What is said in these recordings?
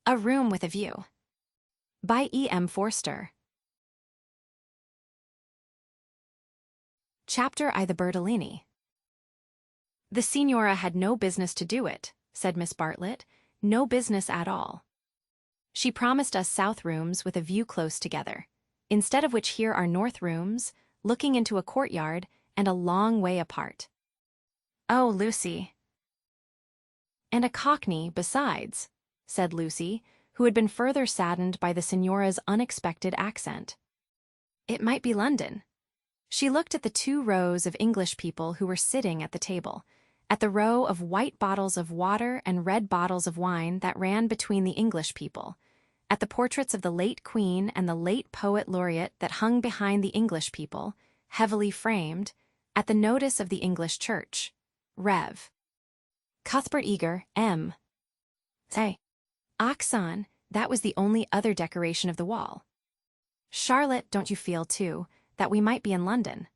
A Room with a View. By E.M. Forster. Chapter I. The Bertolini. The Signora had no business to do it, said Miss Bartlett, no business at all. She promised us south rooms with a view close together, instead of which here are north rooms, looking into a courtyard and a long way apart. Oh, Lucy. And a cockney besides, said Lucy, who had been further saddened by the Signora's unexpected accent. It might be London. She looked at the 2 rows of English people who were sitting at the table, at the row of white bottles of water and red bottles of wine that ran between the English people, at the portraits of the late Queen and the late Poet Laureate that hung behind the English people, heavily framed, at the notice of the English Church, Rev. Cuthbert Eager, M. Say. Oxon, that was the only other decoration of the wall. Charlotte, don't you feel, too, that we might be in London?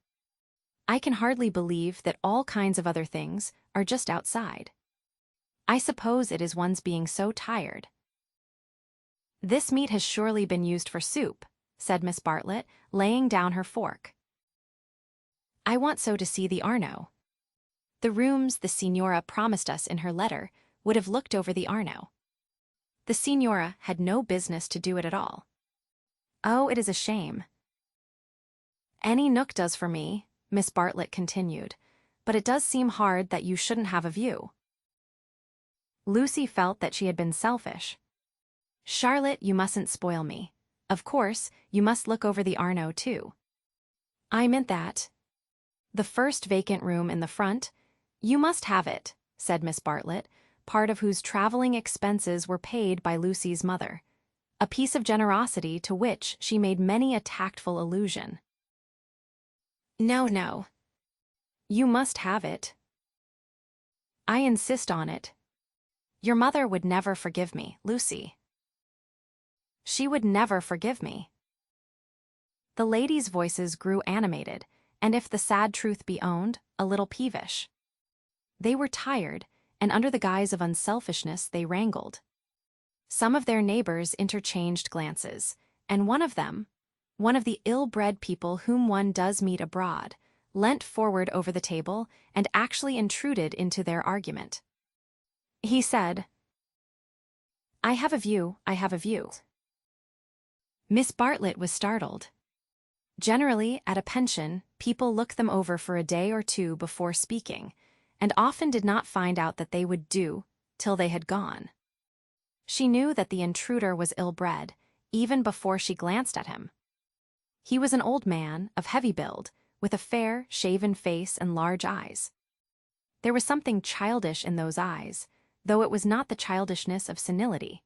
I can hardly believe that all kinds of other things are just outside. I suppose it is one's being so tired. This meat has surely been used for soup, said Miss Bartlett, laying down her fork. I want so to see the Arno. The rooms the Signora promised us in her letter would have looked over the Arno. The Signora had no business to do it at all. Oh, it is a shame. Any nook does for me, Miss Bartlett continued, but it does seem hard that you shouldn't have a view. Lucy felt that she had been selfish. Charlotte, you mustn't spoil me. Of course, you must look over the Arno, too. I meant that. The first vacant room in the front, you must have it, said Miss Bartlett, part of whose traveling expenses were paid by Lucy's mother, a piece of generosity to which she made many a tactful allusion. No, no. You must have it. I insist on it. Your mother would never forgive me, Lucy. She would never forgive me. The ladies' voices grew animated, and if the sad truth be owned, a little peevish. They were tired, and under the guise of unselfishness they wrangled. Some of their neighbors interchanged glances, and one of them, one of the ill-bred people whom one does meet abroad, leant forward over the table and actually intruded into their argument. He said, I have a view, I have a view. Miss Bartlett was startled. Generally, at a pension, people look them over for a day or 2 before speaking, and often did not find out that they would do till they had gone. She knew that the intruder was ill-bred, even before she glanced at him. He was an old man, of heavy build, with a fair, shaven face and large eyes. There was something childish in those eyes, though it was not the childishness of senility.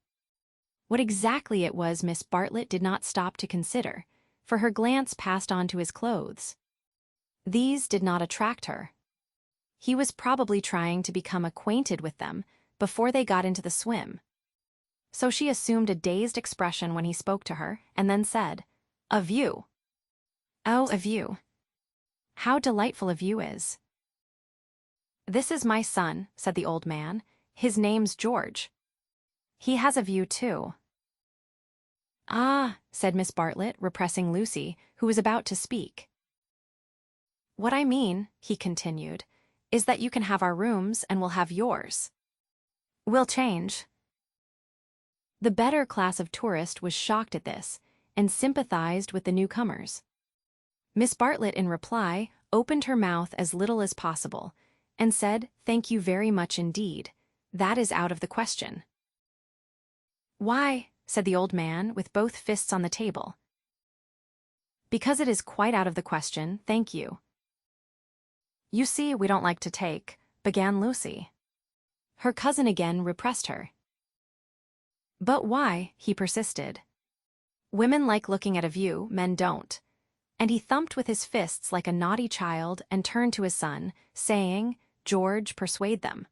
What exactly it was Miss Bartlett did not stop to consider, for her glance passed on to his clothes. These did not attract her. He was probably trying to become acquainted with them before they got into the swim. So she assumed a dazed expression when he spoke to her, and then said, A view. Oh, a view. How delightful a view is. This is my son, said the old man. His name's George. He has a view, too. Ah, said Miss Bartlett, repressing Lucy, who was about to speak. What I mean, he continued, is that you can have our rooms and we'll have yours. We'll change. The better class of tourist was shocked at this, and sympathized with the newcomers. Miss Bartlett, in reply, opened her mouth as little as possible, and said, Thank you very much indeed. That is out of the question. Why, said the old man, with both fists on the table. Because it is quite out of the question, thank you. You see, we don't like to take, began Lucy. Her cousin again repressed her. But why, he persisted. Women like looking at a view, men don't. And he thumped with his fists like a naughty child and turned to his son, saying, George, persuade them.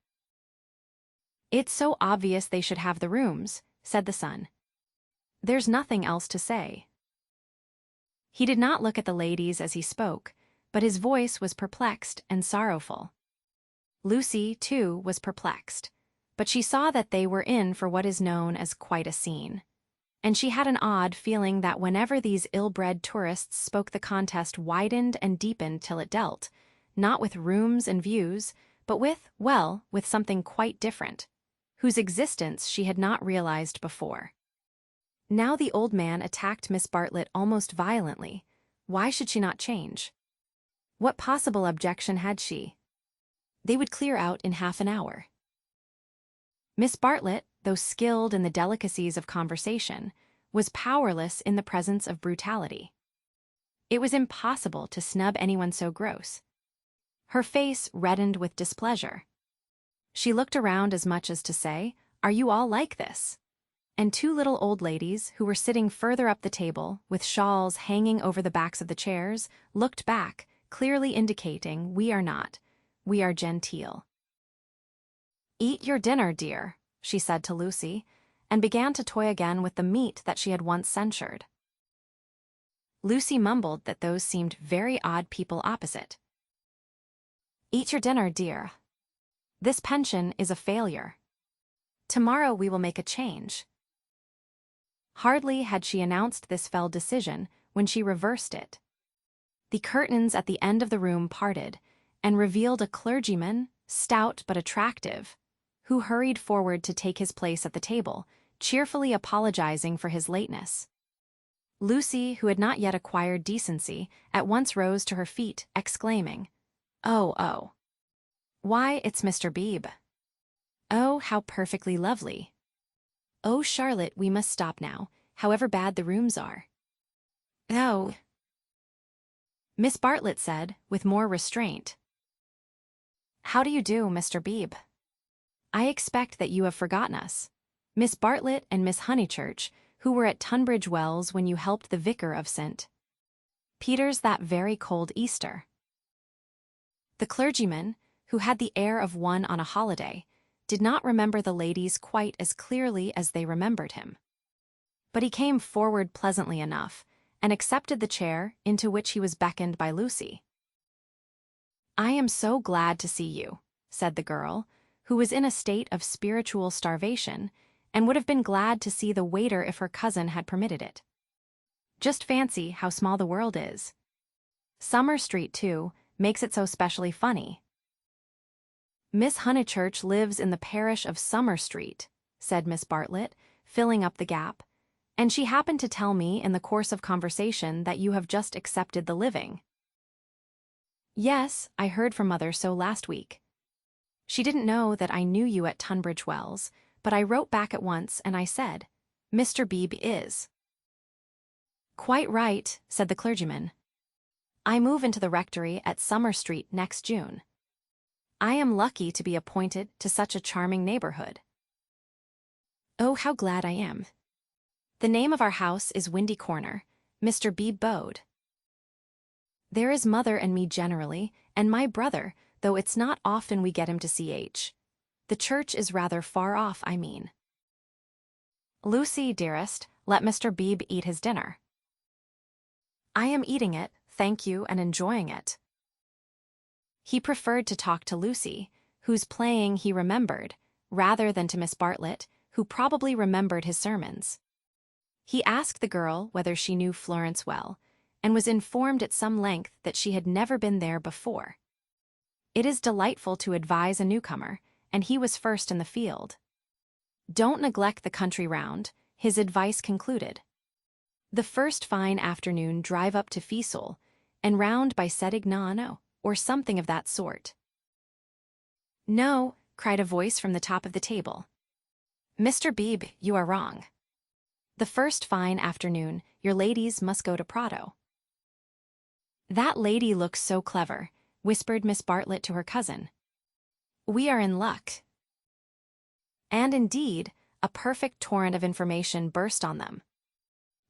It's so obvious they should have the rooms, said the son. There's nothing else to say. He did not look at the ladies as he spoke, but his voice was perplexed and sorrowful. Lucy, too, was perplexed. but she saw that they were in for what is known as quite a scene. And she had an odd feeling that whenever these ill-bred tourists spoke, the contest widened and deepened till it dealt, not with rooms and views, but with something quite different, whose existence she had not realized before. Now the old man attacked Miss Bartlett almost violently. Why should she not change? What possible objection had she? They would clear out in half an hour. Miss Bartlett, though skilled in the delicacies of conversation, was powerless in the presence of brutality. It was impossible to snub anyone so gross. Her face reddened with displeasure. She looked around as much as to say, "Are you all like this?" And two little old ladies, who were sitting further up the table, with shawls hanging over the backs of the chairs, looked back, clearly indicating, "We are not. We are genteel." "Eat your dinner, dear," she said to Lucy, and began to toy again with the meat that she had once censured. Lucy mumbled that those seemed very odd people opposite. "Eat your dinner, dear. This pension is a failure. Tomorrow we will make a change." Hardly had she announced this fell decision when she reversed it. The curtains at the end of the room parted and revealed a clergyman, stout but attractive, who hurried forward to take his place at the table, cheerfully apologizing for his lateness. Lucy, who had not yet acquired decency, at once rose to her feet, exclaiming, Oh. Why, it's Mr. Beebe. Oh, how perfectly lovely. Oh, Charlotte, we must stop now, however bad the rooms are." "Oh," Miss Bartlett said, with more restraint. "How do you do, Mr. Beebe? I expect that you have forgotten us. Miss Bartlett and Miss Honeychurch, who were at Tunbridge Wells when you helped the vicar of St. Peter's that very cold Easter." The clergyman, who had the air of one on a holiday, did not remember the ladies quite as clearly as they remembered him. But he came forward pleasantly enough, and accepted the chair into which he was beckoned by Lucy. "I am so glad to see you," said the girl, who was in a state of spiritual starvation, and would have been glad to see the waiter if her cousin had permitted it. "Just fancy how small the world is. Summer Street, too, makes it so specially funny." "Miss Honeychurch lives in the parish of Summer Street," said Miss Bartlett, filling up the gap, "and she happened to tell me in the course of conversation that you have just accepted the living." "Yes, I heard from Mother so last week. She didn't know that I knew you at Tunbridge Wells, but I wrote back at once and I said, 'Mr. Beebe is.'" "Quite right," said the clergyman. "I move into the rectory at Summer Street next June. I am lucky to be appointed to such a charming neighborhood." "Oh, how glad I am. The name of our house is Windy Corner, Mr. Beebe Bode. There is Mother and me generally, and my brother, though it's not often we get him to CH. The church is rather far off, I mean." "Lucy, dearest, let Mr. Beebe eat his dinner." "I am eating it, thank you, and enjoying it." He preferred to talk to Lucy, whose playing he remembered, rather than to Miss Bartlett, who probably remembered his sermons. He asked the girl whether she knew Florence well, and was informed at some length that she had never been there before. It is delightful to advise a newcomer, and he was first in the field. "Don't neglect the country round," his advice concluded. "The first fine afternoon drive up to Cecil, and round by Sedignano, or something of that sort." "No," cried a voice from the top of the table. "Mr. Beebe, you are wrong. The first fine afternoon, your ladies must go to Prato." "That lady looks so clever," whispered Miss Bartlett to her cousin. "We are in luck." And indeed, a perfect torrent of information burst on them.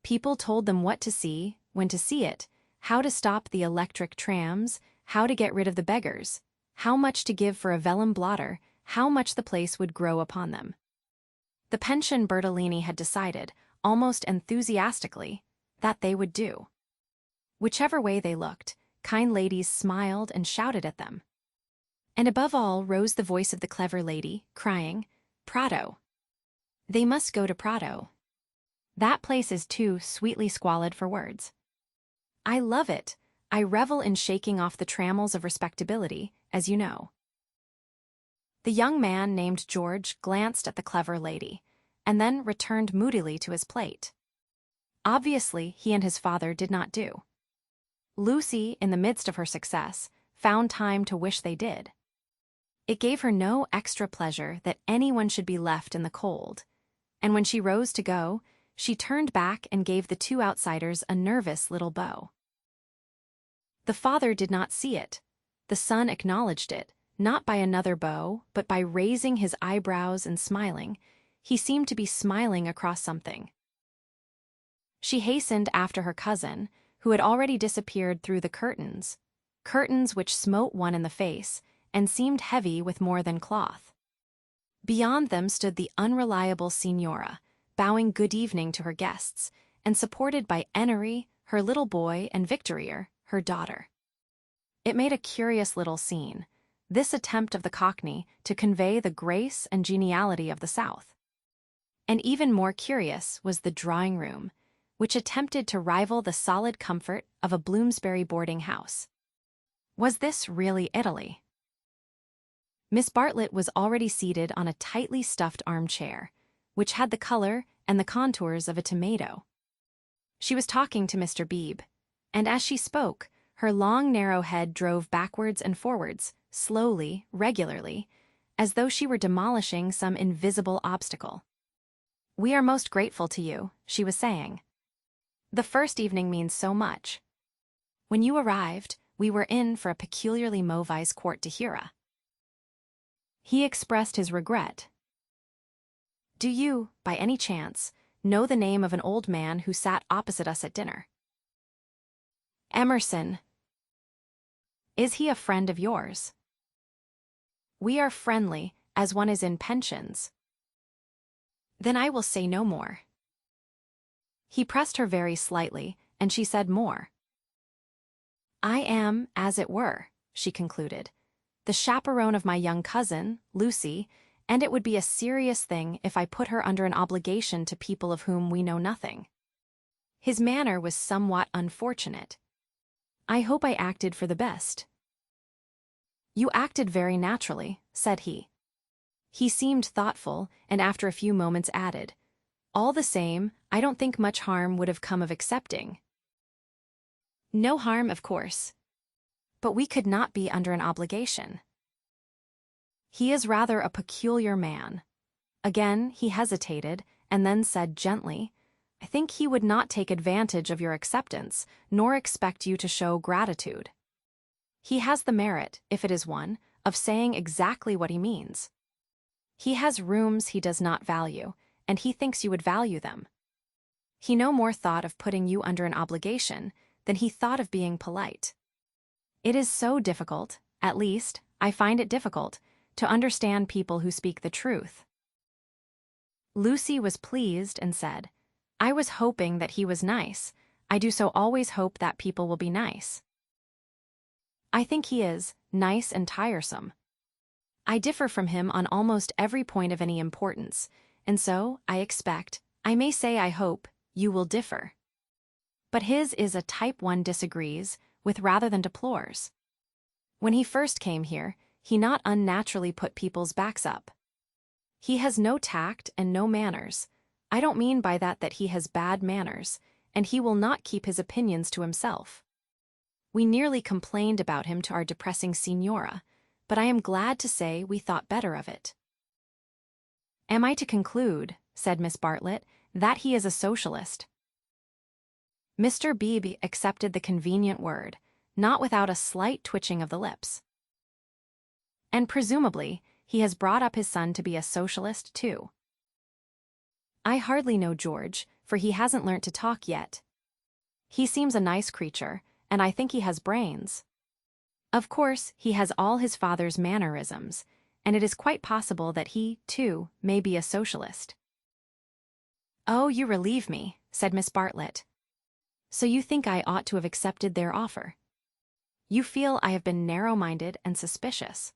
People told them what to see, when to see it, how to stop the electric trams, how to get rid of the beggars, how much to give for a vellum blotter, how much the place would grow upon them. The pension Bertolini had decided, almost enthusiastically, that they would do. Whichever way they looked, kind ladies smiled and shouted at them. And above all rose the voice of the clever lady, crying, Prado. They must go to Prado. That place is too sweetly squalid for words. I love it. I revel in shaking off the trammels of respectability, as you know. The young man named George glanced at the clever lady, and then returned moodily to his plate. Obviously, he and his father did not do. Lucy, in the midst of her success, found time to wish they did. It gave her no extra pleasure that anyone should be left in the cold, and when she rose to go, she turned back and gave the two outsiders a nervous little bow. The father did not see it. The son acknowledged it, not by another bow, but by raising his eyebrows and smiling. He seemed to be smiling across something. She hastened after her cousin, who had already disappeared through the curtains which smote one in the face and seemed heavy with more than cloth. Beyond them stood the unreliable Signora, bowing good evening to her guests, and supported by Enery, her little boy, and Victorier, her daughter. It made a curious little scene, this attempt of the Cockney to convey the grace and geniality of the South. And even more curious was the drawing-room, which attempted to rival the solid comfort of a Bloomsbury boarding house. Was this really Italy? Miss Bartlett was already seated on a tightly stuffed armchair, which had the color and the contours of a tomato. She was talking to Mr. Beebe, and as she spoke, her long narrow head drove backwards and forwards, slowly, regularly, as though she were demolishing some invisible obstacle. "We are most grateful to you," she was saying. "The first evening means so much. When you arrived, we were in for a peculiarly Vyse court to hear." He expressed his regret. "Do you, by any chance, know the name of an old man who sat opposite us at dinner?" "Emerson." "Is he a friend of yours?" "We are friendly, as one is in pensions." "Then I will say no more." He pressed her very slightly, and she said more. "I am, as it were," she concluded, "the chaperone of my young cousin, Lucy, and it would be a serious thing if I put her under an obligation to people of whom we know nothing." His manner was somewhat unfortunate. "I hope I acted for the best." "You acted very naturally," said he. He seemed thoughtful, and after a few moments added, "All the same, I don't think much harm would have come of accepting." "No harm, of course. But we could not be under an obligation." "He is rather a peculiar man." Again he hesitated, and then said gently, "I think he would not take advantage of your acceptance, nor expect you to show gratitude. He has the merit, if it is one, of saying exactly what he means. He has rooms he does not value, and he thinks you would value them. He no more thought of putting you under an obligation than he thought of being polite. It is so difficult, at least, I find it difficult, to understand people who speak the truth." Lucy was pleased and said, "I was hoping that he was nice. I do so always hope that people will be nice." "I think he is nice and tiresome. I differ from him on almost every point of any importance, and so, I expect, I may say I hope, you will differ. But his is a type one disagrees with rather than deplores. When he first came here, he not unnaturally put people's backs up. He has no tact and no manners. I don't mean by that he has bad manners, and he will not keep his opinions to himself. We nearly complained about him to our depressing Signora, but I am glad to say we thought better of it." "Am I to conclude," said Miss Bartlett, "that he is a socialist?" Mr. Beebe accepted the convenient word, not without a slight twitching of the lips. "And presumably, he has brought up his son to be a socialist, too." "I hardly know George, for he hasn't learnt to talk yet. He seems a nice creature, and I think he has brains. Of course, he has all his father's mannerisms, and it is quite possible that he, too, may be a socialist." "Oh, you relieve me," said Miss Bartlett. "So you think I ought to have accepted their offer? You feel I have been narrow-minded and suspicious."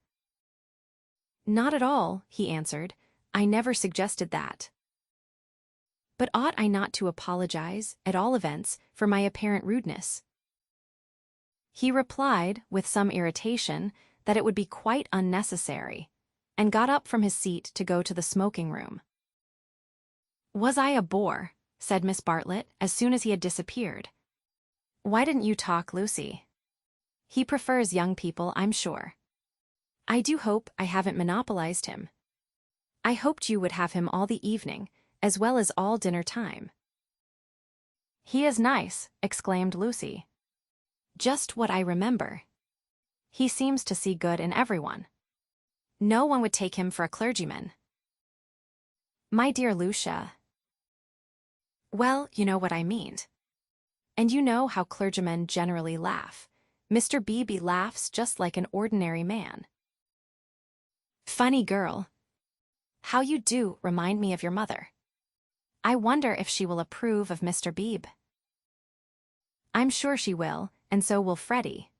"Not at all," he answered. I never suggested that. But ought I not to apologize, at all events, for my apparent rudeness? He replied, with some irritation, that it would be quite unnecessary, and got up from his seat to go to the smoking room. "Was I a bore?" said Miss Bartlett, as soon as he had disappeared. "Why didn't you talk, Lucy? He prefers young people, I'm sure. I do hope I haven't monopolized him. I hoped you would have him all the evening, as well as all dinner time." "He is nice," exclaimed Lucy. "Just what I remember. He seems to see good in everyone. No one would take him for a clergyman." "My dear Lucia." "Well, you know what I mean. And you know how clergymen generally laugh. Mr. Beebe laughs just like an ordinary man." "Funny girl. How you do remind me of your mother. I wonder if she will approve of Mr. Beebe." "I'm sure she will, and so will Freddy.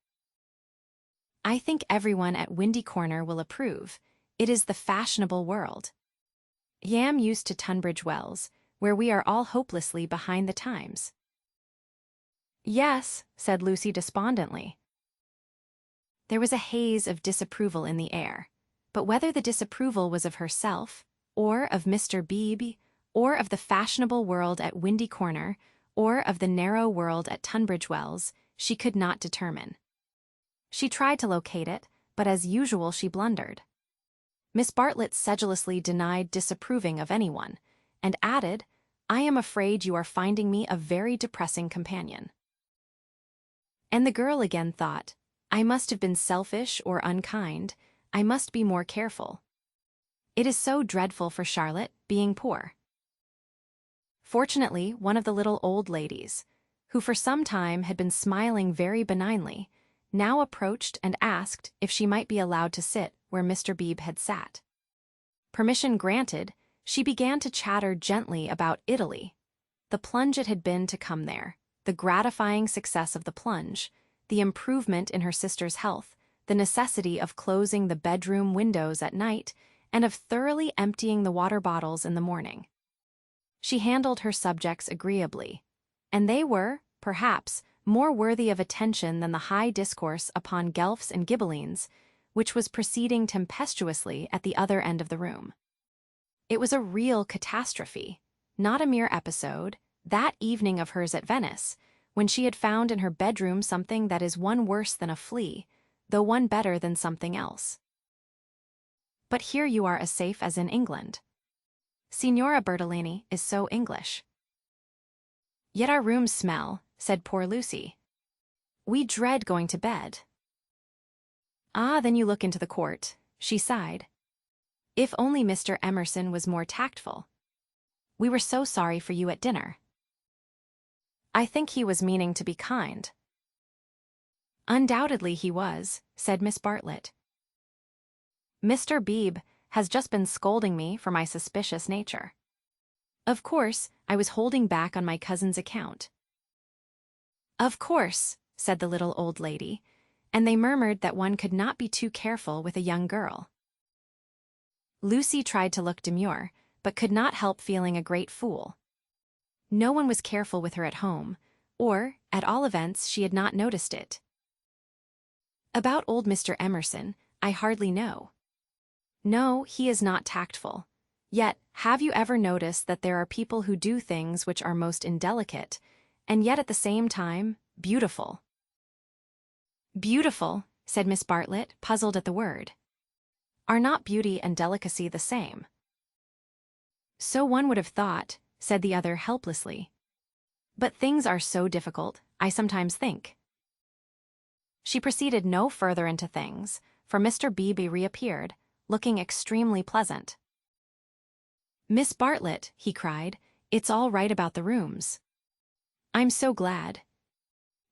I think everyone at Windy Corner will approve. It is the fashionable world. Yam used to Tunbridge Wells, where we are all hopelessly behind the times." "Yes," said Lucy despondently. There was a haze of disapproval in the air, but whether the disapproval was of herself, or of Mr. Beebe, or of the fashionable world at Windy Corner, or of the narrow world at Tunbridge Wells, she could not determine. She tried to locate it, but as usual she blundered. Miss Bartlett sedulously denied disapproving of anyone, and added, "I am afraid you are finding me a very depressing companion." And the girl again thought, "I must have been selfish or unkind. I must be more careful. It is so dreadful for Charlotte, being poor." Fortunately, one of the little old ladies, who for some time had been smiling very benignly, now approached and asked if she might be allowed to sit where Mr. Beebe had sat. Permission granted, she began to chatter gently about Italy, the plunge it had been to come there, the gratifying success of the plunge, the improvement in her sister's health, the necessity of closing the bedroom windows at night, and of thoroughly emptying the water bottles in the morning. She handled her subjects agreeably, and they were, perhaps, more worthy of attention than the high discourse upon Guelphs and Ghibellines, which was proceeding tempestuously at the other end of the room. It was a real catastrophe, not a mere episode, that evening of hers at Venice, when she had found in her bedroom something that is one worse than a flea, though one better than something else. But here you are as safe as in England. Signora Bertolini is so English. Yet our rooms smell, said poor Lucy. We dread going to bed. Ah, then you look into the court, she sighed. If only Mr. Emerson was more tactful. We were so sorry for you at dinner. I think he was meaning to be kind. Undoubtedly he was, said Miss Bartlett. Mr. Beebe has just been scolding me for my suspicious nature. Of course, I was holding back on my cousin's account. Of course, said the little old lady, and they murmured that one could not be too careful with a young girl. Lucy tried to look demure, but could not help feeling a great fool. No one was careful with her at home, or, at all events, she had not noticed it. About old Mr. Emerson, I hardly know. No, he is not tactful. Yet, have you ever noticed that there are people who do things which are most indelicate, and yet at the same time, beautiful? Beautiful, said Miss Bartlett, puzzled at the word. Are not beauty and delicacy the same? So one would have thought, said the other helplessly. But things are so difficult, I sometimes think. She proceeded no further into things, for Mr. Beebe reappeared, looking extremely pleasant. Miss Bartlett, he cried, it's all right about the rooms. I'm so glad.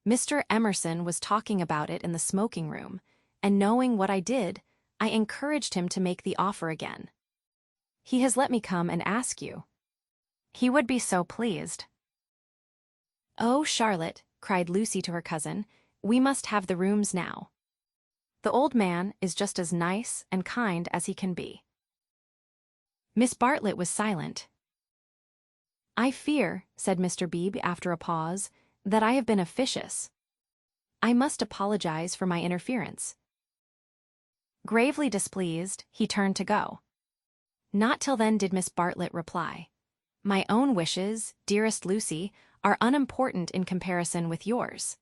Mr. Emerson was talking about it in the smoking room, and knowing what I did, I encouraged him to make the offer again. He has let me come and ask you. He would be so pleased. Oh, Charlotte, cried Lucy to her cousin, we must have the rooms now. The old man is just as nice and kind as he can be. Miss Bartlett was silent. "I fear," said Mr. Beebe after a pause, "that I have been officious. I must apologize for my interference." Gravely displeased, he turned to go. Not till then did Miss Bartlett reply. "My own wishes, dearest Lucy, are unimportant in comparison with yours.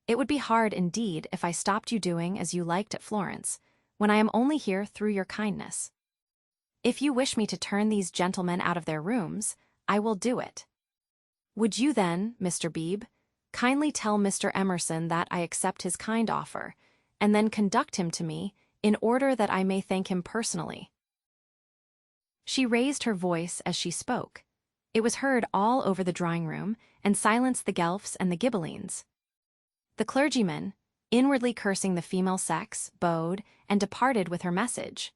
It would be hard indeed if I stopped you doing as you liked at Florence, when I am only here through your kindness. If you wish me to turn these gentlemen out of their rooms, I will do it. Would you then, Mr. Beebe, kindly tell Mr. Emerson that I accept his kind offer, and then conduct him to me in order that I may thank him personally?" She raised her voice as she spoke. It was heard all over the drawing-room and silenced the Guelphs and the Ghibellines. The clergyman, inwardly cursing the female sex, bowed and departed with her message.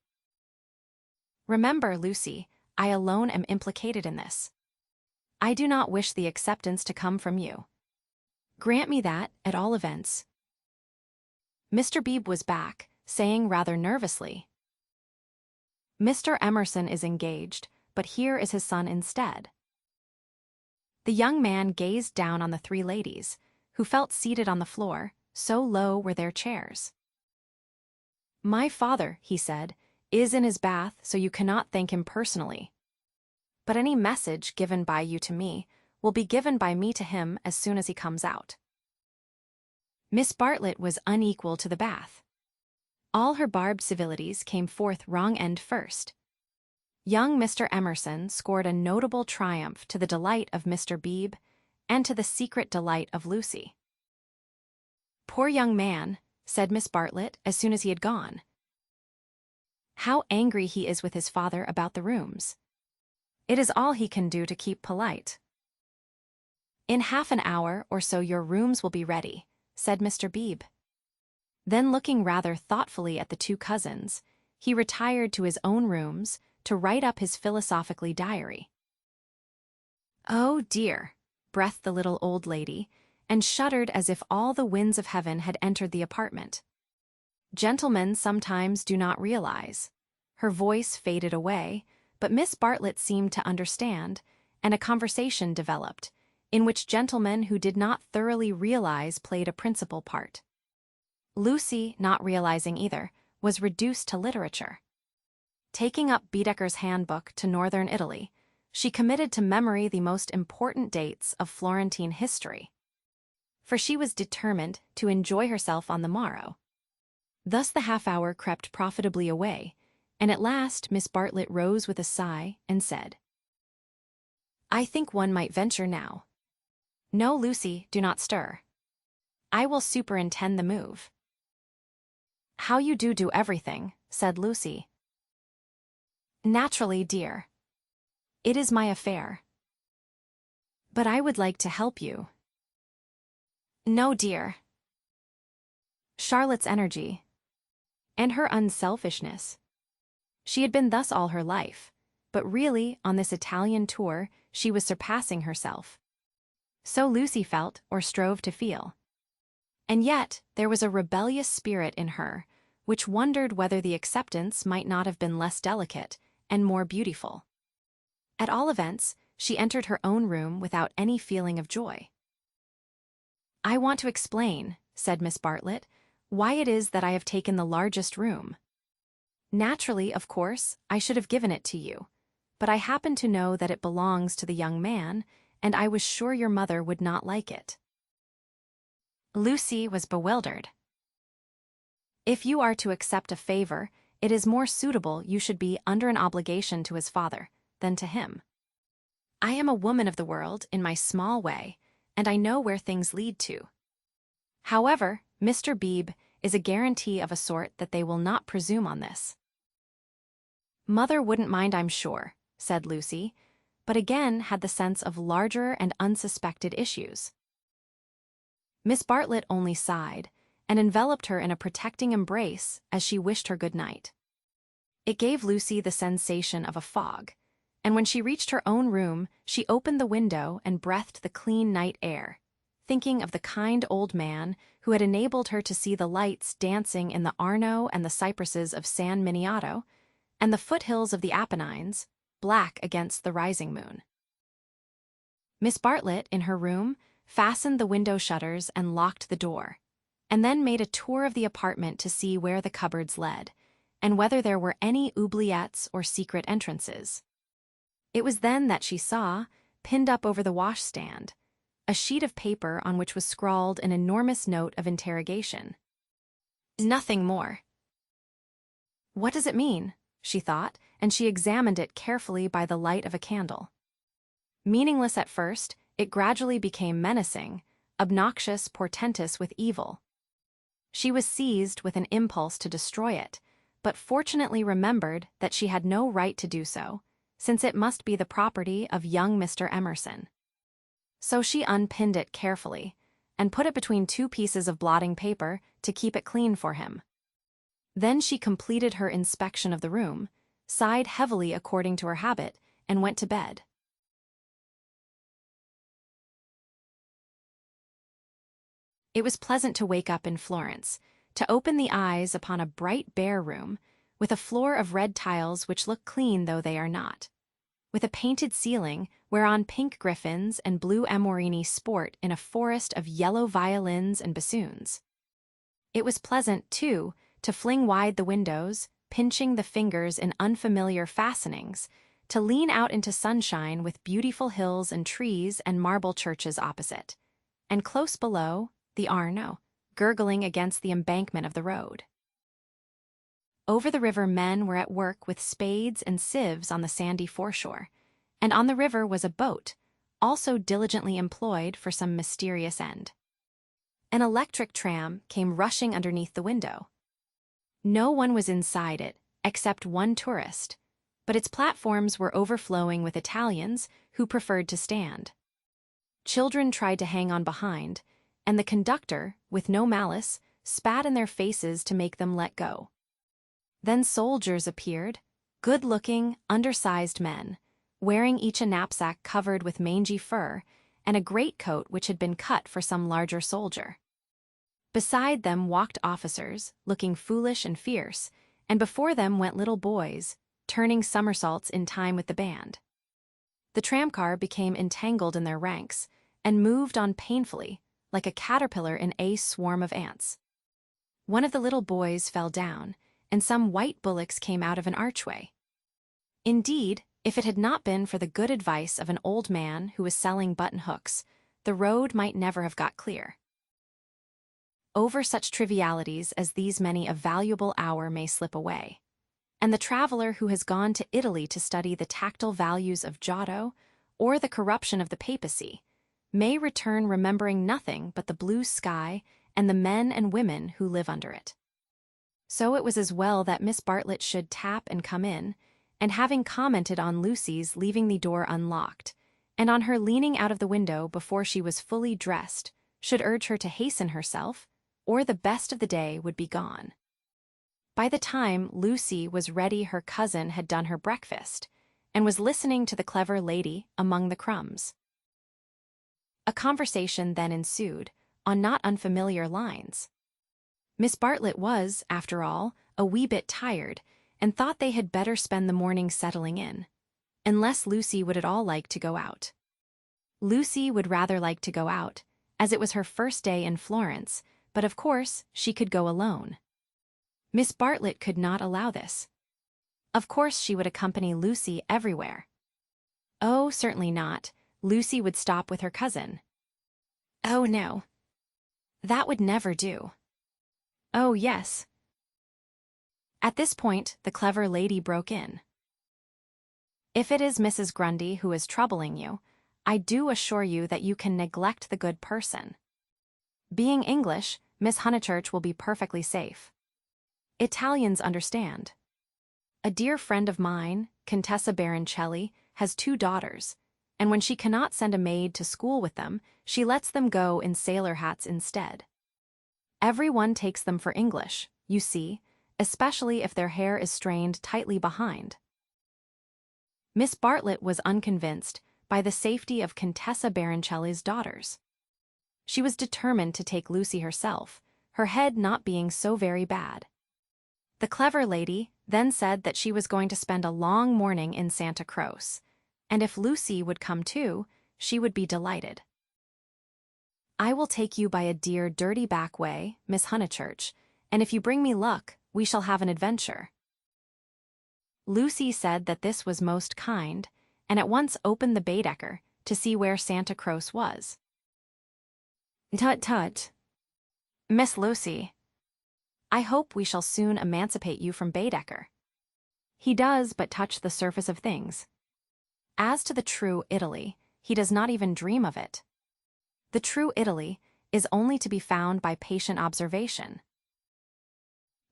"Remember, Lucy, I alone am implicated in this. I do not wish the acceptance to come from you. Grant me that, at all events." Mr. Beebe was back, saying rather nervously, "Mr. Emerson is engaged, but here is his son instead." The young man gazed down on the three ladies, who felt seated on the floor, so low were their chairs. "My father," he said, "is in his bath, so you cannot thank him personally. But any message given by you to me will be given by me to him as soon as he comes out." Miss Bartlett was unequal to the bath. All her barbed civilities came forth wrong end first. Young Mr. Emerson scored a notable triumph to the delight of Mr. Beebe and to the secret delight of Lucy. "Poor young man," said Miss Bartlett as soon as he had gone. "How angry he is with his father about the rooms. It is all he can do to keep polite." "In half an hour or so your rooms will be ready," said Mr. Beebe. Then, looking rather thoughtfully at the two cousins, he retired to his own rooms to write up his philosophically diary. "Oh dear," breathed the little old lady, and shuddered as if all the winds of heaven had entered the apartment. "Gentlemen sometimes do not realize." Her voice faded away, but Miss Bartlett seemed to understand, and a conversation developed, in which gentlemen who did not thoroughly realize played a principal part. Lucy, not realizing either, was reduced to literature. Taking up Baedeker's handbook to northern Italy, she committed to memory the most important dates of Florentine history. For she was determined to enjoy herself on the morrow. Thus the half-hour crept profitably away, and at last Miss Bartlett rose with a sigh and said, "I think one might venture now. No, Lucy, do not stir. I will superintend the move." "How you do everything," said Lucy. "Naturally, dear. It is my affair. But I would like to help you." "No, dear." Charlotte's energy and her unselfishness. She had been thus all her life, but really, on this Italian tour, she was surpassing herself. So Lucy felt, or strove to feel. And yet, there was a rebellious spirit in her, which wondered whether the acceptance might not have been less delicate and more beautiful. At all events, she entered her own room without any feeling of joy. "I want to explain," said Miss Bartlett, "why it is that I have taken the largest room. Naturally, of course, I should have given it to you, but I happen to know that it belongs to the young man, and I was sure your mother would not like it." Lucy was bewildered. "If you are to accept a favor, it is more suitable you should be under an obligation to his father than to him. I am a woman of the world in my small way, and I know where things lead to. However, Mr. Beebe is a guarantee of a sort that they will not presume on this." "Mother wouldn't mind, I'm sure," said Lucy, but again had the sense of larger and unsuspected issues. Miss Bartlett only sighed, and enveloped her in a protecting embrace as she wished her good night. It gave Lucy the sensation of a fog, and when she reached her own room, she opened the window and breathed the clean night air, thinking of the kind old man who had enabled her to see the lights dancing in the Arno and the cypresses of San Miniato, and the foothills of the Apennines, black against the rising moon. Miss Bartlett, in her room, fastened the window shutters and locked the door, and then made a tour of the apartment to see where the cupboards led, and whether there were any oubliettes or secret entrances. It was then that she saw, pinned up over the washstand, a sheet of paper on which was scrawled an enormous note of interrogation. Nothing more. What does it mean? She thought, and she examined it carefully by the light of a candle. Meaningless at first, it gradually became menacing, obnoxious, portentous with evil. She was seized with an impulse to destroy it, but fortunately remembered that she had no right to do so, since it must be the property of young Mr. Emerson. So she unpinned it carefully, and put it between two pieces of blotting paper to keep it clean for him. Then she completed her inspection of the room, sighed heavily according to her habit, and went to bed. It was pleasant to wake up in Florence, to open the eyes upon a bright bare room, with a floor of red tiles which look clean though they are not, with a painted ceiling whereon pink griffins and blue amorini sport in a forest of yellow violins and bassoons. It was pleasant, too, to fling wide the windows, pinching the fingers in unfamiliar fastenings, to lean out into sunshine with beautiful hills and trees and marble churches opposite, and close below, the Arno, gurgling against the embankment of the road. Over the river men were at work with spades and sieves on the sandy foreshore, and on the river was a boat, also diligently employed for some mysterious end. An electric tram came rushing underneath the window. No one was inside it, except one tourist, but its platforms were overflowing with Italians who preferred to stand. Children tried to hang on behind, and the conductor, with no malice, spat in their faces to make them let go. Then soldiers appeared, good-looking, undersized men, wearing each a knapsack covered with mangy fur and a greatcoat which had been cut for some larger soldier. Beside them walked officers, looking foolish and fierce, and before them went little boys, turning somersaults in time with the band. The tramcar became entangled in their ranks, and moved on painfully, like a caterpillar in a swarm of ants. One of the little boys fell down, and some white bullocks came out of an archway. Indeed, if it had not been for the good advice of an old man who was selling button-hooks, the road might never have got clear. Over such trivialities as these many a valuable hour may slip away, and the traveler who has gone to Italy to study the tactile values of Giotto or the corruption of the papacy may return remembering nothing but the blue sky and the men and women who live under it. So it was as well that Miss Bartlett should tap and come in, and having commented on Lucy's leaving the door unlocked, and on her leaning out of the window before she was fully dressed, should urge her to hasten herself, or the best of the day would be gone. By the time Lucy was ready, her cousin had done her breakfast, and was listening to the clever lady among the crumbs. A conversation then ensued, on not unfamiliar lines. Miss Bartlett was, after all, a wee bit tired, and thought they had better spend the morning settling in, unless Lucy would at all like to go out. Lucy would rather like to go out, as it was her first day in Florence, but of course she could go alone. Miss Bartlett could not allow this. Of course she would accompany Lucy everywhere. Oh, certainly not. Lucy would stop with her cousin. Oh, no. That would never do. Oh, yes. At this point, the clever lady broke in. If it is Mrs. Grundy who is troubling you, I do assure you that you can neglect the good person. Being English, Miss Honeychurch will be perfectly safe. Italians understand. A dear friend of mine, Contessa Baroncelli, has 2 daughters, and when she cannot send a maid to school with them, she lets them go in sailor hats instead. Every one takes them for English, you see, especially if their hair is strained tightly behind. Miss Bartlett was unconvinced by the safety of Contessa Baroncelli's daughters. She was determined to take Lucy herself, her head not being so very bad. The clever lady, then said that she was going to spend a long morning in Santa Croce, and if Lucy would come too, she would be delighted. "I will take you by a dear dirty back way, Miss Honeychurch, and if you bring me luck, we shall have an adventure." Lucy said that this was most kind, and at once opened the Baedeker to see where Santa Croce was. "Tut tut. Miss Lucy, I hope we shall soon emancipate you from Baedeker. He does but touch the surface of things. As to the true Italy, he does not even dream of it. The true Italy is only to be found by patient observation."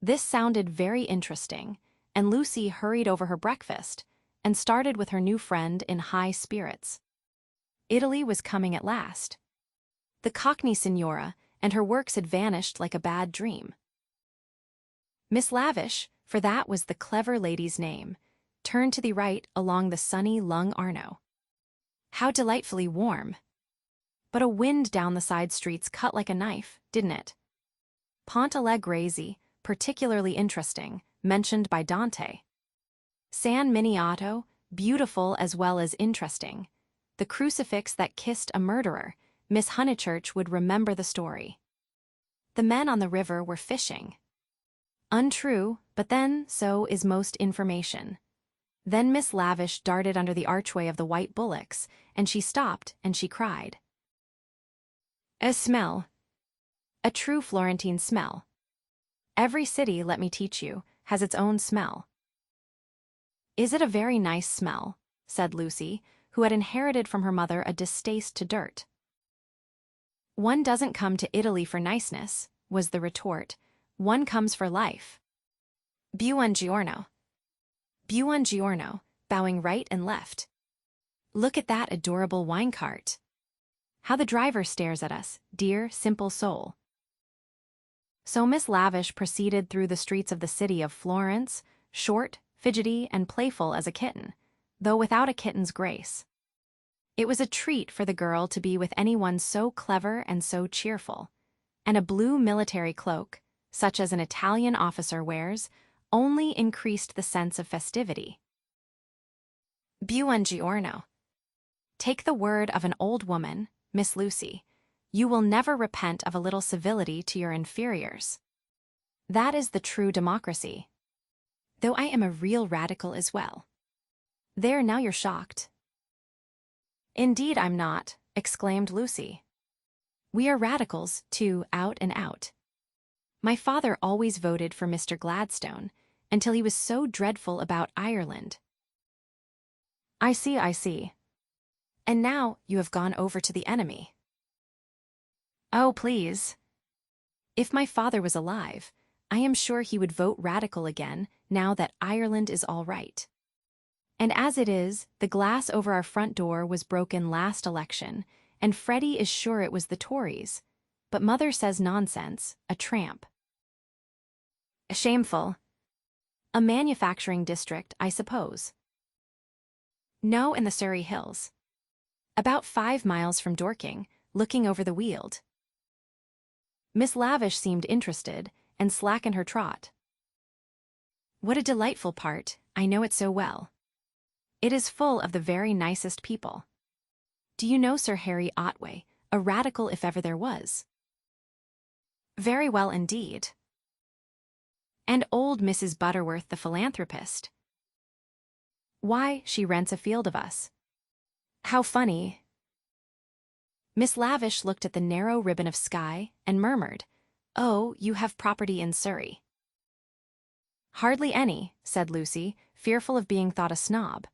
This sounded very interesting, and Lucy hurried over her breakfast and started with her new friend in high spirits. Italy was coming at last. The Cockney signora and her works had vanished like a bad dream. Miss Lavish, for that was the clever lady's name, turned to the right along the sunny Lung Arno. How delightfully warm! But a wind down the side streets cut like a knife, didn't it? Ponte Allegrezzi, particularly interesting, mentioned by Dante. San Miniato, beautiful as well as interesting. The crucifix that kissed a murderer. Miss Honeychurch would remember the story. The men on the river were fishing. Untrue, but then so is most information. Then Miss Lavish darted under the archway of the White Bullocks, and she stopped and she cried. "A smell. A true Florentine smell. Every city, let me teach you, has its own smell." "Is it a very nice smell?" said Lucy, who had inherited from her mother a distaste to dirt. "One doesn't come to Italy for niceness," was the retort. "One comes for life. Buongiorno. Buongiorno," bowing right and left. "Look at that adorable wine cart. How the driver stares at us, dear, simple soul." So Miss Lavish proceeded through the streets of the city of Florence, short, fidgety, and playful as a kitten, though without a kitten's grace. It was a treat for the girl to be with anyone so clever and so cheerful, and a blue military cloak, such as an Italian officer wears, only increased the sense of festivity. Buongiorno. Take the word of an old woman, Miss Lucy, you will never repent of a little civility to your inferiors. That is the true democracy. Though I am a real radical as well. There, now you're shocked. "Indeed I'm not," exclaimed Lucy. "We are radicals, too, out and out. My father always voted for Mr. Gladstone, until he was so dreadful about Ireland." I see. And now you have gone over to the enemy." "Oh, please. If my father was alive, I am sure he would vote radical again now that Ireland is all right. And as it is, the glass over our front door was broken last election, and Freddy is sure it was the Tories. But Mother says nonsense, a tramp." "Shameful. A manufacturing district, I suppose." "No, in the Surrey Hills. About 5 miles from Dorking, looking over the Weald." Miss Lavish seemed interested, and slackened her trot. "What a delightful part, I know it so well. It is full of the very nicest people. Do you know Sir Harry Otway, a radical if ever there was?" "Very well indeed." "And old Mrs. Butterworth the philanthropist." "Why, she rents a field of us." "How funny." Miss Lavish looked at the narrow ribbon of sky and murmured, "Oh, you have property in Surrey." "Hardly any," said Lucy, fearful of being thought a snob.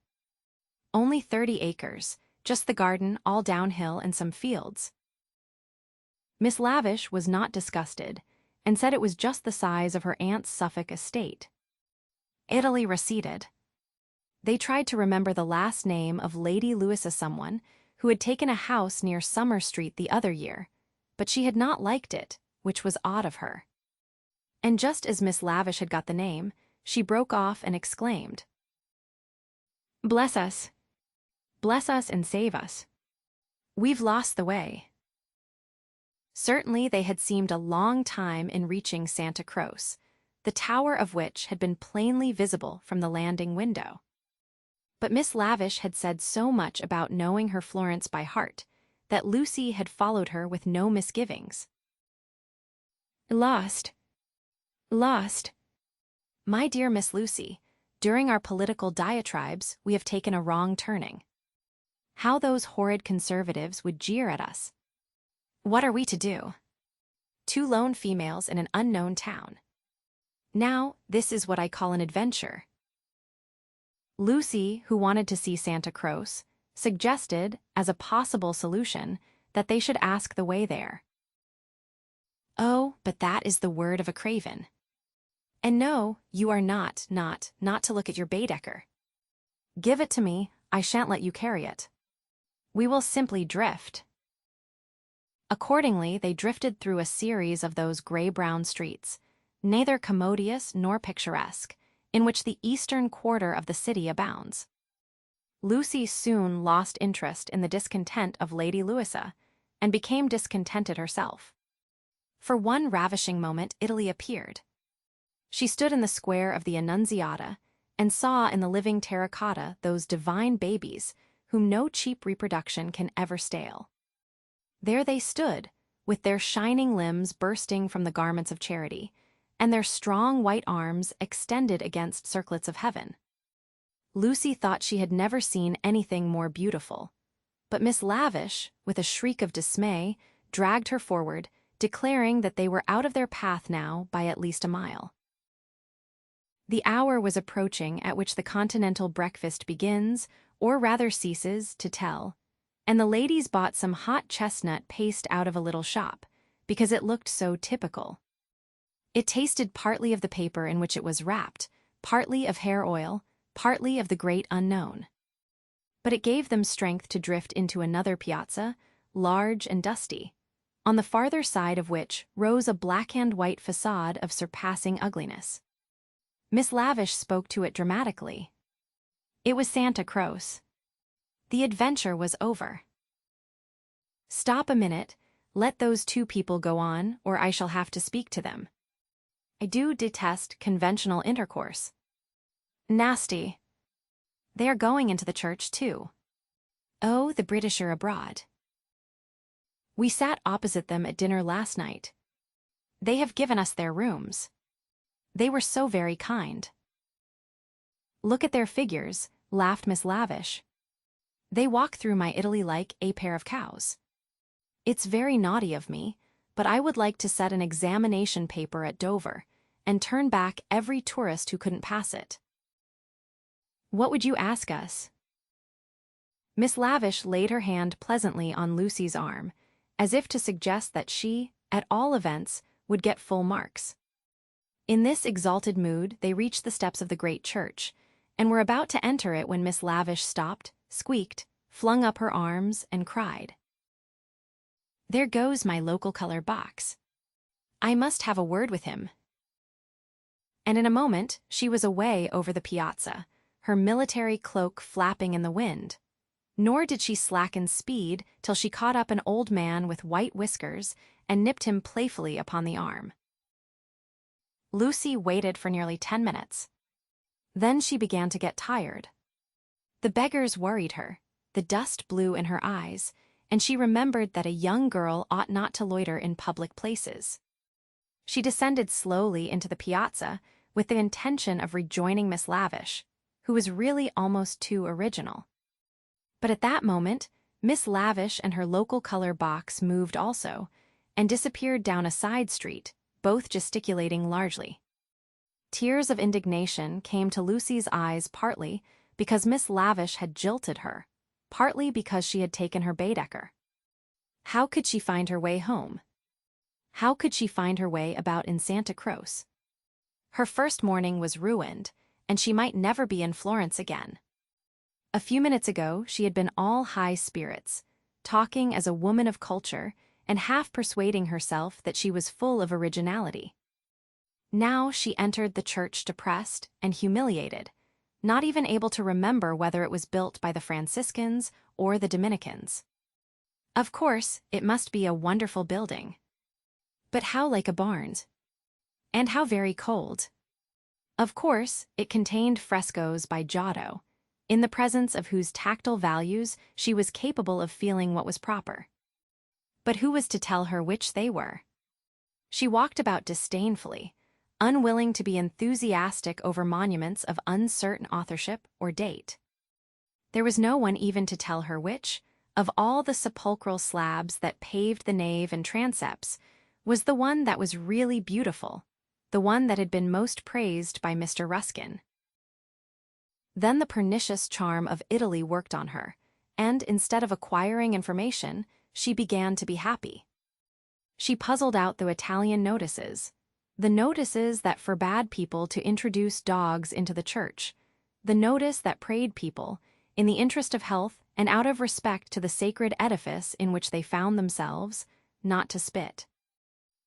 "Only 30 acres, just the garden, all downhill, and some fields." Miss Lavish was not disgusted, and said it was just the size of her aunt's Suffolk estate. Italy receded. They tried to remember the last name of Lady Louisa someone who had taken a house near Summer Street the other year, but she had not liked it, which was odd of her. And just as Miss Lavish had got the name, she broke off and exclaimed, "Bless us! Bless us and save us! We've lost the way." Certainly they had seemed a long time in reaching Santa Croce, the tower of which had been plainly visible from the landing window. But Miss Lavish had said so much about knowing her Florence by heart that Lucy had followed her with no misgivings. Lost. Lost. My dear Miss Lucy, during our political diatribes we have taken a wrong turning. How those horrid conservatives would jeer at us. What are we to do? 2 lone females in an unknown town. Now, this is what I call an adventure. Lucy, who wanted to see Santa Croce, suggested, as a possible solution, that they should ask the way there. Oh, but that is the word of a craven. And no, you are not to look at your Baedeker. Give it to me, I shan't let you carry it. We will simply drift. Accordingly, they drifted through a series of those gray-brown streets, neither commodious nor picturesque, in which the eastern quarter of the city abounds. Lucy soon lost interest in the discontent of Lady Louisa, and became discontented herself. For one ravishing moment Italy appeared. She stood in the square of the Annunziata, and saw in the living terracotta those divine babies whom no cheap reproduction can ever stale. There they stood, with their shining limbs bursting from the garments of charity, and their strong white arms extended against circlets of heaven. Lucy thought she had never seen anything more beautiful, but Miss Lavish, with a shriek of dismay, dragged her forward, declaring that they were out of their path now by at least a mile. The hour was approaching at which the continental breakfast begins, or rather ceases, to tell, and the ladies bought some hot chestnut paste out of a little shop, because it looked so typical. It tasted partly of the paper in which it was wrapped, partly of hair oil, partly of the great unknown. But it gave them strength to drift into another piazza, large and dusty, on the farther side of which rose a black-and-white facade of surpassing ugliness. Miss Lavish spoke to it dramatically. It was Santa Croce. The adventure was over. Stop a minute, let those 2 people go on, or I shall have to speak to them. I do detest conventional intercourse. Nasty. They are going into the church, too. Oh, the British are abroad. We sat opposite them at dinner last night. They have given us their rooms. They were so very kind. Look at their figures, laughed Miss Lavish. They walk through my Italy like a pair of cows. It's very naughty of me, but I would like to set an examination paper at Dover, and turn back every tourist who couldn't pass it. What would you ask us? Miss Lavish laid her hand pleasantly on Lucy's arm, as if to suggest that she, at all events, would get full marks. In this exalted mood they reached the steps of the great church, and were about to enter it when Miss Lavish stopped, squeaked, flung up her arms, and cried, "There goes my local color box. I must have a word with him." And in a moment she was away over the piazza, her military cloak flapping in the wind. Nor did she slacken speed till she caught up an old man with white whiskers and nipped him playfully upon the arm. Lucy waited for nearly 10 minutes. Then she began to get tired. The beggars worried her, the dust blew in her eyes, and she remembered that a young girl ought not to loiter in public places. She descended slowly into the piazza with the intention of rejoining Miss Lavish, who was really almost too original. But at that moment, Miss Lavish and her local color box moved also, and disappeared down a side street, both gesticulating largely. Tears of indignation came to Lucy's eyes partly because Miss Lavish had jilted her, partly because she had taken her Baedeker. How could she find her way home? How could she find her way about in Santa Croce? Her first morning was ruined, and she might never be in Florence again. A few minutes ago she had been all high spirits, talking as a woman of culture and half persuading herself that she was full of originality. Now she entered the church depressed and humiliated, not even able to remember whether it was built by the Franciscans or the Dominicans. Of course, it must be a wonderful building. But how like a barn? And how very cold. Of course, it contained frescoes by Giotto, in the presence of whose tactile values she was capable of feeling what was proper. But who was to tell her which they were? She walked about disdainfully, unwilling to be enthusiastic over monuments of uncertain authorship or date. There was no one even to tell her which, of all the sepulchral slabs that paved the nave and transepts, was the one that was really beautiful, the one that had been most praised by Mr. Ruskin. Then the pernicious charm of Italy worked on her, and instead of acquiring information, she began to be happy. She puzzled out the Italian notices, the notices that forbade people to introduce dogs into the church, the notice that prayed people, in the interest of health and out of respect to the sacred edifice in which they found themselves, not to spit.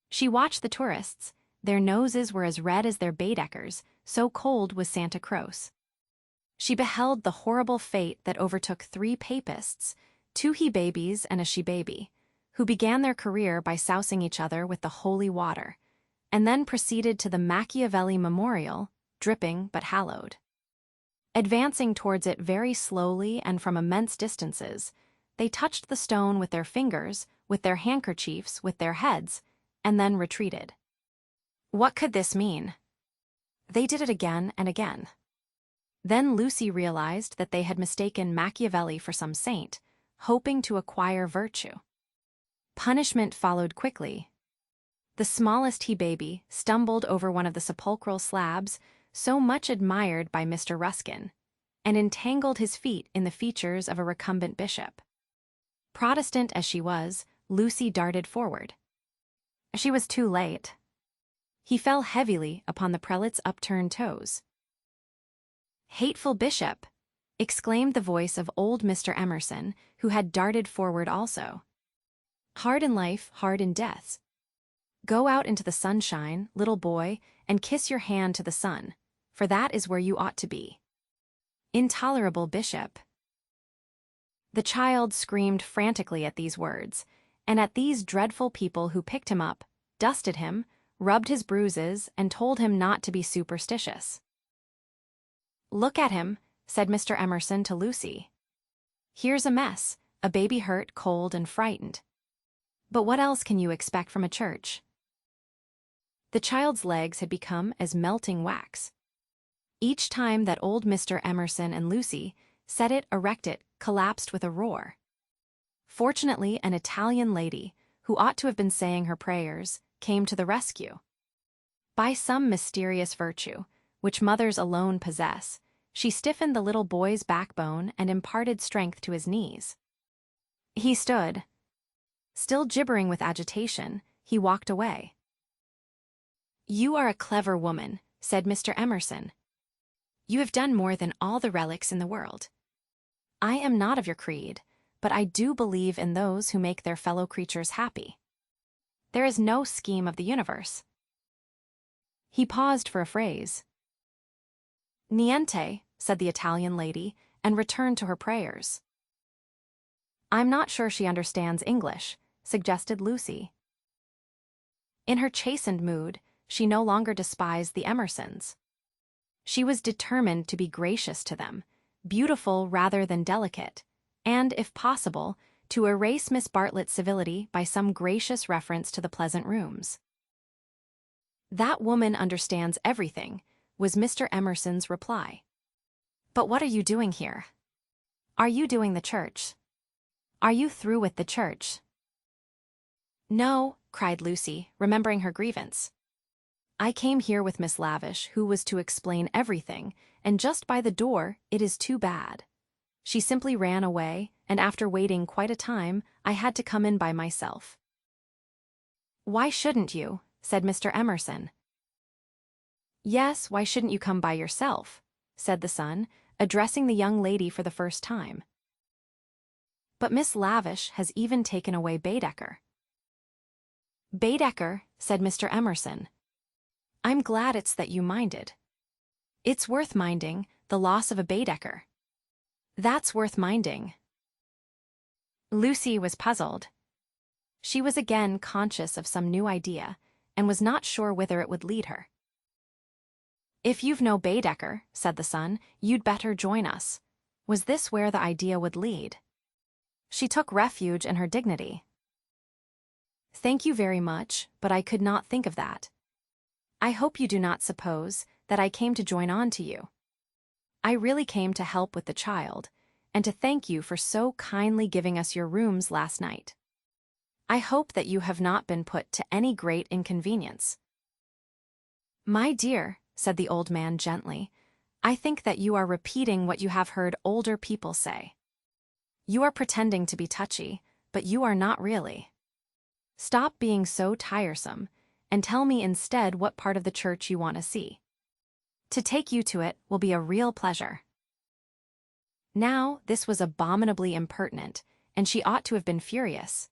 She watched the tourists. Their noses were as red as their Baedekers, so cold was Santa Croce. She beheld the horrible fate that overtook 3 papists, 2 he-babies and a she-baby, who began their career by sousing each other with the holy water, and then proceeded to the Machiavelli memorial, dripping but hallowed. Advancing towards it very slowly and from immense distances, they touched the stone with their fingers, with their handkerchiefs, with their heads, and then retreated. What could this mean? They did it again and again. Then Lucy realized that they had mistaken Machiavelli for some saint, hoping to acquire virtue. Punishment followed quickly. The smallest he-baby stumbled over one of the sepulchral slabs, so much admired by Mr. Ruskin, and entangled his feet in the features of a recumbent bishop. Protestant as she was, Lucy darted forward. She was too late. He fell heavily upon the prelate's upturned toes. "Hateful bishop!" exclaimed the voice of old Mr. Emerson, who had darted forward also. "Hard in life, hard in death. Go out into the sunshine, little boy, and kiss your hand to the sun, for that is where you ought to be. Intolerable bishop." The child screamed frantically at these words, and at these dreadful people who picked him up, dusted him, rubbed his bruises, and told him not to be superstitious. "Look at him," said Mr. Emerson to Lucy. "Here's a mess, a baby hurt, cold, and frightened. But what else can you expect from a church?" The child's legs had become as melting wax. Each time that old Mr. Emerson and Lucy set it erect it collapsed with a roar. Fortunately, an Italian lady, who ought to have been saying her prayers, came to the rescue. By some mysterious virtue, which mothers alone possess, she stiffened the little boy's backbone and imparted strength to his knees. He stood. Still gibbering with agitation, he walked away. "You are a clever woman," said Mr. Emerson. "You have done more than all the relics in the world. I am not of your creed, but I do believe in those who make their fellow creatures happy. There is no scheme of the universe." He paused for a phrase. "Niente," said the Italian lady, and returned to her prayers. "I'm not sure she understands English," suggested Lucy. In her chastened mood, she no longer despised the Emersons. She was determined to be gracious to them, beautiful rather than delicate, and, if possible, to erase Miss Bartlett's civility by some gracious reference to the pleasant rooms. "That woman understands everything," was Mr. Emerson's reply. "But what are you doing here? Are you doing the church? Are you through with the church?" "No," cried Lucy, remembering her grievance. "I came here with Miss Lavish, who was to explain everything, and just by the door, it is too bad. She simply ran away, and after waiting quite a time, I had to come in by myself." "Why shouldn't you?" said Mr. Emerson. "Yes, why shouldn't you come by yourself?" said the son, addressing the young lady for the first time. "But Miss Lavish has even taken away Baedeker." "Baedeker," said Mr. Emerson. "I'm glad it's that you minded. It's worth minding, the loss of a Baedeker. That's worth minding." Lucy was puzzled. She was again conscious of some new idea, and was not sure whither it would lead her. "If you've no Baedeker," said the son, "you'd better join us." Was this where the idea would lead? She took refuge in her dignity. "Thank you very much, but I could not think of that. I hope you do not suppose that I came to join on to you. I really came to help with the child, and to thank you for so kindly giving us your rooms last night. I hope that you have not been put to any great inconvenience." "My dear," said the old man gently, "I think that you are repeating what you have heard older people say. You are pretending to be touchy, but you are not really. Stop being so tiresome, and tell me instead what part of the church you want to see. To take you to it will be a real pleasure." Now, this was abominably impertinent, and she ought to have been furious.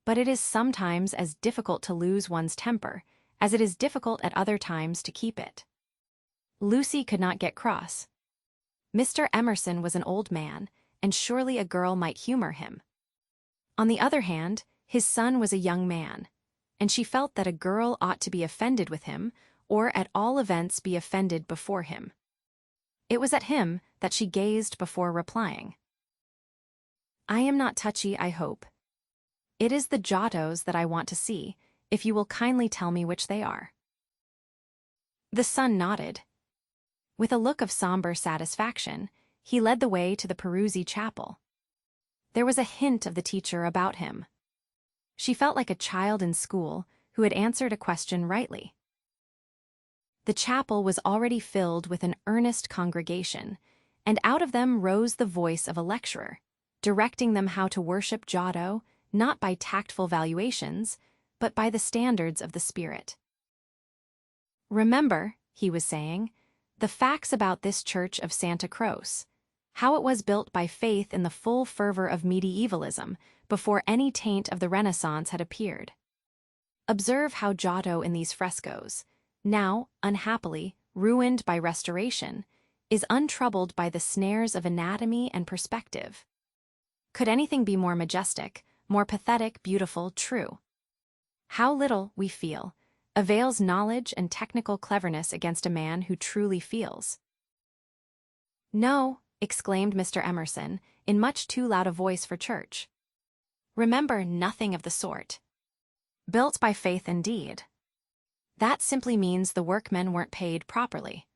But it is sometimes as difficult to lose one's temper as it is difficult at other times to keep it. Lucy could not get cross. Mr. Emerson was an old man, and surely a girl might humor him. On the other hand, his son was a young man, and she felt that a girl ought to be offended with him, or at all events be offended before him. It was at him that she gazed before replying. "I am not touchy, I hope. It is the Giottos that I want to see, if you will kindly tell me which they are." The son nodded. With a look of somber satisfaction, he led the way to the Peruzzi chapel. There was a hint of the teacher about him. She felt like a child in school who had answered a question rightly. The chapel was already filled with an earnest congregation, and out of them rose the voice of a lecturer, directing them how to worship Giotto, not by tactful valuations, but by the standards of the Spirit. "Remember," he was saying, "the facts about this church of Santa Croce, how it was built by faith in the full fervor of medievalism before any taint of the Renaissance had appeared. Observe how Giotto in these frescoes, now, unhappily, ruined by restoration, is untroubled by the snares of anatomy and perspective. Could anything be more majestic, more pathetic, beautiful, true? How little, we feel, avails knowledge and technical cleverness against a man who truly feels." "No," exclaimed Mr. Emerson, in much too loud a voice for church. "Remember nothing of the sort. Built by faith indeed. That simply means the workmen weren't paid properly.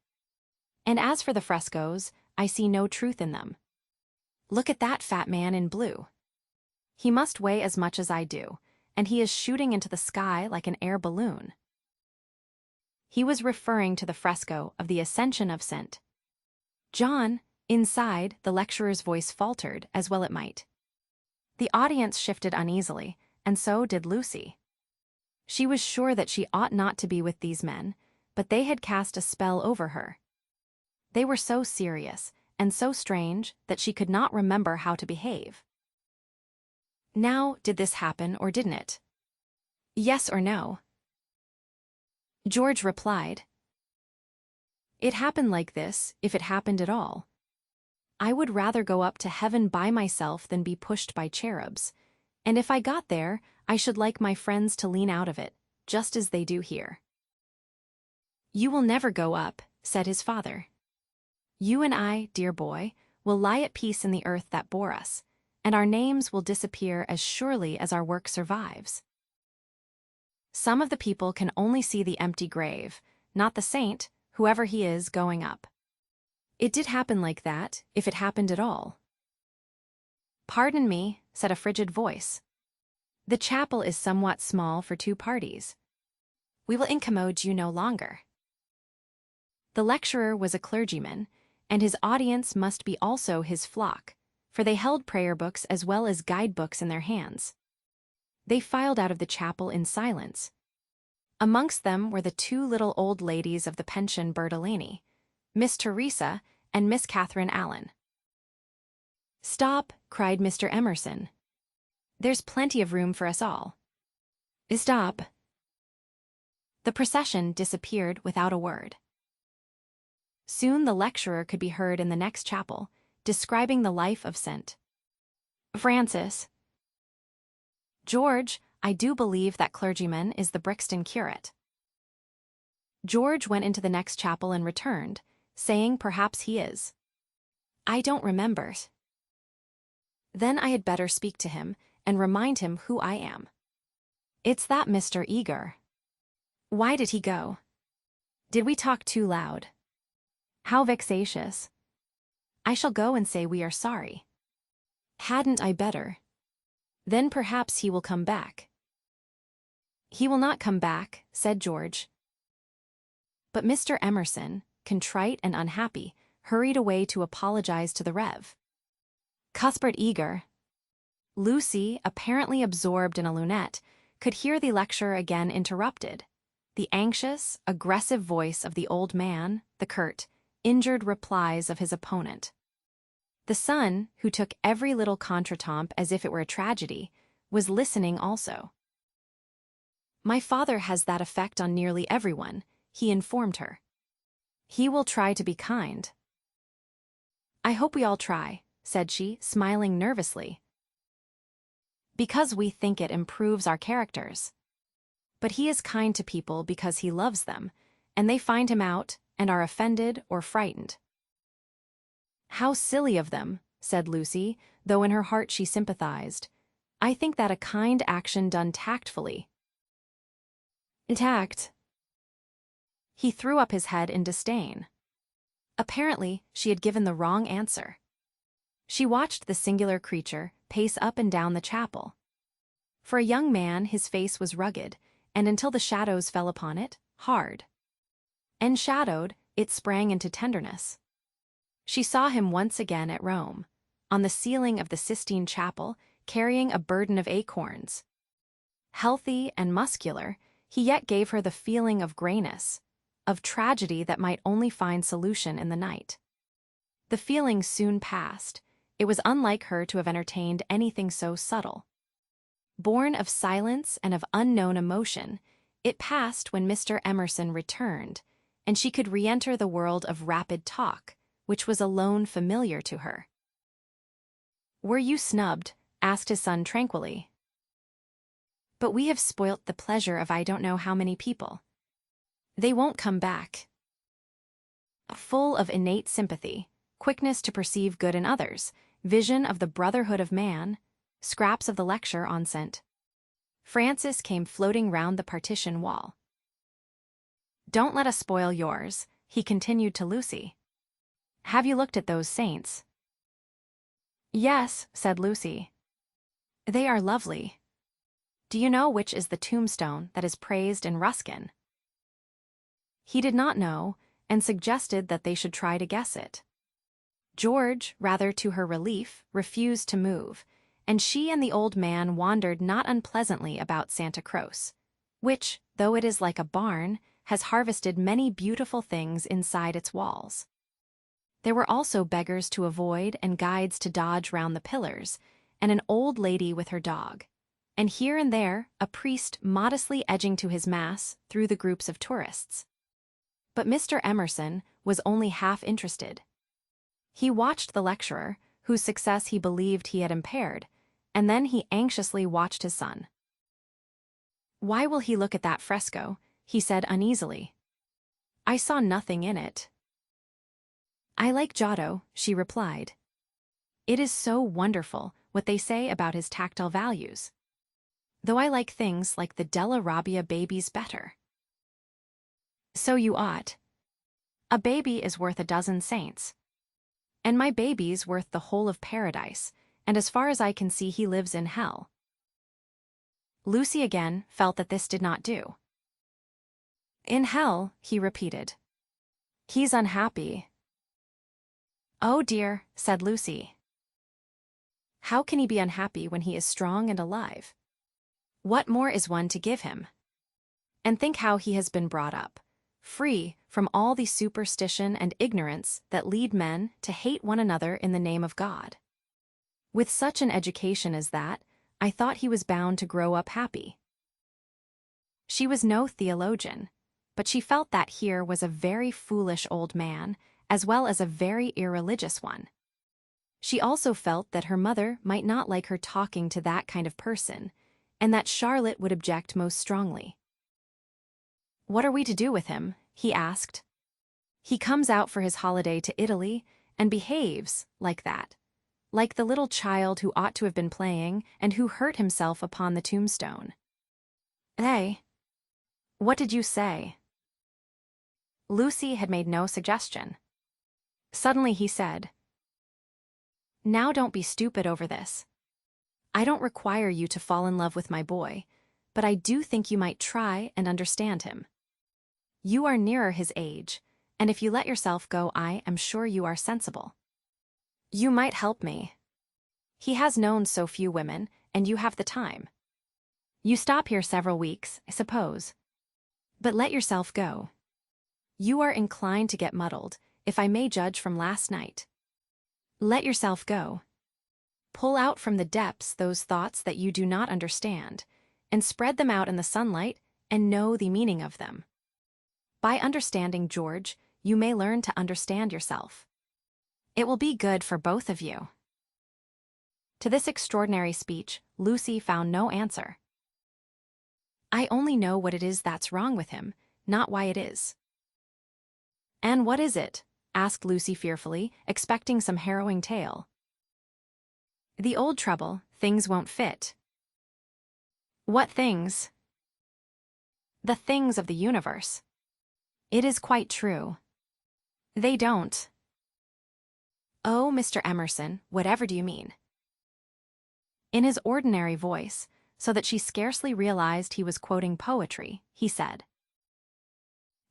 And as for the frescoes, I see no truth in them. Look at that fat man in blue. He must weigh as much as I do, and he is shooting into the sky like an air balloon." He was referring to the fresco of the Ascension of St. John. Inside, the lecturer's voice faltered, as well it might. The audience shifted uneasily, and so did Lucy. She was sure that she ought not to be with these men, but they had cast a spell over her. They were so serious and so strange that she could not remember how to behave. Now, did this happen or didn't it? Yes or no? George replied, "It happened like this, if it happened at all. I would rather go up to heaven by myself than be pushed by cherubs, and if I got there, I should like my friends to lean out of it, just as they do here." "You will never go up," said his father. "You and I, dear boy, will lie at peace in the earth that bore us, and our names will disappear as surely as our work survives. Some of the people can only see the empty grave, not the saint, whoever he is, going up. It did happen like that, if it happened at all." "Pardon me," said a frigid voice. "The chapel is somewhat small for two parties. We will incommode you no longer." The lecturer was a clergyman, and his audience must be also his flock, for they held prayer books as well as guidebooks in their hands. They filed out of the chapel in silence. Amongst them were the two little old ladies of the pension Bertolini, Miss Teresa and Miss Catherine Allen. "Stop," cried Mr. Emerson. "There's plenty of room for us all." "Stop." The procession disappeared without a word. Soon the lecturer could be heard in the next chapel, describing the life of St. Francis. "George, I do believe that clergyman is the Brixton curate. George went into the next chapel and returned, saying perhaps he is. I don't remember. Then I had better speak to him and remind him who I am. It's that Mr. Eager. Why did he go? Did we talk too loud? How vexatious. I shall go and say we are sorry. Hadn't I better? Then perhaps he will come back. He will not come back, said George. But Mr. Emerson, contrite and unhappy, hurried away to apologize to the Rev. Cuthbert Eager. Lucy, apparently absorbed in a lunette, could hear the lecturer again interrupted. The anxious, aggressive voice of the old man, the curt, injured replies of his opponent. The son, who took every little contretemps as if it were a tragedy, was listening also. My father has that effect on nearly everyone, he informed her. He will try to be kind. I hope we all try, said she, smiling nervously. Because we think it improves our characters. But he is kind to people because he loves them, and they find him out and are offended or frightened. How silly of them, said Lucy, though in her heart she sympathized. I think that a kind action done tactfully. Tact. He threw up his head in disdain. Apparently, she had given the wrong answer. She watched the singular creature pace up and down the chapel. For a young man, his face was rugged, and until the shadows fell upon it, hard. Enshadowed, it sprang into tenderness. She saw him once again at Rome, on the ceiling of the Sistine Chapel, carrying a burden of acorns. Healthy and muscular, he yet gave her the feeling of grayness, of tragedy that might only find solution in the night. The feeling soon passed. It was unlike her to have entertained anything so subtle. Born of silence and of unknown emotion, it passed when Mr. Emerson returned, and she could re-enter the world of rapid talk, which was alone familiar to her. Were you snubbed? Asked his son tranquilly. But we have spoilt the pleasure of I don't know how many people. They won't come back. Full of innate sympathy, quickness to perceive good in others, vision of the brotherhood of man, scraps of the lecture on St. Francis came floating round the partition wall. Don't let us spoil yours, he continued to Lucy. Have you looked at those saints? Yes, said Lucy. They are lovely. Do you know which is the tombstone that is praised in Ruskin? He did not know, and suggested that they should try to guess it. George, rather to her relief, refused to move, and she and the old man wandered not unpleasantly about Santa Croce, which, though it is like a barn, has harvested many beautiful things inside its walls. There were also beggars to avoid and guides to dodge round the pillars, and an old lady with her dog, and here and there a priest modestly edging to his mass through the groups of tourists. But Mr. Emerson was only half interested. He watched the lecturer, whose success he believed he had impaired, and then he anxiously watched his son. Why will he look at that fresco? He said uneasily. I saw nothing in it. I like Giotto, she replied. It is so wonderful what they say about his tactile values. Though I like things like the Della Robbia babies better. So you ought. A baby is worth a dozen saints. And my baby's worth the whole of paradise, and as far as I can see he lives in hell. Lucy again felt that this did not do. In hell, he repeated. He's unhappy. Oh dear, said Lucy. How can he be unhappy when he is strong and alive? What more is one to give him? And think how he has been brought up, free from all the superstition and ignorance that lead men to hate one another in the name of God. With such an education as that, I thought he was bound to grow up happy. She was no theologian, but she felt that here was a very foolish old man, as well as a very irreligious one. She also felt that her mother might not like her talking to that kind of person, and that Charlotte would object most strongly. "What are we to do with him?" he asked. "He comes out for his holiday to Italy and behaves like that, like the little child who ought to have been playing and who hurt himself upon the tombstone." "Hey, what did you say?" Lucy had made no suggestion. Suddenly he said, "Now don't be stupid over this. I don't require you to fall in love with my boy, but I do think you might try and understand him. You are nearer his age, and if you let yourself go, I am sure you are sensible. You might help me. He has known so few women, and you have the time. You stop here several weeks, I suppose. But let yourself go. You are inclined to get muddled, if I may judge from last night. Let yourself go. Pull out from the depths those thoughts that you do not understand, and spread them out in the sunlight and know the meaning of them. By understanding George, you may learn to understand yourself. It will be good for both of you." To this extraordinary speech, Lucy found no answer. "I only know what it is that's wrong with him, not why it is." "And what is it?" asked Lucy fearfully, expecting some harrowing tale. "The old trouble, things won't fit." "What things?" "The things of the universe." "It is quite true." "They don't." "Oh, Mr. Emerson, whatever do you mean?" In his ordinary voice, so that she scarcely realized he was quoting poetry, he said,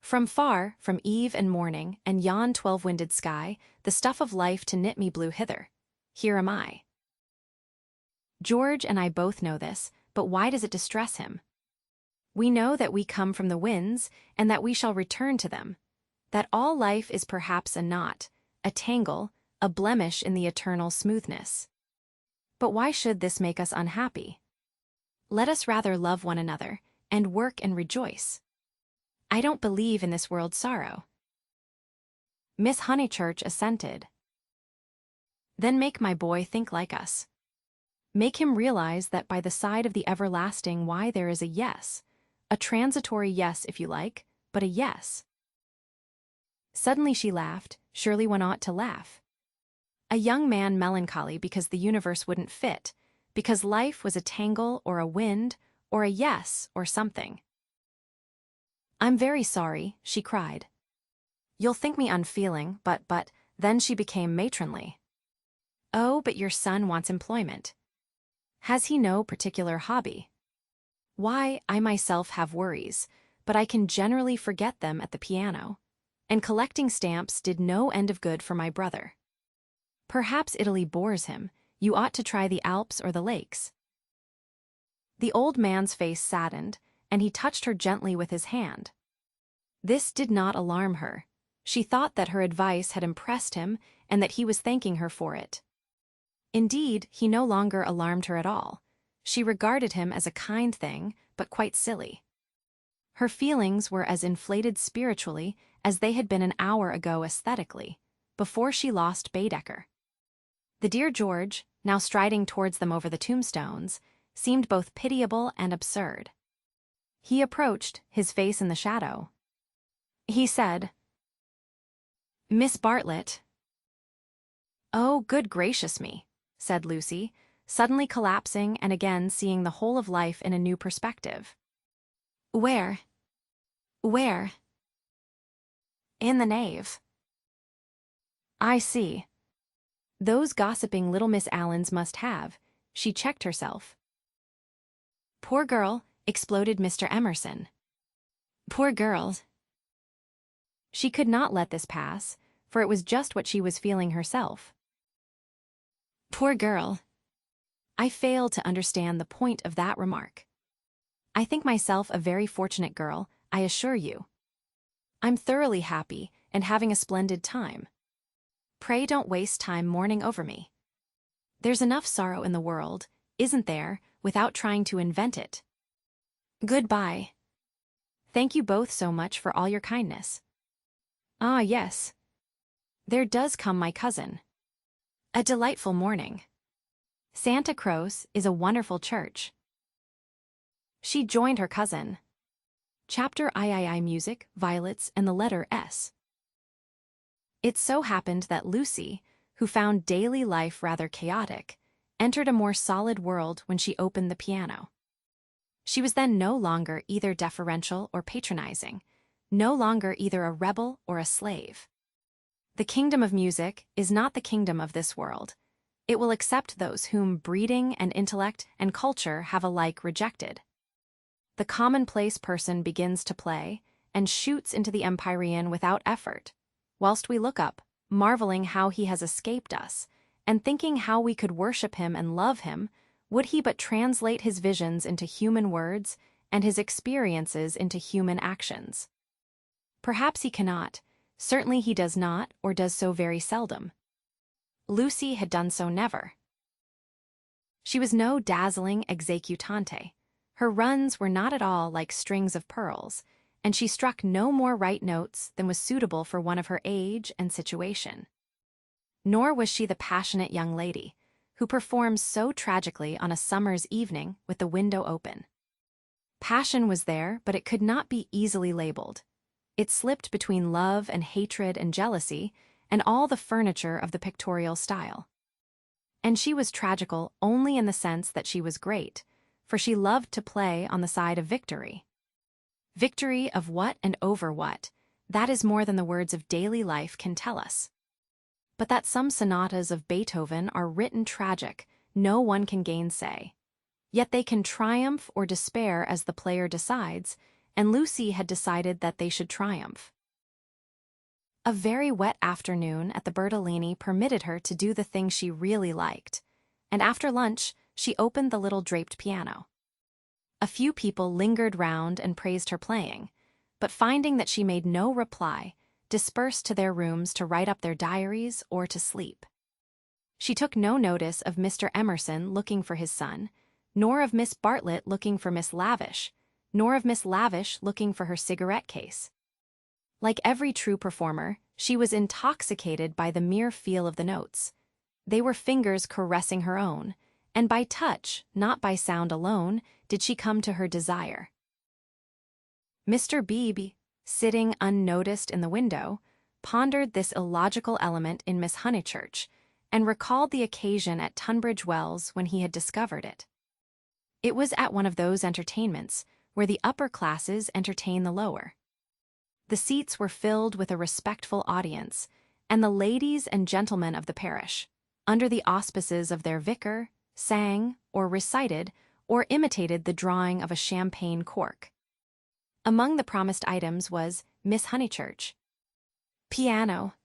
"From far, from eve and morning, and yon 12-winded sky, the stuff of life to knit me blew hither. Here am I." George and I both know this, but why does it distress him? We know that we come from the winds, and that we shall return to them, that all life is perhaps a knot, a tangle, a blemish in the eternal smoothness. But why should this make us unhappy? Let us rather love one another, and work and rejoice. I don't believe in this world's sorrow. Miss Honeychurch assented. "Then make my boy think like us. Make him realize that by the side of the everlasting why there is a yes, a transitory yes if you like, but a yes." Suddenly she laughed, surely one ought to laugh. A young man melancholy because the universe wouldn't fit, because life was a tangle or a wind or a yes or something. "I'm very sorry," she cried. "You'll think me unfeeling, but," then she became matronly. "Oh, but your son wants employment. Has he no particular hobby?" "Why, I myself have worries, but I can generally forget them at the piano, and collecting stamps did no end of good for my brother. Perhaps Italy bores him. You ought to try the Alps or the lakes." The old man's face saddened, and he touched her gently with his hand. This did not alarm her. She thought that her advice had impressed him and that he was thanking her for it. Indeed, he no longer alarmed her at all. She regarded him as a kind thing, but quite silly. Her feelings were as inflated spiritually as they had been an hour ago aesthetically, before she lost Baedeker. The dear George, now striding towards them over the tombstones, seemed both pitiable and absurd. He approached, his face in the shadow. He said, "Miss Bartlett." "Oh, good gracious me," said Lucy, suddenly collapsing and again seeing the whole of life in a new perspective. "Where? Where?" "In the nave." "I see. Those gossiping little Miss Allens must have." She checked herself. "Poor girl," exploded Mr. Emerson. "Poor girl." She could not let this pass, for it was just what she was feeling herself. "Poor girl." I fail to understand the point of that remark. I think myself a very fortunate girl, I assure you. I'm thoroughly happy and having a splendid time. Pray don't waste time mourning over me. There's enough sorrow in the world, isn't there, without trying to invent it. Goodbye. Thank you both so much for all your kindness. Ah, yes. There does come my cousin. A delightful morning. Santa Croce is a wonderful church. She joined her cousin. Chapter III Music, Violets, and the letter S. It so happened that Lucy, who found daily life rather chaotic, entered a more solid world when she opened the piano. She was then no longer either deferential or patronizing, no longer either a rebel or a slave. The kingdom of music is not the kingdom of this world. It will accept those whom breeding and intellect and culture have alike rejected. The commonplace person begins to play and shoots into the empyrean without effort, whilst we look up, marveling how he has escaped us, and thinking how we could worship him and love him, would he but translate his visions into human words and his experiences into human actions. Perhaps he cannot, certainly he does not or does so very seldom. Lucy had done so never. She was no dazzling executante. Her runs were not at all like strings of pearls, and she struck no more right notes than was suitable for one of her age and situation. Nor was she the passionate young lady, who performs so tragically on a summer's evening with the window open. Passion was there, but it could not be easily labeled. It slipped between love and hatred and jealousy, and all the furniture of the pictorial style. And she was tragical only in the sense that she was great, for she loved to play on the side of victory. Victory of what and over what, that is more than the words of daily life can tell us. But that some sonatas of Beethoven are written tragic, no one can gainsay. Yet they can triumph or despair as the player decides, and Lucy had decided that they should triumph. A very wet afternoon at the Bertolini permitted her to do the thing she really liked, and after lunch she opened the little draped piano. A few people lingered round and praised her playing, but finding that she made no reply, dispersed to their rooms to write up their diaries or to sleep. She took no notice of Mr. Emerson looking for his son, nor of Miss Bartlett looking for Miss Lavish, nor of Miss Lavish looking for her cigarette case. Like every true performer, she was intoxicated by the mere feel of the notes. They were fingers caressing her own, and by touch, not by sound alone, did she come to her desire. Mr. Beebe, sitting unnoticed in the window, pondered this illogical element in Miss Honeychurch, and recalled the occasion at Tunbridge Wells when he had discovered it. It was at one of those entertainments where the upper classes entertain the lower. The seats were filled with a respectful audience, and the ladies and gentlemen of the parish, under the auspices of their vicar, sang, or recited, or imitated the drawing of a champagne cork. Among the promised items was Miss Honeychurch, piano,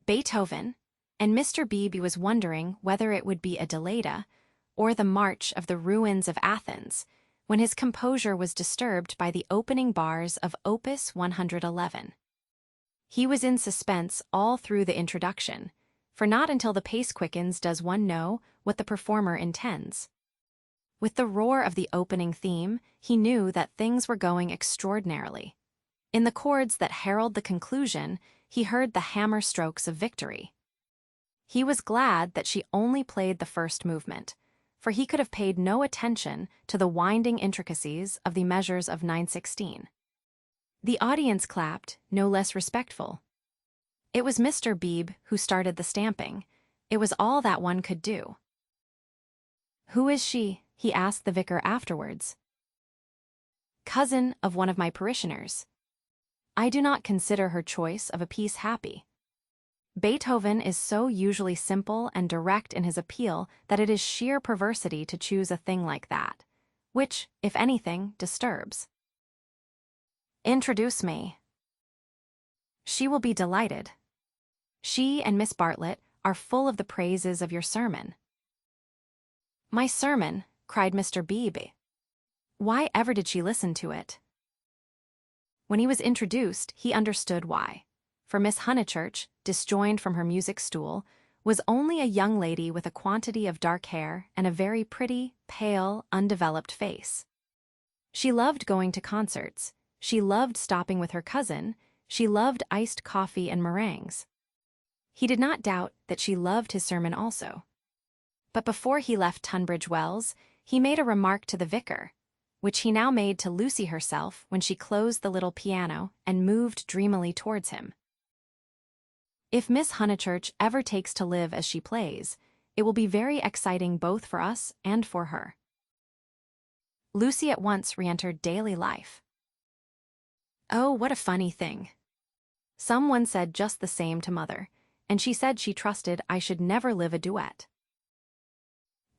Beethoven, and Mr. Beebe was wondering whether it would be a Delata or the March of the Ruins of Athens, when his composure was disturbed by the opening bars of Opus 111. He was in suspense all through the introduction, for not until the pace quickens does one know what the performer intends. With the roar of the opening theme, he knew that things were going extraordinarily. In the chords that herald the conclusion, he heard the hammer strokes of victory. He was glad that she only played the first movement, for he could have paid no attention to the winding intricacies of the measures of 9/16. The audience clapped, no less respectful. It was Mr. Beebe who started the stamping. It was all that one could do. "Who is she?" he asked the vicar afterwards. "Cousin of one of my parishioners. I do not consider her choice of a piece happy. Beethoven is so usually simple and direct in his appeal that it is sheer perversity to choose a thing like that, which, if anything, disturbs. Introduce me." "She will be delighted. She and Miss Bartlett are full of the praises of your sermon." "My sermon?" cried Mr. Beebe. "Why ever did she listen to it?" When he was introduced, he understood why. For Miss Honeychurch, disjoined from her music stool, was only a young lady with a quantity of dark hair and a very pretty, pale, undeveloped face. She loved going to concerts, she loved stopping with her cousin, she loved iced coffee and meringues. He did not doubt that she loved his sermon also. But before he left Tunbridge Wells, he made a remark to the vicar. which he now made to Lucy herself when she closed the little piano and moved dreamily towards him. If Miss Honeychurch ever takes to live as she plays, it will be very exciting both for us and for her. Lucy at once re-entered daily life. Oh, what a funny thing. Someone said just the same to Mother, and she said she trusted I should never live a duet.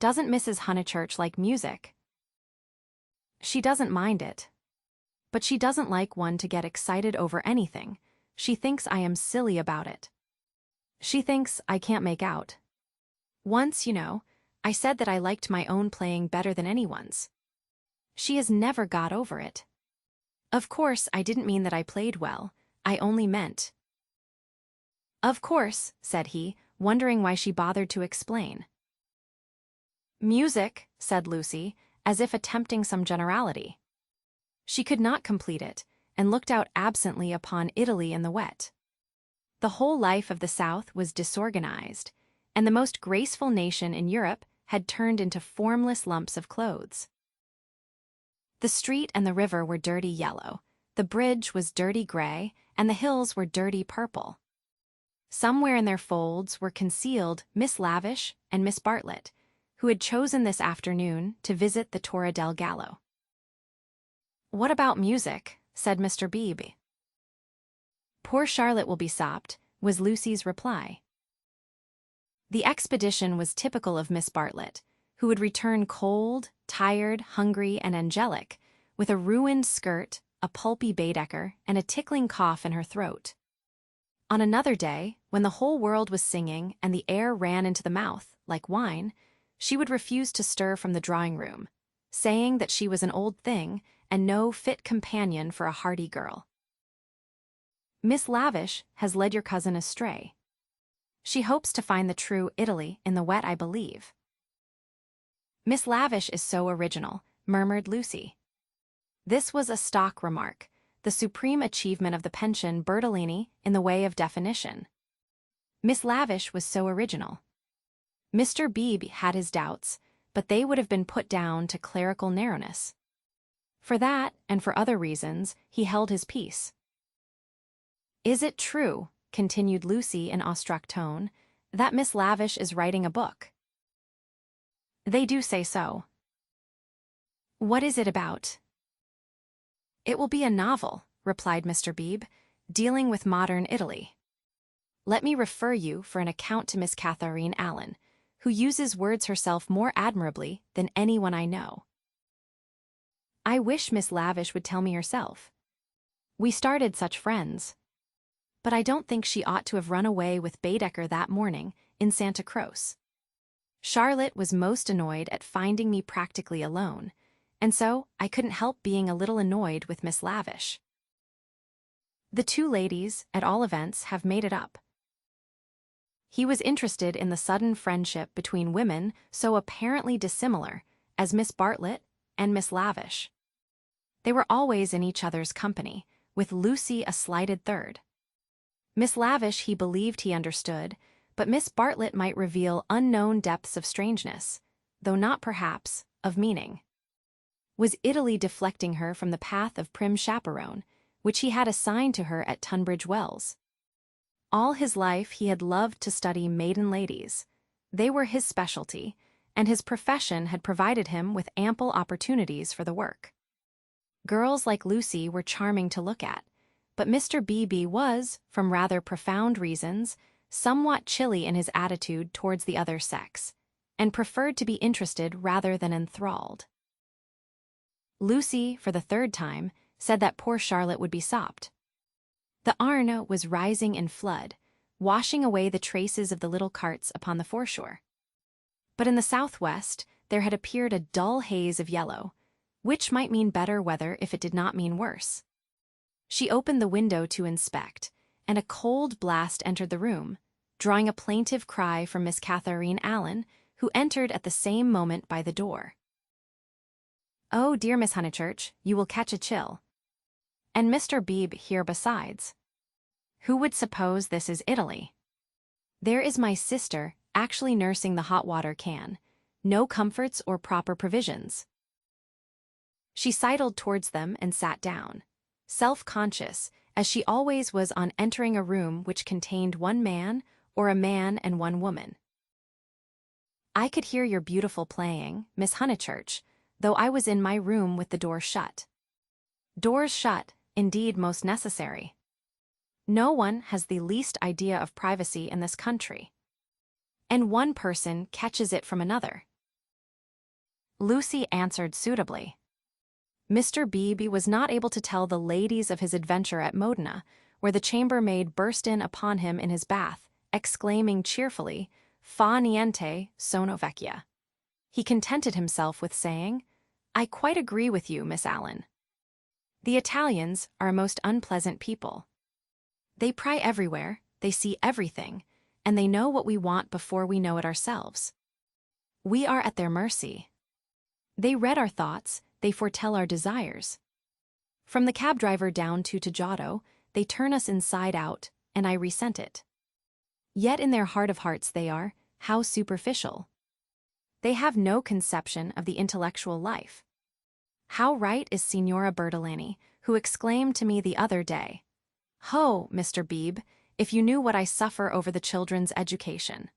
Doesn't Mrs. Honeychurch like music? She doesn't mind it. But she doesn't like one to get excited over anything. She thinks I am silly about it. She thinks I can't make out. Once, I said that I liked my own playing better than anyone's. She has never got over it. Of course, I didn't mean that I played well. I only meant. Of course, said he, wondering why she bothered to explain. Music, said Lucy, as if attempting some generality. She could not complete it, and looked out absently upon Italy in the wet. The whole life of the South was disorganized, and the most graceful nation in Europe had turned into formless lumps of clothes. The street and the river were dirty yellow, the bridge was dirty gray, and the hills were dirty purple. Somewhere in their folds were concealed Miss Lavish and Miss Bartlett, who had chosen this afternoon to visit the Torre del Gallo. What about music? Said Mr. Beebe. Poor Charlotte will be sopped, was Lucy's reply. The expedition was typical of Miss Bartlett, who would return cold, tired, hungry, and angelic, with a ruined skirt, a pulpy Baedeker, and a tickling cough in her throat. On another day, when the whole world was singing and the air ran into the mouth, like wine, she would refuse to stir from the drawing-room, saying that she was an old thing and no fit companion for a hardy girl. Miss Lavish has led your cousin astray. She hopes to find the true Italy in the wet, I believe. Miss Lavish is so original, murmured Lucy. This was a stock remark, the supreme achievement of the pension Bertolini in the way of definition. Miss Lavish was so original. Mr. Beebe had his doubts, but they would have been put down to clerical narrowness. For that, and for other reasons, he held his peace. Is it true, continued Lucy in awestruck tone, that Miss Lavish is writing a book? They do say so. What is it about? It will be a novel, replied Mr. Beebe, dealing with modern Italy. Let me refer you for an account to Miss Catherine Allen, who uses words herself more admirably than anyone I know. I wish Miss Lavish would tell me herself. We started such friends. But I don't think she ought to have run away with Baedeker that morning in Santa Croce. Charlotte was most annoyed at finding me practically alone, and so I couldn't help being a little annoyed with Miss Lavish. The two ladies, at all events, have made it up. He was interested in the sudden friendship between women so apparently dissimilar as Miss Bartlett and Miss Lavish. They were always in each other's company, with Lucy a slighted third. Miss Lavish he believed he understood, but Miss Bartlett might reveal unknown depths of strangeness, though not perhaps of meaning. Was Italy deflecting her from the path of prim chaperone, which he had assigned to her at Tunbridge Wells? All his life he had loved to study maiden ladies. They were his specialty, and his profession had provided him with ample opportunities for the work. Girls like Lucy were charming to look at, but Mr. Beebe was, from rather profound reasons, somewhat chilly in his attitude towards the other sex, and preferred to be interested rather than enthralled. Lucy, for the third time, said that poor Charlotte would be sopped. The Arno was rising in flood, washing away the traces of the little carts upon the foreshore. But in the southwest there had appeared a dull haze of yellow, which might mean better weather if it did not mean worse. She opened the window to inspect, and a cold blast entered the room, drawing a plaintive cry from Miss Catherine Allen, who entered at the same moment by the door. Oh, dear Miss Honeychurch, you will catch a chill. And Mr. Beebe here besides. Who would suppose this is Italy? There is my sister actually nursing the hot water can. No comforts or proper provisions. She sidled towards them and sat down, self-conscious, as she always was on entering a room which contained one man or a man and one woman. I could hear your beautiful playing, Miss Honeychurch, though I was in my room with the door shut. Doors shut, indeed most necessary. No one has the least idea of privacy in this country. And one person catches it from another. Lucy answered suitably. Mr. Beebe was not able to tell the ladies of his adventure at Modena, where the chambermaid burst in upon him in his bath, exclaiming cheerfully, "Fa niente, sono vecchia." He contented himself with saying, "I quite agree with you, Miss Allen. The Italians are a most unpleasant people. They pry everywhere, they see everything, and they know what we want before we know it ourselves. We are at their mercy. They read our thoughts, they foretell our desires. From the cab driver down to Giotto, they turn us inside out, and I resent it. Yet in their heart of hearts they are, how superficial. They have no conception of the intellectual life. How right is Signora Bertolini, who exclaimed to me the other day, 'Ho, Mr. Beebe, if you knew what I suffer over the children's education.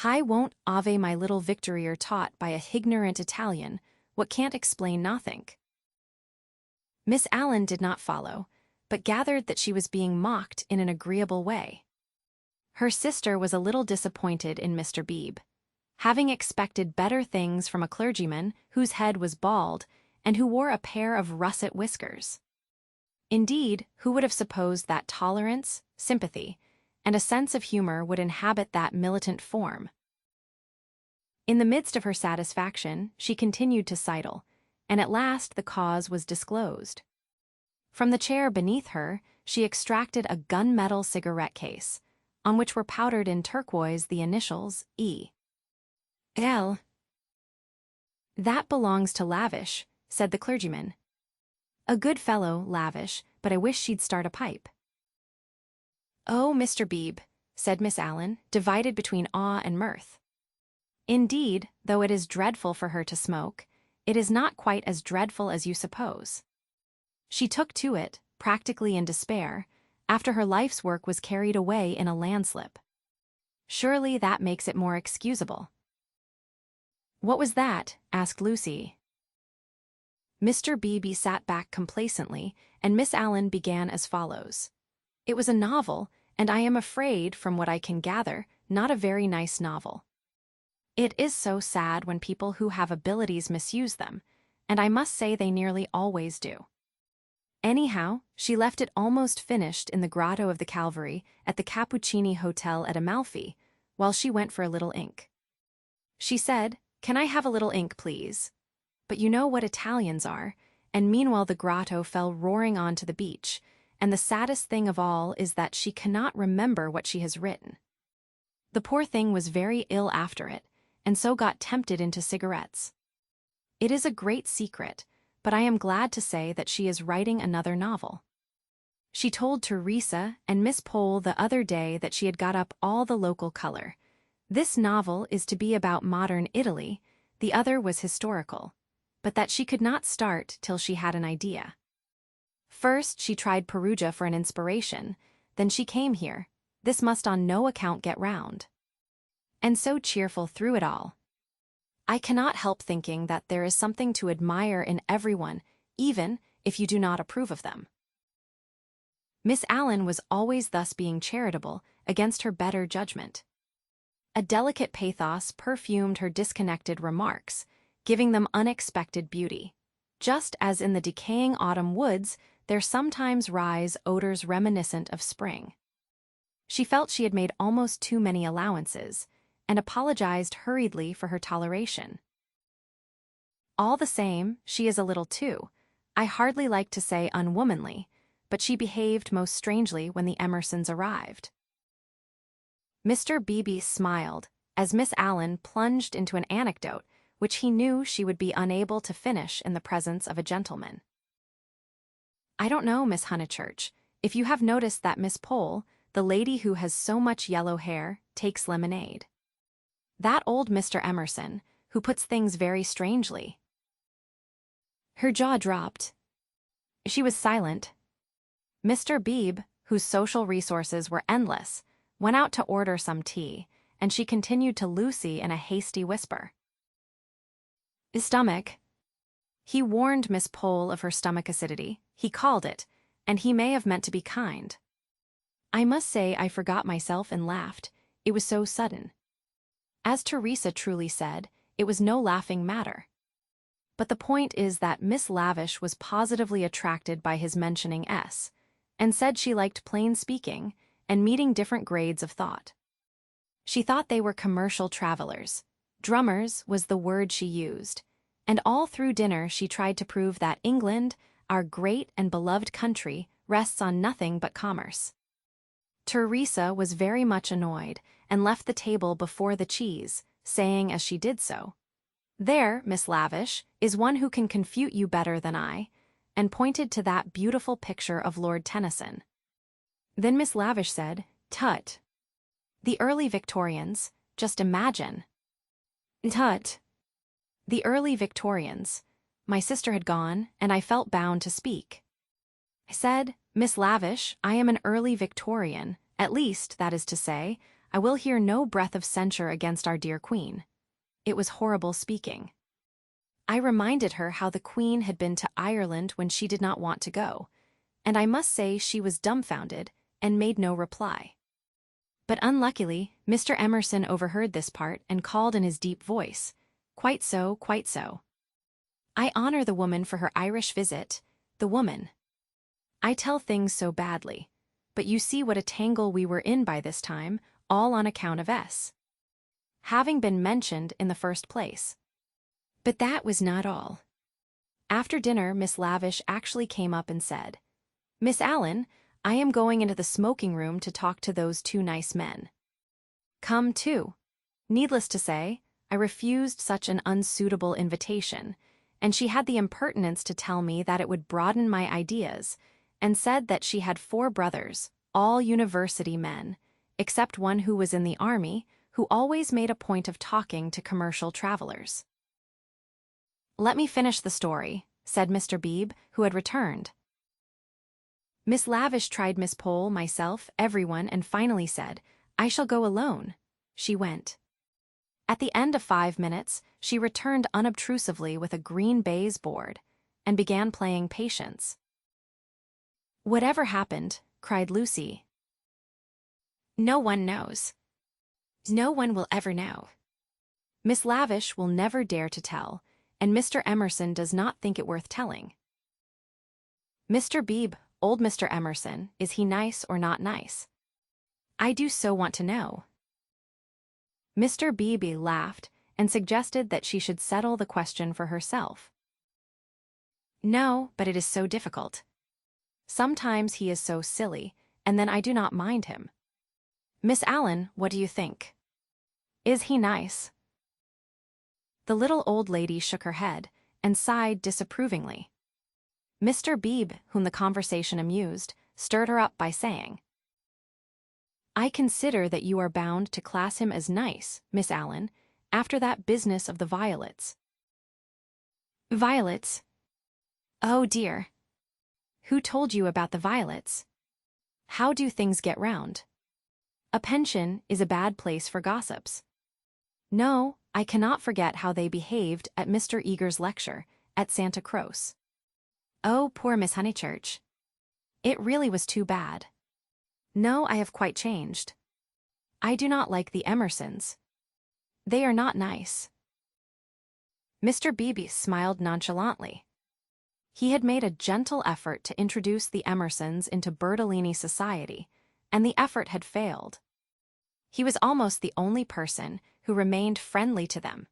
I won't ave my little Victorier taught by a hignorant Italian, what can't explain nothink.'" Miss Allen did not follow, but gathered that she was being mocked in an agreeable way. Her sister was a little disappointed in Mr. Beebe, having expected better things from a clergyman whose head was bald and who wore a pair of russet whiskers. Indeed, who would have supposed that tolerance, sympathy, and a sense of humor would inhabit that militant form? In the midst of her satisfaction, she continued to sidle, and at last the cause was disclosed. From the chair beneath her, she extracted a gunmetal cigarette case, on which were powdered in turquoise the initials E. L. "That belongs to Lavish," said the clergyman. "A good fellow, Lavish, but I wish she'd start a pipe." "Oh, Mr. Beebe," said Miss Allen, divided between awe and mirth. "Indeed, though it is dreadful for her to smoke, it is not quite as dreadful as you suppose. She took to it, practically in despair, after her life's work was carried away in a landslip. Surely that makes it more excusable." "What was that?" asked Lucy. Mr. Beebe sat back complacently, and Miss Allen began as follows. "It was a novel, and I am afraid, from what I can gather, not a very nice novel. It is so sad when people who have abilities misuse them, and I must say they nearly always do. Anyhow, she left it almost finished in the Grotto of the Calvary at the Cappuccini Hotel at Amalfi, while she went for a little ink. She said, 'Can I have a little ink, please?' But you know what Italians are, and meanwhile the grotto fell roaring on to the beach, and the saddest thing of all is that she cannot remember what she has written. The poor thing was very ill after it, and so got tempted into cigarettes. It is a great secret, but I am glad to say that she is writing another novel. She told Teresa and Miss Pole the other day that she had got up all the local color. This novel is to be about modern Italy, the other was historical, but that she could not start till she had an idea. First she tried Perugia for an inspiration, then she came here. This must on no account get round. And so cheerful through it all. I cannot help thinking that there is something to admire in everyone, even if you do not approve of them." Miss Allen was always thus being charitable against her better judgment. A delicate pathos perfumed her disconnected remarks, giving them unexpected beauty, just as in the decaying autumn woods there sometimes rise odors reminiscent of spring. She felt she had made almost too many allowances, and apologized hurriedly for her toleration. "All the same, she is a little too, I hardly like to say unwomanly, but she behaved most strangely when the Emersons arrived." Mr. Beebe smiled as Miss Allen plunged into an anecdote which he knew she would be unable to finish in the presence of a gentleman. "I don't know, Miss Honeychurch, if you have noticed that Miss Pole, the lady who has so much yellow hair, takes lemonade. That old Mr. Emerson, who puts things very strangely." Her jaw dropped. She was silent. Mr. Beebe, whose social resources were endless, went out to order some tea, and she continued to Lucy in a hasty whisper. Stomach. He warned Miss Pole of her stomach acidity, he called it, and he may have meant to be kind. I must say I forgot myself and laughed, it was so sudden. As Teresa truly said, it was no laughing matter. But the point is that Miss Lavish was positively attracted by his mentioning S, and said she liked plain speaking and meeting different grades of thought. She thought they were commercial travelers. Drummers was the word she used, and all through dinner she tried to prove that England, our great and beloved country, rests on nothing but commerce. Teresa was very much annoyed and left the table before the cheese, saying as she did so, "There, Miss Lavish, is one who can confute you better than I," and pointed to that beautiful picture of Lord Tennyson. Then Miss Lavish said, "Tut. The early Victorians, just imagine." Tut. The early Victorians. My sister had gone, and I felt bound to speak. I said, "Miss Lavish, I am an early Victorian, at least, that is to say, I will hear no breath of censure against our dear Queen." It was horrible speaking. I reminded her how the Queen had been to Ireland when she did not want to go, and I must say she was dumbfounded and made no reply. But unluckily, Mr. Emerson overheard this part and called in his deep voice, "Quite so, quite so. I honor the woman for her Irish visit, the woman. I tell things so badly, but you see what a tangle we were in by this time, all on account of S. having been mentioned in the first place." But that was not all. After dinner, Miss Lavish actually came up and said, "Miss Allen, I am going into the smoking room to talk to those two nice men. Come too." Needless to say, I refused such an unsuitable invitation, and she had the impertinence to tell me that it would broaden my ideas, and said that she had 4 brothers, all university men, except one who was in the army, who always made a point of talking to commercial travelers. "Let me finish the story," said Mr. Beebe, who had returned. Miss Lavish tried Miss Pole, myself, everyone, and finally said, "I shall go alone." She went. At the end of 5 minutes, she returned unobtrusively with a green baize board, and began playing Patience. "Whatever happened?" cried Lucy. "No one knows. No one will ever know. Miss Lavish will never dare to tell, and Mr. Emerson does not think it worth telling." "Mr. Beebe, old Mr. Emerson, is he nice or not nice? I do so want to know." Mr. Beebe laughed and suggested that she should settle the question for herself. "No, but it is so difficult. Sometimes he is so silly, and then I do not mind him. Miss Allen, what do you think? Is he nice?" The little old lady shook her head and sighed disapprovingly. Mr. Beebe, whom the conversation amused, stirred her up by saying, "I consider that you are bound to class him as nice, Miss Allen, after that business of the violets." "Violets? Oh dear. Who told you about the violets? How do things get round? A pension is a bad place for gossips. No, I cannot forget how they behaved at Mr. Eager's lecture at Santa Croce. Oh, poor Miss Honeychurch. It really was too bad. No, I have quite changed. I do not like the Emersons. They are not nice." Mr. Beebe smiled nonchalantly. He had made a gentle effort to introduce the Emersons into Bertolini society, and the effort had failed. He was almost the only person who remained friendly to them.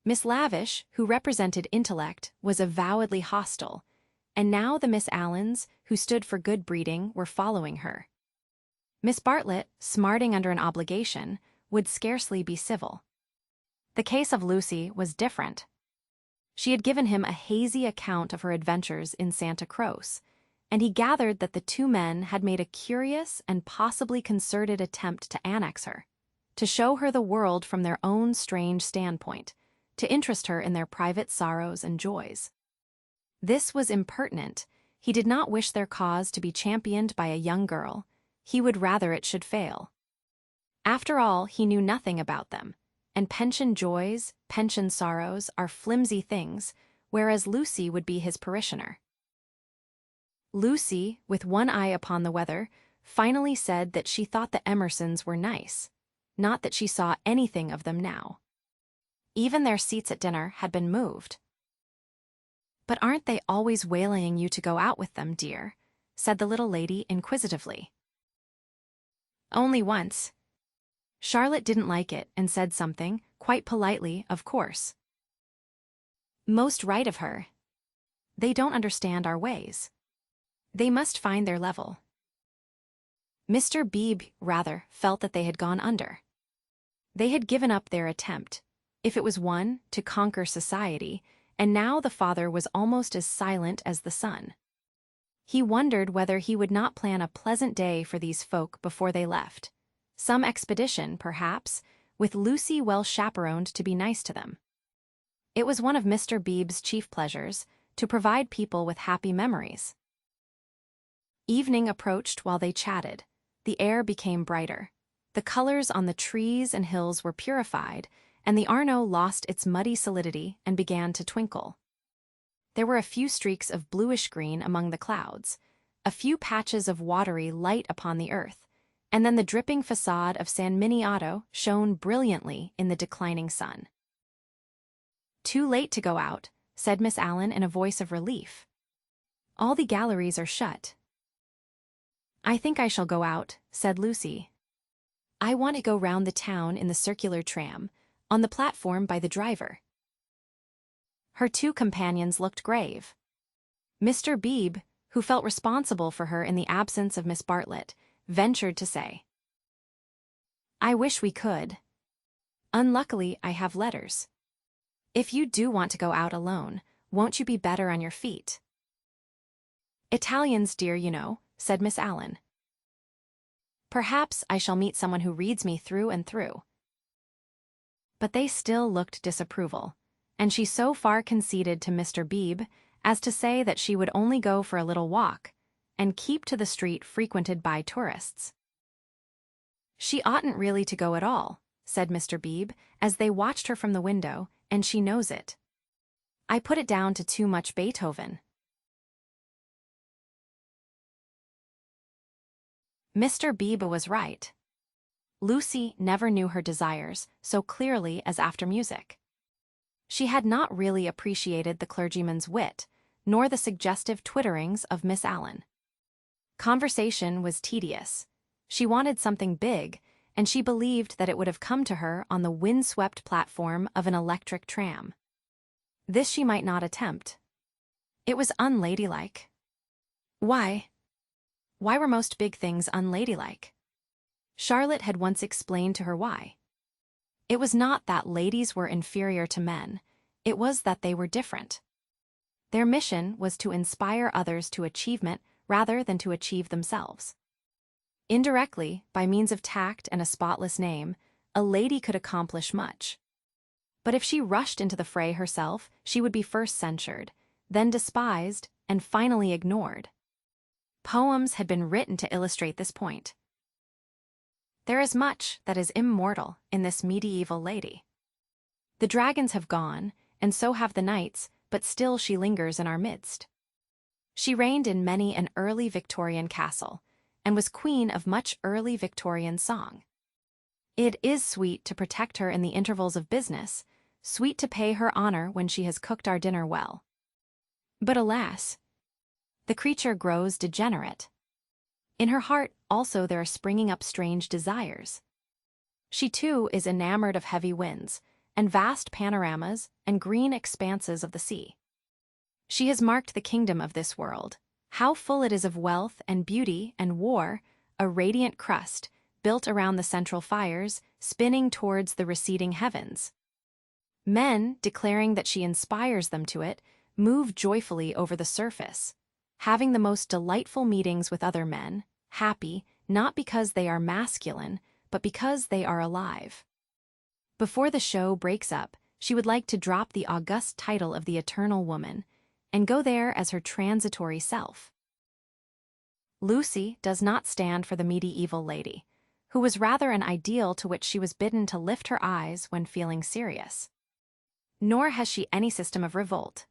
Miss Lavish, who represented intellect, was avowedly hostile, and now the Miss Allens, who stood for good breeding, were following her. Miss Bartlett, smarting under an obligation, would scarcely be civil. The case of Lucy was different. She had given him a hazy account of her adventures in Santa Croce, and he gathered that the 2 men had made a curious and possibly concerted attempt to annex her, to show her the world from their own strange standpoint, to interest her in their private sorrows and joys. This was impertinent. He did not wish their cause to be championed by a young girl. He would rather it should fail. After all, he knew nothing about them, and pension joys, pension sorrows are flimsy things, whereas Lucy would be his parishioner. Lucy, with one eye upon the weather, finally said that she thought the Emersons were nice, not that she saw anything of them now. Even their seats at dinner had been moved. "But aren't they always waylaying you to go out with them, dear?" said the little lady inquisitively. "Only once." Charlotte didn't like it and said something, quite politely, of course. "Most right of her. They don't understand our ways. They must find their level." Mr. Beebe, rather, felt that they had gone under. They had given up their attempt, if it was one, to conquer society, and now the father was almost as silent as the son. He wondered whether he would not plan a pleasant day for these folk before they left. Some expedition, perhaps, with Lucy well chaperoned to be nice to them. It was one of Mr. Beebe's chief pleasures, to provide people with happy memories. Evening approached while they chatted. The air became brighter. The colors on the trees and hills were purified, and the Arno lost its muddy solidity and began to twinkle. There were a few streaks of bluish-green among the clouds, a few patches of watery light upon the earth, and then the dripping facade of San Miniato shone brilliantly in the declining sun. "Too late to go out," said Miss Allen in a voice of relief. "All the galleries are shut." "I think I shall go out," said Lucy. "I want to go round the town in the circular tram, on the platform by the driver." Her two companions looked grave. Mr. Beebe, who felt responsible for her in the absence of Miss Bartlett, ventured to say, "I wish we could. Unluckily, I have letters. If you do want to go out alone, won't you be better on your feet?" "Italians, dear, you know," said Miss Allen. "Perhaps I shall meet someone who reads me through and through." But they still looked disapproval, and she so far conceded to Mr. Beebe as to say that she would only go for a little walk, and keep to the street frequented by tourists. "She oughtn't really to go at all," said Mr. Beebe, as they watched her from the window, "and she knows it. I put it down to too much Beethoven." Mr. Beebe was right. Lucy never knew her desires so clearly as after music. She had not really appreciated the clergyman's wit, nor the suggestive twitterings of Miss Allen. Conversation was tedious. She wanted something big, and she believed that it would have come to her on the wind-swept platform of an electric tram. This she might not attempt. It was unladylike. Why? Why were most big things unladylike? Charlotte had once explained to her why. It was not that ladies were inferior to men, it was that they were different. Their mission was to inspire others to achievement rather than to achieve themselves. Indirectly, by means of tact and a spotless name, a lady could accomplish much. But if she rushed into the fray herself, she would be first censured, then despised, and finally ignored. Poems had been written to illustrate this point. There is much that is immortal in this medieval lady. The dragons have gone, and so have the knights, but still she lingers in our midst. She reigned in many an early Victorian castle, and was queen of much early Victorian song. It is sweet to protect her in the intervals of business, sweet to pay her honor when she has cooked our dinner well. But alas, the creature grows degenerate. In her heart also there are springing up strange desires. She too is enamored of heavy winds, and vast panoramas and green expanses of the sea. She has marked the kingdom of this world, how full it is of wealth and beauty and war, a radiant crust, built around the central fires, spinning towards the receding heavens. Men, declaring that she inspires them to it, move joyfully over the surface, having the most delightful meetings with other men, happy, not because they are masculine, but because they are alive. Before the show breaks up, she would like to drop the august title of the eternal woman, and go there as her transitory self. Lucy does not stand for the medieval lady, who was rather an ideal to which she was bidden to lift her eyes when feeling serious. Nor has she any system of revolt.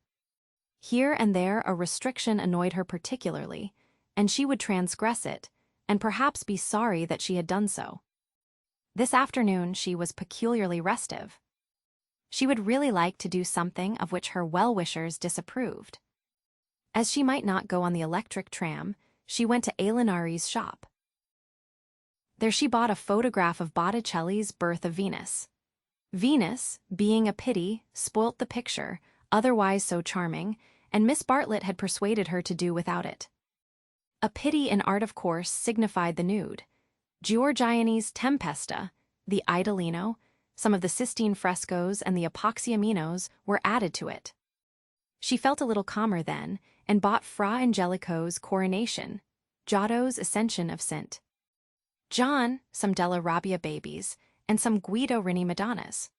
Here and there a restriction annoyed her particularly, and she would transgress it, and perhaps be sorry that she had done so. This afternoon she was peculiarly restive. She would really like to do something of which her well-wishers disapproved. As she might not go on the electric tram, she went to Alinari's shop. There she bought a photograph of Botticelli's Birth of Venus. Venus, being a pity, spoilt the picture, otherwise so charming, and Miss Bartlett had persuaded her to do without it. A pity in art, of course, signified the nude. Giorgiani's Tempesta, the Idolino, some of the Sistine frescoes and the Apoxiaminos were added to it. She felt a little calmer then, and bought Fra Angelico's Coronation, Giotto's Ascension of St. John, some Della Robbia babies, and some Guido Reni Madonnas.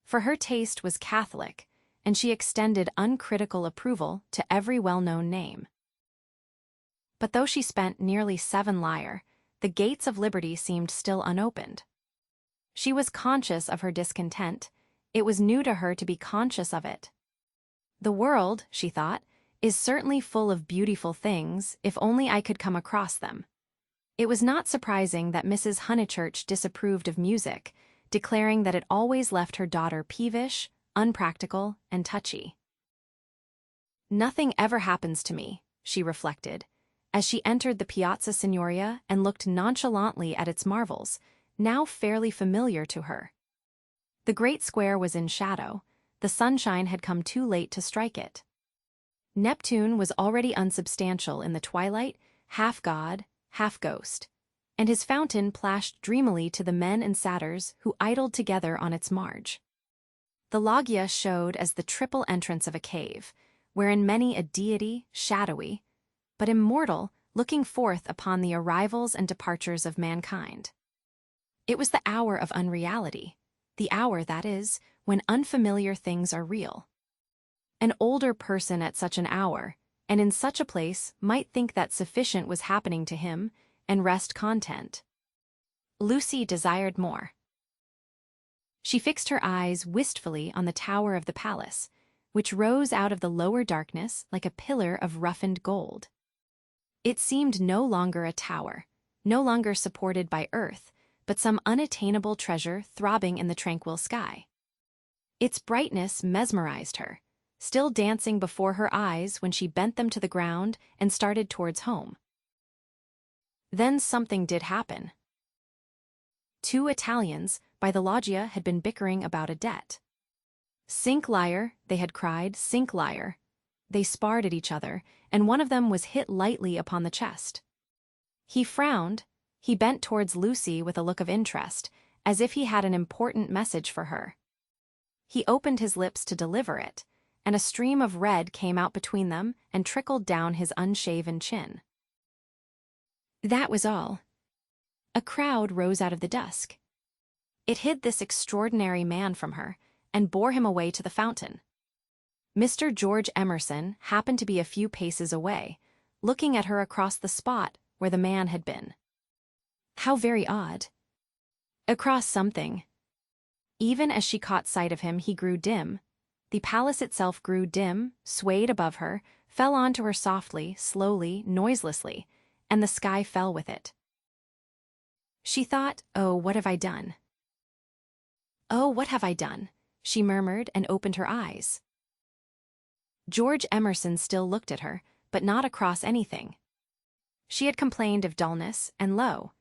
For her taste was Catholic, and she extended uncritical approval to every well-known name. But though she spent nearly 7 lire, the gates of liberty seemed still unopened. She was conscious of her discontent. It was new to her to be conscious of it. The world, she thought, is certainly full of beautiful things, if only I could come across them. It was not surprising that Mrs. Honeychurch disapproved of music, declaring that it always left her daughter peevish, unpractical, and touchy. Nothing ever happens to me, she reflected, as she entered the Piazza Signoria and looked nonchalantly at its marvels, now fairly familiar to her. The great square was in shadow. The sunshine had come too late to strike it. Neptune was already unsubstantial in the twilight, half god, half ghost, and his fountain plashed dreamily to the men and satyrs who idled together on its marge. The loggia showed as the triple entrance of a cave, wherein many a deity, shadowy, but immortal, looking forth upon the arrivals and departures of mankind. It was the hour of unreality, the hour, that is, when unfamiliar things are real. An older person at such an hour, and in such a place, might think that sufficient was happening to him, and rest content. Lucy desired more. She fixed her eyes wistfully on the tower of the palace, which rose out of the lower darkness like a pillar of roughened gold. It seemed no longer a tower, no longer supported by earth, but some unattainable treasure throbbing in the tranquil sky. Its brightness mesmerized her, still dancing before her eyes when she bent them to the ground and started towards home. Then something did happen. 2 Italians by the loggia had been bickering about a debt. "Sink liar," they had cried, "sink liar." They sparred at each other, and one of them was hit lightly upon the chest. He frowned. He bent towards Lucy with a look of interest, as if he had an important message for her. He opened his lips to deliver it, and a stream of red came out between them and trickled down his unshaven chin. That was all. A crowd rose out of the dusk. It hid this extraordinary man from her, and bore him away to the fountain. Mr. George Emerson happened to be a few paces away, looking at her across the spot where the man had been. How very odd. Across something. Even as she caught sight of him, he grew dim. The palace itself grew dim, swayed above her, fell onto her softly, slowly, noiselessly, and the sky fell with it. She thought, "Oh, what have I done? Oh, what have I done?" she murmured and opened her eyes. George Emerson still looked at her, but not across anything. She had complained of dullness, and lo!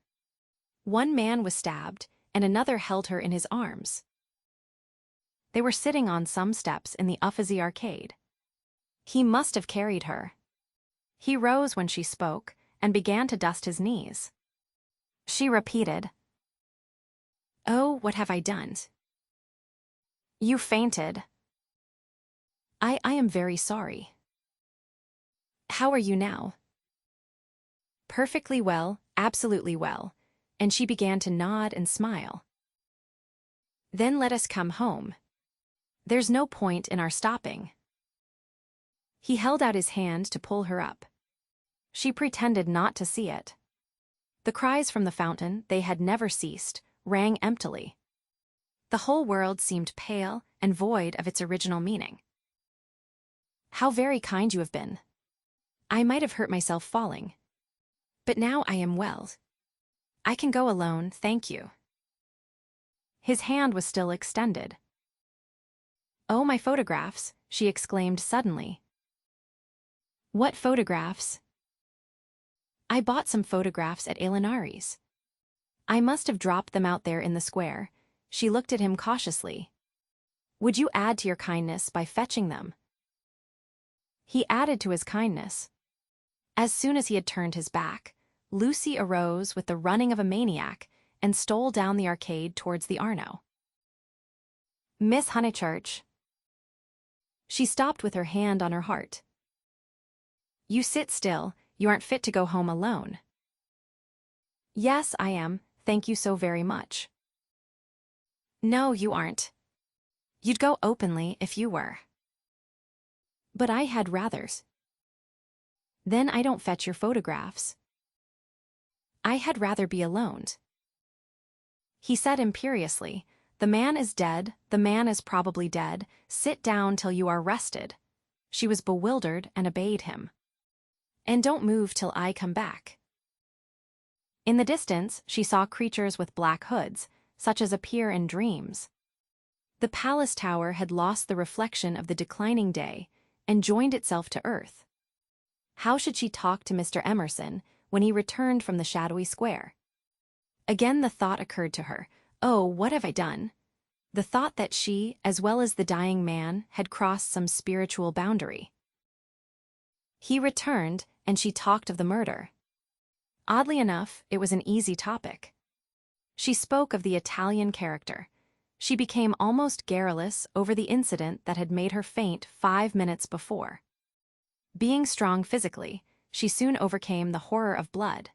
One man was stabbed, and another held her in his arms. They were sitting on some steps in the Uffizi arcade. He must have carried her. He rose when she spoke, and began to dust his knees. She repeated, "Oh, what have I done?" "You fainted." I am very sorry." "How are you now?" "Perfectly well, absolutely well," and she began to nod and smile. "Then let us come home. There's no point in our stopping." He held out his hand to pull her up. She pretended not to see it. The cries from the fountain, they had never ceased, rang emptily. The whole world seemed pale and void of its original meaning. "How very kind you have been. I might have hurt myself falling. But now I am well. I can go alone, thank you." His hand was still extended. "Oh, my photographs," she exclaimed suddenly. "What photographs?" "I bought some photographs at Alinari's. I must have dropped them out there in the square." She looked at him cautiously. "Would you add to your kindness by fetching them?" He added to his kindness. As soon as he had turned his back, Lucy arose with the running of a maniac and stole down the arcade towards the Arno. "Miss Honeychurch." She stopped with her hand on her heart. "You sit still, you aren't fit to go home alone." "Yes, I am, thank you so very much." "No, you aren't. You'd go openly if you were." "But I had rathers." "Then I don't fetch your photographs." "I had rather be alone." He said imperiously, "The man is dead, the man is probably dead, sit down till you are rested." She was bewildered and obeyed him. "And don't move till I come back." In the distance, she saw creatures with black hoods, such as appear in dreams. The palace tower had lost the reflection of the declining day and joined itself to earth. How should she talk to Mr. Emerson when he returned from the shadowy square? Again the thought occurred to her, "Oh, what have I done?" The thought that she, as well as the dying man, had crossed some spiritual boundary. He returned, and she talked of the murder. Oddly enough, it was an easy topic. She spoke of the Italian character. She became almost garrulous over the incident that had made her faint 5 minutes before. Being strong physically, she soon overcame the horror of blood.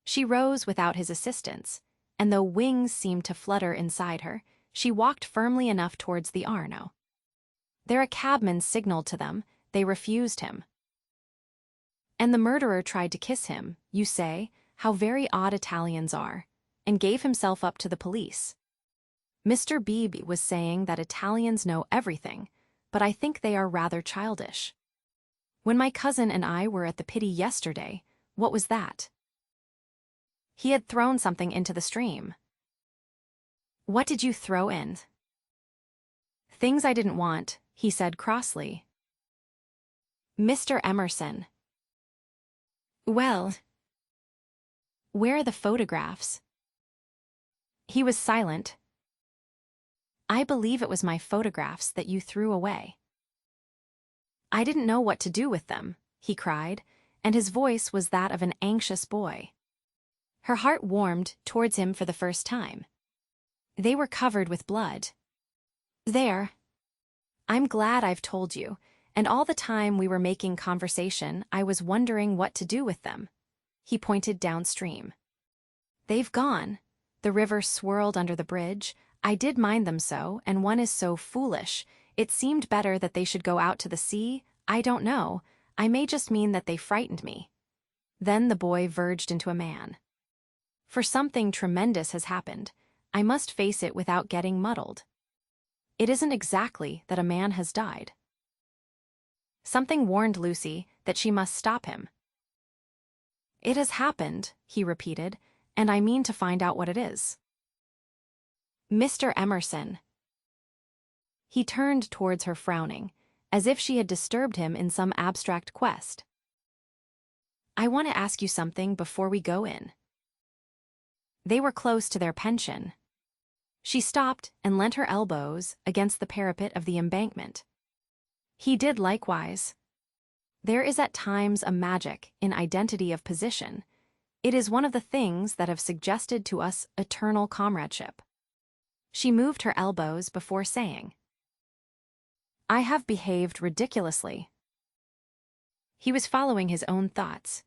She rose without his assistance, and though wings seemed to flutter inside her, she walked firmly enough towards the Arno. There a cabman signaled to them, they refused him. "And the murderer tried to kiss him, you say, how very odd Italians are, and gave himself up to the police." Mr. Beebe was saying that Italians know everything, but I think they are rather childish. When my cousin and I were at the pity yesterday, what was that? He had thrown something into the stream. "What did you throw in?" "Things I didn't want," he said crossly. "Mr. Emerson." "Well, where are the photographs?" He was silent. "I believe it was my photographs that you threw away." "I didn't know what to do with them," he cried, and his voice was that of an anxious boy. Her heart warmed towards him for the first time. "They were covered with blood." "There. I'm glad I've told you, and all the time we were making conversation I was wondering what to do with them." He pointed downstream. "They've gone. The river swirled under the bridge. I did mind them so, and one is so foolish. It seemed better that they should go out to the sea. I don't know. I may just mean that they frightened me." Then the boy verged into a man. "For something tremendous has happened. I must face it without getting muddled. It isn't exactly that a man has died." Something warned Lucy that she must stop him. "It has happened," he repeated, "and I mean to find out what it is." "Mr. Emerson." He turned towards her frowning, as if she had disturbed him in some abstract quest. "I want to ask you something before we go in." They were close to their pension. She stopped and leant her elbows against the parapet of the embankment. He did likewise. There is at times a magic in identity of position. It is one of the things that have suggested to us eternal comradeship. She moved her elbows before saying, "I have behaved ridiculously." He was following his own thoughts.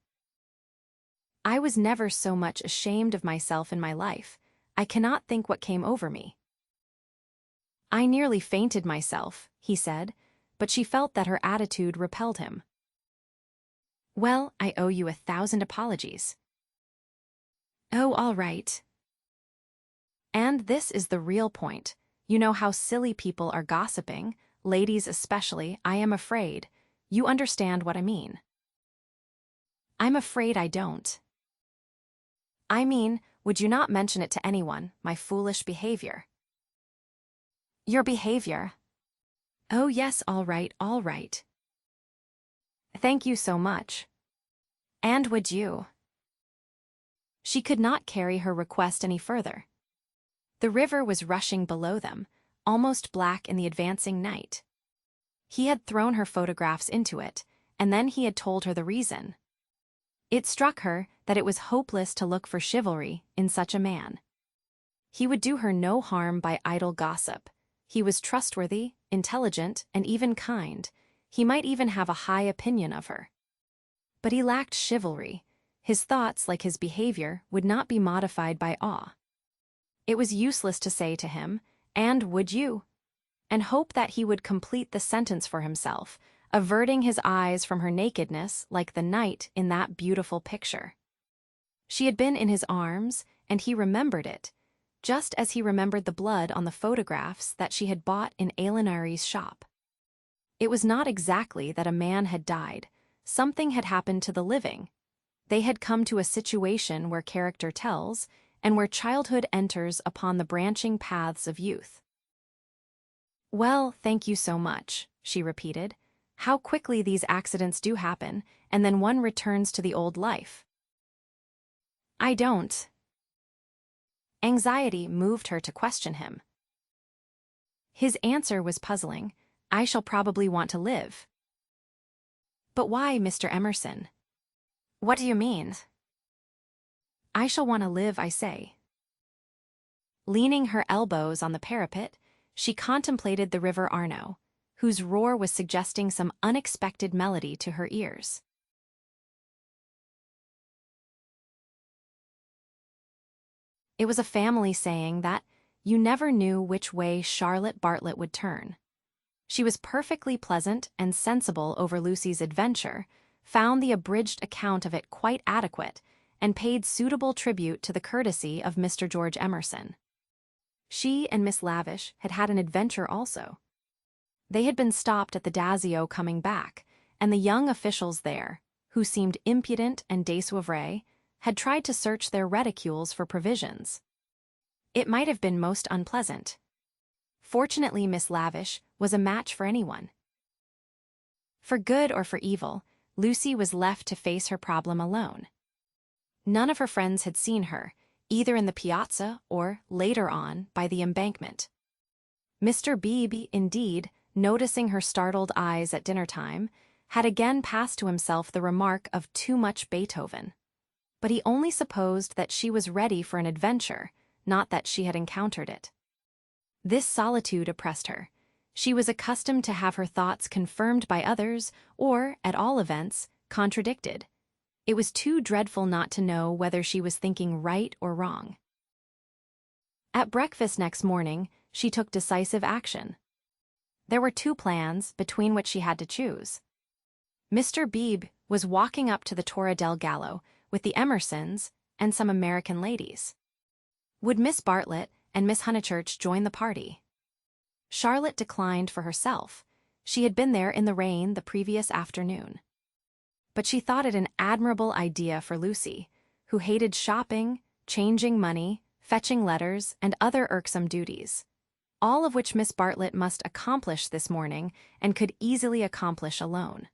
"I was never so much ashamed of myself in my life. I cannot think what came over me." "I nearly fainted myself," he said, but she felt that her attitude repelled him. "Well, I owe you 1,000 apologies." "Oh, all right." And this is the real point. You know how silly people are gossiping, ladies especially, I am afraid. You understand what I mean. I'm afraid I don't. I mean, would you not mention it to anyone, my foolish behavior? Your behavior? Oh yes, all right, all right. Thank you so much. And would you? She could not carry her request any further. The river was rushing below them, almost black in the advancing night. He had thrown her photographs into it, and then he had told her the reason. It struck her that it was hopeless to look for chivalry in such a man. He would do her no harm by idle gossip. He was trustworthy, intelligent, and even kind. He might even have a high opinion of her. But he lacked chivalry. His thoughts, like his behavior, would not be modified by awe. It was useless to say to him, "And would you?" and hope that he would complete the sentence for himself, averting his eyes from her nakedness like the knight in that beautiful picture. She had been in his arms, and he remembered it, just as he remembered the blood on the photographs that she had bought in Aelinari's shop. It was not exactly that a man had died. Something had happened to the living. They had come to a situation where character tells, and where childhood enters upon the branching paths of youth. "Well, thank you so much," she repeated. "How quickly these accidents do happen, and then one returns to the old life." "I don't." Anxiety moved her to question him. His answer was puzzling. "I shall probably want to live." "But why, Mr. Emerson?" "What do you mean?" "I shall want to live, I say." Leaning her elbows on the parapet, she contemplated the river Arno, whose roar was suggesting some unexpected melody to her ears. It was a family saying that you never knew which way Charlotte Bartlett would turn. She was perfectly pleasant and sensible over Lucy's adventure, found the abridged account of it quite adequate, and paid suitable tribute to the courtesy of Mr. George Emerson. She and Miss Lavish had had an adventure also. They had been stopped at the Dazio coming back, and the young officials there, who seemed impudent and désoevré, had tried to search their reticules for provisions. It might have been most unpleasant. Fortunately, Miss Lavish was a match for anyone. For good or for evil, Lucy was left to face her problem alone. None of her friends had seen her, either in the piazza or, later on, by the embankment. Mr. Beebe, indeed, noticing her startled eyes at dinner-time, had again passed to himself the remark of too much Beethoven. But he only supposed that she was ready for an adventure, not that she had encountered it. This solitude oppressed her. She was accustomed to have her thoughts confirmed by others, or, at all events, contradicted. It was too dreadful not to know whether she was thinking right or wrong. At breakfast next morning, she took decisive action. There were two plans between which she had to choose. Mr. Beebe was walking up to the Torre del Gallo with the Emersons and some American ladies. Would Miss Bartlett and Miss Honeychurch join the party? Charlotte declined for herself. She had been there in the rain the previous afternoon. But she thought it an admirable idea for Lucy, who hated shopping, changing money, fetching letters, and other irksome duties, all of which Miss Bartlett must accomplish this morning and could easily accomplish alone.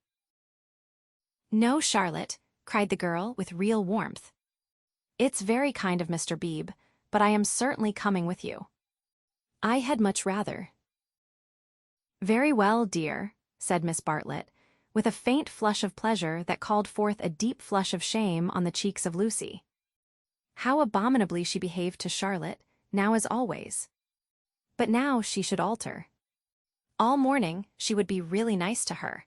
"No, Charlotte," cried the girl with real warmth. "It's very kind of Mr. Beebe, but I am certainly coming with you." "I had much rather." "Very well, dear," said Miss Bartlett, with a faint flush of pleasure that called forth a deep flush of shame on the cheeks of Lucy. How abominably she behaved to Charlotte, now as always. But now she should alter. All morning she would be really nice to her.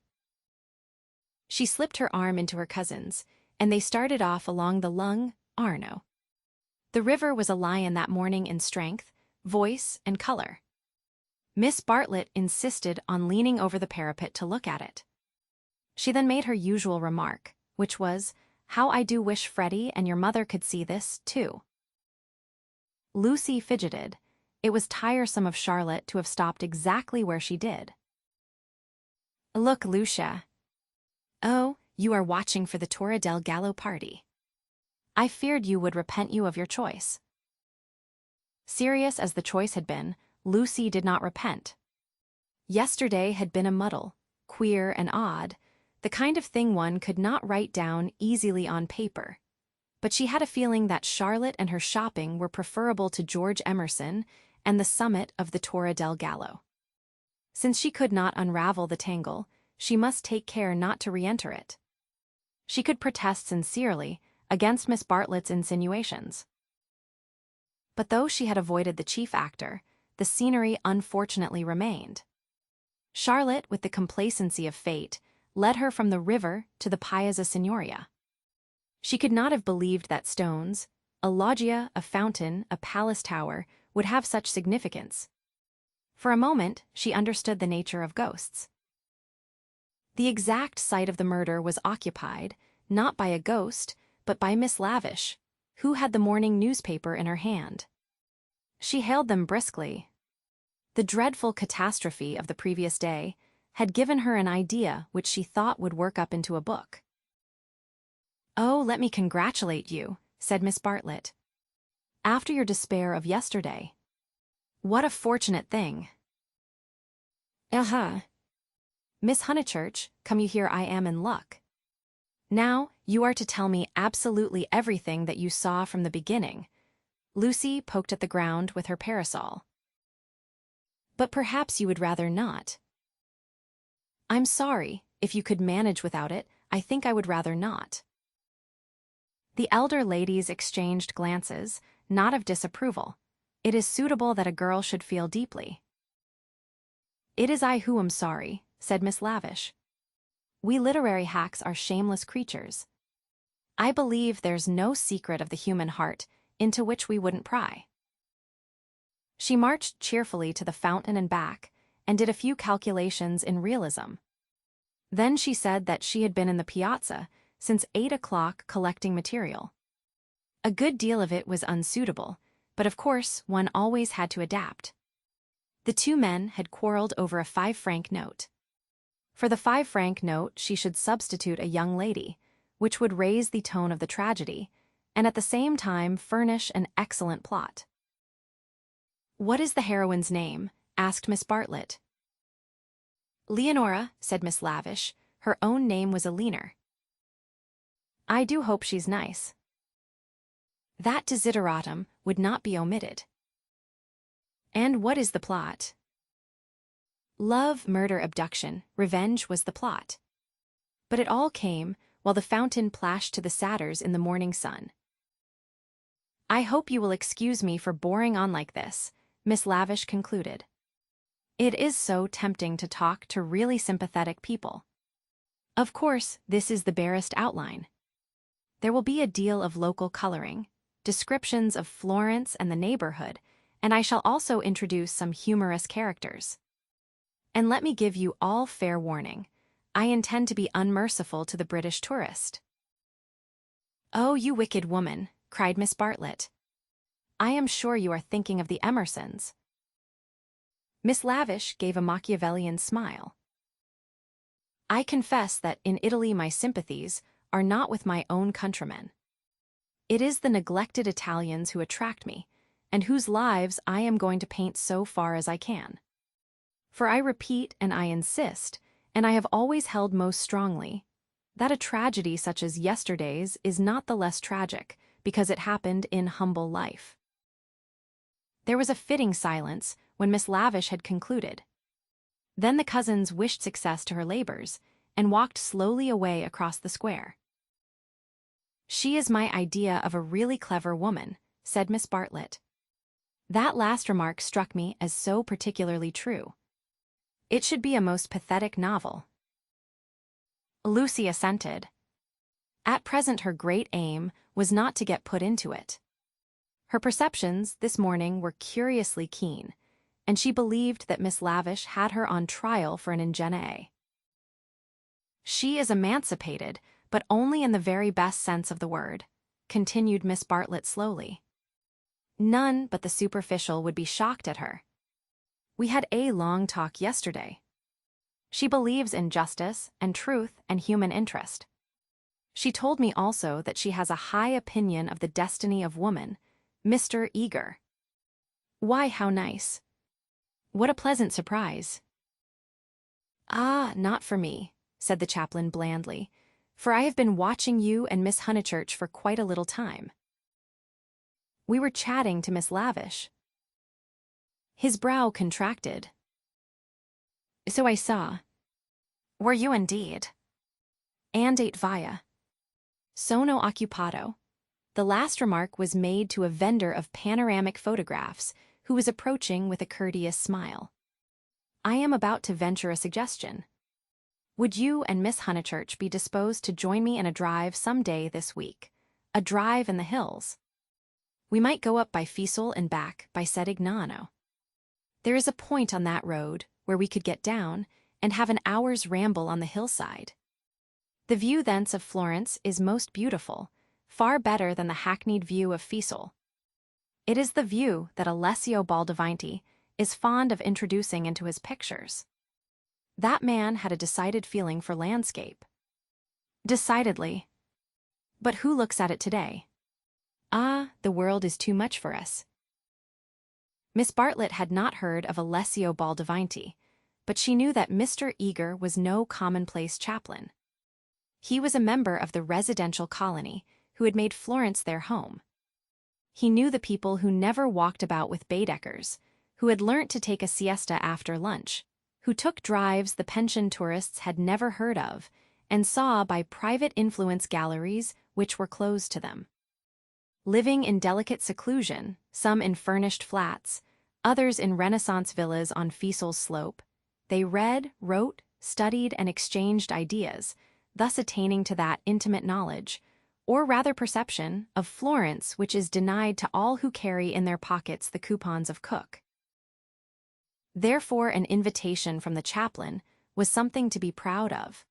She slipped her arm into her cousin's, and they started off along the Lung, Arno. The river was a lion that morning in strength, voice, and color. Miss Bartlett insisted on leaning over the parapet to look at it. She then made her usual remark, which was, "How I do wish Freddy and your mother could see this, too." Lucy fidgeted. It was tiresome of Charlotte to have stopped exactly where she did. "Look, Lucia. Oh, you are watching for the Torre del Gallo party. I feared you would repent you of your choice." Serious as the choice had been, Lucy did not repent. Yesterday had been a muddle, queer and odd, the kind of thing one could not write down easily on paper. But she had a feeling that Charlotte and her shopping were preferable to George Emerson and the summit of the Torre del Gallo. Since she could not unravel the tangle, she must take care not to re-enter it. She could protest sincerely against Miss Bartlett's insinuations. But though she had avoided the chief actor, the scenery unfortunately remained. Charlotte, with the complacency of fate, led her from the river to the Piazza Signoria. She could not have believed that stones, a loggia, a fountain, a palace tower, would have such significance. For a moment, she understood the nature of ghosts. The exact site of the murder was occupied, not by a ghost, but by Miss Lavish, who had the morning newspaper in her hand. She hailed them briskly. The dreadful catastrophe of the previous day had given her an idea which she thought would work up into a book. "Oh, let me congratulate you," said Miss Bartlett. "After your despair of yesterday. What a fortunate thing." "Miss Honeychurch, come you here, I am in luck. Now, you are to tell me absolutely everything that you saw from the beginning." Lucy poked at the ground with her parasol. "But perhaps you would rather not." "I'm sorry. If you could manage without it, I think I would rather not." The elder ladies exchanged glances, not of disapproval. It is suitable that a girl should feel deeply. "It is I who am sorry," said Miss Lavish. "We literary hacks are shameless creatures. I believe there's no secret of the human heart into which we wouldn't pry." She marched cheerfully to the fountain and back, and did a few calculations in realism. Then she said that she had been in the piazza since 8 o'clock collecting material. A good deal of it was unsuitable, but of course one always had to adapt. The two men had quarreled over a 5-franc note. For the 5-franc note she should substitute a young lady, which would raise the tone of the tragedy, and at the same time furnish an excellent plot. "What is the heroine's name?" asked Miss Bartlett. "Leonora," said Miss Lavish. Her own name was Eleanor. "I do hope she's nice." That desideratum would not be omitted. "And what is the plot?" Love, murder, abduction, revenge was the plot. But it all came while the fountain plashed to the satyrs in the morning sun. "I hope you will excuse me for boring on like this," Miss Lavish concluded. "It is so tempting to talk to really sympathetic people. Of course, this is the barest outline. There will be a deal of local coloring, descriptions of Florence and the neighborhood, and I shall also introduce some humorous characters. And let me give you all fair warning, I intend to be unmerciful to the British tourist." "Oh, you wicked woman," cried Miss Bartlett. "I am sure you are thinking of the Emersons." Miss Lavish gave a Machiavellian smile. "I confess that in Italy my sympathies are not with my own countrymen. It is the neglected Italians who attract me, and whose lives I am going to paint so far as I can. For I repeat and I insist, and I have always held most strongly, that a tragedy such as yesterday's is not the less tragic because it happened in humble life." There was a fitting silence when Miss Lavish had concluded. Then the cousins wished success to her labors and walked slowly away across the square. "She is my idea of a really clever woman," said Miss Bartlett. That last remark struck me as so particularly true. It should be a most pathetic novel. Lucy assented. At present her great aim was not to get put into it. Her perceptions this morning were curiously keen, and she believed that Miss Lavish had her on trial for an ingenuity. "She is emancipated, but only in the very best sense of the word," continued Miss Bartlett slowly. "None but the superficial would be shocked at her. We had a long talk yesterday. She believes in justice and truth and human interest. She told me also that she has a high opinion of the destiny of woman, Mr. Eager." "Why, how nice. What a pleasant surprise." "Ah, not for me," said the chaplain blandly, "for I have been watching you and Miss Honeychurch for quite a little time." "We were chatting to Miss Lavish." His brow contracted. "So I saw." "Were you indeed?" "Andate via. Sono occupado." The last remark was made to a vendor of panoramic photographs who was approaching with a courteous smile. "I am about to venture a suggestion. Would you and Miss Honeychurch be disposed to join me in a drive some day this week? A drive in the hills. We might go up by Cecil and back by Settignano. There is a point on that road where we could get down and have an hour's ramble on the hillside. The view thence of Florence is most beautiful, far better than the hackneyed view of Cecil. It is the view that Alessio Baldavanti is fond of introducing into his pictures. That man had a decided feeling for landscape." "Decidedly. But who looks at it today? Ah, the world is too much for us." Miss Bartlett had not heard of Alessio Baldavanti, but she knew that Mr. Eager was no commonplace chaplain. He was a member of the residential colony who had made Florence their home. He knew the people who never walked about with Baedekers, who had learnt to take a siesta after lunch, who took drives the pension tourists had never heard of, and saw by private influence galleries which were closed to them. Living in delicate seclusion, some in furnished flats, others in Renaissance villas on Cecil's slope, they read, wrote, studied, and exchanged ideas, thus attaining to that intimate knowledge, or rather perception, of Florence which is denied to all who carry in their pockets the coupons of Cook. Therefore, an invitation from the chaplain was something to be proud of.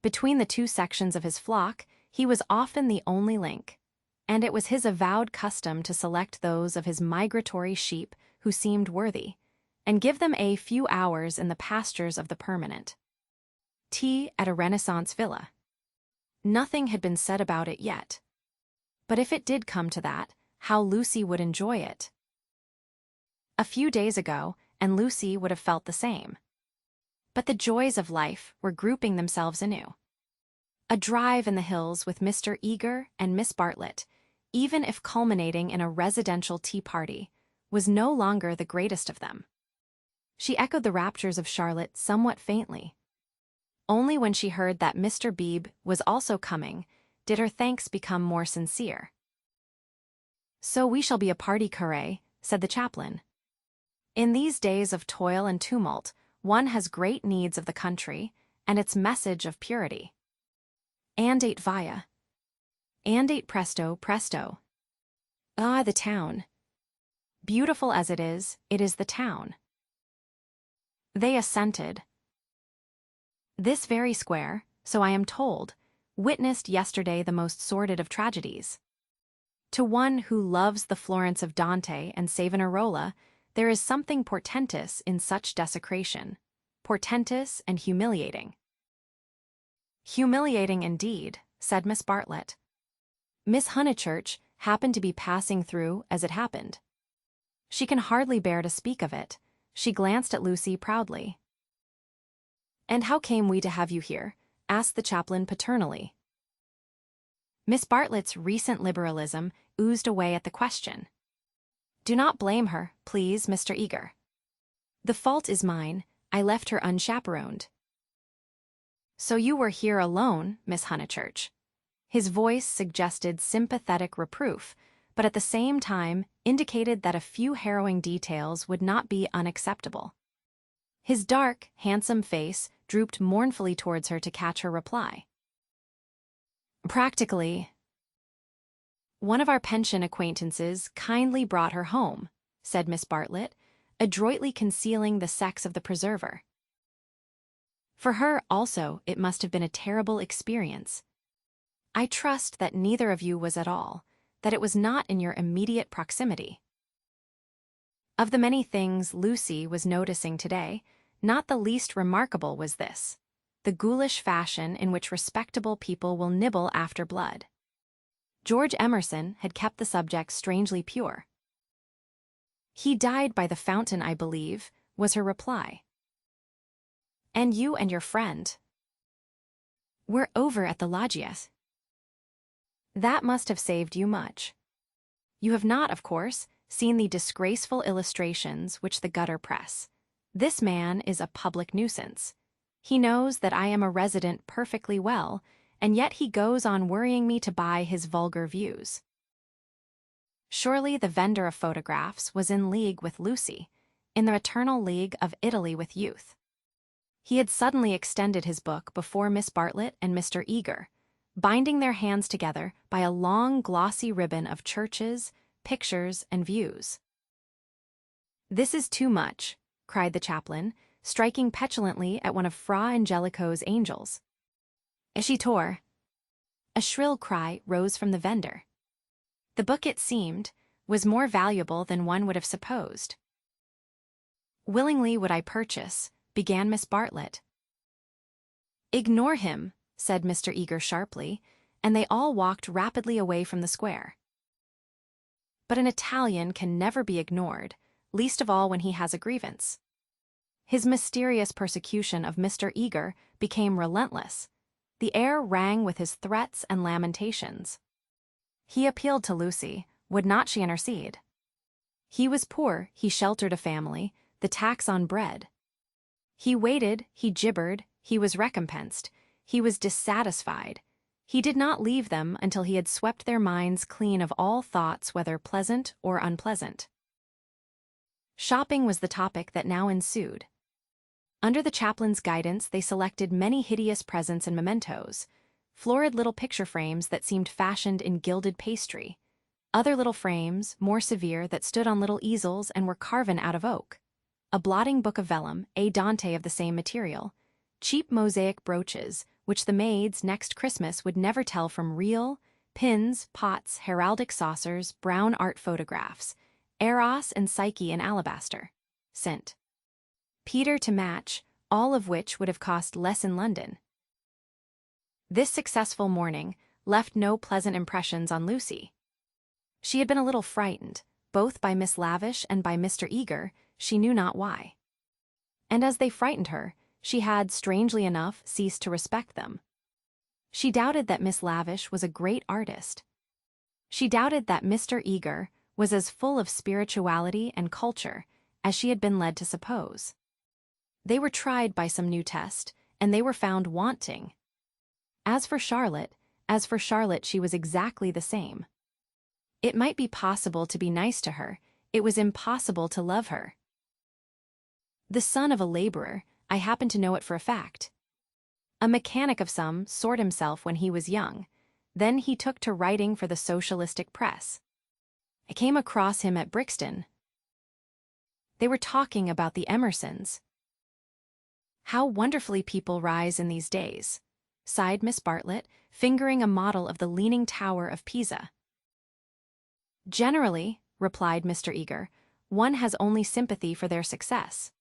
Between the two sections of his flock, he was often the only link, and it was his avowed custom to select those of his migratory sheep who seemed worthy, and give them a few hours in the pastures of the permanent. Tea at a Renaissance villa. Nothing had been said about it yet. But if it did come to that, how Lucy would enjoy it. A few days ago, and Lucy would have felt the same. But the joys of life were grouping themselves anew. A drive in the hills with Mr. Eager and Miss Bartlett, even if culminating in a residential tea party, was no longer the greatest of them. She echoed the raptures of Charlotte somewhat faintly. Only when she heard that Mr. Beebe was also coming did her thanks become more sincere. "So we shall be a party, curé," said the chaplain. "In these days of toil and tumult, one has great needs of the country and its message of purity. Andate via. Andate presto, presto. Ah, the town. Beautiful as it is the town." They assented. This very square, so I am told, witnessed yesterday the most sordid of tragedies. To one who loves the Florence of Dante and Savonarola, there is something portentous in such desecration, portentous and humiliating. "Humiliating indeed," said Miss Bartlett. "Miss Honeychurch happened to be passing through as it happened. She can hardly bear to speak of it." She glanced at Lucy proudly. "And how came we to have you here?" asked the chaplain paternally. Miss Bartlett's recent liberalism oozed away at the question. "Do not blame her, please, Mr. Eager. The fault is mine. I left her unchaperoned." "So you were here alone, Miss Honeychurch?" His voice suggested sympathetic reproof, but at the same time indicated that a few harrowing details would not be unacceptable. His dark, handsome face drooped mournfully towards her to catch her reply. "Practically. One of our pension acquaintances kindly brought her home," said Miss Bartlett, adroitly concealing the sex of the preserver. For her, also, it must have been a terrible experience. I trust that neither of you was at all, that it was not in your immediate proximity. Of the many things Lucy was noticing today, not the least remarkable was this: the ghoulish fashion in which respectable people will nibble after blood. George Emerson had kept the subject strangely pure. "He died by the fountain, I believe," was her reply. "And you and your friend were over at the loggias. That must have saved you much. You have not, of course, seen the disgraceful illustrations which the gutter press. This man is a public nuisance. He knows that I am a resident perfectly well, and yet he goes on worrying me to buy his vulgar views." Surely the vendor of photographs was in league with Lucy, in the eternal league of Italy with youth. He had suddenly extended his book before Miss Bartlett and Mr. Eager, binding their hands together by a long glossy ribbon of churches, pictures, and views. "This is too much," cried the chaplain, striking petulantly at one of Fra Angelico's angels. "Escitor!" A shrill cry rose from the vendor. The book, it seemed, was more valuable than one would have supposed. "Willingly would I purchase," began Miss Bartlett. "Ignore him," said Mr. Eager sharply, and they all walked rapidly away from the square. But an Italian can never be ignored, least of all when he has a grievance. His mysterious persecution of Mr. Eager became relentless. The air rang with his threats and lamentations. He appealed to Lucy. Would not she intercede? He was poor, he sheltered a family, the tax on bread. He waited, he gibbered, he was recompensed, he was dissatisfied. He did not leave them until he had swept their minds clean of all thoughts, whether pleasant or unpleasant. Shopping was the topic that now ensued. Under the chaplain's guidance, they selected many hideous presents and mementos, florid little picture frames that seemed fashioned in gilded pastry, other little frames, more severe, that stood on little easels and were carven out of oak, a blotting book of vellum, a Dante of the same material, cheap mosaic brooches, which the maids next Christmas would never tell from real, pins, pots, heraldic saucers, brown art photographs, Eros and Psyche in alabaster, St. Peter to match, all of which would have cost less in London. This successful morning left no pleasant impressions on Lucy. She had been a little frightened, both by Miss Lavish and by Mr. Eager, she knew not why. And as they frightened her, she had, strangely enough, ceased to respect them. She doubted that Miss Lavish was a great artist. She doubted that Mr. Eager was as full of spirituality and culture as she had been led to suppose. They were tried by some new test, and they were found wanting. As for Charlotte, she was exactly the same. It might be possible to be nice to her, it was impossible to love her. The son of a laborer, I happen to know it for a fact. A mechanic of some sort himself when he was young, then he took to writing for the socialistic press. I came across him at Brixton. They were talking about the Emersons. How wonderfully people rise in these days, sighed Miss Bartlett, fingering a model of the Leaning Tower of Pisa. Generally, replied Mr. Eager, one has only sympathy for their success.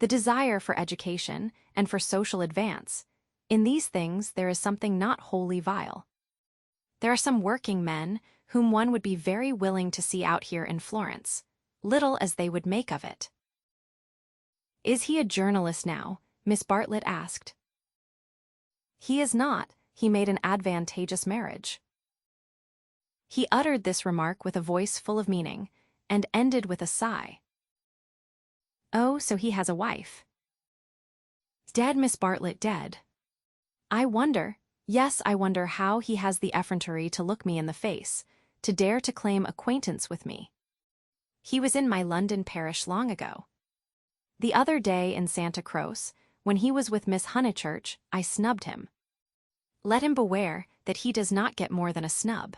The desire for education and for social advance. In these things there is something not wholly vile. There are some working men whom one would be very willing to see out here in Florence, little as they would make of it. Is he a journalist now? Miss Bartlett asked. He is not. He made an advantageous marriage. He uttered this remark with a voice full of meaning, and ended with a sigh. Oh, so he has a wife. Dead, Miss Bartlett, dead. I wonder, yes, I wonder how he has the effrontery to look me in the face, to dare to claim acquaintance with me. He was in my London parish long ago. The other day in Santa Croce, when he was with Miss Honeychurch, I snubbed him. Let him beware that he does not get more than a snub.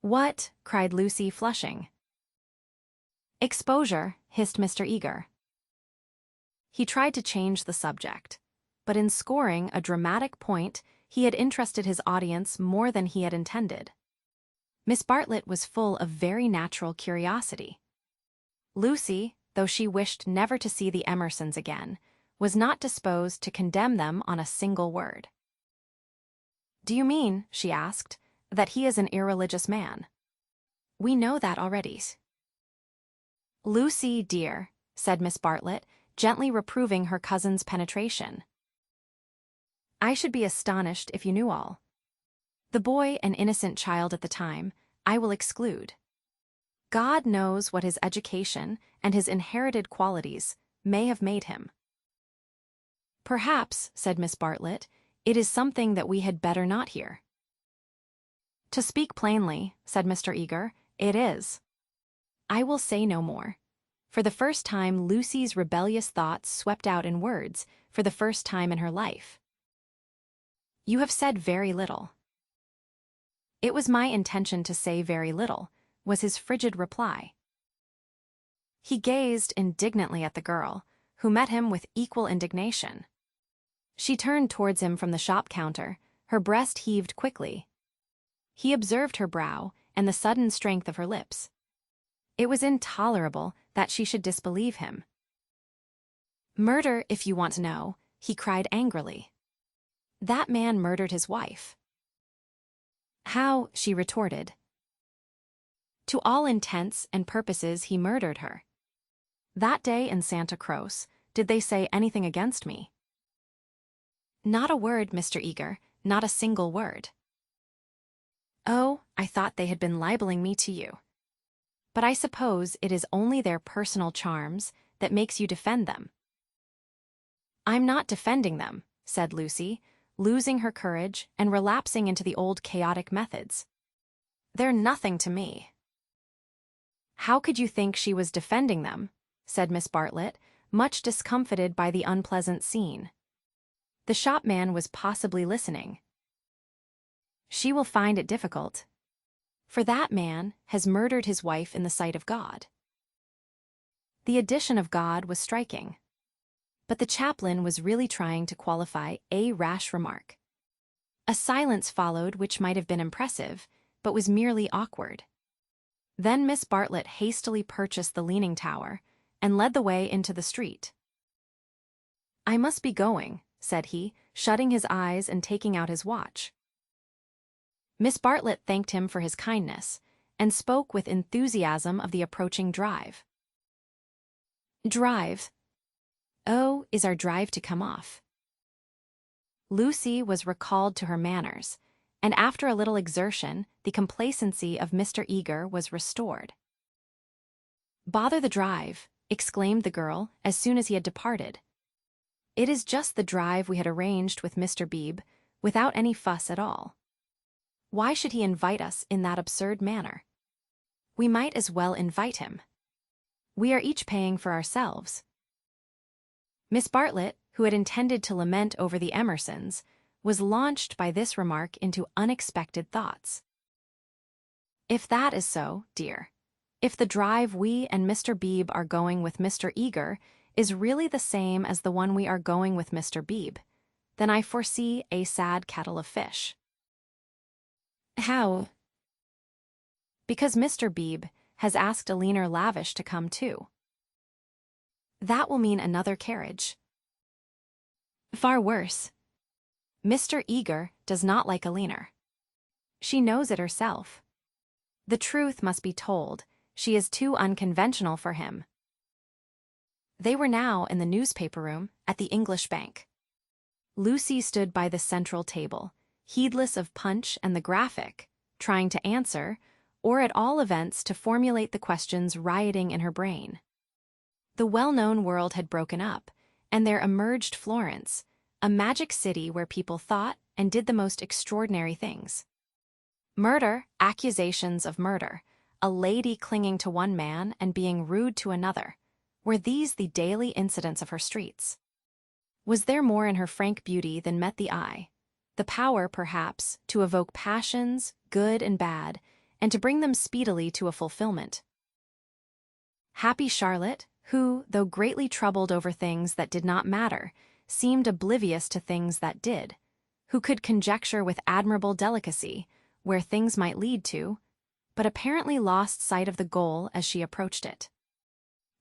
What? Cried Lucy, flushing. Exposure, hissed Mr. Eager. He tried to change the subject, but in scoring a dramatic point, he had interested his audience more than he had intended. Miss Bartlett was full of very natural curiosity. Lucy, though she wished never to see the Emersons again, was not disposed to condemn them on a single word. "Do you mean," she asked, "that he is an irreligious man?" "We know that already." "Lucy, dear," said Miss Bartlett, gently reproving her cousin's penetration. "I should be astonished if you knew all. The boy, an innocent child at the time, I will exclude. God knows what his education and his inherited qualities may have made him." "Perhaps," said Miss Bartlett, "it is something that we had better not hear." "To speak plainly," said Mr. Eager, "it is. I will say no more." For the first time, Lucy's rebellious thoughts swept out in words, for the first time in her life. "You have said very little." "It was my intention to say very little," was his frigid reply. He gazed indignantly at the girl, who met him with equal indignation. She turned towards him from the shop counter, her breast heaved quickly. He observed her brow and the sudden strength of her lips. It was intolerable that she should disbelieve him. "Murder, if you want to know," he cried angrily. "That man murdered his wife." "How?" she retorted. "To all intents and purposes he murdered her. That day in Santa Croce, did they say anything against me?" "Not a word, Mr. Eager, not a single word." "Oh, I thought they had been libeling me to you. But I suppose it is only their personal charms that makes you defend them." "I'm not defending them," said Lucy, losing her courage and relapsing into the old chaotic methods. "They're nothing to me." "How could you think she was defending them?" said Miss Bartlett, much discomfited by the unpleasant scene. The shopman was possibly listening. "She will find it difficult. For that man has murdered his wife in the sight of God." The addition of God was striking. But the chaplain was really trying to qualify a rash remark. A silence followed which might have been impressive, but was merely awkward. Then Miss Bartlett hastily purchased the leaning tower and led the way into the street. "I must be going," said he, shutting his eyes and taking out his watch. Miss Bartlett thanked him for his kindness and spoke with enthusiasm of the approaching drive. "Drive? Oh, is our drive to come off?" Lucy was recalled to her manners, and after a little exertion, the complacency of Mr. Eager was restored. "Bother the drive," exclaimed the girl as soon as he had departed. "It is just the drive we had arranged with Mr. Beebe, without any fuss at all. Why should he invite us in that absurd manner? We might as well invite him. We are each paying for ourselves." Miss Bartlett, who had intended to lament over the Emersons, was launched by this remark into unexpected thoughts. "If that is so, dear, if the drive we and Mr. Beebe are going with Mr. Eager is really the same as the one we are going with Mr. Beebe, then I foresee a sad kettle of fish." "How?" "Because Mr. Beebe has asked a leaner lavish to come too. That will mean another carriage. Far worse. Mr. Eager does not like a leaner. She knows it herself. The truth must be told, she is too unconventional for him." They were now in the newspaper room at the English Bank. Lucy stood by the central table, heedless of Punch and the Graphic, trying to answer, or at all events to formulate the questions rioting in her brain. The well-known world had broken up, and there emerged Florence, a magic city where people thought and did the most extraordinary things. Murder, accusations of murder, a lady clinging to one man and being rude to another, were these the daily incidents of her streets? Was there more in her frank beauty than met the eye? The power, perhaps, to evoke passions, good and bad, and to bring them speedily to a fulfillment. Happy Charlotte, who, though greatly troubled over things that did not matter, seemed oblivious to things that did, who could conjecture with admirable delicacy where things might lead to, but apparently lost sight of the goal as she approached it.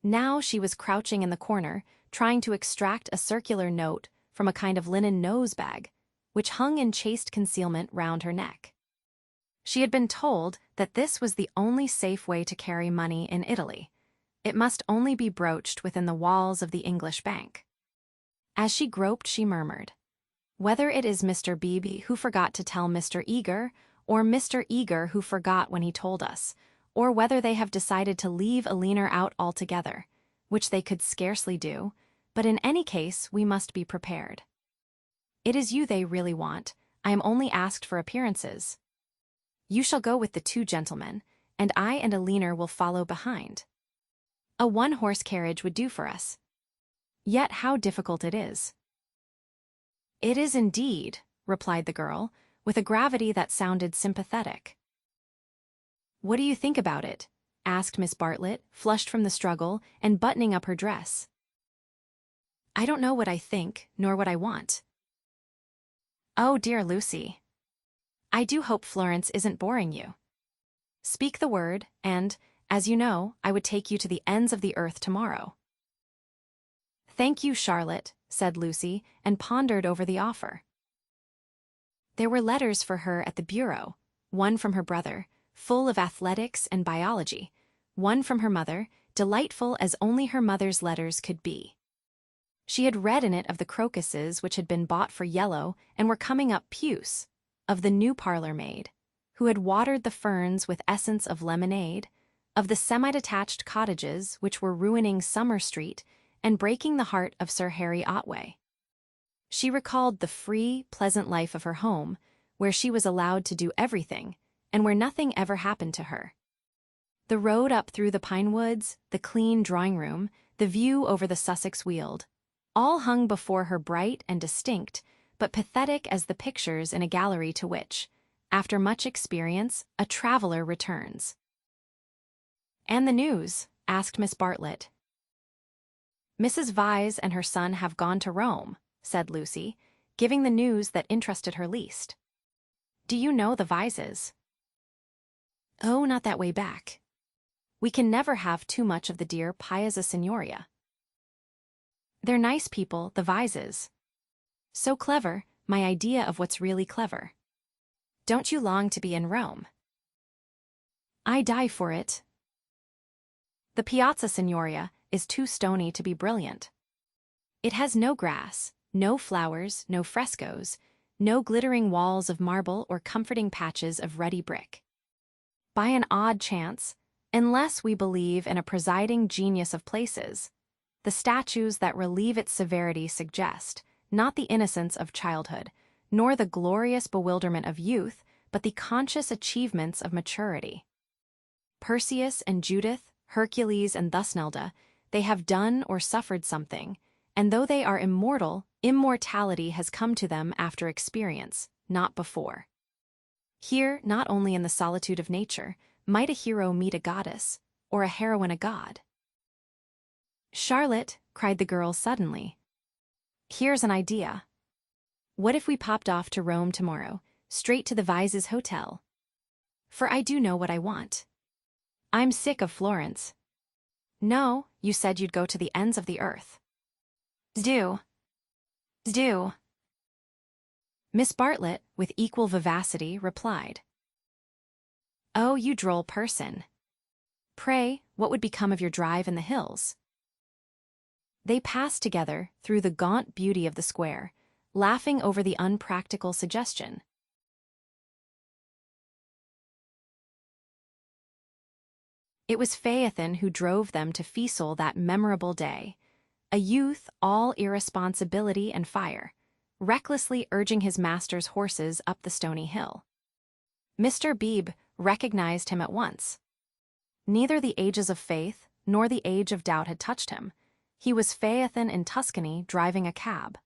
Now she was crouching in the corner, trying to extract a circular note from a kind of linen nose-bag, which hung in chaste concealment round her neck. She had been told that this was the only safe way to carry money in Italy. It must only be broached within the walls of the English bank. As she groped, she murmured, "Whether it is Mr. Beebe who forgot to tell Mr. Eager, or Mr. Eager who forgot when he told us, or whether they have decided to leave a leaner out altogether, which they could scarcely do, but in any case we must be prepared. It is you they really want. I am only asked for appearances. You shall go with the two gentlemen, and I and a leaner will follow behind. A one-horse carriage would do for us. Yet how difficult it is." "It is indeed," replied the girl, with a gravity that sounded sympathetic. "What do you think about it?" asked Miss Bartlett, flushed from the struggle and buttoning up her dress. "I don't know what I think, nor what I want." "Oh, dear Lucy. I do hope Florence isn't boring you. Speak the word, and, as you know, I would take you to the ends of the earth tomorrow." "Thank you, Charlotte," said Lucy, and pondered over the offer. There were letters for her at the bureau, one from her brother, full of athletics and biology, one from her mother, delightful as only her mother's letters could be. She had read in it of the crocuses which had been bought for yellow and were coming up puce, of the new parlor maid, who had watered the ferns with essence of lemonade, of the semi-detached cottages which were ruining Summer Street and breaking the heart of Sir Harry Otway. She recalled the free, pleasant life of her home, where she was allowed to do everything, and where nothing ever happened to her. The road up through the pine woods, the clean drawing-room, the view over the Sussex Weald, all hung before her bright and distinct, but pathetic as the pictures in a gallery to which, after much experience, a traveler returns. "And the news?" asked Miss Bartlett. "Mrs. Vyse and her son have gone to Rome," said Lucy, giving the news that interested her least. "Do you know the Vyses?" "Oh, not that way back. We can never have too much of the dear Piazza Signoria. They're nice people, the Vyses. So clever, my idea of what's really clever. Don't you long to be in Rome?" "I die for it." "The Piazza Signoria is too stony to be brilliant. It has no grass, no flowers, no frescoes, no glittering walls of marble or comforting patches of ruddy brick. By an odd chance, unless we believe in a presiding genius of places, the statues that relieve its severity suggest not the innocence of childhood, nor the glorious bewilderment of youth, but the conscious achievements of maturity. Perseus and Judith, Hercules and Thusnelda, they have done or suffered something, and though they are immortal, immortality has come to them after experience, not before. Here, not only in the solitude of nature, might a hero meet a goddess, or a heroine a god. "Charlotte," cried the girl suddenly, "here's an idea. What if we popped off to Rome tomorrow, straight to the Vyses' hotel? For I do know what I want. I'm sick of Florence." "No, you said you'd go to the ends of the earth." "Do. Miss Bartlett, with equal vivacity, replied. "Oh, you droll person. Pray, what would become of your drive in the hills?" They passed together through the gaunt beauty of the square, laughing over the unpractical suggestion. It was Phaethon who drove them to Cecil that memorable day, a youth all irresponsibility and fire, recklessly urging his master's horses up the stony hill. Mr. Beebe recognized him at once. Neither the ages of faith nor the age of doubt had touched him. He was Phaethon in Tuscany driving a cab.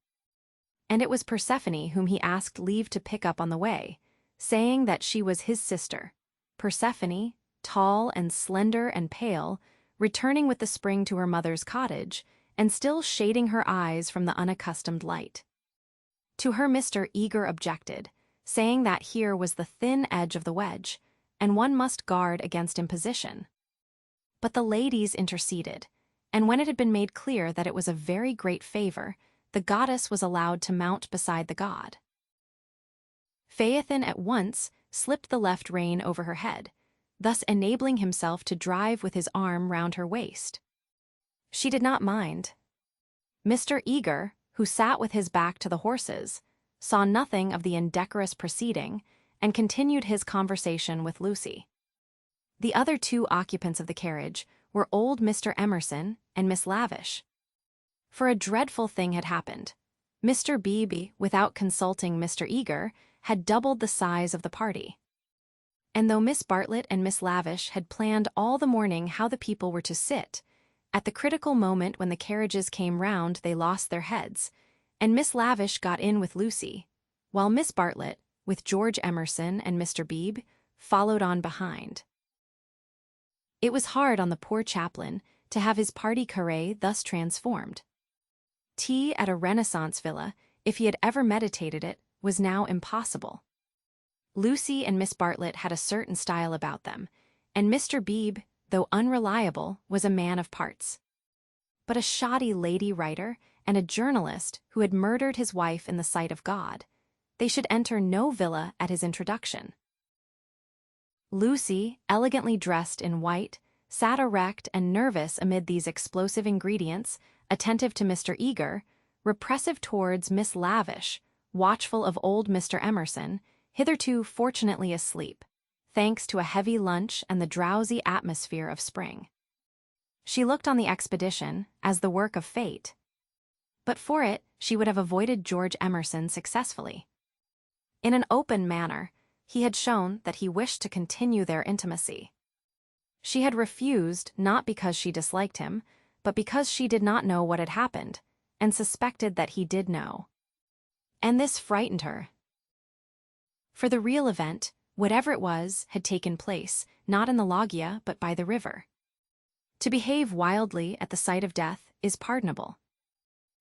And it was Persephone whom he asked leave to pick up on the way, saying that she was his sister. Persephone, tall and slender and pale, returning with the spring to her mother's cottage, and still shading her eyes from the unaccustomed light. To her Mr. Eager objected, saying that here was the thin edge of the wedge, and one must guard against imposition. But the ladies interceded, and when it had been made clear that it was a very great favor, the goddess was allowed to mount beside the god. Phaethon at once slipped the left rein over her head, thus enabling himself to drive with his arm round her waist. She did not mind. Mr. Eager, who sat with his back to the horses, saw nothing of the indecorous proceeding and continued his conversation with Lucy. The other two occupants of the carriage were old Mr. Emerson and Miss Lavish. For a dreadful thing had happened. Mr. Beebe, without consulting Mr. Eager, had doubled the size of the party. And though Miss Bartlett and Miss Lavish had planned all the morning how the people were to sit, at the critical moment when the carriages came round they lost their heads, and Miss Lavish got in with Lucy, while Miss Bartlett, with George Emerson and Mr. Beebe, followed on behind. It was hard on the poor chaplain to have his party carré thus transformed. Tea at a Renaissance villa, if he had ever meditated it, was now impossible. Lucy and Miss Bartlett had a certain style about them, and Mr. Beebe, though unreliable, was a man of parts. But a shoddy lady writer and a journalist who had murdered his wife in the sight of God, they should enter no villa at his introduction. Lucy, elegantly dressed in white, sat erect and nervous amid these explosive ingredients, attentive to Mr. Eager, repressive towards Miss Lavish, watchful of old Mr. Emerson, hitherto fortunately asleep, thanks to a heavy lunch and the drowsy atmosphere of spring. She looked on the expedition as the work of fate. But for it, she would have avoided George Emerson successfully. In an open manner, he had shown that he wished to continue their intimacy. She had refused not because she disliked him, but because she did not know what had happened, and suspected that he did know. And this frightened her. For the real event, whatever it was, had taken place, not in the loggia but by the river. To behave wildly at the sight of death is pardonable.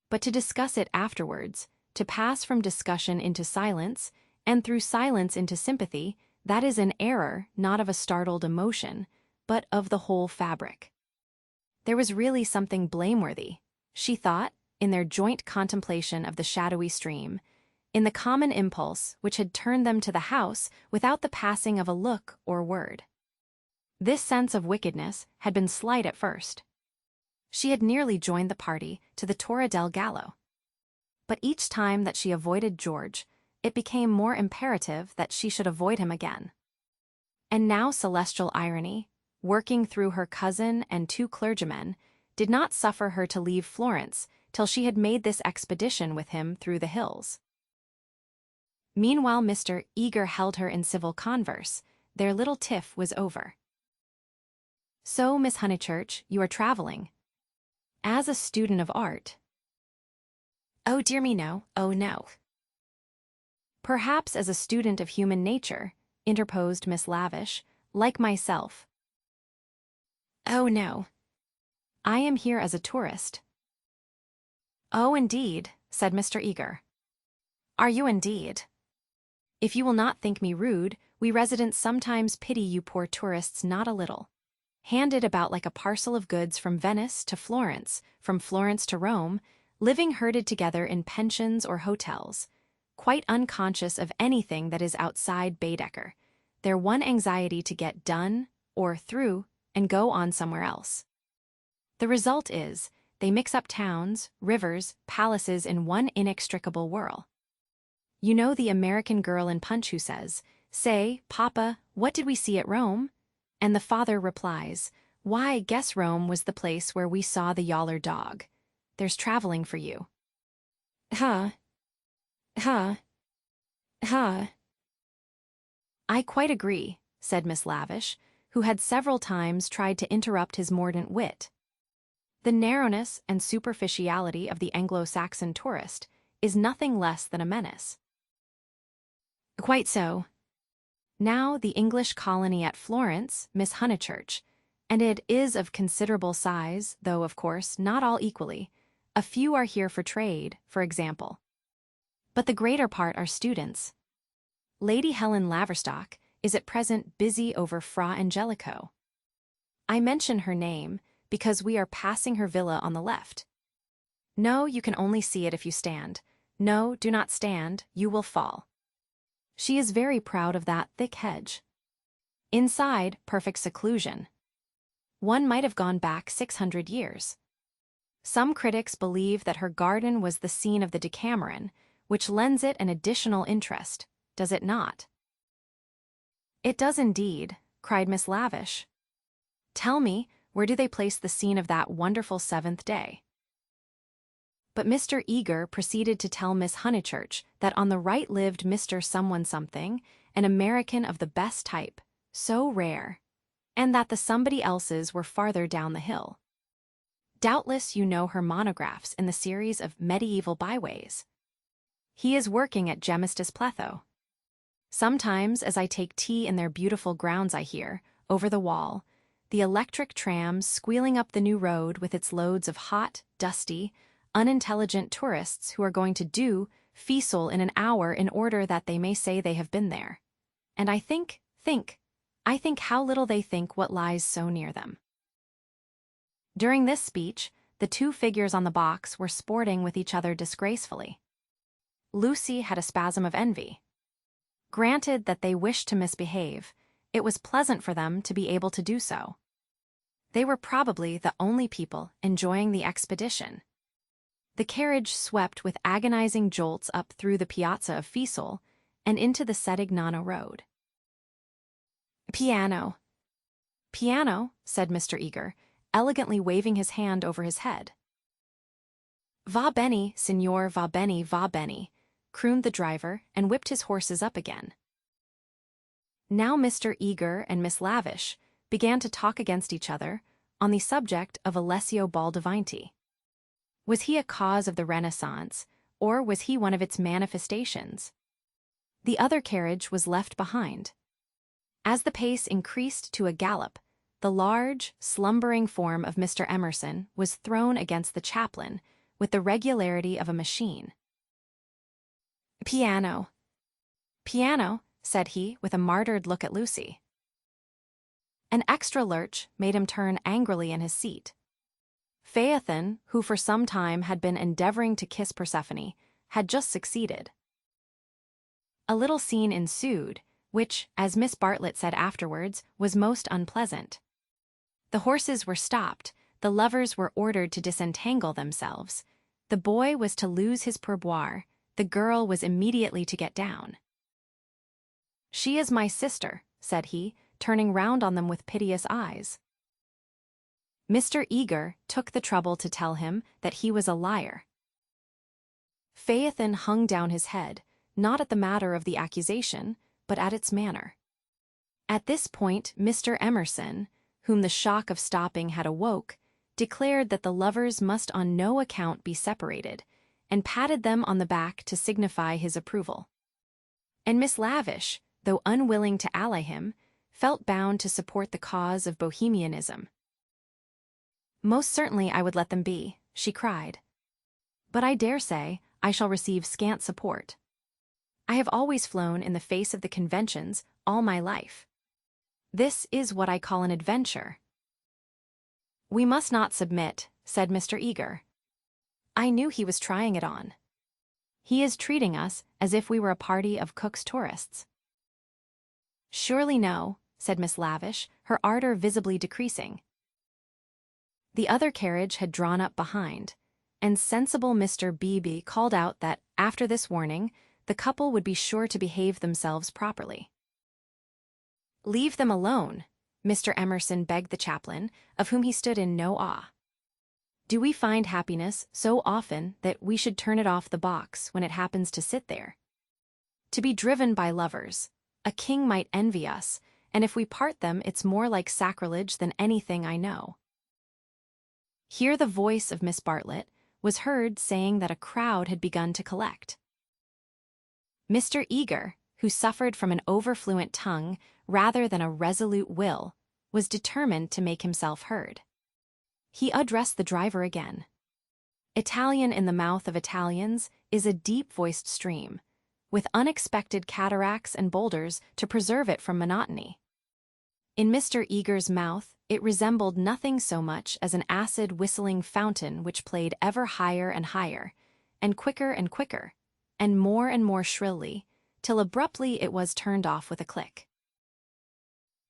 But to discuss it afterwards, to pass from discussion into silence, and through silence into sympathy, that is an error not of a startled emotion, but of the whole fabric. There was really something blameworthy, she thought, in their joint contemplation of the shadowy stream, in the common impulse which had turned them to the house without the passing of a look or word. This sense of wickedness had been slight at first. She had nearly joined the party to the Torre del Gallo. But each time that she avoided George, it became more imperative that she should avoid him again. And now celestial irony, working through her cousin and two clergymen, did not suffer her to leave Florence till she had made this expedition with him through the hills. Meanwhile Mr. Eager held her in civil converse. Their little tiff was over. "So, Miss Honeychurch, you are traveling. As a student of art." "Oh dear me, no, oh no." "Perhaps as a student of human nature," interposed Miss Lavish, "like myself." "Oh no. I am here as a tourist." "Oh indeed," said Mr. Eager. "Are you indeed? If you will not think me rude, we residents sometimes pity you poor tourists not a little. Handed about like a parcel of goods from Venice to Florence, from Florence to Rome, living herded together in pensions or hotels, quite unconscious of anything that is outside Baedeker, their one anxiety to get done, or through, and go on somewhere else. The result is, they mix up towns, rivers, palaces in one inextricable whirl. You know the American girl in Punch who says, "Say, Papa, what did we see at Rome?" And the father replies, "Why, guess Rome was the place where we saw the yaller dog." There's traveling for you. Huh. Huh. Huh. "I quite agree," said Miss Lavish, who had several times tried to interrupt his mordant wit. The narrowness and superficiality of the Anglo-Saxon tourist is nothing less than a menace. "Quite so. Now the English colony at Florence, Miss Honeychurch, And it is of considerable size, though, of course, not all equally. A few are here for trade, for example. But the greater part are students. Lady Helen Laverstock is at present busy over Fra Angelico. I mention her name because we are passing her villa on the left. No, you can only see it if you stand. No, do not stand, you will fall. She is very proud of that thick hedge. Inside, perfect seclusion. One might have gone back 600 years. Some critics believe that her garden was the scene of the Decameron, which lends it an additional interest, does it not? It does indeed, cried Miss Lavish. Tell me, where do they place the scene of that wonderful seventh day? But Mr. Eager proceeded to tell Miss Honeychurch that on the right lived Mr. Someone Something, an American of the best type, so rare, and that the somebody else's were farther down the hill. Doubtless you know her monographs in the series of medieval byways. He is working at Gemistus Pletho. Sometimes, as I take tea in their beautiful grounds, I hear, over the wall, the electric trams squealing up the new road with its loads of hot, dusty, unintelligent tourists who are going to do Cecil in an hour in order that they may say they have been there. And I think how little they think what lies so near them. During this speech, the two figures on the box were sporting with each other disgracefully. Lucy had a spasm of envy. Granted that they wished to misbehave, it was pleasant for them to be able to do so. They were probably the only people enjoying the expedition. The carriage swept with agonizing jolts up through the piazza of Cecil and into the Sedignano road. Piano. Piano, said Mr. Eager, elegantly waving his hand over his head. Va bene, signor, va bene, va bene, crooned the driver and whipped his horses up again. Now Mr. Eager and Miss Lavish began to talk against each other on the subject of Alessio Baldavinti. Was he a cause of the Renaissance, or was he one of its manifestations? The other carriage was left behind. As the pace increased to a gallop, the large, slumbering form of Mr. Emerson was thrown against the chaplain with the regularity of a machine. Piano. Piano, said he with a martyred look at Lucy. An extra lurch made him turn angrily in his seat. Phaethon, who for some time had been endeavoring to kiss Persephone, had just succeeded. A little scene ensued, which, as Miss Bartlett said afterwards, was most unpleasant. The horses were stopped, the lovers were ordered to disentangle themselves, the boy was to lose his pourboire, the girl was immediately to get down. She is my sister, said he, turning round on them with piteous eyes. Mr. Eager took the trouble to tell him that he was a liar. Phaethon hung down his head, not at the matter of the accusation, but at its manner. At this point, Mr. Emerson, whom the shock of stopping had awoke, declared that the lovers must on no account be separated, and patted them on the back to signify his approval. And Miss Lavish, though unwilling to ally him, felt bound to support the cause of Bohemianism. Most certainly I would let them be, she cried. But I dare say I shall receive scant support. I have always flown in the face of the conventions all my life. This is what I call an adventure. We must not submit, said Mr. Eager. I knew he was trying it on. He is treating us as if we were a party of Cook's tourists. Surely no, said Miss Lavish, her ardor visibly decreasing. The other carriage had drawn up behind, and sensible Mr. Beebe called out that, after this warning, the couple would be sure to behave themselves properly. Leave them alone, Mr. Emerson begged the chaplain, of whom he stood in no awe. Do we find happiness so often that we should turn it off the box when it happens to sit there? To be driven by lovers, a king might envy us, and if we part them it's more like sacrilege than anything I know. Here the voice of Miss Bartlett was heard saying that a crowd had begun to collect. Mr. Eager, who suffered from an overfluent tongue rather than a resolute will, was determined to make himself heard. He addressed the driver again. Italian in the mouth of Italians is a deep-voiced stream, with unexpected cataracts and boulders to preserve it from monotony. In Mr. Eager's mouth, it resembled nothing so much as an acid whistling fountain which played ever higher and higher, and quicker, and more shrilly, till abruptly it was turned off with a click.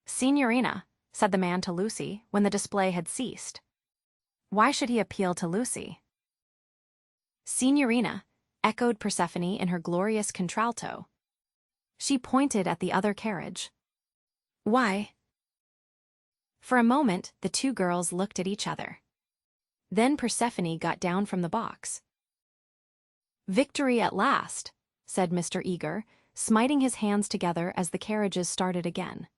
"Signorina," said the man to Lucy when the display had ceased. Why should he appeal to Lucy? "Signorina," echoed Persephone in her glorious contralto. She pointed at the other carriage. "Why?" For a moment, the two girls looked at each other. Then Persephone got down from the box. "Victory at last," said Mr. Eager, smiting his hands together as the carriages started again.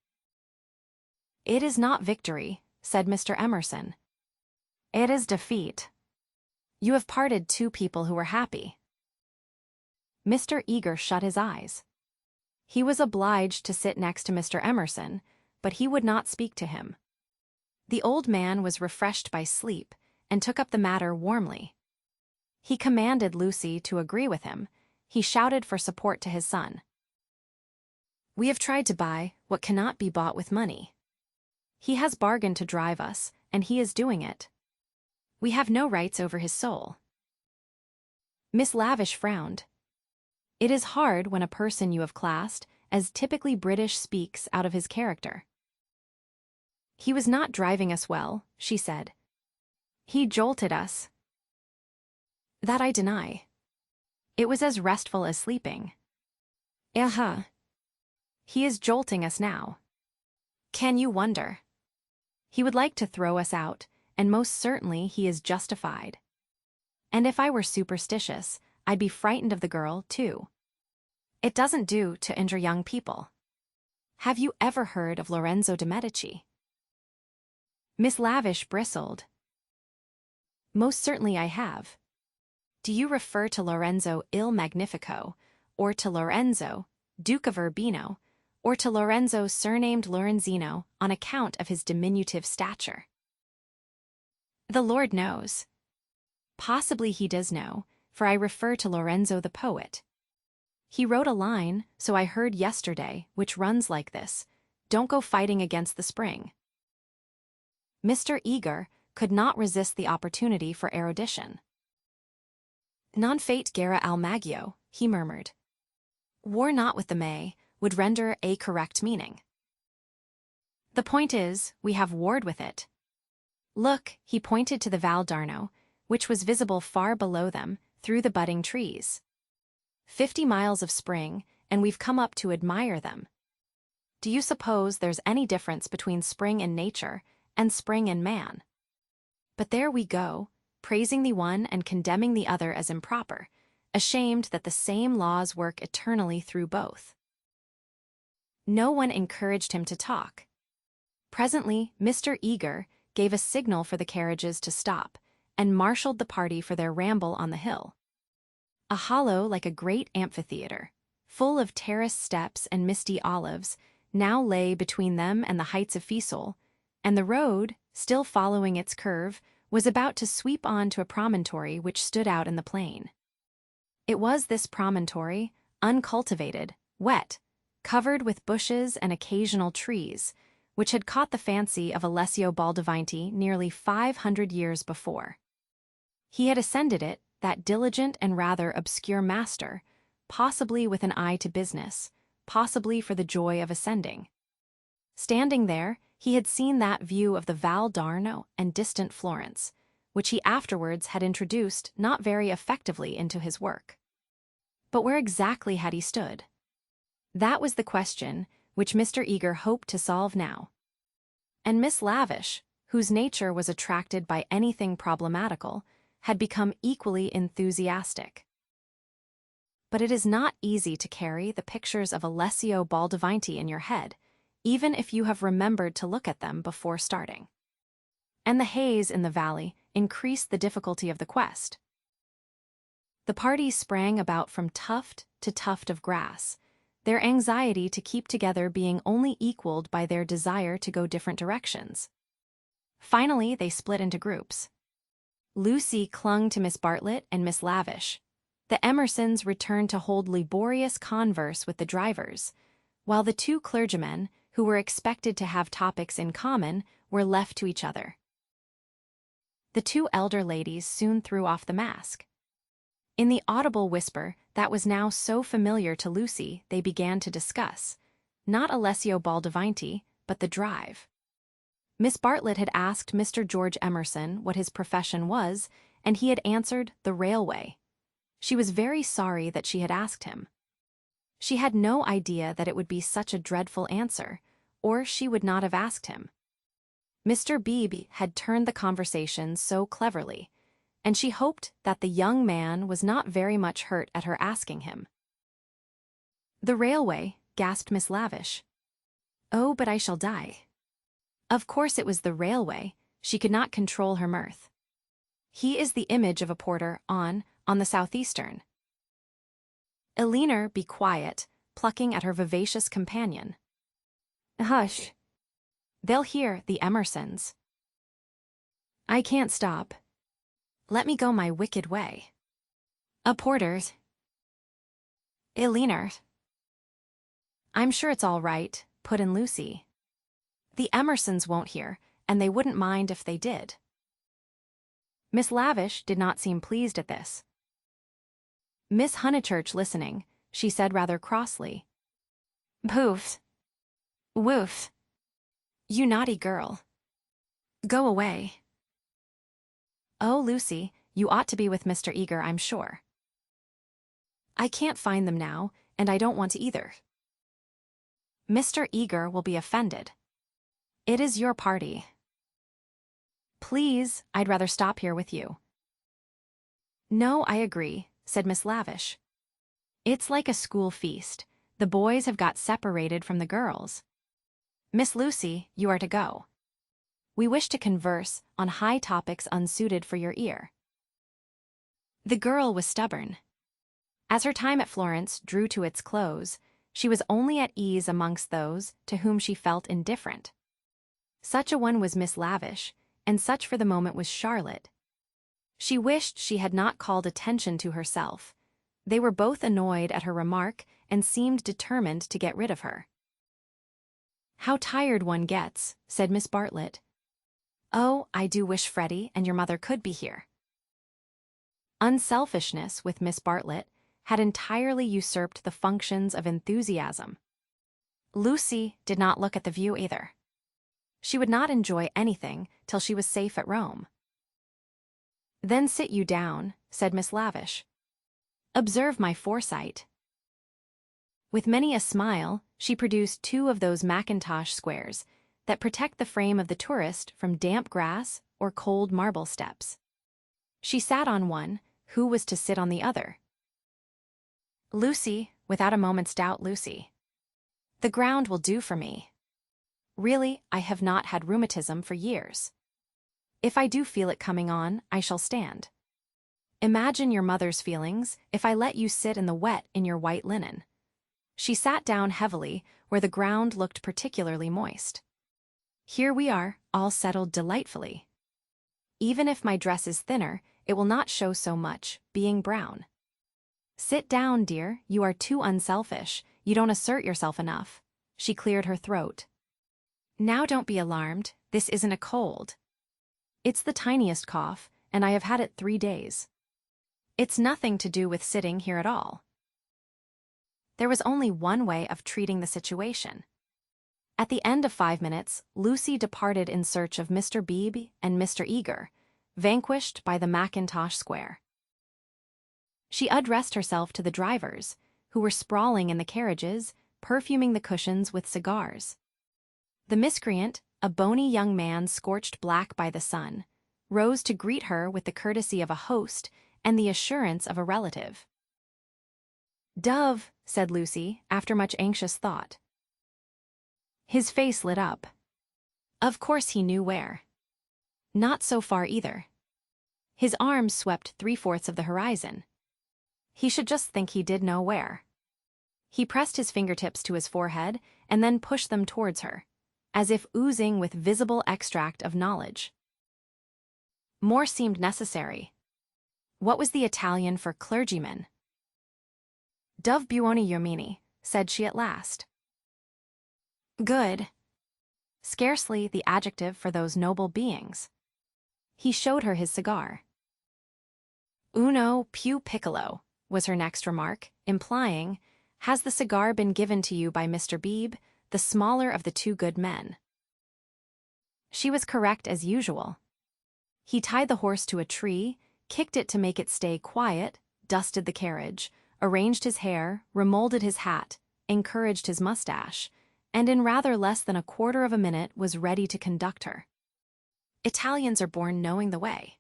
"It is not victory," said Mr. Emerson. "It is defeat. You have parted two people who were happy." Mr. Eager shut his eyes. He was obliged to sit next to Mr. Emerson, but he would not speak to him. The old man was refreshed by sleep and took up the matter warmly. He commanded Lucy to agree with him. He shouted for support to his son. "We have tried to buy what cannot be bought with money. He has bargained to drive us, and he is doing it. We have no rights over his soul." Miss Lavish frowned. It is hard when a person you have classed as typically British speaks out of his character. "He was not driving us well," she said. "He jolted us." "That I deny. It was as restful as sleeping." "He is jolting us now. Can you wonder? He would like to throw us out, and most certainly he is justified. And if I were superstitious, I'd be frightened of the girl, too. It doesn't do to injure young people. Have you ever heard of Lorenzo de' Medici?" Miss Lavish bristled. "Most certainly I have. Do you refer to Lorenzo il Magnifico, or to Lorenzo, Duke of Urbino, or to Lorenzo surnamed Lorenzino on account of his diminutive stature?" "The Lord knows. Possibly he does know, for I refer to Lorenzo the poet. He wrote a line, so I heard yesterday, which runs like this: 'Don't go fighting against the spring.'" Mr. Eager could not resist the opportunity for erudition. "Non fate gara al maggio," he murmured. "War not with the May" would render a correct meaning. "The point is, we have warred with it. Look," he pointed to the Val d'Arno, which was visible far below them, through the budding trees. 50 miles of spring, and we've come up to admire them. Do you suppose there's any difference between spring in nature and spring in man? But there we go, praising the one and condemning the other as improper, ashamed that the same laws work eternally through both." No one encouraged him to talk. Presently, Mr. Eager gave a signal for the carriages to stop, and marshaled the party for their ramble on the hill. A hollow like a great amphitheater, full of terraced steps and misty olives, now lay between them and the heights of Fiesole, and the road, still following its curve, was about to sweep on to a promontory which stood out in the plain. It was this promontory, uncultivated, wet, covered with bushes and occasional trees, which had caught the fancy of Alessio Baldavinti nearly 500 years before. He had ascended it, that diligent and rather obscure master, possibly with an eye to business, possibly for the joy of ascending. Standing there, he had seen that view of the Val d'Arno and distant Florence, which he afterwards had introduced not very effectively into his work. But where exactly had he stood? That was the question which Mr. Eager hoped to solve now. And Miss Lavish, whose nature was attracted by anything problematical, had become equally enthusiastic. But it is not easy to carry the pictures of Alessio Baldavinti in your head, even if you have remembered to look at them before starting. And the haze in the valley increased the difficulty of the quest. The party sprang about from tuft to tuft of grass. their anxiety to keep together being only equaled by their desire to go different directions. Finally, they split into groups. Lucy clung to Miss Bartlett and Miss Lavish. The Emersons returned to hold laborious converse with the drivers, while the two clergymen, who were expected to have topics in common, were left to each other. The two elder ladies soon threw off the mask. In the audible whisper that was now so familiar to Lucy, they began to discuss, not Alessio Baldavinti, but the drive. Miss Bartlett had asked Mr. George Emerson what his profession was, and he had answered the railway. She was very sorry that she had asked him. She had no idea that it would be such a dreadful answer, or she would not have asked him. Mr. Beebe had turned the conversation so cleverly, and she hoped that the young man was not very much hurt at her asking him. "The railway," gasped Miss Lavish. "Oh, but I shall die." Of course it was the railway. She could not control her mirth. "He is the image of a porter on the Southeastern." Elinor, be quiet, plucking at her vivacious companion. "Hush. They'll hear the Emersons." "I can't stop. Let me go my wicked way." "A porter's." "Elinor." "I'm sure it's all right," put in Lucy. "The Emersons won't hear, and they wouldn't mind if they did." Miss Lavish did not seem pleased at this. Miss Honeychurch listening, she said rather crossly, "Poof. Woof. You naughty girl. Go away." "Oh, Lucy, you ought to be with Mr. Eager, I'm sure." "I can't find them now, and I don't want to either." "Mr. Eager will be offended. It is your party." "Please, I'd rather stop here with you." "No, I agree," said Miss Lavish. "It's like a school feast. The boys have got separated from the girls. Miss Lucy, you are to go. We wish to converse on high topics unsuited for your ear." The girl was stubborn. As her time at Florence drew to its close, she was only at ease amongst those to whom she felt indifferent. Such a one was Miss Lavish, and such for the moment was Charlotte. She wished she had not called attention to herself. They were both annoyed at her remark and seemed determined to get rid of her. "How tired one gets," said Miss Bartlett. "Oh, I do wish Freddy and your mother could be here." Unselfishness, with Miss Bartlett, had entirely usurped the functions of enthusiasm. Lucy did not look at the view either. She would not enjoy anything till she was safe at Rome. "Then sit you down," said Miss Lavish. "Observe my foresight." With many a smile, she produced two of those mackintosh squares that protect the frame of the tourist from damp grass or cold marble steps. She sat on one, who was to sit on the other? Lucy, without a moment's doubt, Lucy. "The ground will do for me. Really, I have not had rheumatism for years. If I do feel it coming on, I shall stand. Imagine your mother's feelings if I let you sit in the wet in your white linen." She sat down heavily where the ground looked particularly moist. "Here we are, all settled delightfully. Even if my dress is thinner, it will not show so much, being brown. Sit down, dear, you are too unselfish, you don't assert yourself enough." She cleared her throat. "Now don't be alarmed, this isn't a cold. It's the tiniest cough, and I have had it 3 days. It's nothing to do with sitting here at all." There was only one way of treating the situation. At the end of 5 minutes, Lucy departed in search of Mr. Beebe and Mr. Eager, vanquished by the mackintosh square. She addressed herself to the drivers, who were sprawling in the carriages, perfuming the cushions with cigars. The miscreant, a bony young man scorched black by the sun, rose to greet her with the courtesy of a host and the assurance of a relative. "Dove," said Lucy, after much anxious thought. His face lit up. Of course he knew where. Not so far either. His arms swept 3/4 of the horizon. He should just think he did know where. He pressed his fingertips to his forehead and then pushed them towards her, as if oozing with visible extract of knowledge. More seemed necessary. What was the Italian for clergyman? "Dov buoni uomini," said she at last. "Good." Scarcely the adjective for those noble beings. He showed her his cigar. "Uno più piccolo," was her next remark, implying, "Has the cigar been given to you by Mr. Beebe, the smaller of the two good men?" She was correct as usual. He tied the horse to a tree, kicked it to make it stay quiet, dusted the carriage, arranged his hair, remolded his hat, encouraged his mustache, and in rather less than a quarter of a minute was ready to conduct her. Italians are born knowing the way.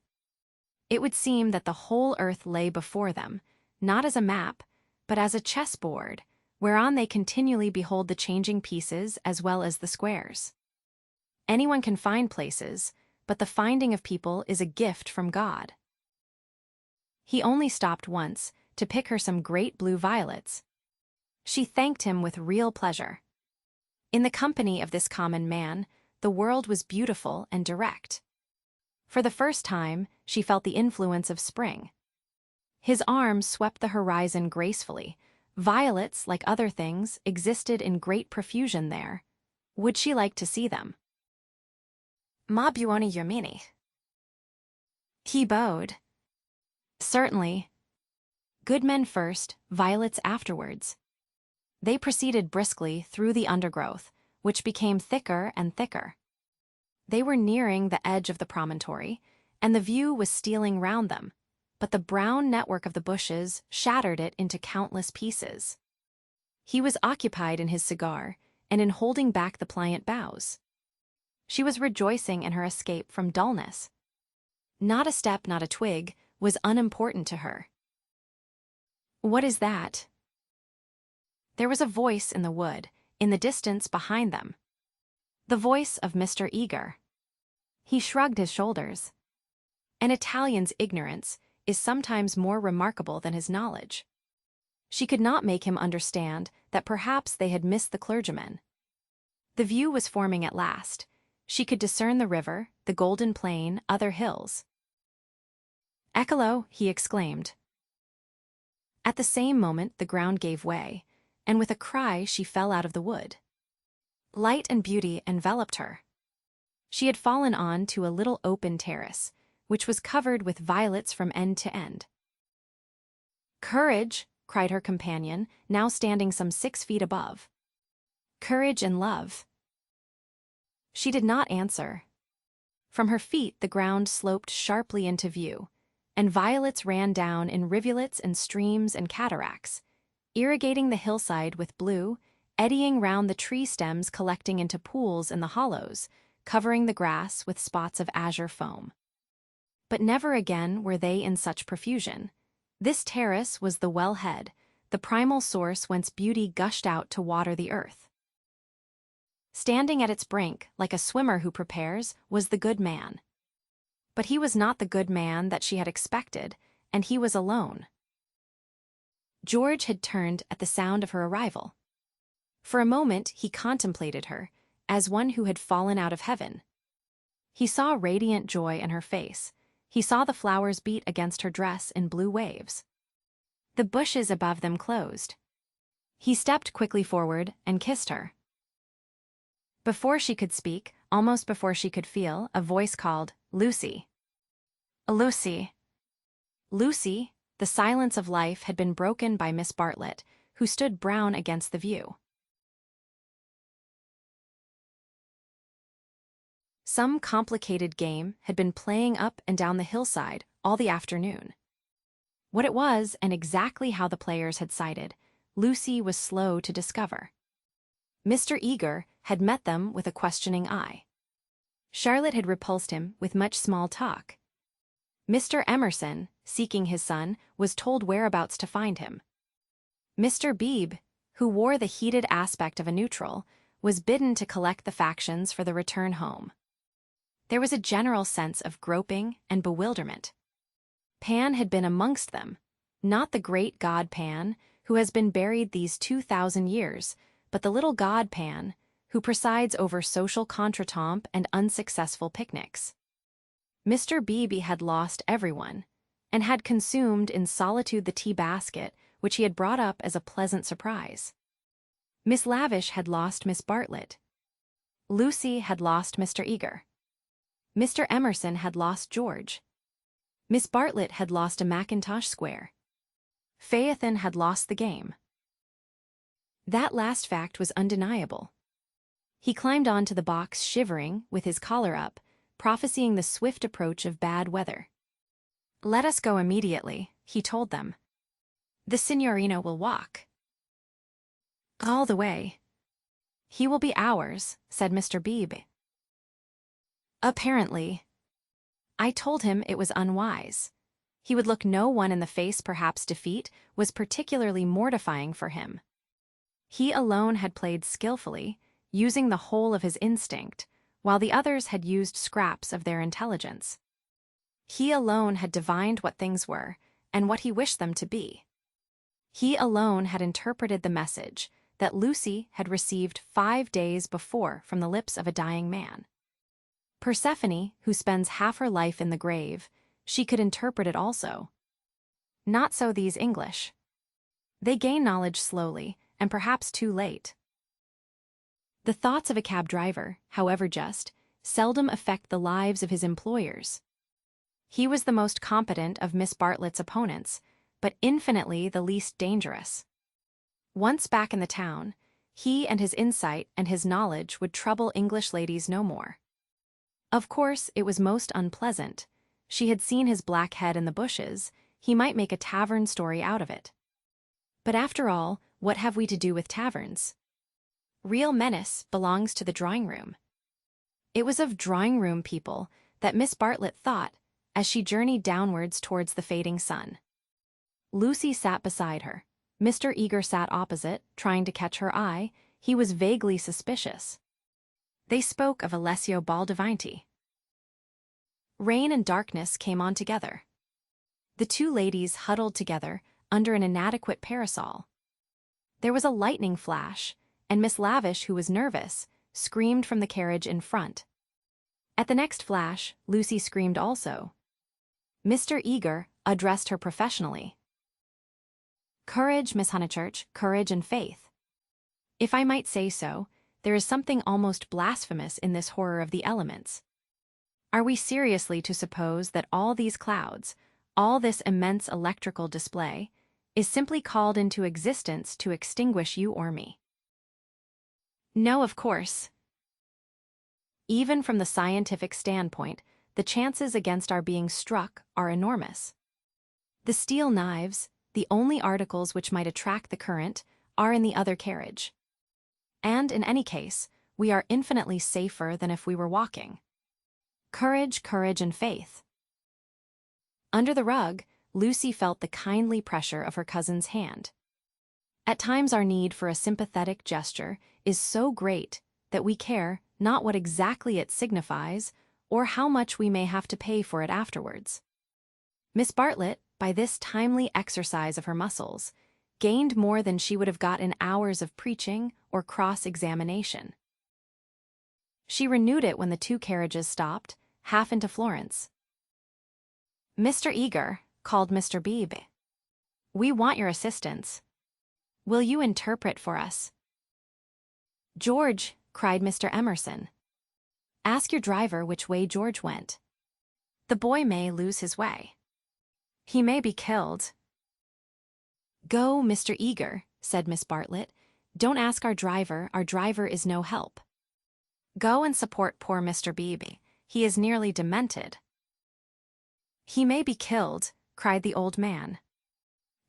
It would seem that the whole earth lay before them, not as a map, but as a chessboard, whereon they continually behold the changing pieces as well as the squares. Anyone can find places, but the finding of people is a gift from God. He only stopped once, to pick her some great blue violets. She thanked him with real pleasure. In the company of this common man, the world was beautiful and direct. For the first time, she felt the influence of spring. His arm swept the horizon gracefully. Violets, like other things, existed in great profusion there. Would she like to see them? "Ma buoni uomini." He bowed. "Certainly. Good men first, violets afterwards." They proceeded briskly through the undergrowth, which became thicker and thicker. They were nearing the edge of the promontory, and the view was stealing round them, but the brown network of the bushes shattered it into countless pieces. He was occupied in his cigar and in holding back the pliant boughs. She was rejoicing in her escape from dullness. Not a step, not a twig, was unimportant to her. "What is that?" There was a voice in the wood, in the distance behind them. The voice of Mr. Eager. He shrugged his shoulders. An Italian's ignorance is sometimes more remarkable than his knowledge. She could not make him understand that perhaps they had missed the clergyman. The view was forming at last. She could discern the river, the golden plain, other hills. "Eccolo!" he exclaimed. At the same moment the ground gave way, and with a cry she fell out of the wood. Light and beauty enveloped her. She had fallen on to a little open terrace, which was covered with violets from end to end. "Courage!" cried her companion, now standing some 6 feet above. "Courage and love." She did not answer. From her feet the ground sloped sharply into view, and violets ran down in rivulets and streams and cataracts, irrigating the hillside with blue, eddying round the tree stems, collecting into pools in the hollows, covering the grass with spots of azure foam. But never again were they in such profusion. This terrace was the wellhead, the primal source whence beauty gushed out to water the earth. Standing at its brink, like a swimmer who prepares, was the good man. But he was not the good man that she had expected, and he was alone. George had turned at the sound of her arrival. For a moment he contemplated her, as one who had fallen out of heaven. He saw radiant joy in her face. He saw the flowers beat against her dress in blue waves. The bushes above them closed. He stepped quickly forward and kissed her. Before she could speak, almost before she could feel, a voice called, "Lucy." "Lucy." Lucy, the silence of life had been broken by Miss Bartlett, who stood brown against the view. Some complicated game had been playing up and down the hillside all the afternoon. What it was, and exactly how the players had sided, Lucy was slow to discover. Mr. Eager had met them with a questioning eye. Charlotte had repulsed him with much small talk. Mr. Emerson, seeking his son, was told whereabouts to find him. Mr. Beebe, who wore the heated aspect of a neutral, was bidden to collect the factions for the return home. There was a general sense of groping and bewilderment. Pan had been amongst them, not the great god Pan, who has been buried these 2,000 years, but the little god Pan, who presides over social contretemps and unsuccessful picnics. Mr. Beebe had lost everyone, and had consumed in solitude the tea basket which he had brought up as a pleasant surprise. Miss Lavish had lost Miss Bartlett. Lucy had lost Mr. Eager. Mr. Emerson had lost George. Miss Bartlett had lost a Mackintosh square. Phaethon had lost the game. That last fact was undeniable. He climbed onto the box shivering, with his collar up, prophesying the swift approach of bad weather. "Let us go immediately," he told them. "The signorina will walk all the way." "He will be ours," said Mr. Beebe. "Apparently." I told him it was unwise. He would look no one in the face. Perhaps defeat was particularly mortifying for him. He alone had played skillfully, using the whole of his instinct, while the others had used scraps of their intelligence. He alone had divined what things were, and what he wished them to be. He alone had interpreted the message that Lucy had received 5 days before from the lips of a dying man. Persephone, who spends half her life in the grave, she could interpret it also. Not so these English. They gain knowledge slowly, and perhaps too late. The thoughts of a cab driver, however just, seldom affect the lives of his employers. He was the most competent of Miss Bartlett's opponents, but infinitely the least dangerous. Once back in the town, he and his insight and his knowledge would trouble English ladies no more. Of course, it was most unpleasant. She had seen his black head in the bushes. He might make a tavern story out of it. But after all, what have we to do with taverns? Real menace belongs to the drawing-room. It was of drawing-room people that Miss Bartlett thought as she journeyed downwards towards the fading sun. Lucy sat beside her. Mr. Eager sat opposite, trying to catch her eye. He was vaguely suspicious. They spoke of Alessio Baldavanti. Rain and darkness came on together. The two ladies huddled together under an inadequate parasol. There was a lightning flash, and Miss Lavish, who was nervous, screamed from the carriage in front. At the next flash, Lucy screamed also. Mr. Eager addressed her professionally. "Courage, Miss Honeychurch, courage and faith. If I might say so, there is something almost blasphemous in this horror of the elements. Are we seriously to suppose that all these clouds, all this immense electrical display, is simply called into existence to extinguish you or me? No, of course. Even from the scientific standpoint, the chances against our being struck are enormous. The steel knives, the only articles which might attract the current, are in the other carriage. And in any case, we are infinitely safer than if we were walking. Courage, courage, and faith." Under the rug, Lucy felt the kindly pressure of her cousin's hand. At times our need for a sympathetic gesture is so great that we care not what exactly it signifies or how much we may have to pay for it afterwards. Miss Bartlett, by this timely exercise of her muscles, gained more than she would have got in hours of preaching or cross-examination. She renewed it when the two carriages stopped, half into Florence. "Mr. Eager," called Mr. Beebe, "we want your assistance. Will you interpret for us?" "George," cried Mr. Emerson. "Ask your driver which way George went. The boy may lose his way. He may be killed." "Go, Mr. Eager," said Miss Bartlett. "Don't ask our driver is no help. Go and support poor Mr. Beebe. He is nearly demented." "He may be killed," cried the old man.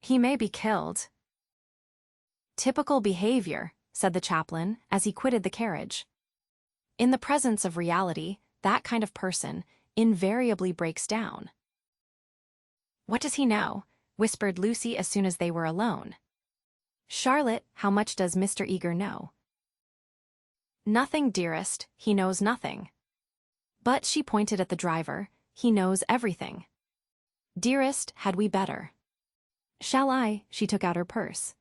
"He may be killed." "Typical behavior," said the chaplain as he quitted the carriage. In the presence of reality, that kind of person invariably breaks down. "What does he know?" whispered Lucy as soon as they were alone. "Charlotte, how much does Mr. Eager know?" "Nothing, dearest, he knows nothing." But she pointed at the driver. "He knows everything." "Dearest, had we better?" "Shall I?" She took out her purse.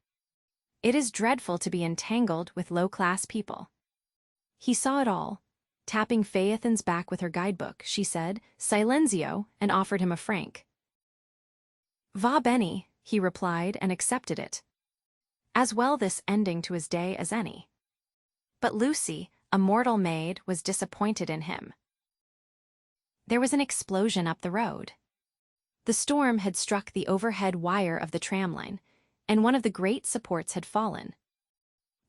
It is dreadful to be entangled with low-class people. He saw it all. Tapping Phaethon's back with her guidebook, she said, "Silenzio," and offered him a franc. "Va bene," he replied and accepted it. As well this ending to his day as any. But Lucy, a mortal maid, was disappointed in him. There was an explosion up the road. The storm had struck the overhead wire of the tramline, and one of the great supports had fallen.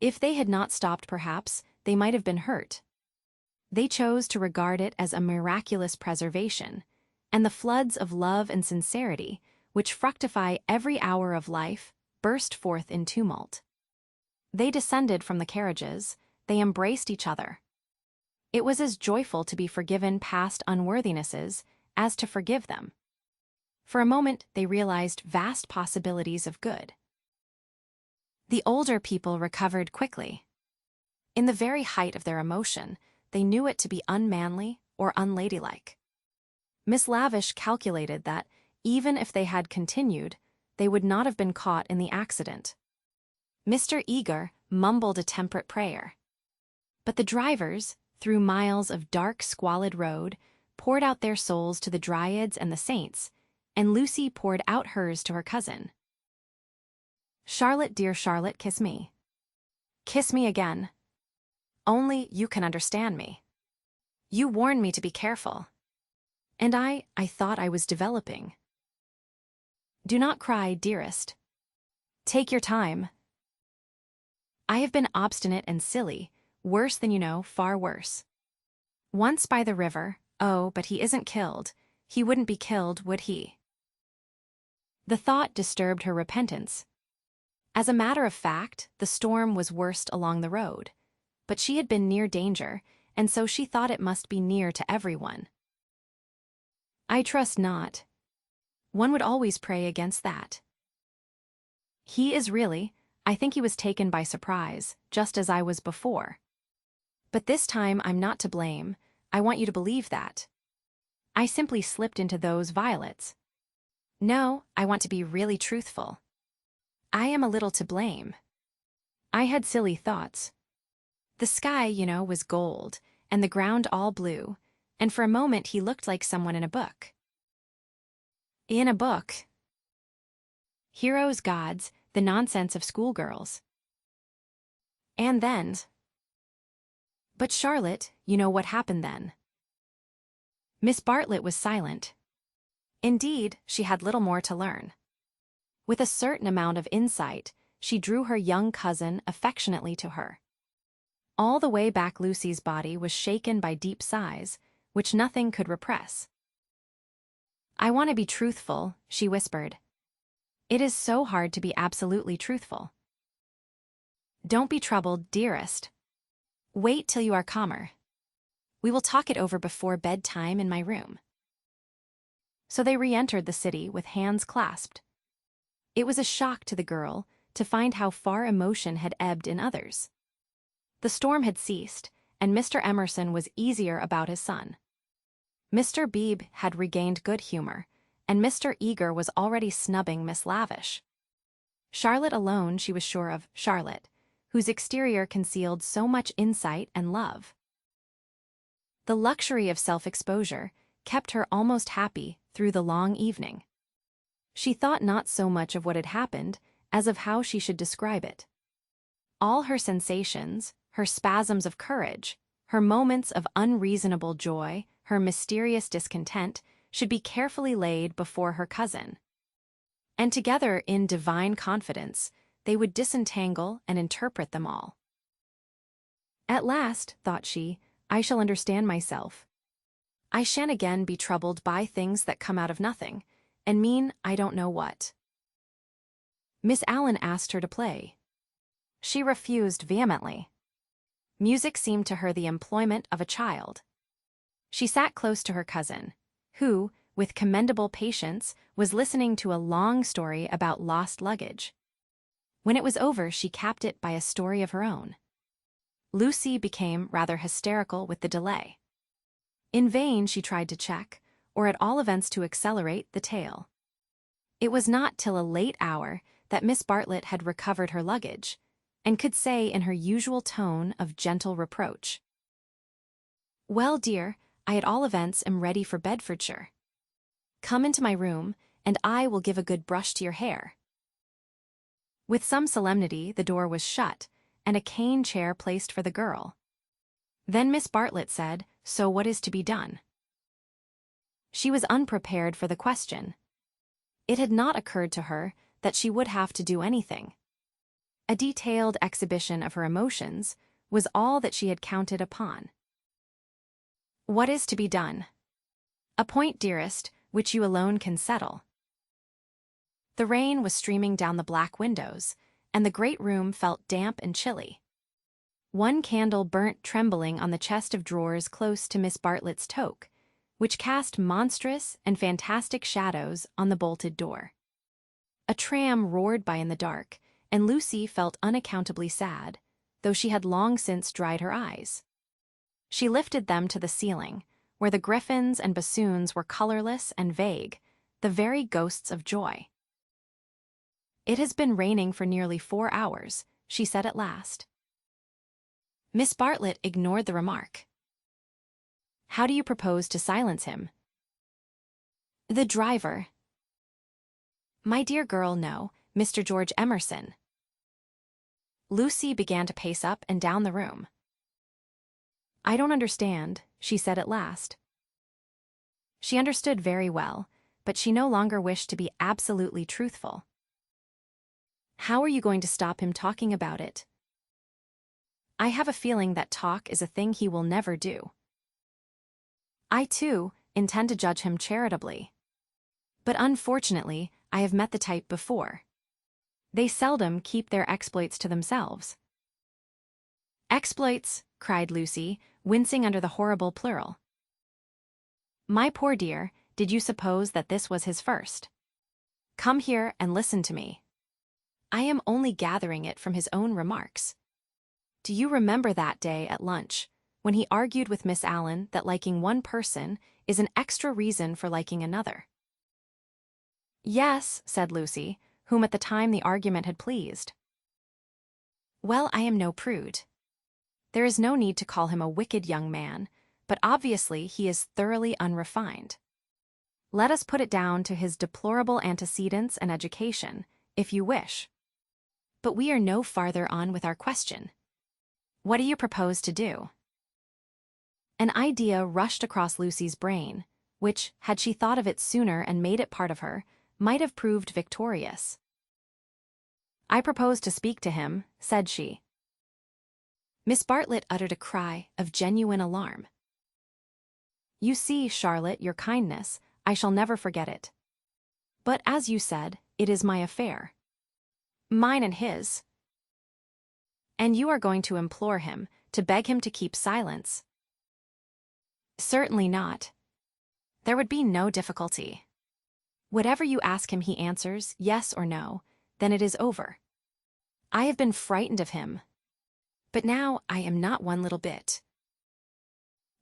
If they had not stopped, perhaps, they might have been hurt. They chose to regard it as a miraculous preservation, and the floods of love and sincerity, which fructify every hour of life, burst forth in tumult. They descended from the carriages, they embraced each other. It was as joyful to be forgiven past unworthinesses as to forgive them. For a moment they realized vast possibilities of good. The older people recovered quickly. In the very height of their emotion, they knew it to be unmanly or unladylike. Miss Lavish calculated that, even if they had continued, they would not have been caught in the accident. Mr. Eager mumbled a temperate prayer. But the drivers, through miles of dark, squalid road, poured out their souls to the dryads and the saints, and Lucy poured out hers to her cousin. "Charlotte, dear Charlotte, kiss me. Kiss me again. Only you can understand me. You warned me to be careful. And I thought I was developing. Do not cry, dearest. Take your time. I have been obstinate and silly, worse than you know, far worse. Once by the river, oh, but he isn't killed. He wouldn't be killed, would he?" The thought disturbed her repentance. As a matter of fact, the storm was worst along the road, but she had been near danger, and so she thought it must be near to everyone. "I trust not. One would always pray against that. He is really, I think he was taken by surprise, just as I was before. But this time I'm not to blame, I want you to believe that. I simply slipped into those violets. No, I want to be really truthful. I am a little to blame. I had silly thoughts. The sky, you know, was gold, and the ground all blue, and for a moment he looked like someone in a book. In a book. Heroes, gods, the nonsense of schoolgirls. And then. But Charlotte, you know what happened then." Miss Bartlett was silent. Indeed, she had little more to learn. With a certain amount of insight, she drew her young cousin affectionately to her. All the way back Lucy's body was shaken by deep sighs, which nothing could repress. "I want to be truthful," she whispered. "It is so hard to be absolutely truthful. Don't be troubled, dearest. Wait till you are calmer. We will talk it over before bedtime in my room." So they re-entered the city with hands clasped. It was a shock to the girl to find how far emotion had ebbed in others. The storm had ceased, and Mr. Emerson was easier about his son. Mr. Beebe had regained good humor, and Mr. Eager was already snubbing Miss Lavish. Charlotte alone, she was sure of, Charlotte, whose exterior concealed so much insight and love. The luxury of self-exposure kept her almost happy through the long evening. She thought not so much of what had happened as of how she should describe it. All her sensations, her spasms of courage, her moments of unreasonable joy, her mysterious discontent, should be carefully laid before her cousin. And together, in divine confidence, they would disentangle and interpret them all. At last, thought she, I shall understand myself. I shan't again be troubled by things that come out of nothing, and mean I don't know what. Miss Allen asked her to play. She refused vehemently. Music seemed to her the employment of a child. She sat close to her cousin, who, with commendable patience, was listening to a long story about lost luggage. When it was over, she capped it by a story of her own. Lucy became rather hysterical with the delay. In vain she tried to check, or at all events to accelerate, the tale. It was not till a late hour that Miss Bartlett had recovered her luggage, and could say in her usual tone of gentle reproach, "Well, dear, I at all events am ready for Bedfordshire. Come into my room, and I will give a good brush to your hair." With some solemnity, the door was shut, and a cane chair placed for the girl. Then Miss Bartlett said, "So what is to be done?" She was unprepared for the question. It had not occurred to her that she would have to do anything. A detailed exhibition of her emotions was all that she had counted upon. "What is to be done?" "A point, dearest, which you alone can settle." The rain was streaming down the black windows, and the great room felt damp and chilly. One candle burnt trembling on the chest of drawers close to Miss Bartlett's toque, which cast monstrous and fantastic shadows on the bolted door. A tram roared by in the dark, and Lucy felt unaccountably sad, though she had long since dried her eyes. She lifted them to the ceiling, where the griffins and bassoons were colorless and vague, the very ghosts of joy. "It has been raining for nearly 4 hours," she said at last. Miss Bartlett ignored the remark. "How do you propose to silence him?" "The driver." "My dear girl, no, Mr. George Emerson." Lucy began to pace up and down the room. "I don't understand," she said at last. She understood very well, but she no longer wished to be absolutely truthful. "How are you going to stop him talking about it?" "I have a feeling that talk is a thing he will never do." "I, too, intend to judge him charitably. But unfortunately, I have met the type before. They seldom keep their exploits to themselves." "Exploits," cried Lucy, wincing under the horrible plural. "My poor dear, did you suppose that this was his first? Come here and listen to me. I am only gathering it from his own remarks. Do you remember that day at lunch, when he argued with Miss Allen that liking one person is an extra reason for liking another?" "Yes," said Lucy, whom at the time the argument had pleased. "Well, I am no prude. There is no need to call him a wicked young man, but obviously he is thoroughly unrefined. Let us put it down to his deplorable antecedents and education, if you wish. But we are no farther on with our question. What do you propose to do?" An idea rushed across Lucy's brain, which, had she thought of it sooner and made it part of her, might have proved victorious. "I propose to speak to him," said she. Miss Bartlett uttered a cry of genuine alarm. "You see, Charlotte, your kindness, I shall never forget it. But as you said, it is my affair. Mine and his. And you are going to implore him, to beg him to keep silence?" "Certainly not. There would be no difficulty. Whatever you ask him he answers, yes or no, then it is over. I have been frightened of him, but now I am not one little bit.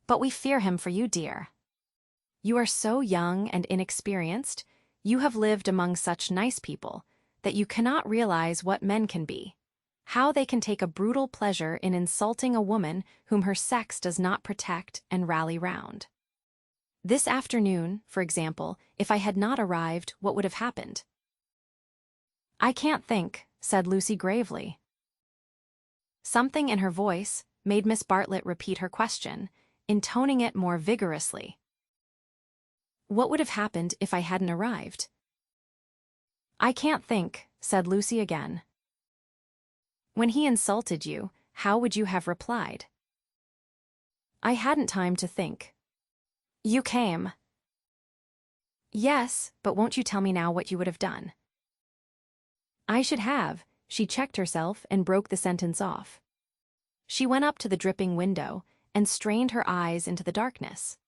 But we fear him for you, dear. You are so young and inexperienced, you have lived among such nice people, that you cannot realize what men can be, how they can take a brutal pleasure in insulting a woman whom her sex does not protect and rally round. This afternoon, for example, if I had not arrived, what would have happened?" "I can't think," said Lucy gravely. Something in her voice made Miss Bartlett repeat her question, intoning it more vigorously. "What would have happened if I hadn't arrived?" "I can't think," said Lucy again. "When he insulted you, how would you have replied?" "I hadn't time to think." "You came." "Yes, but won't you tell me now what you would have done?" "I should have." She checked herself and broke the sentence off. She went up to the dripping window and strained her eyes into the darkness.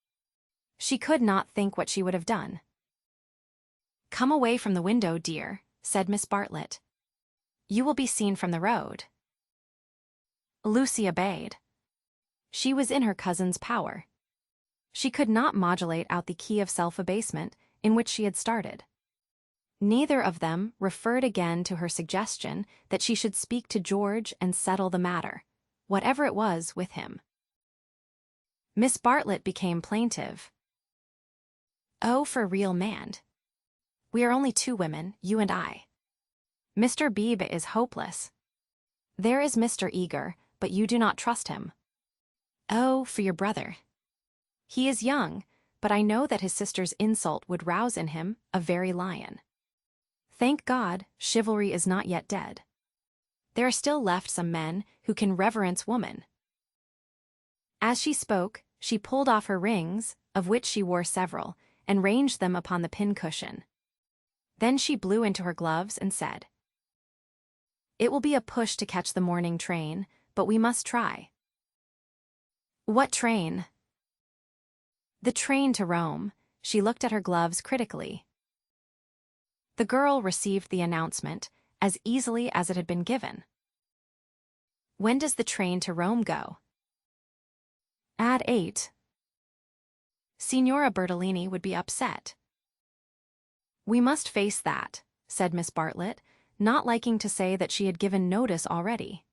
She could not think what she would have done. "Come away from the window, dear," said Miss Bartlett. "You will be seen from the road." Lucy obeyed. She was in her cousin's power. She could not modulate out the key of self-abasement in which she had started. Neither of them referred again to her suggestion that she should speak to George and settle the matter, whatever it was, with him. Miss Bartlett became plaintive. "Oh, for a real man. We are only 2 women, you and I. Mr. Beebe is hopeless. There is Mr. Eager, but you do not trust him. Oh, for your brother. He is young, but I know that his sister's insult would rouse in him a very lion. Thank God, chivalry is not yet dead. There are still left some men who can reverence woman." As she spoke, she pulled off her rings, of which she wore several, and ranged them upon the pincushion. Then she blew into her gloves and said, "It will be a push to catch the morning train, but we must try." "What train?" "The train to Rome." She looked at her gloves critically. The girl received the announcement as easily as it had been given. "When does the train to Rome go?" "At 8. Signora Bertolini would be upset." "We must face that," said Miss Bartlett, not liking to say that she had given notice already.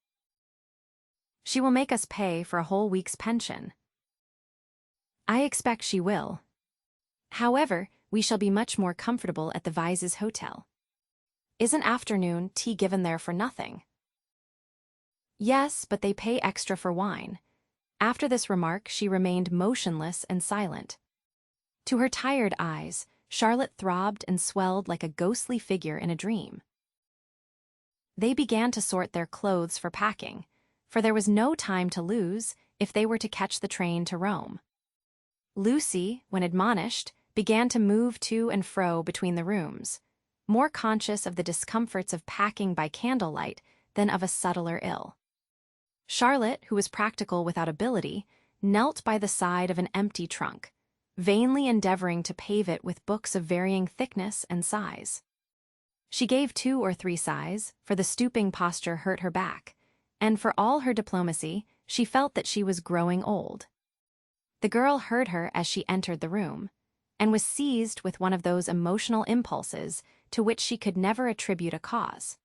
"She will make us pay for a whole week's pension." "I expect she will. However, we shall be much more comfortable at the Vyse's hotel. Isn't afternoon tea given there for nothing?" "Yes, but they pay extra for wine." After this remark, she remained motionless and silent. To her tired eyes, Charlotte throbbed and swelled like a ghostly figure in a dream. They began to sort their clothes for packing, for there was no time to lose if they were to catch the train to Rome. Lucy, when admonished, began to move to and fro between the rooms, more conscious of the discomforts of packing by candlelight than of a subtler ill. Charlotte, who was practical without ability, knelt by the side of an empty trunk, vainly endeavoring to pave it with books of varying thickness and size. She gave 2 or 3 sighs, for the stooping posture hurt her back, and for all her diplomacy, she felt that she was growing old. The girl heard her as she entered the room, and was seized with one of those emotional impulses to which she could never attribute a cause.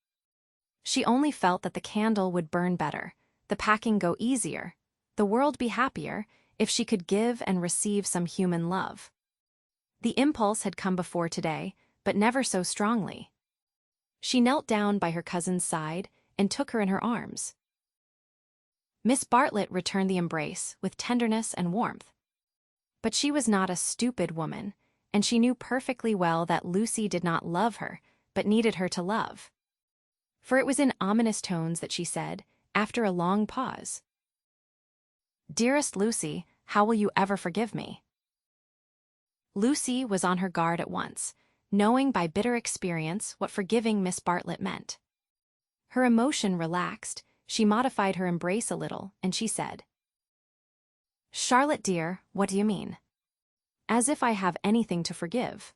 She only felt that the candle would burn better, the packing go easier, the world be happier, if she could give and receive some human love. The impulse had come before today, but never so strongly. She knelt down by her cousin's side and took her in her arms. Miss Bartlett returned the embrace with tenderness and warmth. But she was not a stupid woman, and she knew perfectly well that Lucy did not love her, but needed her to love. For it was in ominous tones that she said, after a long pause, "Dearest Lucy, how will you ever forgive me?" Lucy was on her guard at once, knowing by bitter experience what forgiving Miss Bartlett meant. Her emotion relaxed, she modified her embrace a little, and she said, "Charlotte dear, what do you mean? As if I have anything to forgive."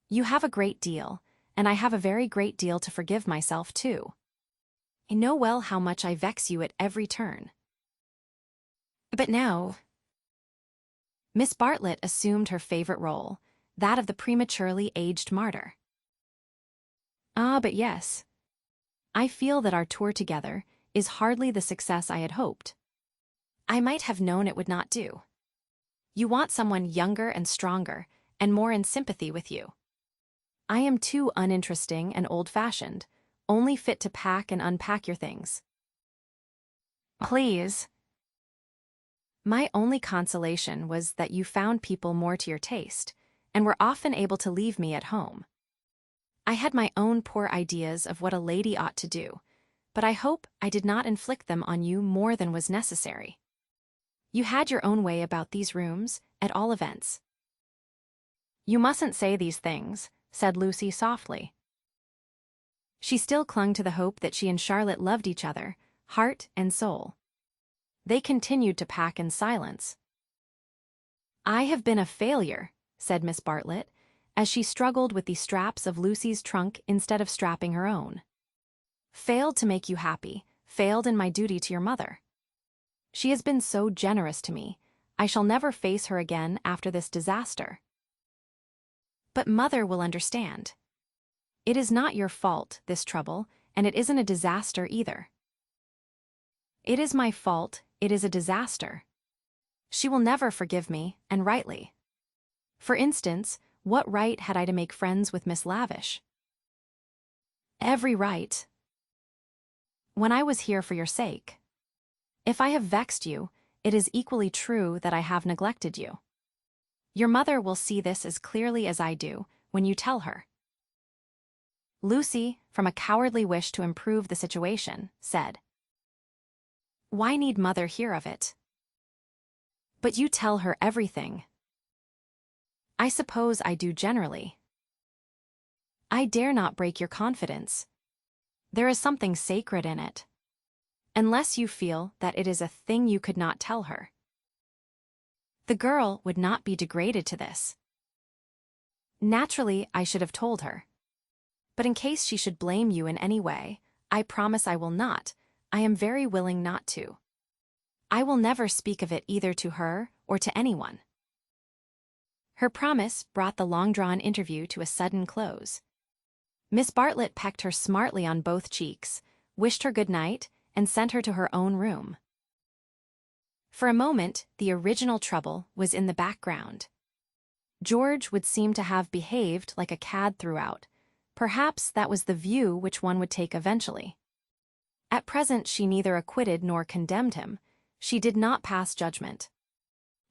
"You have a great deal, and I have a very great deal to forgive myself too. I know well how much I vex you at every turn. But now—" Miss Bartlett assumed her favorite role, that of the prematurely aged martyr. "Ah, but yes. I feel that our tour together is hardly the success I had hoped. I might have known it would not do. You want someone younger and stronger, and more in sympathy with you. I am too uninteresting and old-fashioned, only fit to pack and unpack your things. Please." My only consolation was that you found people more to your taste, and were often able to leave me at home. I had my own poor ideas of what a lady ought to do, but I hope I did not inflict them on you more than was necessary. You had your own way about these rooms, at all events. "You mustn't say these things," said Lucy softly. She still clung to the hope that she and Charlotte loved each other, heart and soul. They continued to pack in silence. "I have been a failure," said Miss Bartlett, as she struggled with the straps of Lucy's trunk instead of strapping her own. "Failed to make you happy, failed in my duty to your mother. She has been so generous to me, I shall never face her again after this disaster." But Mother will understand. It is not your fault, this trouble, and it isn't a disaster either. It is my fault, it is a disaster. She will never forgive me, and rightly. For instance, what right had I to make friends with Miss Lavish? Every right. When I was here for your sake. If I have vexed you, it is equally true that I have neglected you. Your mother will see this as clearly as I do, when you tell her. Lucy, from a cowardly wish to improve the situation, said, "Why need Mother hear of it? But you tell her everything." "I suppose I do generally." "I dare not break your confidence. There is something sacred in it. Unless you feel that it is a thing you could not tell her. The girl would not be degraded to this. Naturally, I should have told her. But in case she should blame you in any way, I promise I will not. I am very willing not to. I will never speak of it either to her or to anyone." Her promise brought the long-drawn interview to a sudden close. Miss Bartlett pecked her smartly on both cheeks, wished her good night, and sent her to her own room. For a moment, the original trouble was in the background. George would seem to have behaved like a cad throughout. Perhaps that was the view which one would take eventually. At present she neither acquitted nor condemned him. She did not pass judgment.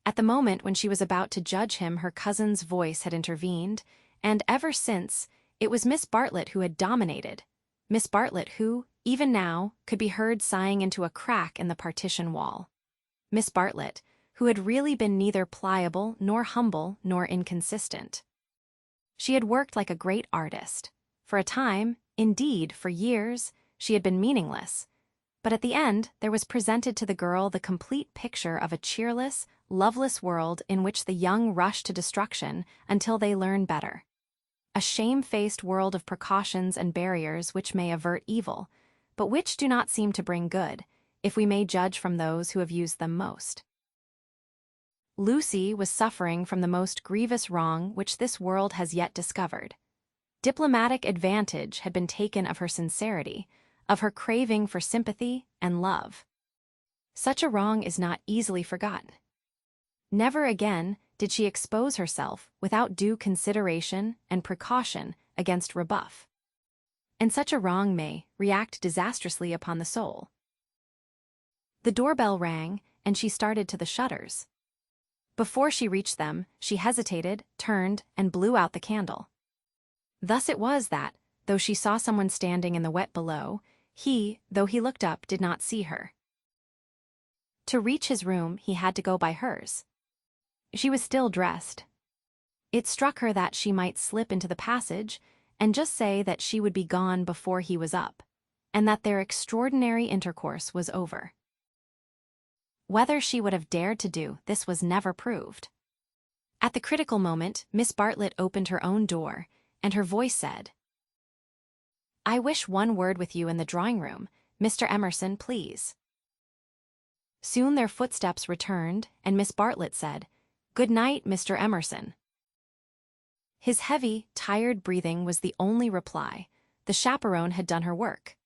At the moment when she was about to judge him, her cousin's voice had intervened, and ever since, it was Miss Bartlett who had dominated. Miss Bartlett who, even now, could be heard sighing into a crack in the partition wall. Miss Bartlett, who had really been neither pliable nor humble nor inconsistent. She had worked like a great artist. For a time, indeed for years, she had been meaningless. But at the end there was presented to the girl the complete picture of a cheerless, loveless world in which the young rush to destruction until they learn better. A shame-faced world of precautions and barriers which may avert evil, but which do not seem to bring good, if we may judge from those who have used them most. Lucy was suffering from the most grievous wrong which this world has yet discovered. Diplomatic advantage had been taken of her sincerity, of her craving for sympathy and love. Such a wrong is not easily forgotten. Never again did she expose herself without due consideration and precaution against rebuff. And such a wrong may react disastrously upon the soul. The doorbell rang, and she started to the shutters. Before she reached them, she hesitated, turned, and blew out the candle. Thus it was that, though she saw someone standing in the wet below, he, though he looked up, did not see her. To reach his room, he had to go by hers. She was still dressed. It struck her that she might slip into the passage and just say that she would be gone before he was up, and that their extraordinary intercourse was over. Whether she would have dared to do this was never proved. At the critical moment, Miss Bartlett opened her own door, and her voice said, "I wish one word with you in the drawing-room, Mr. Emerson, please." Soon their footsteps returned, and Miss Bartlett said, "Good night, Mr. Emerson." His heavy, tired breathing was the only reply. The chaperone had done her work.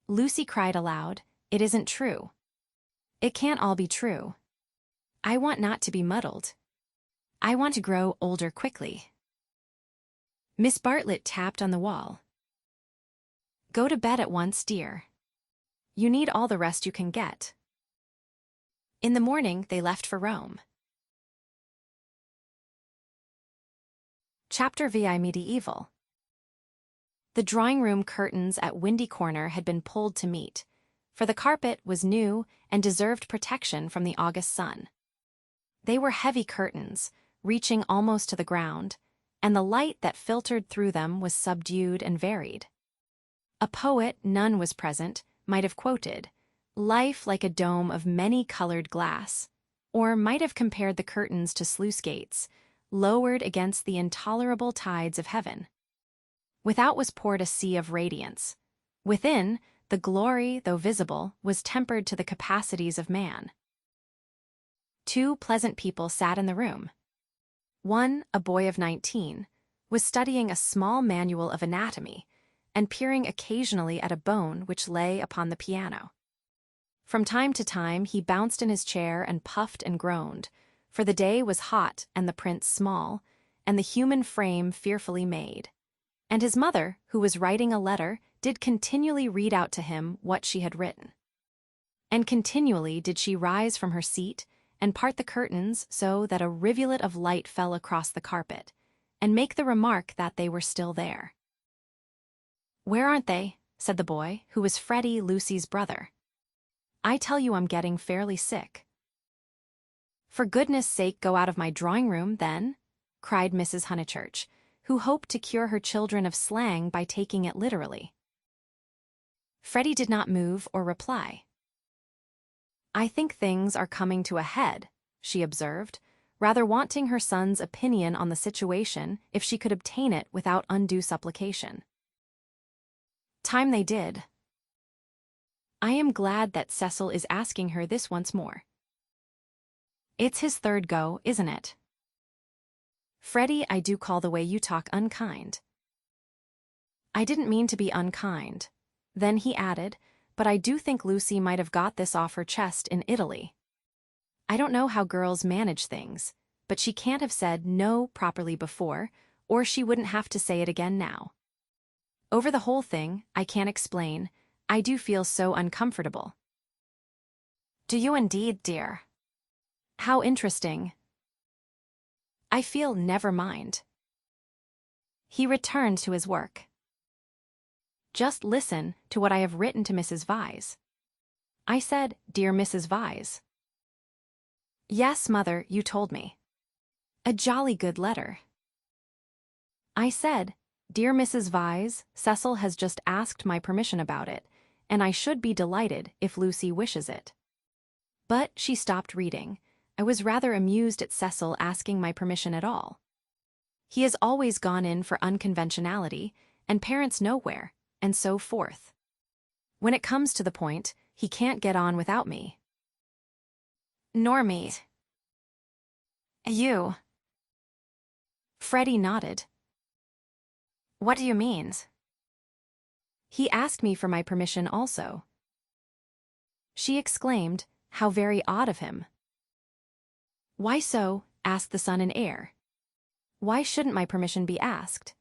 Lucy cried aloud, "It isn't true. It can't all be true. I want not to be muddled. I want to grow older quickly." Miss Bartlett tapped on the wall. "Go to bed at once, dear. You need all the rest you can get." In the morning, they left for Rome. Chapter VI Medieval. The drawing-room curtains at Windy Corner had been pulled to meet, for the carpet was new and deserved protection from the August sun. They were heavy curtains, reaching almost to the ground, and the light that filtered through them was subdued and varied. A poet, none was present, might have quoted, "Life like a dome of many-colored glass," or might have compared the curtains to sluice gates, lowered against the intolerable tides of heaven. Without was poured a sea of radiance. Within, the glory, though visible, was tempered to the capacities of man. Two pleasant people sat in the room. One, a boy of 19, was studying a small manual of anatomy and peering occasionally at a bone which lay upon the piano. From time to time he bounced in his chair and puffed and groaned, for the day was hot and the print small, and the human frame fearfully made. And his mother, who was writing a letter, did continually read out to him what she had written. And continually did she rise from her seat and part the curtains so that a rivulet of light fell across the carpet, and make the remark that they were still there. "Where aren't they?" said the boy, who was Freddy, Lucy's brother. "I tell you I'm getting fairly sick." "For goodness' sake, go out of my drawing room, then," cried Mrs. Honeychurch, who hoped to cure her children of slang by taking it literally. Freddy did not move or reply. "I think things are coming to a head," she observed, rather wanting her son's opinion on the situation if she could obtain it without undue supplication. Time they did. I am glad that Cecil is asking her this once more. It's his third go, isn't it? Freddy, I do call the way you talk unkind. I didn't mean to be unkind. Then he added, but I do think Lucy might have got this off her chest in Italy. I don't know how girls manage things, but she can't have said no properly before, or she wouldn't have to say it again now. Over the whole thing, I can't explain, I do feel so uncomfortable. Do you indeed, dear? How interesting. I feel never mind. He returned to his work. Just listen to what I have written to Mrs. Vyse. I said, Dear Mrs. Vyse. Yes, Mother, you told me. A jolly good letter. I said, Dear Mrs. Vyse, Cecil has just asked my permission about it, and I should be delighted if Lucy wishes it. But she stopped reading. I was rather amused at Cecil asking my permission at all. He has always gone in for unconventionality, and parents nowhere, and so forth. When it comes to the point, he can't get on without me. Nor me. You. Freddy nodded. What do you mean? He asked me for my permission also. She exclaimed, How very odd of him. Why so? Asked the son in air. Why shouldn't my permission be asked?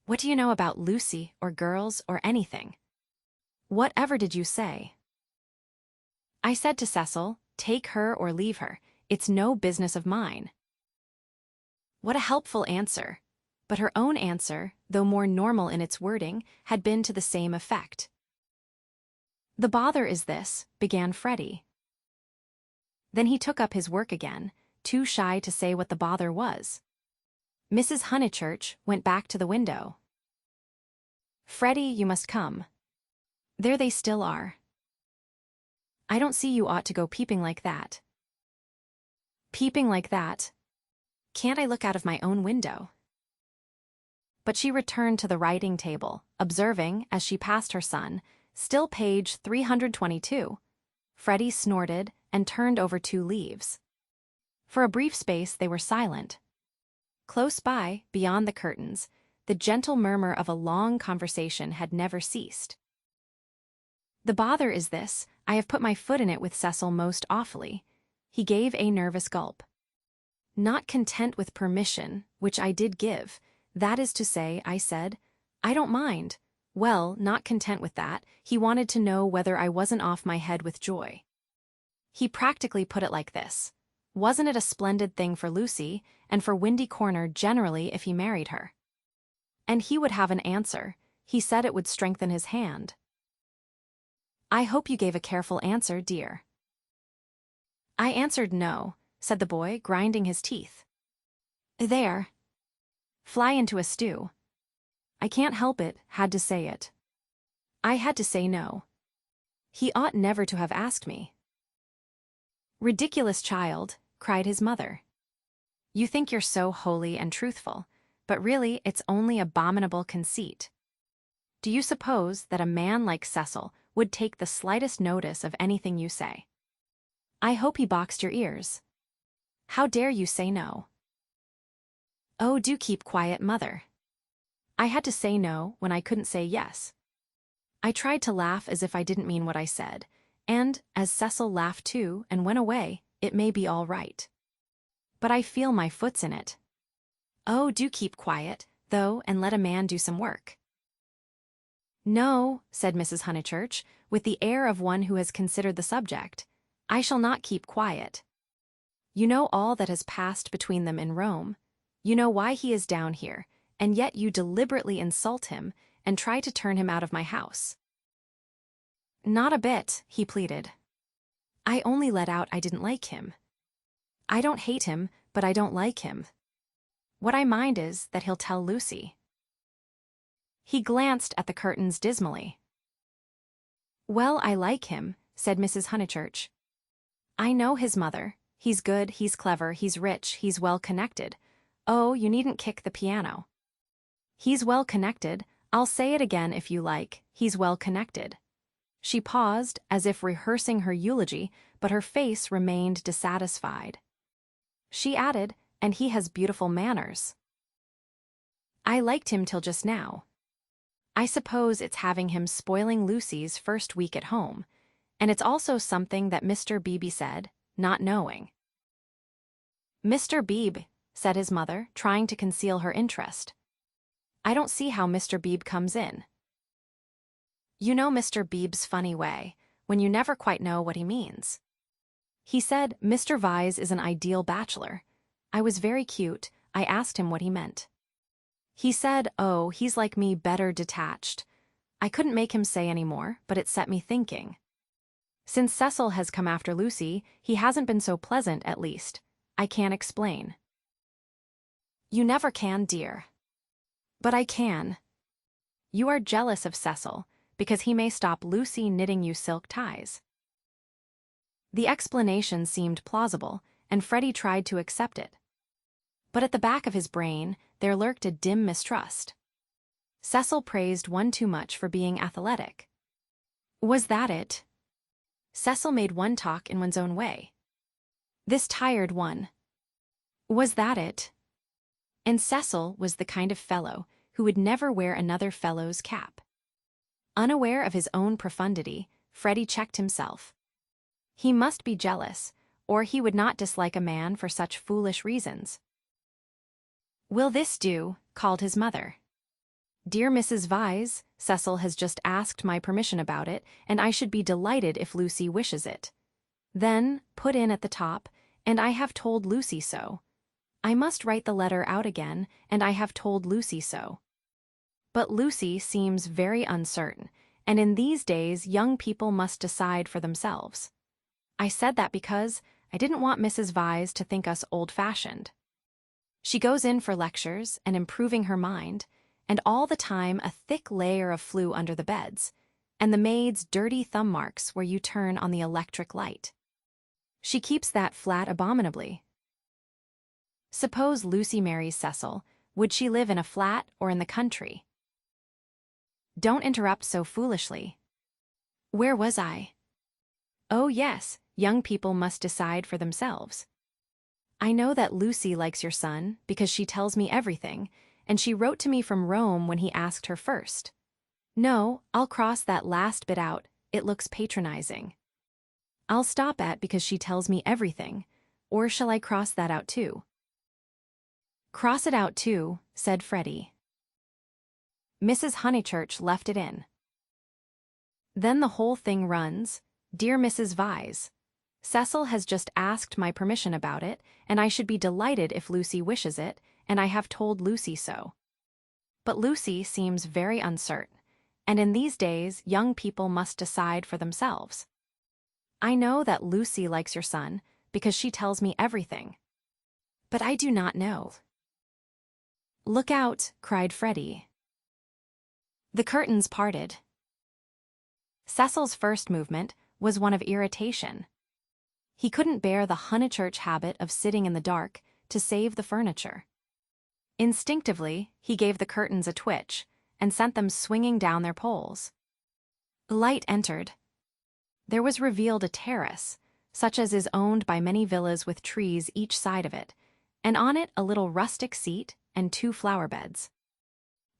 What do you know about Lucy or girls or anything? Whatever did you say? I said to Cecil, take her or leave her, it's no business of mine. What a helpful answer. But her own answer, though more normal in its wording, had been to the same effect. The bother is this, began Freddy. Then he took up his work again, too shy to say what the bother was. Mrs. Honeychurch went back to the window. Freddy, you must come. There they still are. I don't see you ought to go peeping like that. Peeping like that? Can't I look out of my own window? But she returned to the writing table, observing, as she passed her son, still page 322. Freddy snorted and turned over 2 leaves. For a brief space they were silent. Close by, beyond the curtains, the gentle murmur of a long conversation had never ceased. The bother is this, I have put my foot in it with Cecil most awfully. He gave a nervous gulp. Not content with permission, which I did give, that is to say, I said, I don't mind. Well, not content with that, he wanted to know whether I wasn't off my head with joy. He practically put it like this. Wasn't it a splendid thing for Lucy, and for Windy Corner generally if he married her? And he would have an answer. He said it would strengthen his hand. I hope you gave a careful answer, dear. I answered no, said the boy, grinding his teeth. There. Fly into a stew. I can't help it, had to say it. I had to say no. He ought never to have asked me. Ridiculous child, cried his mother. You think you're so holy and truthful, but really it's only abominable conceit. Do you suppose that a man like Cecil would take the slightest notice of anything you say? I hope he boxed your ears. How dare you say no? "Oh, do keep quiet, Mother." I had to say no when I couldn't say yes. I tried to laugh as if I didn't mean what I said, and, as Cecil laughed too and went away, it may be all right. But I feel my foot's in it. "Oh, do keep quiet, though, and let a man do some work." "No," said Mrs. Honeychurch, with the air of one who has considered the subject. "I shall not keep quiet. You know all that has passed between them in Rome. You know why he is down here, and yet you deliberately insult him and try to turn him out of my house." "Not a bit," he pleaded. "I only let out I didn't like him. I don't hate him, but I don't like him. What I mind is that he'll tell Lucy." He glanced at the curtains dismally. "Well, I like him," said Mrs. Honeychurch. "I know his mother. He's good, he's clever, he's rich, he's well-connected. Oh, you needn't kick the piano. He's well-connected. I'll say it again if you like. He's well-connected." She paused, as if rehearsing her eulogy, but her face remained dissatisfied. She added, "And he has beautiful manners." "I liked him till just now. I suppose it's having him spoiling Lucy's first week at home, and it's also something that Mr. Beebe said, not knowing." "Mr. Beebe," said his mother, trying to conceal her interest. "I don't see how Mr. Beebe comes in." "You know Mr. Beebe's funny way, when you never quite know what he means. He said, 'Mr. Vyse is an ideal bachelor.' I was very cute. I asked him what he meant. He said, 'Oh, he's like me, better detached.' I couldn't make him say any more, but it set me thinking. Since Cecil has come after Lucy, he hasn't been so pleasant, at least. I can't explain." "You never can, dear." "But I can. You are jealous of Cecil, because he may stop Lucy knitting you silk ties." The explanation seemed plausible, and Freddy tried to accept it. But at the back of his brain, there lurked a dim mistrust. Cecil praised one too much for being athletic. Was that it? Cecil made one talk in one's own way. This tired one. Was that it? And Cecil was the kind of fellow who would never wear another fellow's cap. Unaware of his own profundity, Freddy checked himself. He must be jealous, or he would not dislike a man for such foolish reasons. "Will this do?" called his mother. "Dear Mrs. Vyse, Cecil has just asked my permission about it, and I should be delighted if Lucy wishes it." Then, put in at the top, "and I have told Lucy so." I must write the letter out again, and I have told Lucy so. But Lucy seems very uncertain, and in these days young people must decide for themselves. I said that because I didn't want Mrs. Vyse to think us old-fashioned. She goes in for lectures and improving her mind, and all the time a thick layer of flue under the beds, and the maid's dirty thumb marks where you turn on the electric light. She keeps that flat abominably. Suppose Lucy marries Cecil, would she live in a flat or in the country? Don't interrupt so foolishly. Where was I? Oh yes, young people must decide for themselves. I know that Lucy likes your son because she tells me everything, and she wrote to me from Rome when he asked her first. No, I'll cross that last bit out, it looks patronizing. I'll stop at because she tells me everything, or shall I cross that out too? Cross it out too, said Freddy. Mrs. Honeychurch left it in. Then the whole thing runs, Dear Mrs. Vyse, Cecil has just asked my permission about it, and I should be delighted if Lucy wishes it, and I have told Lucy so. But Lucy seems very uncertain, and in these days young people must decide for themselves. I know that Lucy likes your son because she tells me everything. But I do not know. Look out, cried Freddy. The curtains parted. Cecil's first movement was one of irritation. He couldn't bear the Honeychurch habit of sitting in the dark to save the furniture. Instinctively, he gave the curtains a twitch and sent them swinging down their poles. Light entered. There was revealed a terrace, such as is owned by many villas with trees each side of it, and on it a little rustic seat and 2 flower beds.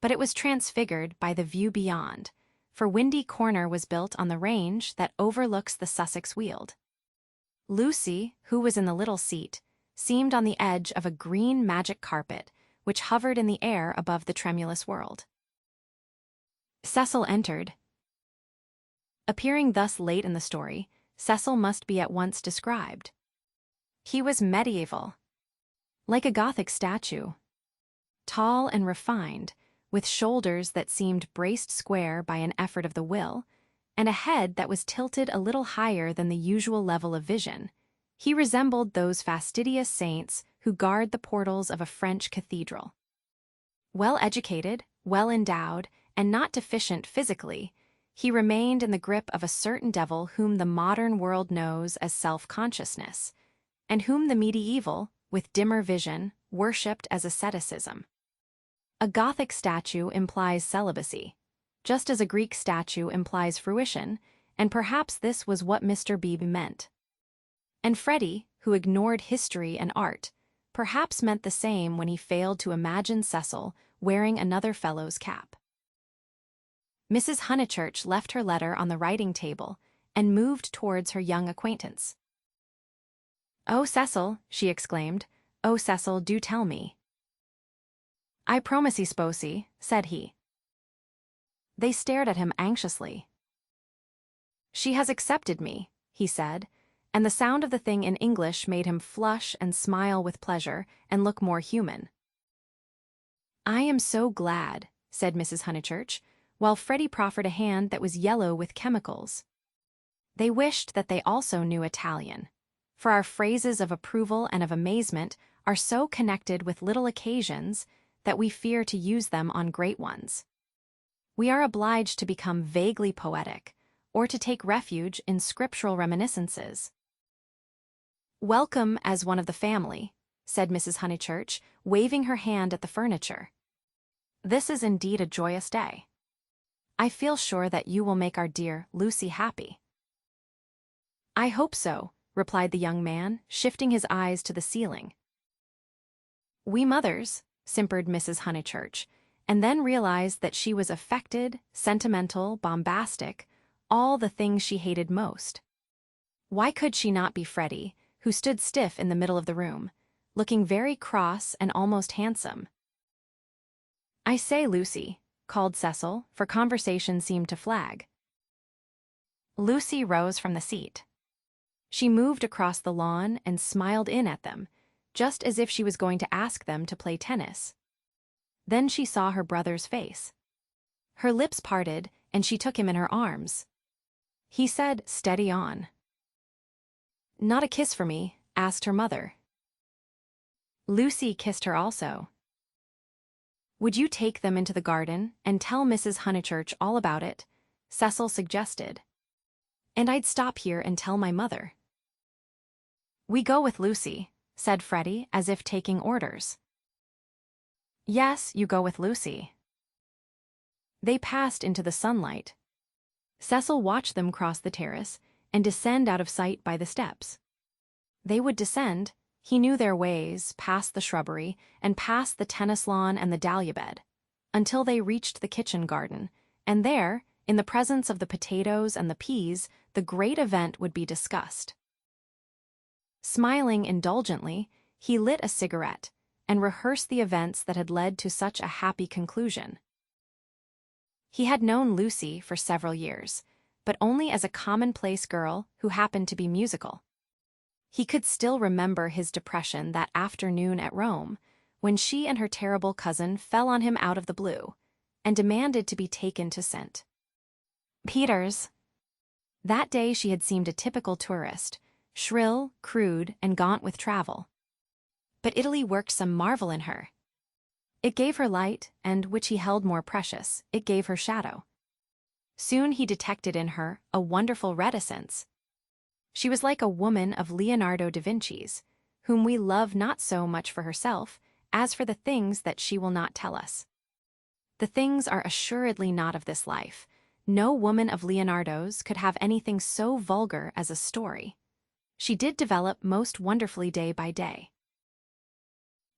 But it was transfigured by the view beyond, for Windy Corner was built on the range that overlooks the Sussex Weald. Lucy, who was in the little seat, seemed on the edge of a green magic carpet which hovered in the air above the tremulous world. Cecil entered. Appearing thus late in the story, Cecil must be at once described. He was medieval, like a Gothic statue, tall and refined, with shoulders that seemed braced square by an effort of the will, and a head that was tilted a little higher than the usual level of vision. He resembled those fastidious saints who guard the portals of a French cathedral. Well-educated, well-endowed, and not deficient physically, he remained in the grip of a certain devil whom the modern world knows as self-consciousness, and whom the medieval, with dimmer vision, worshipped as asceticism. A Gothic statue implies celibacy, just as a Greek statue implies fruition, and perhaps this was what Mr. Beebe meant. And Freddy, who ignored history and art, perhaps meant the same when he failed to imagine Cecil wearing another fellow's cap. Mrs. Honeychurch left her letter on the writing table and moved towards her young acquaintance. "Oh, Cecil," she exclaimed. "Oh, Cecil, do tell me." "I promise, sposi," said he. They stared at him anxiously. "She has accepted me," he said, and the sound of the thing in English made him flush and smile with pleasure and look more human. "I am so glad," said Mrs. Honeychurch, while Freddy proffered a hand that was yellow with chemicals. They wished that they also knew Italian, for our phrases of approval and of amazement are so connected with little occasions that we fear to use them on great ones. We are obliged to become vaguely poetic, or to take refuge in scriptural reminiscences. "Welcome as one of the family," said Mrs. Honeychurch, waving her hand at the furniture. "This is indeed a joyous day. I feel sure that you will make our dear Lucy happy." "I hope so," replied the young man, shifting his eyes to the ceiling. "We mothers," simpered Mrs. Honeychurch, and then realized that she was affected, sentimental, bombastic, all the things she hated most. Why could she not be Freddy, who stood stiff in the middle of the room, looking very cross and almost handsome? "I say, Lucy," called Cecil, for conversation seemed to flag. Lucy rose from the seat. She moved across the lawn and smiled in at them, just as if she was going to ask them to play tennis. Then she saw her brother's face. Her lips parted, and she took him in her arms. He said, "Steady on." "Not a kiss for me?" asked her mother. Lucy kissed her also. "Would you take them into the garden and tell Mrs. Honeychurch all about it?" Cecil suggested. "And I'd stop here and tell my mother." "We go with Lucy," said Freddy, as if taking orders. "Yes, you go with Lucy." They passed into the sunlight. Cecil watched them cross the terrace and descend out of sight by the steps. They would descend, he knew their ways, past the shrubbery and past the tennis lawn and the dahlia bed, until they reached the kitchen garden, and there, in the presence of the potatoes and the peas, the great event would be discussed. Smiling indulgently, he lit a cigarette and rehearsed the events that had led to such a happy conclusion. He had known Lucy for several years, but only as a commonplace girl who happened to be musical. He could still remember his depression that afternoon at Rome, when she and her terrible cousin fell on him out of the blue and demanded to be taken to St. Peter's. That day she had seemed a typical tourist, shrill, crude, and gaunt with travel. But Italy worked some marvel in her. It gave her light, and, which he held more precious, it gave her shadow. Soon he detected in her a wonderful reticence. She was like a woman of Leonardo da Vinci's, whom we love not so much for herself as for the things that she will not tell us. The things are assuredly not of this life. No woman of Leonardo's could have anything so vulgar as a story. She did develop most wonderfully day by day.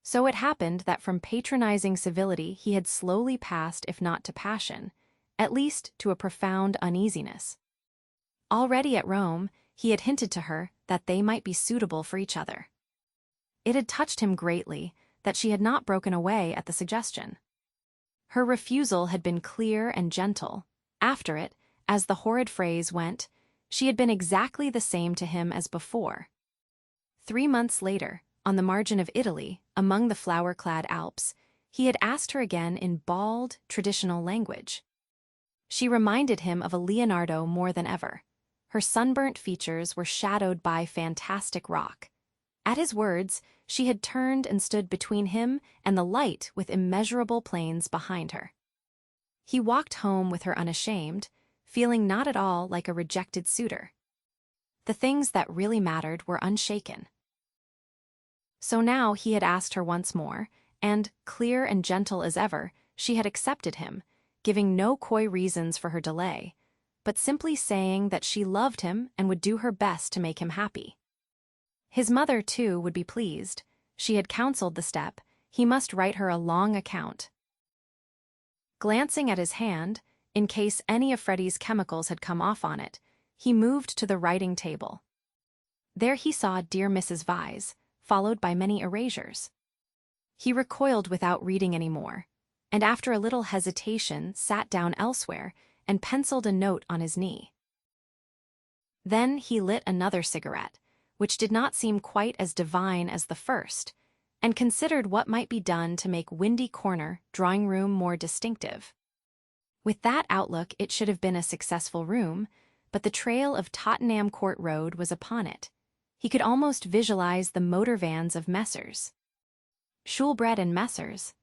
So it happened that from patronizing civility he had slowly passed, if not to passion, at least to a profound uneasiness. Already at Rome, he had hinted to her that they might be suitable for each other. It had touched him greatly that she had not broken away at the suggestion. Her refusal had been clear and gentle. After it, as the horrid phrase went, she had been exactly the same to him as before. 3 months later, on the margin of Italy, among the flower-clad Alps, he had asked her again in bald, traditional language. She reminded him of a Leonardo more than ever. Her sunburnt features were shadowed by fantastic rock. At his words, she had turned and stood between him and the light with immeasurable plains behind her. He walked home with her unashamed, feeling not at all like a rejected suitor. The things that really mattered were unshaken. So now he had asked her once more, and, clear and gentle as ever, she had accepted him, giving no coy reasons for her delay, but simply saying that she loved him and would do her best to make him happy. His mother, too, would be pleased. She had counseled the step. He must write her a long account. Glancing at his hand, in case any of Freddy's chemicals had come off on it, he moved to the writing table. There he saw Dear Mrs. Vyse, followed by many erasures. He recoiled without reading any more, and after a little hesitation sat down elsewhere and penciled a note on his knee. Then he lit another cigarette, which did not seem quite as divine as the first, and considered what might be done to make Windy Corner drawing room more distinctive. With that outlook, it should have been a successful room, but the trail of Tottenham Court Road was upon it. He could almost visualize the motor vans of Messrs. Schulbred and Messrs.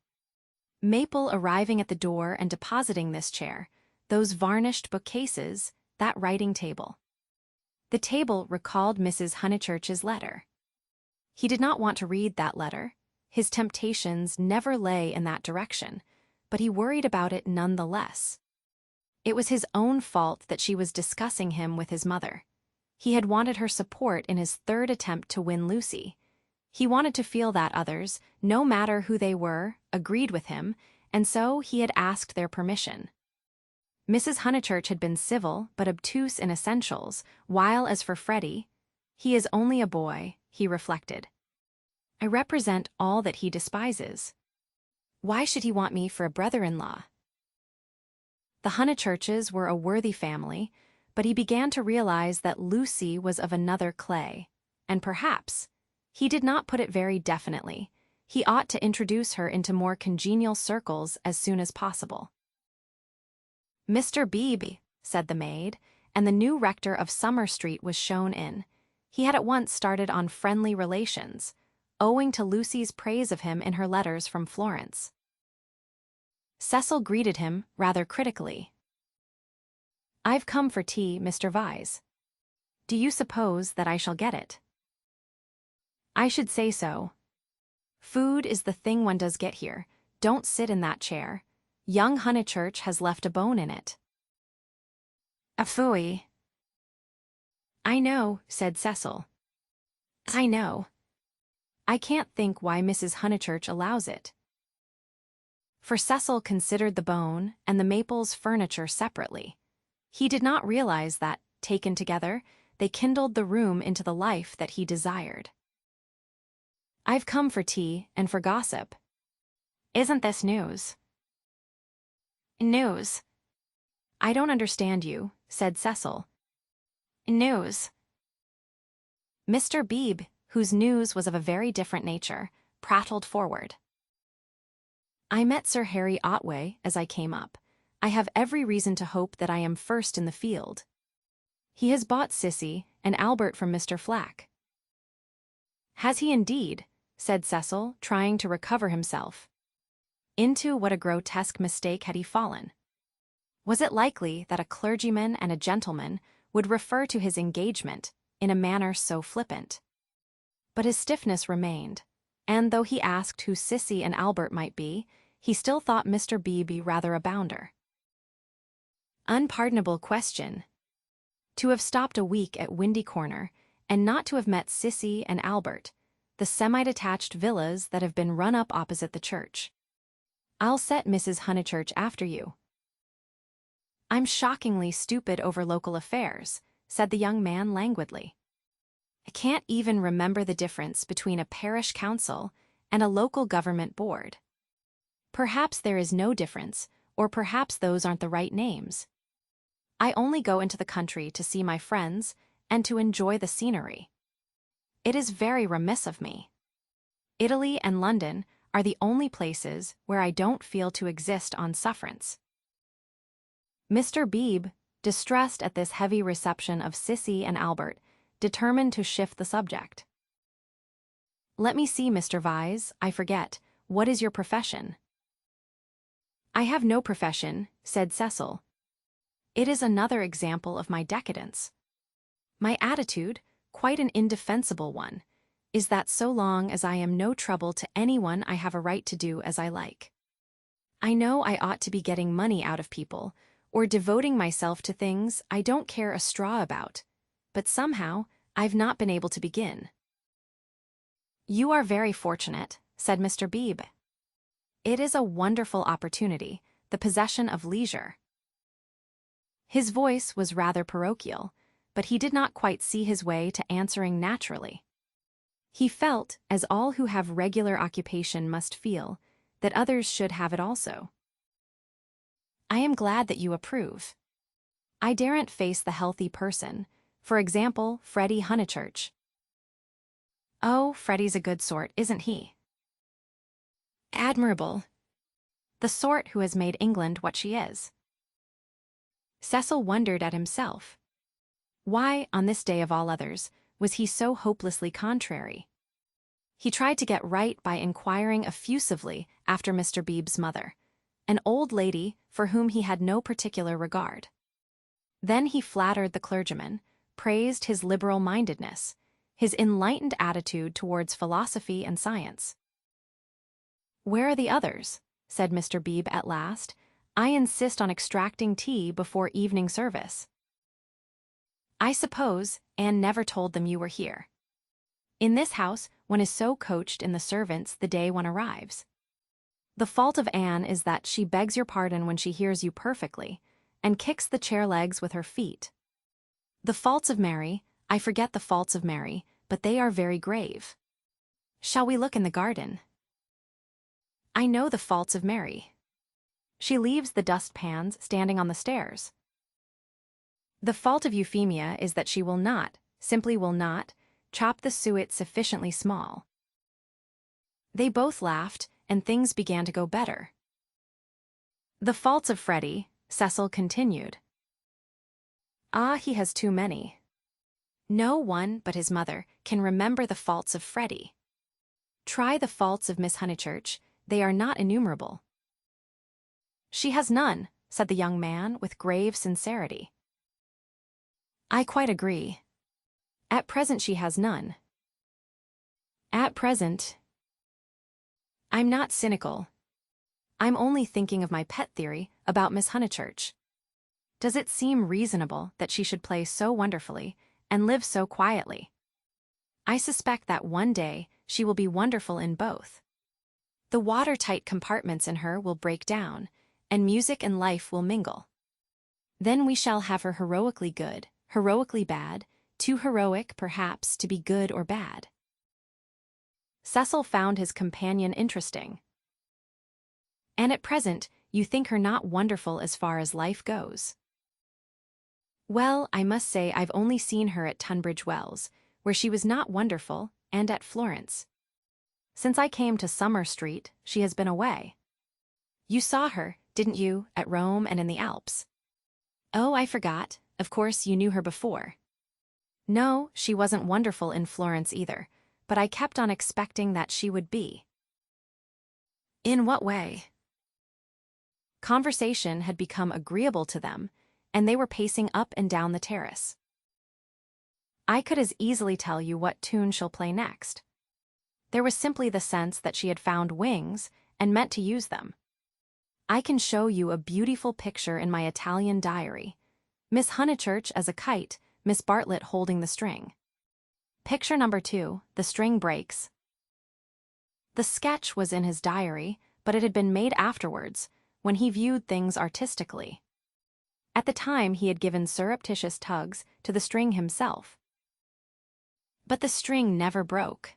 Maple arriving at the door and depositing this chair, those varnished bookcases, that writing table. The table recalled Mrs. Honeychurch's letter. He did not want to read that letter. His temptations never lay in that direction, but he worried about it nonetheless. It was his own fault that she was discussing him with his mother. He had wanted her support in his third attempt to win Lucy. He wanted to feel that others, no matter who they were, agreed with him, and so he had asked their permission. Mrs. Honeychurch had been civil but obtuse in essentials, while as for Freddy, he is only a boy, he reflected. I represent all that he despises. Why should he want me for a brother-in-law? The Honeychurches were a worthy family, but he began to realize that Lucy was of another clay, and perhaps, he did not put it very definitely, he ought to introduce her into more congenial circles as soon as possible. Mr. Beebe, said the maid, and the new rector of Summer Street was shown in. He had at once started on friendly relations, owing to Lucy's praise of him in her letters from Florence. Cecil greeted him rather critically. I've come for tea, Mr. Vyse. Do you suppose that I shall get it? I should say so. Food is the thing one does get here. Don't sit in that chair. Young Honeychurch has left a bone in it. A phooey. I know, said Cecil. I know. I can't think why Mrs. Honeychurch allows it. For Cecil considered the bone and the Maples' furniture separately. He did not realize that, taken together, they kindled the room into the life that he desired. I've come for tea and for gossip. Isn't this news? News. I don't understand you, said Cecil. News. Mr. Beebe, whose news was of a very different nature, prattled forward. I met Sir Harry Otway as I came up. I have every reason to hope that I am first in the field. He has bought Sissy and Albert from Mr. Flack. Has he indeed? Said Cecil, trying to recover himself. Into what a grotesque mistake had he fallen? Was it likely that a clergyman and a gentleman would refer to his engagement in a manner so flippant? But his stiffness remained, and though he asked who Sissy and Albert might be, he still thought Mr. Beebe rather a bounder. Unpardonable question. To have stopped a week at Windy Corner, and not to have met Sissy and Albert, the semi-detached villas that have been run up opposite the church. I'll set Mrs. Honeychurch after you. I'm shockingly stupid over local affairs, said the young man languidly. I can't even remember the difference between a parish council and a local government board. Perhaps there is no difference, or perhaps those aren't the right names. I only go into the country to see my friends and to enjoy the scenery. It is very remiss of me. Italy and London are the only places where I don't feel to exist on sufferance. Mr. Beebe, distressed at this heavy reception of Sissy and Albert, determined to shift the subject. Let me see, Mr. Vyse, I forget, what is your profession? I have no profession, said Cecil. It is another example of my decadence. My attitude, quite an indefensible one, is that so long as I am no trouble to anyone, I have a right to do as I like. I know I ought to be getting money out of people, or devoting myself to things I don't care a straw about, but somehow I've not been able to begin. You are very fortunate, said Mr. Beebe. It is a wonderful opportunity, the possession of leisure. His voice was rather parochial, but he did not quite see his way to answering naturally. He felt, as all who have regular occupation must feel, that others should have it also. I am glad that you approve. I daren't face the healthy person, for example, Freddy Honeychurch. Oh, Freddy's a good sort, isn't he? Admirable. The sort who has made England what she is. Cecil wondered at himself. Why, on this day of all others, was he so hopelessly contrary? He tried to get right by inquiring effusively after Mr. Beebe's mother, an old lady for whom he had no particular regard. Then he flattered the clergyman, praised his liberal-mindedness, his enlightened attitude towards philosophy and science. Where are the others? Said Mr. Beebe at last. I insist on extracting tea before evening service. I suppose Anne never told them you were here. In this house, one is so coached in the servants the day one arrives. The fault of Anne is that she begs your pardon when she hears you perfectly, and kicks the chair legs with her feet. The faults of Mary, I forget the faults of Mary, but they are very grave. Shall we look in the garden? I know the faults of Mary. She leaves the dustpans standing on the stairs. The fault of Euphemia is that she will not, simply will not, chop the suet sufficiently small. They both laughed, and things began to go better. The faults of Freddy, Cecil continued. Ah, he has too many. No one but his mother can remember the faults of Freddy. Try the faults of Miss Honeychurch, they are not innumerable. She has none, said the young man with grave sincerity. I quite agree. At present she has none. At present. I'm not cynical. I'm only thinking of my pet theory about Miss Honeychurch. Does it seem reasonable that she should play so wonderfully and live so quietly? I suspect that one day she will be wonderful in both. The watertight compartments in her will break down, and music and life will mingle. Then we shall have her heroically good, heroically bad, too heroic, perhaps, to be good or bad. Cecil found his companion interesting. And at present, you think her not wonderful as far as life goes. Well, I must say I've only seen her at Tunbridge Wells, where she was not wonderful, and at Florence. Since I came to Summer Street, she has been away. You saw her, didn't you, at Rome and in the Alps? Oh, I forgot. Of course, you knew her before. No, she wasn't wonderful in Florence either, but I kept on expecting that she would be. In what way? Conversation had become agreeable to them, and they were pacing up and down the terrace. I could as easily tell you what tune she'll play next. There was simply the sense that she had found wings and meant to use them. I can show you a beautiful picture in my Italian diary. Miss Honeychurch as a kite, Miss Bartlett holding the string. Picture number 2, the string breaks, The sketch was in his diary, but it had been made afterwards, when he viewed things artistically. At the time he had given surreptitious tugs to the string himself. But the string never broke.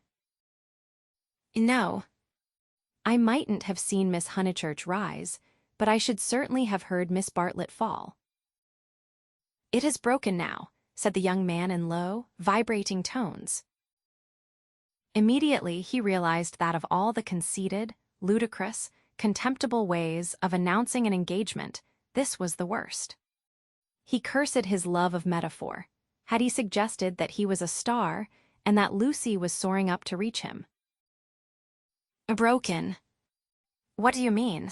No. I mightn't have seen Miss Honeychurch rise, but I should certainly have heard Miss Bartlett fall. It is broken now, said the young man in low, vibrating tones. Immediately he realized that of all the conceited, ludicrous, contemptible ways of announcing an engagement, this was the worst. He cursed his love of metaphor. Had he suggested that he was a star and that Lucy was soaring up to reach him? Broken. What do you mean?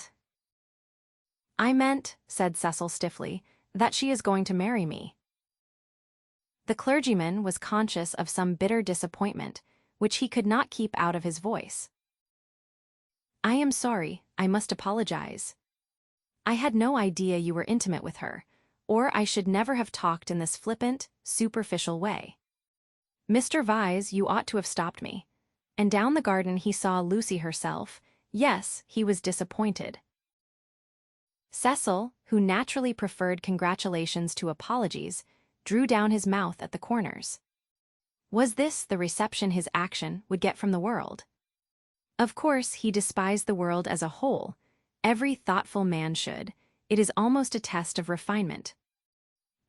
I meant, said Cecil stiffly, that she is going to marry me. The clergyman was conscious of some bitter disappointment, which he could not keep out of his voice. I am sorry, I must apologize. I had no idea you were intimate with her, or I should never have talked in this flippant, superficial way. Mr. Vyse, you ought to have stopped me. And down the garden he saw Lucy herself. Yes, he was disappointed. Cecil, who naturally preferred congratulations to apologies, drew down his mouth at the corners. Was this the reception his action would get from the world? Of course, he despised the world as a whole. Every thoughtful man should. It is almost a test of refinement.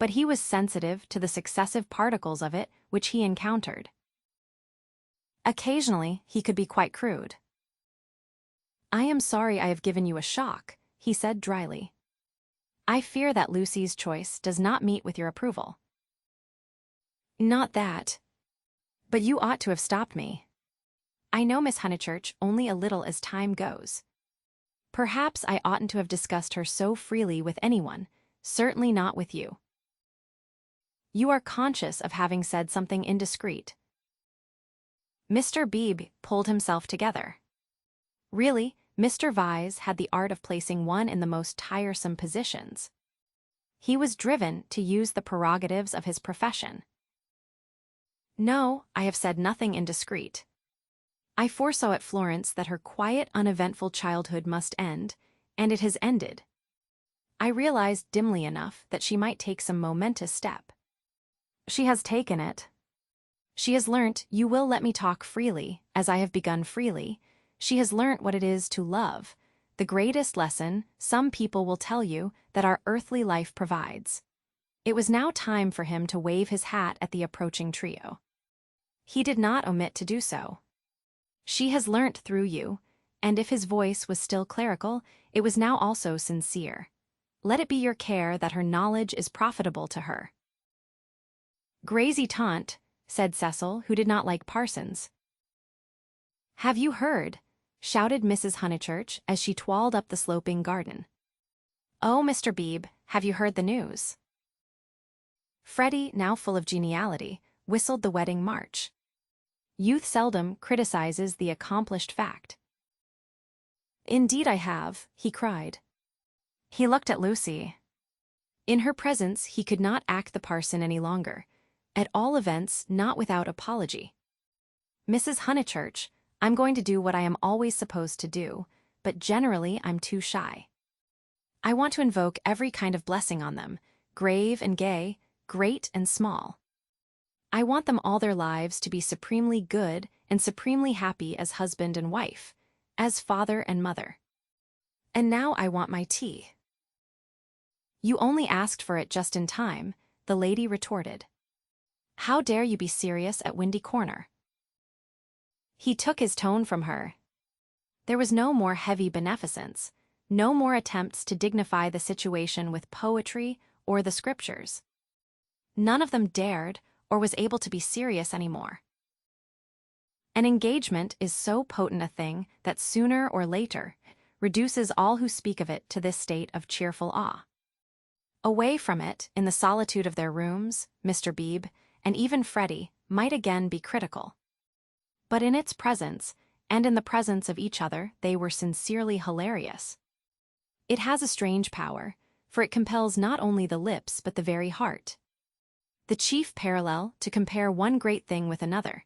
But he was sensitive to the successive particles of it which he encountered. Occasionally, he could be quite crude. I am sorry I have given you a shock, he said dryly. I fear that Lucy's choice does not meet with your approval. Not that. But you ought to have stopped me. I know Miss Honeychurch only a little as time goes. Perhaps I oughtn't to have discussed her so freely with anyone, certainly not with you. You are conscious of having said something indiscreet. Mr. Beebe pulled himself together. Really, Mr. Vyse had the art of placing one in the most tiresome positions. He was driven to use the prerogatives of his profession. No, I have said nothing indiscreet. I foresaw at Florence that her quiet, uneventful childhood must end, and it has ended. I realized dimly enough that she might take some momentous step. She has taken it. She has learnt, you will let me talk freely, as I have begun freely. She has learnt what it is to love, the greatest lesson, some people will tell you, that our earthly life provides. It was now time for him to wave his hat at the approaching trio. He did not omit to do so. She has learnt through you, and if his voice was still clerical, it was now also sincere. Let it be your care that her knowledge is profitable to her. Grazy taunt, said Cecil, who did not like parsons. Have you heard? Shouted Mrs. Honeychurch as she twirled up the sloping garden. Oh, Mr. Beebe, have you heard the news? Freddy, now full of geniality, whistled the wedding march. Youth seldom criticizes the accomplished fact. Indeed I have, he cried. He looked at Lucy. In her presence he could not act the parson any longer, at all events not without apology. Mrs. Honeychurch, I'm going to do what I am always supposed to do, but generally I'm too shy. I want to invoke every kind of blessing on them, grave and gay, great and small. I want them all their lives to be supremely good and supremely happy as husband and wife, as father and mother. And now I want my tea. You only asked for it just in time, the lady retorted. How dare you be serious at Windy Corner? He took his tone from her. There was no more heavy beneficence, no more attempts to dignify the situation with poetry or the scriptures. None of them dared or was able to be serious anymore. An engagement is so potent a thing that sooner or later reduces all who speak of it to this state of cheerful awe. Away from it, in the solitude of their rooms, Mr. Beebe, and even Freddy, might again be critical. But in its presence, and in the presence of each other, they were sincerely hilarious. It has a strange power, for it compels not only the lips but the very heart. The chief parallel, to compare one great thing with another,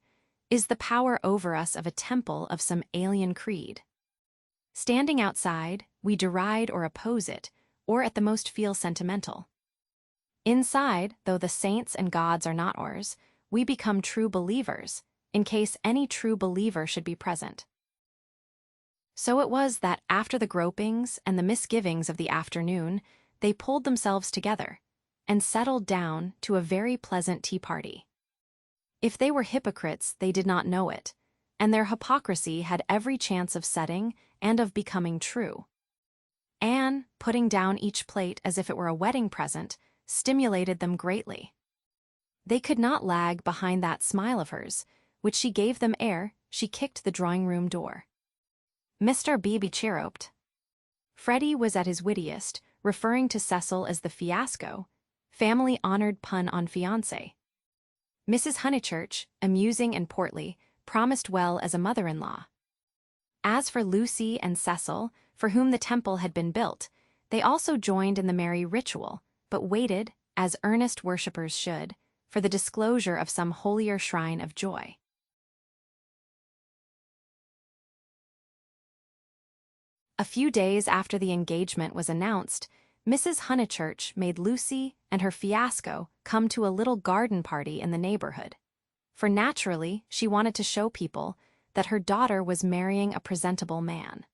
is the power over us of a temple of some alien creed. Standing outside, we deride or oppose it, or at the most feel sentimental. Inside, though the saints and gods are not ours, we become true believers, in case any true believer should be present. So it was that after the gropings and the misgivings of the afternoon, they pulled themselves together and settled down to a very pleasant tea party. If they were hypocrites, they did not know it, and their hypocrisy had every chance of setting and of becoming true. Anne, putting down each plate as if it were a wedding present, stimulated them greatly. They could not lag behind that smile of hers, which she gave them ere she kicked the drawing-room door. Mr. Beebe chirruped. Freddy was at his wittiest, referring to Cecil as the fiasco, family-honored pun on fiancé. Mrs. Honeychurch, amusing and portly, promised well as a mother-in-law. As for Lucy and Cecil, for whom the temple had been built, they also joined in the merry ritual, but waited, as earnest worshippers should, for the disclosure of some holier shrine of joy. A few days after the engagement was announced, Mrs. Honeychurch made Lucy and her fiasco come to a little garden party in the neighborhood, for naturally she wanted to show people that her daughter was marrying a presentable man.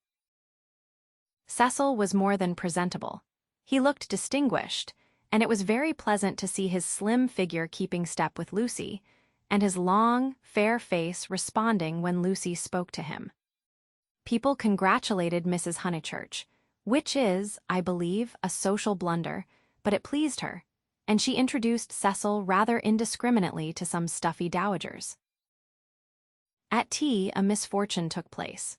Cecil was more than presentable. He looked distinguished, and it was very pleasant to see his slim figure keeping step with Lucy, and his long, fair face responding when Lucy spoke to him. People congratulated Mrs. Honeychurch, which is, I believe, a social blunder, but it pleased her, and she introduced Cecil rather indiscriminately to some stuffy dowagers. At tea, a misfortune took place.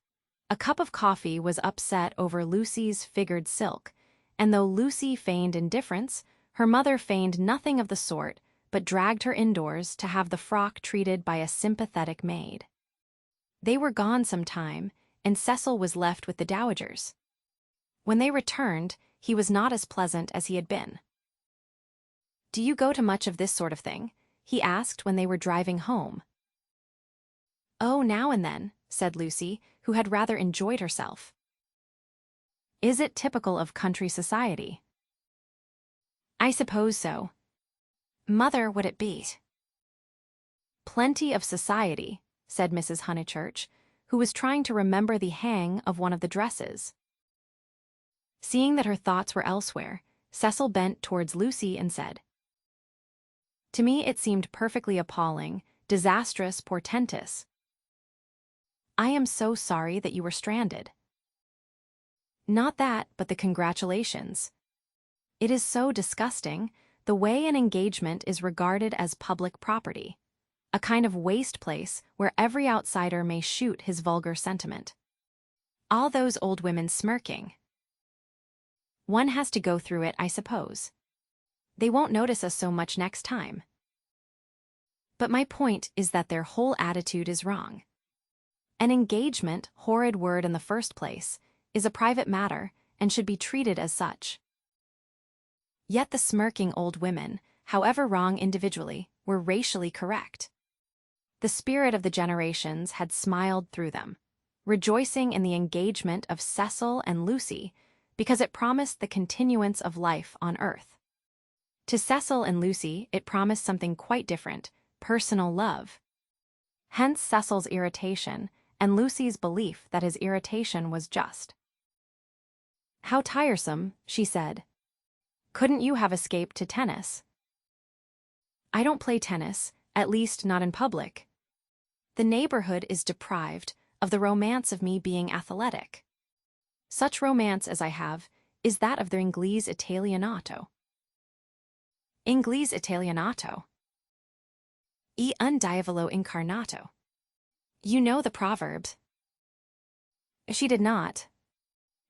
A cup of coffee was upset over Lucy's figured silk, and though Lucy feigned indifference, her mother feigned nothing of the sort, but dragged her indoors to have the frock treated by a sympathetic maid. They were gone some time, and Cecil was left with the dowagers. When they returned, he was not as pleasant as he had been. "Do you go to much of this sort of thing?" he asked when they were driving home. "Oh, now and then," said Lucy, who had rather enjoyed herself. "Is it typical of country society?" "I suppose so. Mother, would it be?" "Plenty of society," said Mrs. Honeychurch, who was trying to remember the hang of one of the dresses. Seeing that her thoughts were elsewhere, Cecil bent towards Lucy and said, "To me it seemed perfectly appalling, disastrous, portentous. I am so sorry that you were stranded." "Not that, but the congratulations. It is so disgusting, the way an engagement is regarded as public property, a kind of waste place where every outsider may shoot his vulgar sentiment. All those old women smirking. One has to go through it, I suppose. They won't notice us so much next time. But my point is that their whole attitude is wrong. An engagement, horrid word in the first place, is a private matter and should be treated as such. Yet the smirking old women, however wrong individually, were racially correct. The spirit of the generations had smiled through them, rejoicing in the engagement of Cecil and Lucy because it promised the continuance of life on earth. To Cecil and Lucy, it promised something quite different, personal love. Hence Cecil's irritation and Lucy's belief that his irritation was just. "How tiresome," she said. "Couldn't you have escaped to tennis?" "I don't play tennis, at least not in public. The neighborhood is deprived of the romance of me being athletic. Such romance as I have is that of the Inglese Italianato." "Inglese Italianato? E un diavolo incarnato. You know the proverb." She did not.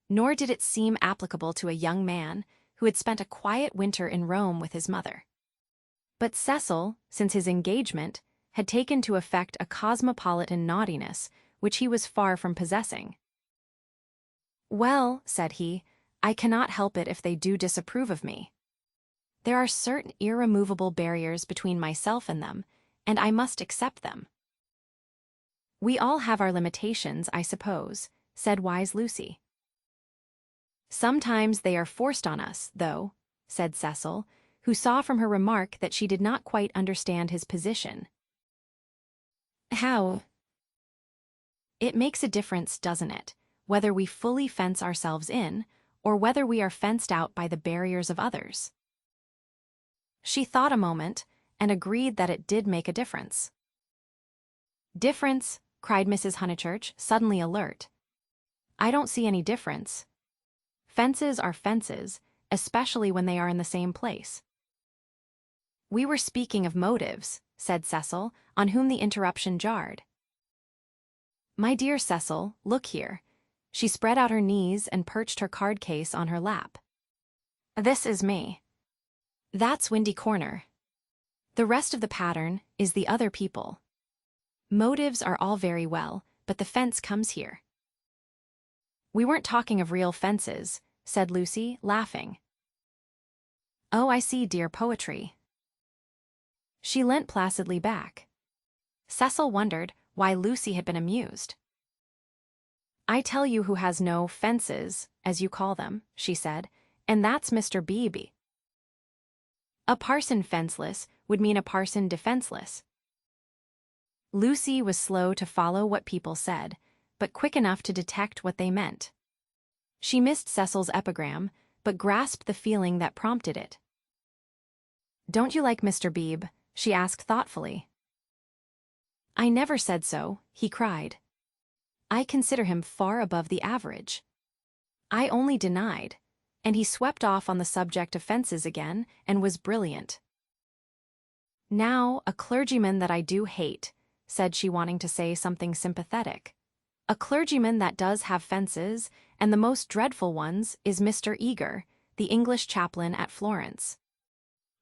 Nor did it seem applicable to a young man who had spent a quiet winter in Rome with his mother. But Cecil, since his engagement, had taken to effect a cosmopolitan naughtiness which he was far from possessing. "Well," said he, "I cannot help it if they do disapprove of me. There are certain irremovable barriers between myself and them, and I must accept them." We all have our limitations, I suppose, said wise Lucy. Sometimes they are forced on us, though, said Cecil, who saw from her remark that she did not quite understand his position. How? It makes a difference, doesn't it, whether we fully fence ourselves in, or whether we are fenced out by the barriers of others. She thought a moment, and agreed that it did make a difference. Difference? Cried Mrs. Honeychurch, suddenly alert. I don't see any difference. Fences are fences, especially when they are in the same place. We were speaking of motives, said Cecil, on whom the interruption jarred. My dear Cecil, look here. She spread out her knees and perched her card case on her lap. This is me. That's Windy Corner. The rest of the pattern is the other people. Motives are all very well, but the fence comes here. We weren't talking of real fences, said Lucy, laughing. Oh, I see, dear, poetry. She leant placidly back. Cecil wondered why Lucy had been amused. I tell you who has no fences, as you call them, she said, and that's Mr. Beebe. A parson fenceless would mean a parson defenseless. Lucy was slow to follow what people said, but quick enough to detect what they meant. She missed Cecil's epigram, but grasped the feeling that prompted it. Don't you like Mr. Beebe? She asked thoughtfully. I never said so, he cried. I consider him far above the average. I only denied, and he swept off on the subject of fences again and was brilliant. Now, a clergyman that I do hate, said she, wanting to say something sympathetic. A clergyman that does have fences, and the most dreadful ones, is Mr. Eager, the English chaplain at Florence.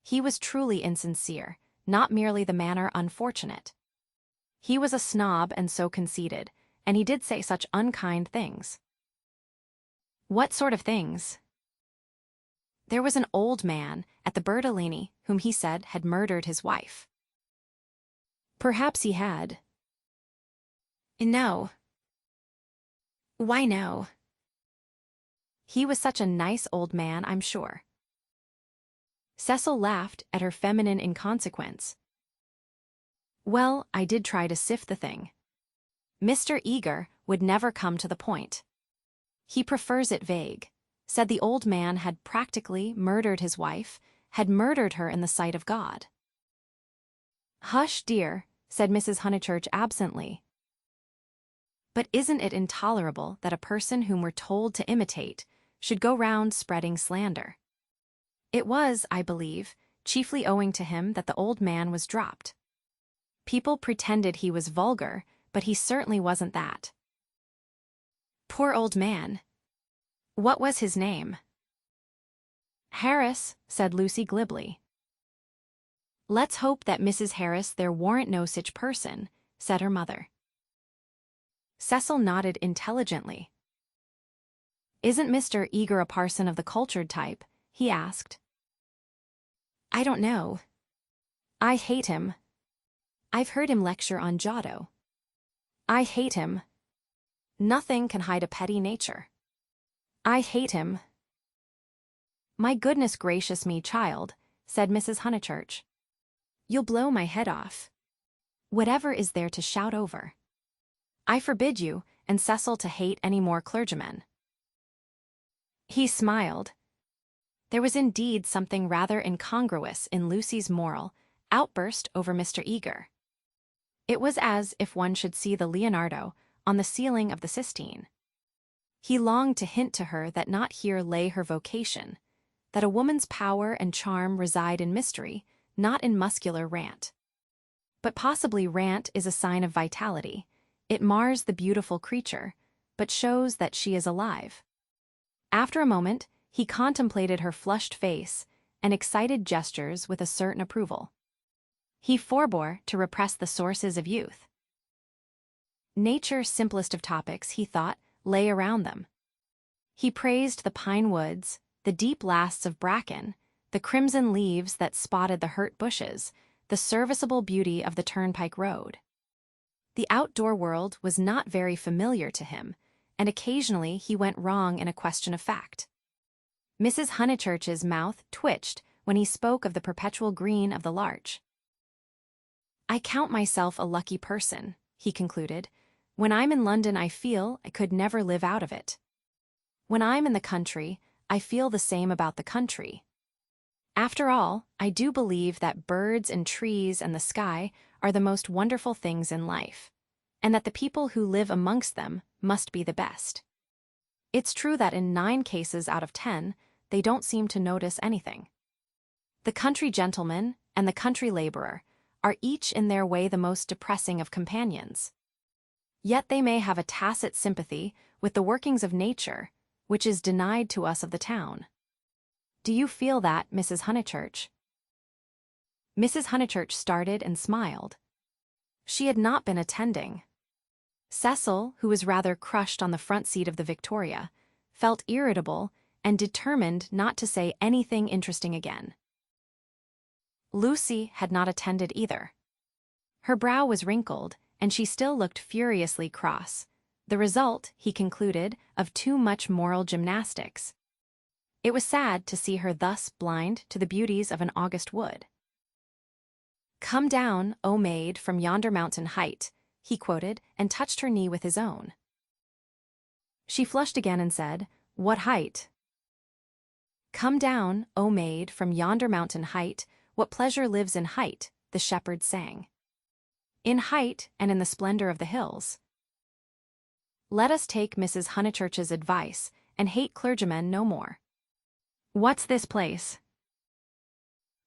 He was truly insincere, not merely the manner unfortunate. He was a snob and so conceited, and he did say such unkind things. What sort of things? There was an old man at the Bertolini whom he said had murdered his wife. Perhaps he had. No. Why no? He was such a nice old man, I'm sure. Cecil laughed at her feminine inconsequence. Well, I did try to sift the thing. Mr. Eager would never come to the point. He prefers it vague. Said the old man had practically murdered his wife, had murdered her in the sight of God. Hush, dear, said Mrs. Honeychurch absently. But isn't it intolerable that a person whom we're told to imitate should go round spreading slander? It was, I believe, chiefly owing to him that the old man was dropped. People pretended he was vulgar, but he certainly wasn't that. Poor old man. What was his name? Harris, said Lucy glibly. Let's hope that Mrs. Harris there warn't no sich person, said her mother. Cecil nodded intelligently. Isn't Mr. Eager a parson of the cultured type? He asked. I don't know. I hate him. I've heard him lecture on Giotto. I hate him. Nothing can hide a petty nature. I hate him. My goodness gracious me, child, said Mrs. Honeychurch. You'll blow my head off. Whatever is there to shout over? I forbid you and Cecil to hate any more clergymen. He smiled. There was indeed something rather incongruous in Lucy's moral outburst over Mr. Eager. It was as if one should see the Leonardo on the ceiling of the Sistine. He longed to hint to her that not here lay her vocation, that a woman's power and charm reside in mystery, not in muscular rant. But possibly rant is a sign of vitality. It mars the beautiful creature, but shows that she is alive. After a moment, he contemplated her flushed face and excited gestures with a certain approval. He forbore to repress the sources of youth. Nature's simplest of topics, he thought, lay around them. He praised the pine woods, the deep lasts of bracken, the crimson leaves that spotted the hurt bushes, the serviceable beauty of the turnpike road. The outdoor world was not very familiar to him, and occasionally he went wrong in a question of fact. Mrs. Honeychurch's mouth twitched when he spoke of the perpetual green of the larch. "I count myself a lucky person," he concluded. "When I'm in London I feel I could never live out of it. When I'm in the country, I feel the same about the country. After all, I do believe that birds and trees and the sky are the most wonderful things in life, and that the people who live amongst them must be the best. It's true that in 9 cases out of 10, they don't seem to notice anything. The country gentleman and the country laborer are each in their way the most depressing of companions. Yet they may have a tacit sympathy with the workings of nature, which is denied to us of the town. Do you feel that, Mrs. Honeychurch?" Mrs. Honeychurch started and smiled. She had not been attending. Cecil, who was rather crushed on the front seat of the Victoria, felt irritable and determined not to say anything interesting again. Lucy had not attended either. Her brow was wrinkled, and she still looked furiously cross, the result, he concluded, of too much moral gymnastics. It was sad to see her thus blind to the beauties of an August wood. "Come down, O maid, from yonder mountain height," he quoted, and touched her knee with his own. She flushed again and said, "What height?" "Come down, O maid, from yonder mountain height, what pleasure lives in height," the shepherd sang. "In height and in the splendor of the hills. Let us take Mrs. Honeychurch's advice and hate clergymen no more. What's this place?"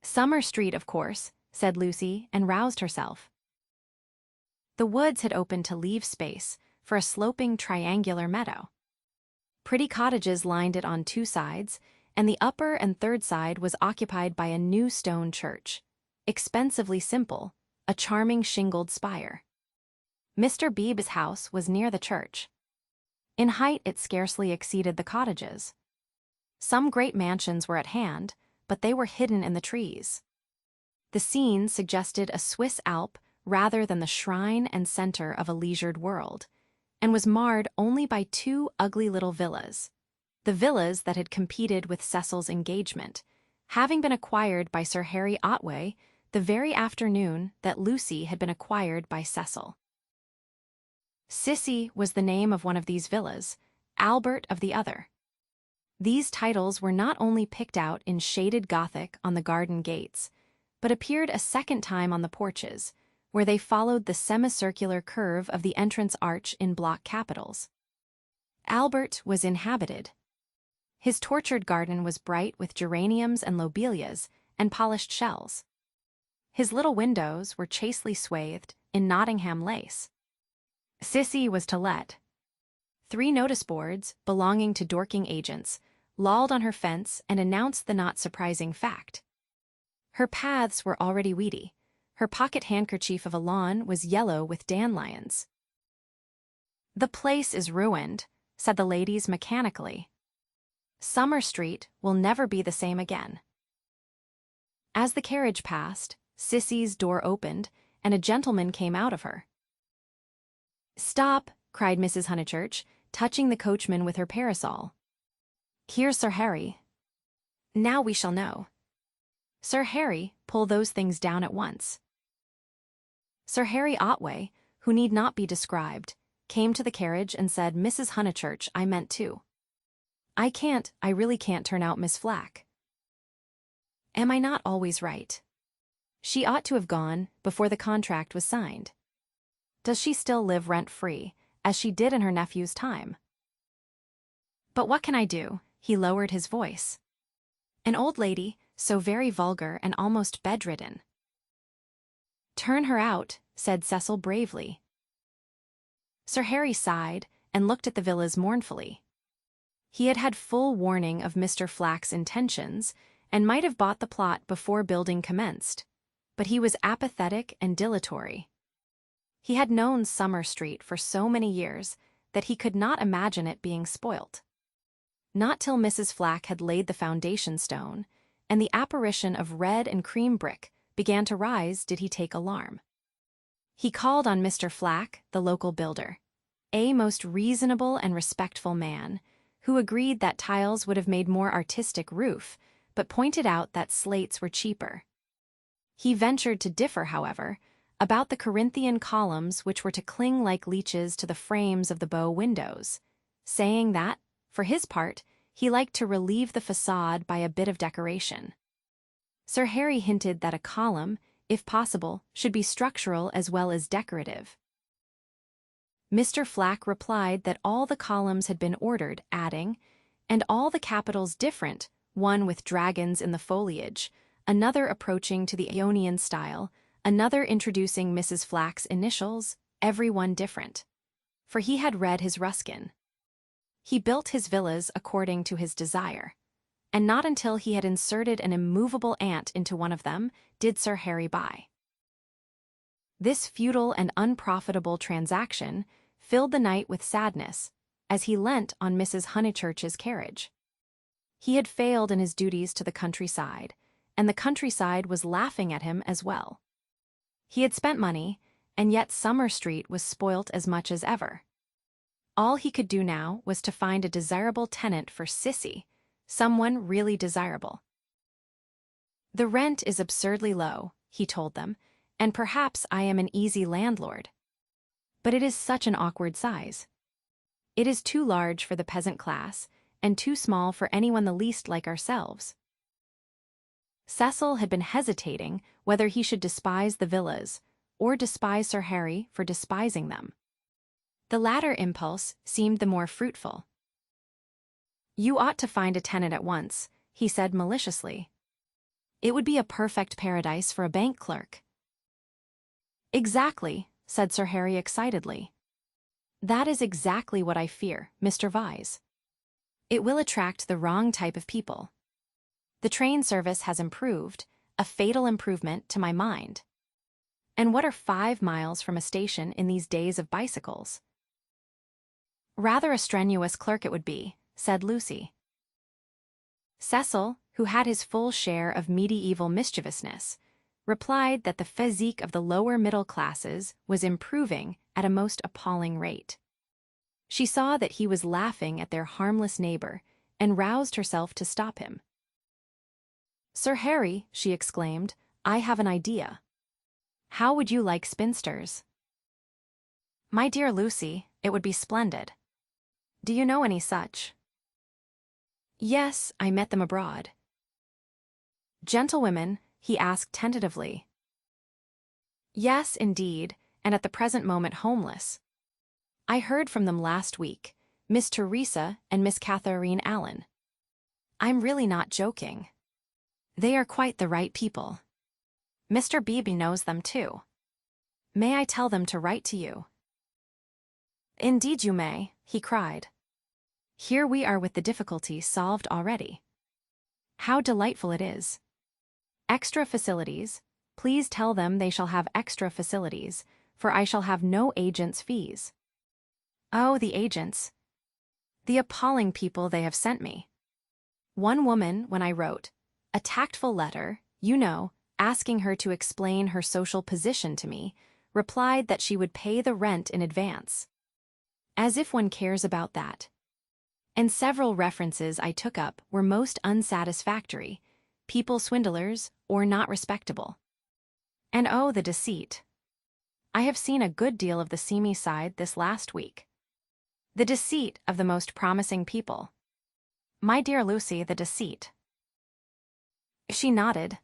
"Summer Street, of course," said Lucy, and roused herself. The woods had opened to leave space for a sloping triangular meadow. Pretty cottages lined it on 2 sides, and the upper and 3rd side was occupied by a new stone church, expensively simple, a charming shingled spire. Mr. Beebe's house was near the church. In height it scarcely exceeded the cottages. Some great mansions were at hand, but they were hidden in the trees. The scene suggested a Swiss Alp rather than the shrine and center of a leisured world, and was marred only by 2 ugly little villas, the villas that had competed with Cecil's engagement, having been acquired by Sir Harry Otway the very afternoon that Lucy had been acquired by Cecil. Sissy was the name of one of these villas, Albert of the other. These titles were not only picked out in shaded Gothic on the garden gates, but appeared a second time on the porches, where they followed the semicircular curve of the entrance arch in block capitals. Albert was inhabited. His tortured garden was bright with geraniums and lobelias and polished shells. His little windows were chastely swathed in Nottingham lace. Sissy was to let. 3 notice boards, belonging to Dorking agents, lolled on her fence and announced the not surprising fact. Her paths were already weedy. Her pocket handkerchief of a lawn was yellow with dandelions. "The place is ruined," said the ladies mechanically. "Summer Street will never be the same again." As the carriage passed, Sissy's door opened, and a gentleman came out of her. "Stop," cried Mrs. Honeychurch, touching the coachman with her parasol. "Here's Sir Harry." "Now we shall know." "Sir Harry, pull those things down at once." Sir Harry Otway, who need not be described, came to the carriage and said, "Mrs. Honeychurch, I meant to. I really can't turn out Miss Flack. Am I not always right? She ought to have gone before the contract was signed. Does she still live rent-free, as she did in her nephew's time? But what can I do?" He lowered his voice. "An old lady, so very vulgar and almost bedridden." "Turn her out," said Cecil bravely. Sir Harry sighed and looked at the villas mournfully. He had had full warning of Mr. Flack's intentions and might have bought the plot before building commenced, but he was apathetic and dilatory. He had known Summer Street for so many years that he could not imagine it being spoilt. Not till Mrs. Flack had laid the foundation stone, and the apparition of red and cream brick began to rise, did he take alarm. He called on Mr. Flack, the local builder, a most reasonable and respectful man, who agreed that tiles would have made more artistic roof, but pointed out that slates were cheaper. He ventured to differ, however, about the Corinthian columns which were to cling like leeches to the frames of the bow windows, saying that, for his part, he liked to relieve the facade by a bit of decoration. Sir Harry hinted that a column, if possible, should be structural as well as decorative. Mr. Flack replied that all the columns had been ordered, adding, "And all the capitals different, one with dragons in the foliage, another approaching to the Ionian style, another introducing Mrs. Flack's initials, every one different." For he had read his Ruskin. He built his villas according to his desire, and not until he had inserted an immovable ant into one of them did Sir Harry buy. This futile and unprofitable transaction filled the knight with sadness, as he leant on Mrs. Honeychurch's carriage. He had failed in his duties to the countryside, and the countryside was laughing at him as well. He had spent money, and yet Summer Street was spoilt as much as ever. All he could do now was to find a desirable tenant for Sissy, someone really desirable. "The rent is absurdly low," he told them, "and perhaps I am an easy landlord. But it is such an awkward size. It is too large for the peasant class, and too small for anyone the least like ourselves." Cecil had been hesitating whether he should despise the villas, or despise Sir Harry for despising them. The latter impulse seemed the more fruitful. "You ought to find a tenant at once," he said maliciously. "It would be a perfect paradise for a bank clerk." "Exactly," said Sir Harry excitedly. "That is exactly what I fear, Mr. Vyse. It will attract the wrong type of people. The train service has improved, a fatal improvement to my mind. And what are 5 miles from a station in these days of bicycles?" "Rather a strenuous clerk it would be," said Lucy. Cecil, who had his full share of medieval mischievousness, replied that the physique of the lower middle classes was improving at a most appalling rate. She saw that he was laughing at their harmless neighbor, and roused herself to stop him. "Sir Harry," she exclaimed, "I have an idea. How would you like spinsters?" "My dear Lucy, it would be splendid. Do you know any such?" "Yes, I met them abroad." "Gentlewomen?" he asked tentatively. "Yes, indeed, and at the present moment homeless. I heard from them last week, Miss Teresa and Miss Catherine Allen. I'm really not joking. They are quite the right people. Mr. Beebe knows them too. May I tell them to write to you?" "Indeed you may," he cried. "Here we are with the difficulty solved already. How delightful it is. Extra facilities, please tell them they shall have extra facilities, for I shall have no agents' fees. Oh, the agents. The appalling people they have sent me. One woman, when I wrote a tactful letter, you know, asking her to explain her social position to me, replied that she would pay the rent in advance. As if one cares about that. And several references I took up were most unsatisfactory, people swindlers or not respectable. And oh, the deceit. I have seen a good deal of the seamy side this last week. The deceit of the most promising people. My dear Lucy, the deceit." She nodded.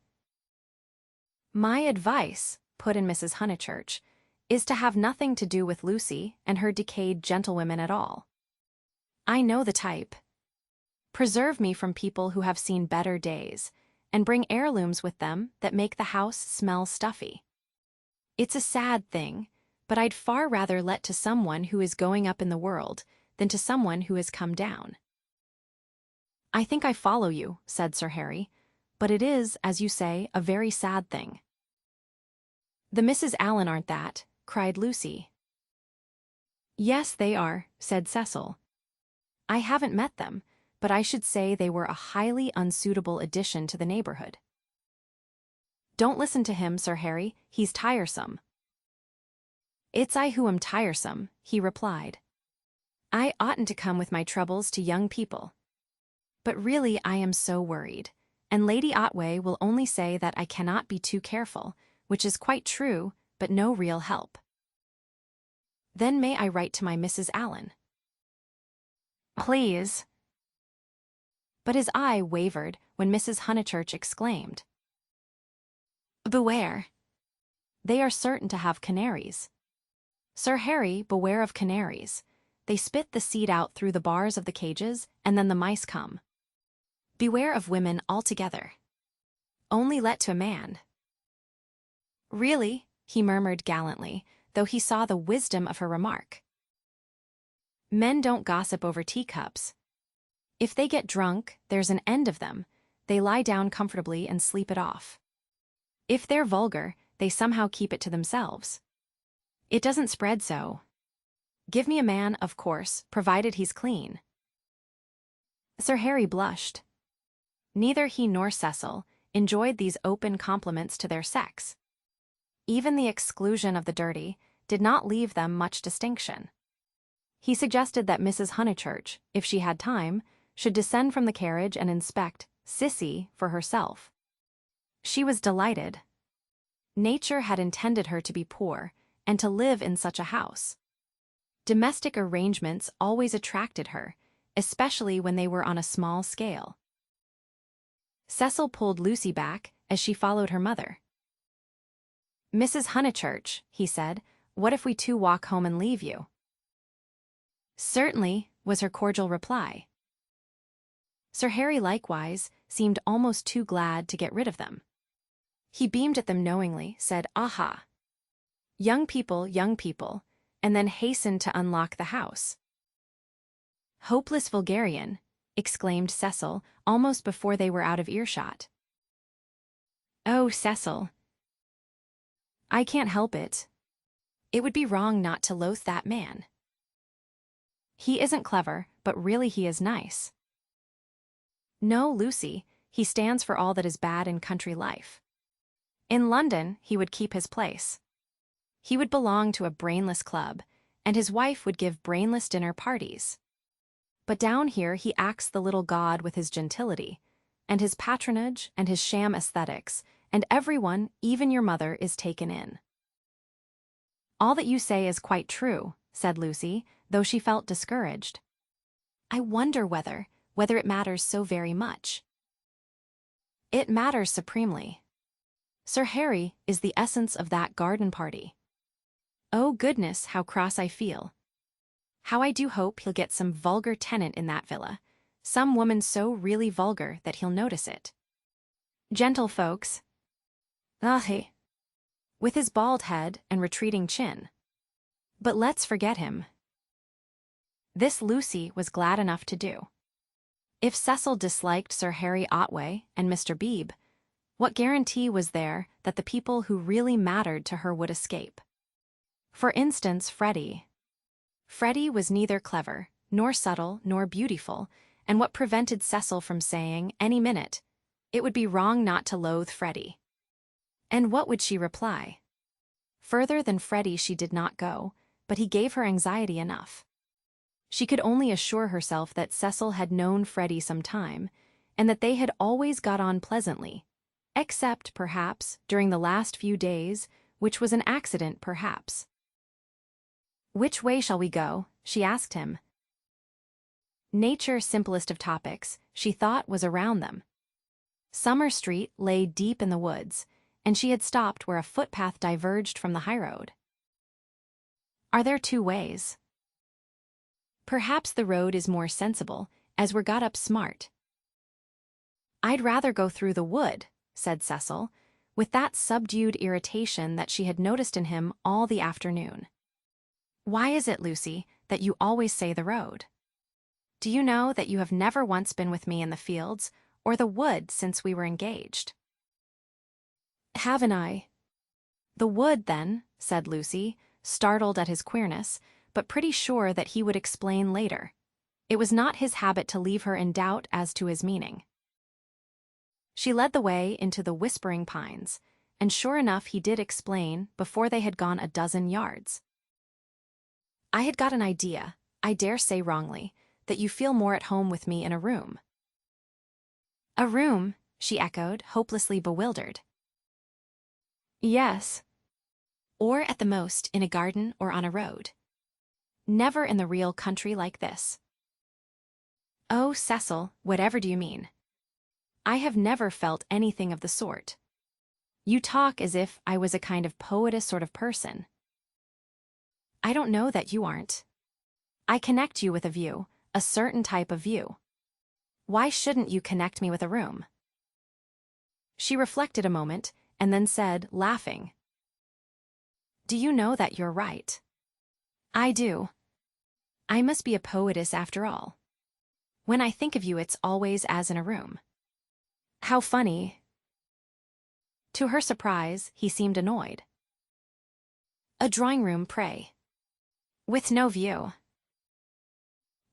"My advice," put in Mrs. Honeychurch, "is to have nothing to do with Lucy and her decayed gentlewomen at all. I know the type. Preserve me from people who have seen better days, and bring heirlooms with them that make the house smell stuffy. It's a sad thing, but I'd far rather let to someone who is going up in the world than to someone who has come down." "I think I follow you," said Sir Harry, "but it is, as you say, a very sad thing." "The Misses Allen aren't that," cried Lucy. "Yes, they are," said Cecil. "I haven't met them, but I should say they were a highly unsuitable addition to the neighborhood." "Don't listen to him, Sir Harry, he's tiresome." "It's I who am tiresome," he replied. "I oughtn't to come with my troubles to young people. But really I am so worried, and Lady Otway will only say that I cannot be too careful, which is quite true, but no real help. Then may I write to my Mrs. Allen?" "Please." But his eye wavered when Mrs. Honeychurch exclaimed, "Beware. They are certain to have canaries. Sir Harry, beware of canaries. They spit the seed out through the bars of the cages, and then the mice come. Beware of women altogether. Only let to a man." "Really?" he murmured gallantly, though he saw the wisdom of her remark. "Men don't gossip over teacups. If they get drunk, there's an end of them. They lie down comfortably and sleep it off. If they're vulgar, they somehow keep it to themselves. It doesn't spread so. Give me a man, of course, provided he's clean." Sir Harry blushed. Neither he nor Cecil enjoyed these open compliments to their sex. Even the exclusion of the dirty did not leave them much distinction. He suggested that Mrs. Honeychurch, if she had time, should descend from the carriage and inspect Sissy for herself. She was delighted. Nature had intended her to be poor and to live in such a house. Domestic arrangements always attracted her, especially when they were on a small scale. Cecil pulled Lucy back as she followed her mother. "Mrs. Honeychurch," he said, "what if we two walk home and leave you?" "Certainly," was her cordial reply. Sir Harry likewise seemed almost too glad to get rid of them. He beamed at them knowingly, said, "Aha! Young people, and then hastened to unlock the house. "Hopeless vulgarian," exclaimed Cecil almost before they were out of earshot. "Oh, Cecil. I can't help it. It would be wrong not to loathe that man. He isn't clever, but really he is nice. No, Lucy, he stands for all that is bad in country life. In London, he would keep his place. He would belong to a brainless club, and his wife would give brainless dinner parties. But down here he acts the little god with his gentility, and his patronage and his sham aesthetics, and everyone, even your mother, is taken in." "All that you say is quite true," said Lucy, though she felt discouraged. "I wonder whether it matters so very much." "It matters supremely. Sir Harry is the essence of that garden party. Oh goodness, how cross I feel. How I do hope he'll get some vulgar tenant in that villa, some woman so really vulgar that he'll notice it. Gentlefolks. Ah, with his bald head and retreating chin. But let's forget him." This Lucy was glad enough to do. If Cecil disliked Sir Harry Otway and Mr. Beebe, what guarantee was there that the people who really mattered to her would escape? For instance, Freddy. Freddy was neither clever, nor subtle, nor beautiful, and what prevented Cecil from saying, any minute, it would be wrong not to loathe Freddy? And what would she reply? Further than Freddy she did not go, but he gave her anxiety enough. She could only assure herself that Cecil had known Freddy some time, and that they had always got on pleasantly, except, perhaps, during the last few days, which was an accident, perhaps. "Which way shall we go?" she asked him. Nature, simplest of topics, she thought was around them. Summer Street lay deep in the woods, and she had stopped where a footpath diverged from the highroad. "Are there two ways?" "Perhaps the road is more sensible, as we're got up smart." "I'd rather go through the wood," said Cecil, with that subdued irritation that she had noticed in him all the afternoon. "Why is it, Lucy, that you always say the road? Do you know that you have never once been with me in the fields or the wood since we were engaged?" "Haven't I?" "The wood, then," said Lucy, startled at his queerness, but pretty sure that he would explain later. It was not his habit to leave her in doubt as to his meaning. She led the way into the whispering pines, and sure enough he did explain before they had gone a dozen yards. I had got an idea, I dare say wrongly, that you feel more at home with me in a room. A room, she echoed, hopelessly bewildered. Yes. Or at the most in a garden or on a road. Never in the real country like this. Oh, Cecil, whatever do you mean? I have never felt anything of the sort. You talk as if I was a kind of poetess sort of person. I don't know that you aren't. I connect you with a view, a certain type of view. Why shouldn't you connect me with a room? She reflected a moment, and then said, laughing. Do you know that you're right? I do. I must be a poetess after all. When I think of you, it's always as in a room. How funny. To her surprise, he seemed annoyed. A drawing room, pray. With no view.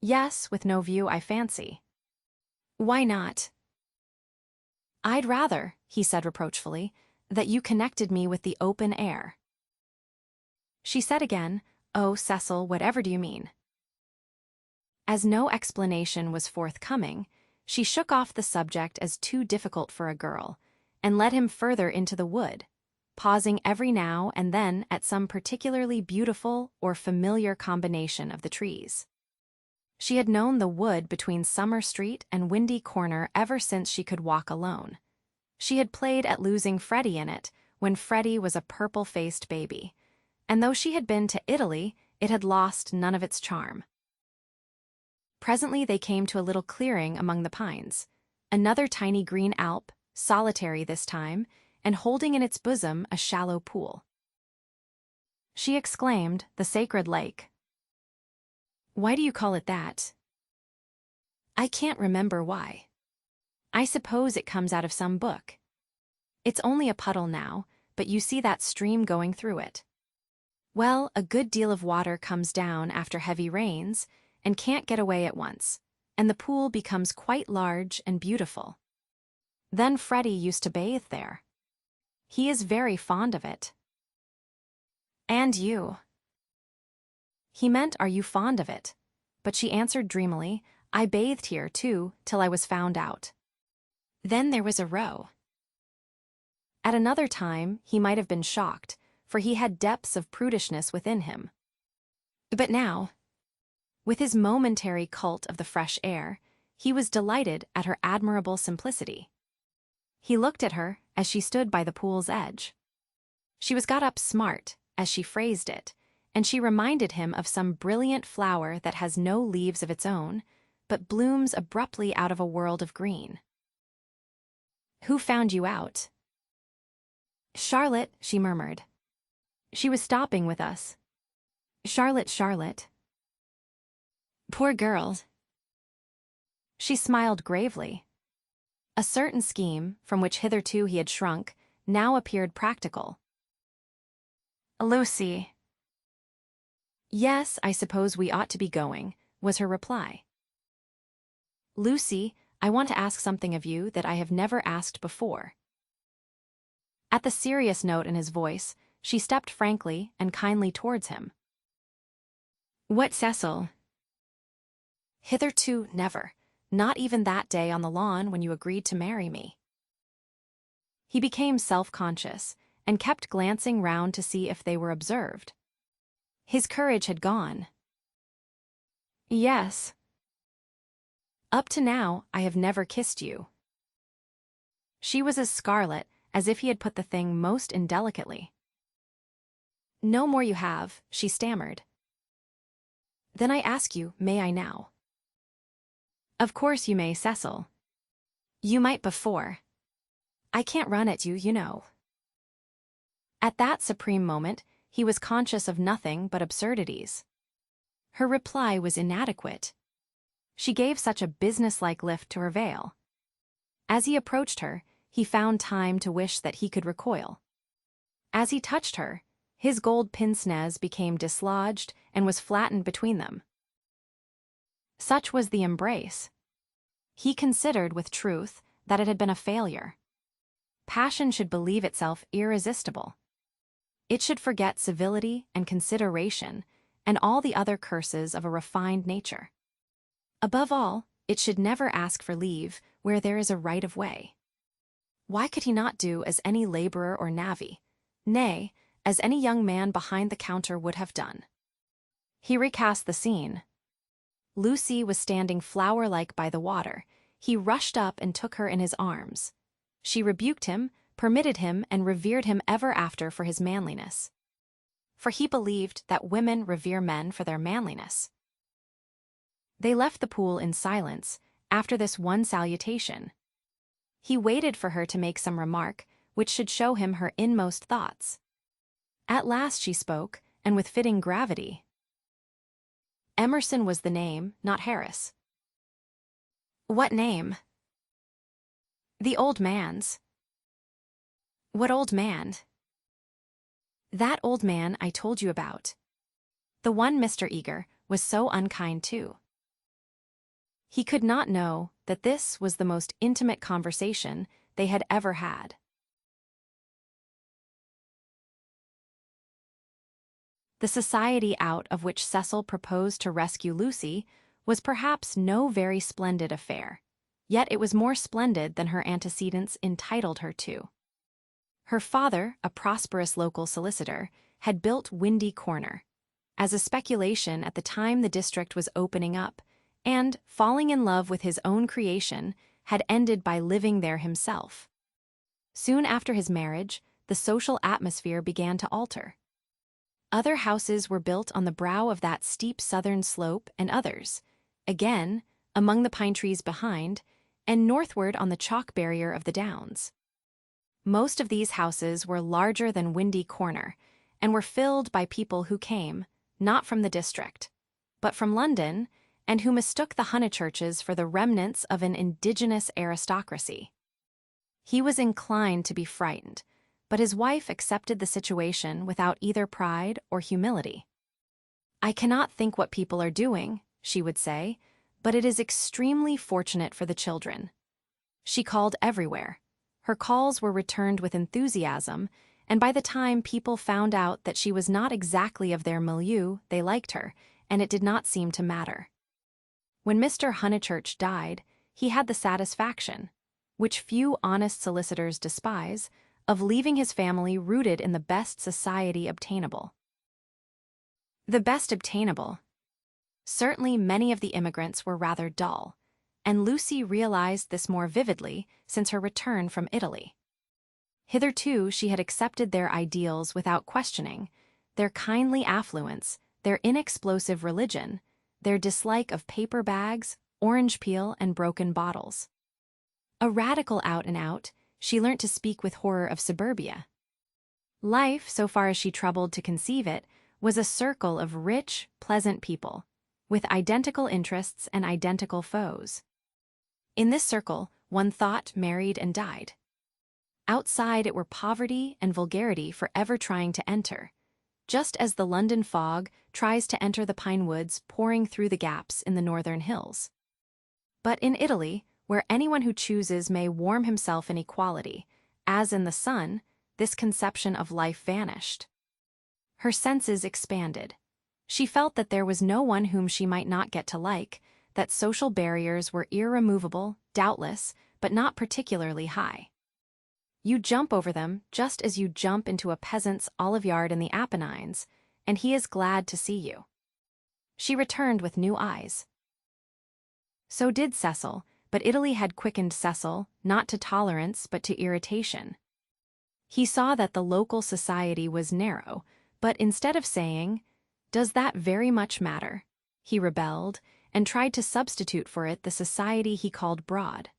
Yes, with no view, I fancy. Why not? I'd rather, he said reproachfully, that you connected me with the open air. She said again, Oh, Cecil, whatever do you mean? As no explanation was forthcoming, she shook off the subject as too difficult for a girl, and led him further into the wood, pausing every now and then at some particularly beautiful or familiar combination of the trees. She had known the wood between Summer Street and Windy Corner ever since she could walk alone. She had played at losing Freddy in it when Freddy was a purple-faced baby, and though she had been to Italy, it had lost none of its charm. Presently they came to a little clearing among the pines, another tiny green alp, solitary this time, and holding in its bosom a shallow pool. She exclaimed, the sacred lake. Why do you call it that? I can't remember why. I suppose it comes out of some book. It's only a puddle now, but you see that stream going through it. Well, a good deal of water comes down after heavy rains and can't get away at once, and the pool becomes quite large and beautiful. Then Freddy used to bathe there. He is very fond of it. And you. He meant, are you fond of it? But she answered dreamily, I bathed here, too, till I was found out. Then there was a row. At another time, he might have been shocked, for he had depths of prudishness within him. But now, with his momentary cult of the fresh air, he was delighted at her admirable simplicity. He looked at her as she stood by the pool's edge. She was got up smart, as she phrased it, and she reminded him of some brilliant flower that has no leaves of its own, but blooms abruptly out of a world of green. Who found you out? Charlotte, she murmured. She was stopping with us. Charlotte. Poor girl. She smiled gravely. A certain scheme, from which hitherto he had shrunk, now appeared practical. Lucy. Yes, I suppose we ought to be going, was her reply. Lucy, I want to ask something of you that I have never asked before. At the serious note in his voice, she stepped frankly and kindly towards him. What, Cecil? Hitherto never, not even that day on the lawn when you agreed to marry me. He became self-conscious and kept glancing round to see if they were observed. His courage had gone. Yes. Up to now, I have never kissed you. She was as scarlet as if he had put the thing most indelicately. No more you have, she stammered. Then I ask you, may I now? Of course you may, Cecil. You might before. I can't run at you, you know. At that supreme moment, he was conscious of nothing but absurdities. Her reply was inadequate. She gave such a businesslike lift to her veil. As he approached her, he found time to wish that he could recoil. As he touched her, his gold pince-nez became dislodged and was flattened between them. Such was the embrace. He considered with truth that it had been a failure. Passion should believe itself irresistible. It should forget civility and consideration and all the other curses of a refined nature. Above all, it should never ask for leave where there is a right of way. Why could he not do as any laborer or navvy, nay, as any young man behind the counter would have done? He recast the scene. Lucy was standing flower-like by the water. He rushed up and took her in his arms. She rebuked him, permitted him, and revered him ever after for his manliness. For he believed that women revere men for their manliness. They left the pool in silence after this one salutation. He waited for her to make some remark which should show him her inmost thoughts. At last she spoke, and with fitting gravity. Emerson was the name, not Harris. What name? The old man's. What old man? That old man I told you about. The one Mr. Eager was so unkind to. He could not know that this was the most intimate conversation they had ever had. The society out of which Cecil proposed to rescue Lucy was perhaps no very splendid affair, yet it was more splendid than her antecedents entitled her to. Her father, a prosperous local solicitor, had built Windy Corner, as a speculation at the time the district was opening up, and, falling in love with his own creation, had ended by living there himself. Soon after his marriage, the social atmosphere began to alter. Other houses were built on the brow of that steep southern slope, and others, again, among the pine trees behind, and northward on the chalk barrier of the downs. Most of these houses were larger than Windy Corner, and were filled by people who came, not from the district, but from London, and who mistook the Honeychurches for the remnants of an indigenous aristocracy. He was inclined to be frightened, but his wife accepted the situation without either pride or humility. "I cannot think what people are doing," she would say, "but it is extremely fortunate for the children." She called everywhere. Her calls were returned with enthusiasm, and by the time people found out that she was not exactly of their milieu, they liked her, and it did not seem to matter. When Mr. Honeychurch died, he had the satisfaction, which few honest solicitors despise, of leaving his family rooted in the best society obtainable. The best obtainable. Certainly many of the immigrants were rather dull, and Lucy realized this more vividly since her return from Italy. Hitherto she had accepted their ideals without questioning, their kindly affluence, their inexplosive religion, their dislike of paper bags, orange peel, and broken bottles. A radical out and out, she learnt to speak with horror of suburbia. Life, so far as she troubled to conceive it, was a circle of rich, pleasant people, with identical interests and identical foes. In this circle, one thought, married, and died. Outside it were poverty and vulgarity forever trying to enter, just as the London fog tries to enter the pine woods pouring through the gaps in the northern hills. But in Italy, where anyone who chooses may warm himself in equality, as in the sun, this conception of life vanished. Her senses expanded. She felt that there was no one whom she might not get to like, that social barriers were irremovable, doubtless, but not particularly high. You jump over them just as you jump into a peasant's olive yard in the Apennines, and he is glad to see you. She returned with new eyes. So did Cecil, but Italy had quickened Cecil, not to tolerance but to irritation. He saw that the local society was narrow, but instead of saying, "Does that very much matter?" he rebelled, and tried to substitute for it the society he called broad.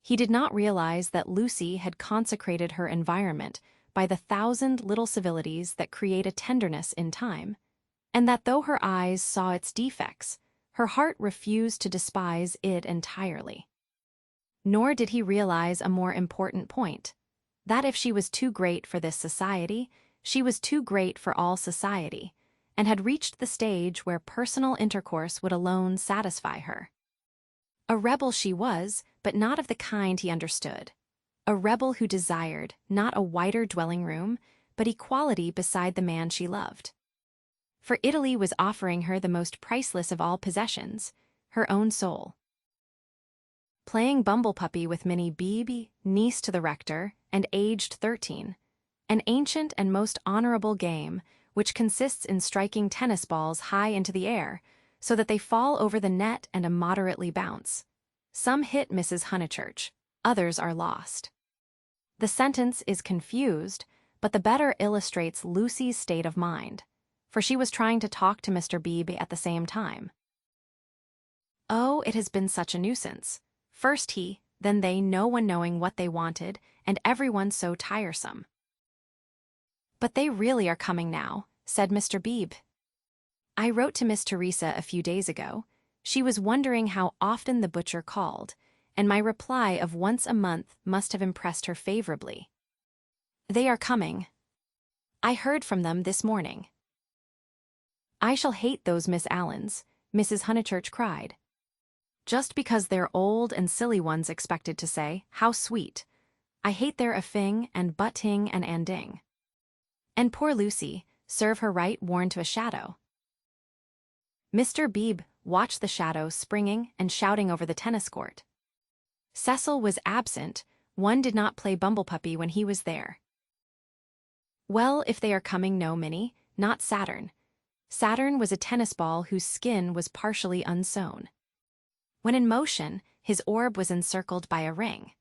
He did not realize that Lucy had consecrated her environment by the 1,000 little civilities that create a tenderness in time, and that though her eyes saw its defects, her heart refused to despise it entirely. Nor did he realize a more important point, that if she was too great for this society, she was too great for all society, and had reached the stage where personal intercourse would alone satisfy her. A rebel she was, but not of the kind he understood. A rebel who desired not a wider dwelling room, but equality beside the man she loved. for Italy was offering her the most priceless of all possessions, her own soul. Playing bumble puppy with Minnie Beebe, niece to the rector, and aged 13, an ancient and most honorable game, which consists in striking tennis balls high into the air, so that they fall over the net and immoderately bounce. Some hit Mrs. Honeychurch, others are lost. The sentence is confused, but the better illustrates Lucy's state of mind, for she was trying to talk to Mr. Beebe at the same time. Oh, it has been such a nuisance. First he, then they, no one knowing what they wanted, and everyone so tiresome. But they really are coming now, said Mr. Beebe. I wrote to Miss Teresa a few days ago. She was wondering how often the butcher called, and my reply of once a month must have impressed her favorably. They are coming. I heard from them this morning. I shall hate those Miss Allens, Mrs. Honeychurch cried. Just because they're old and silly ones expected to say, how sweet. I hate their a-fing and but-ting and anding. And poor Lucy, serve her right worn to a shadow. Mr. Beebe watched the shadow springing and shouting over the tennis court. Cecil was absent, one did not play bumblepuppy when he was there. Well, if they are coming, no, Minnie, not Saturn. Saturn was a tennis ball whose skin was partially unsewn. When in motion, his orb was encircled by a ring.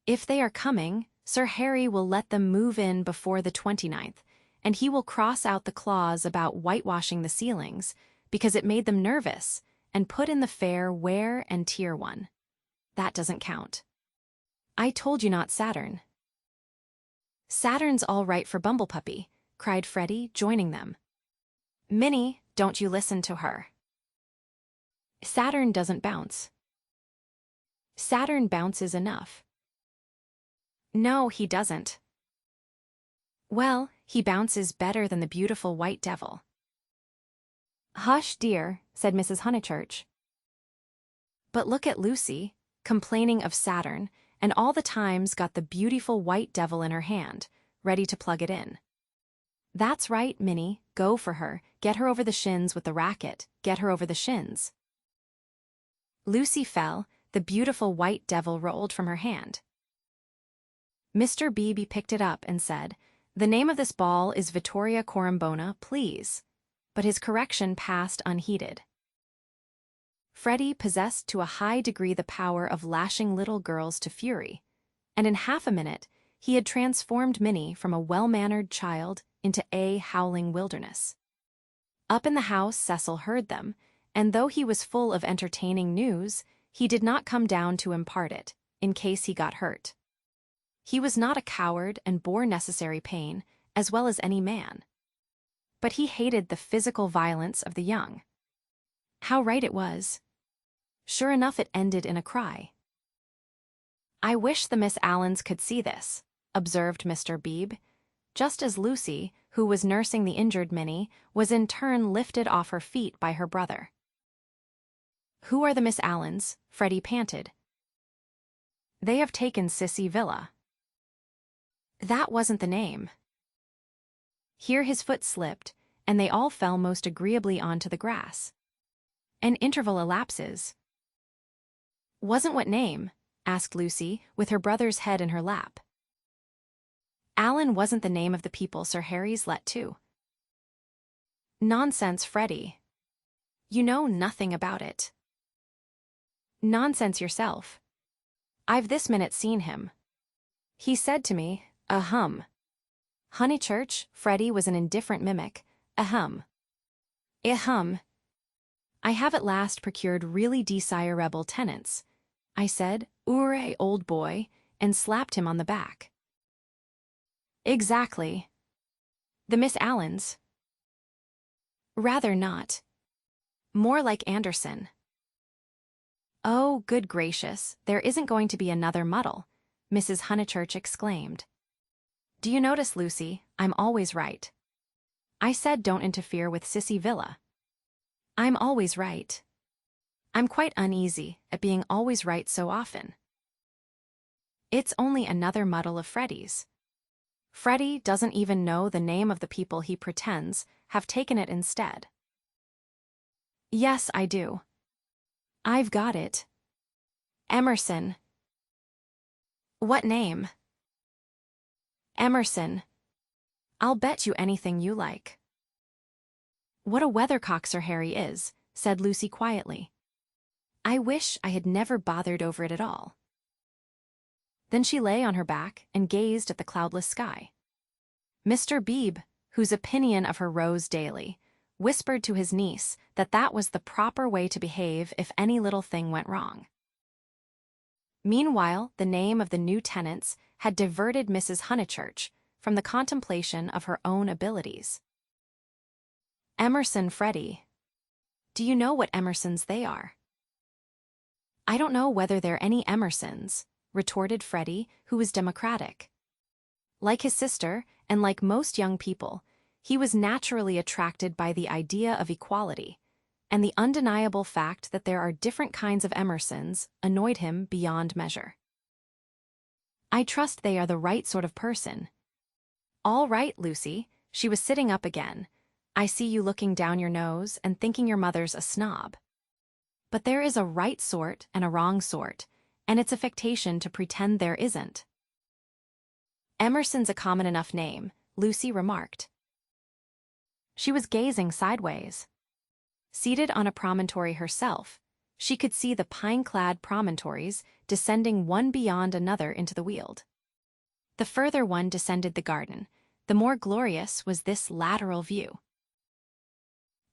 If they are coming, Sir Harry will let them move in before the 29th, and he will cross out the clause about whitewashing the ceilings, because it made them nervous, and put in the fair wear and tier one. That doesn't count. I told you not Saturn. Saturn's all right for bumblepuppy, cried Freddy, joining them. Minnie, don't you listen to her. Saturn doesn't bounce. Saturn bounces enough. No, he doesn't. Well, he bounces better than the beautiful white devil. Hush, dear, said Mrs. Honeychurch. But look at Lucy, complaining of Saturn, and all the time's got the beautiful white devil in her hand, ready to plug it in. That's right, Minnie, go for her, get her over the shins with the racket, get her over the shins. Lucy fell, the beautiful white devil rolled from her hand. Mr. Beebe picked it up and said, the name of this ball is Vittoria Corombona, please. But his correction passed unheeded. Freddy possessed to a high degree the power of lashing little girls to fury, and in half a minute he had transformed Minnie from a well-mannered child into a howling wilderness. Up in the house Cecil heard them, and though he was full of entertaining news, he did not come down to impart it, in case he got hurt. He was not a coward and bore necessary pain, as well as any man. But he hated the physical violence of the young. How right it was. Sure enough, it ended in a cry. I wish the Miss Allens could see this, observed Mr. Beebe, just as Lucy, who was nursing the injured Minnie, was in turn lifted off her feet by her brother. Who are the Miss Allens? Freddy panted. They have taken Sissy Villa. That wasn't the name. Here his foot slipped, and they all fell most agreeably onto the grass. An interval elapses. Wasn't what name? Asked Lucy, with her brother's head in her lap. Allen wasn't the name of the people Sir Harry's let to. Nonsense, Freddy. You know nothing about it. Nonsense yourself. I've this minute seen him. He said to me, ahem. Honeychurch, Freddy was an indifferent mimic, ahem. Ahem. I have at last procured really desirable tenants. I said, "Hooray, old boy," and slapped him on the back. Exactly. The Miss Allens. Rather not. More like Anderson. Oh, good gracious, there isn't going to be another muddle, Mrs. Honeychurch exclaimed. Do you notice, Lucy, I'm always right. I said don't interfere with Sissy Villa. I'm always right. I'm quite uneasy at being always right so often. It's only another muddle of Freddy's. Freddy doesn't even know the name of the people he pretends have taken it instead. Yes, I do. I've got it. Emerson. What name? Emerson. I'll bet you anything you like. What a weathercock Harry is, said Lucy quietly. I wish I had never bothered over it at all. Then she lay on her back and gazed at the cloudless sky. Mr. Beebe, whose opinion of her rose daily, whispered to his niece that that was the proper way to behave if any little thing went wrong. Meanwhile, the name of the new tenants had diverted Mrs. Honeychurch from the contemplation of her own abilities. Emerson, Freddy. Do you know what Emersons they are? I don't know whether they're any Emersons, retorted Freddy, who was democratic. Like his sister, and like most young people, he was naturally attracted by the idea of equality, and the undeniable fact that there are different kinds of Emersons annoyed him beyond measure. I trust they are the right sort of person. All right, Lucy, she was sitting up again. I see you looking down your nose and thinking your mother's a snob. But there is a right sort and a wrong sort, and it's affectation to pretend there isn't. Emerson's a common enough name, Lucy remarked. She was gazing sideways. Seated on a promontory herself, she could see the pine-clad promontories descending one beyond another into the Weald. The further one descended the garden, the more glorious was this lateral view.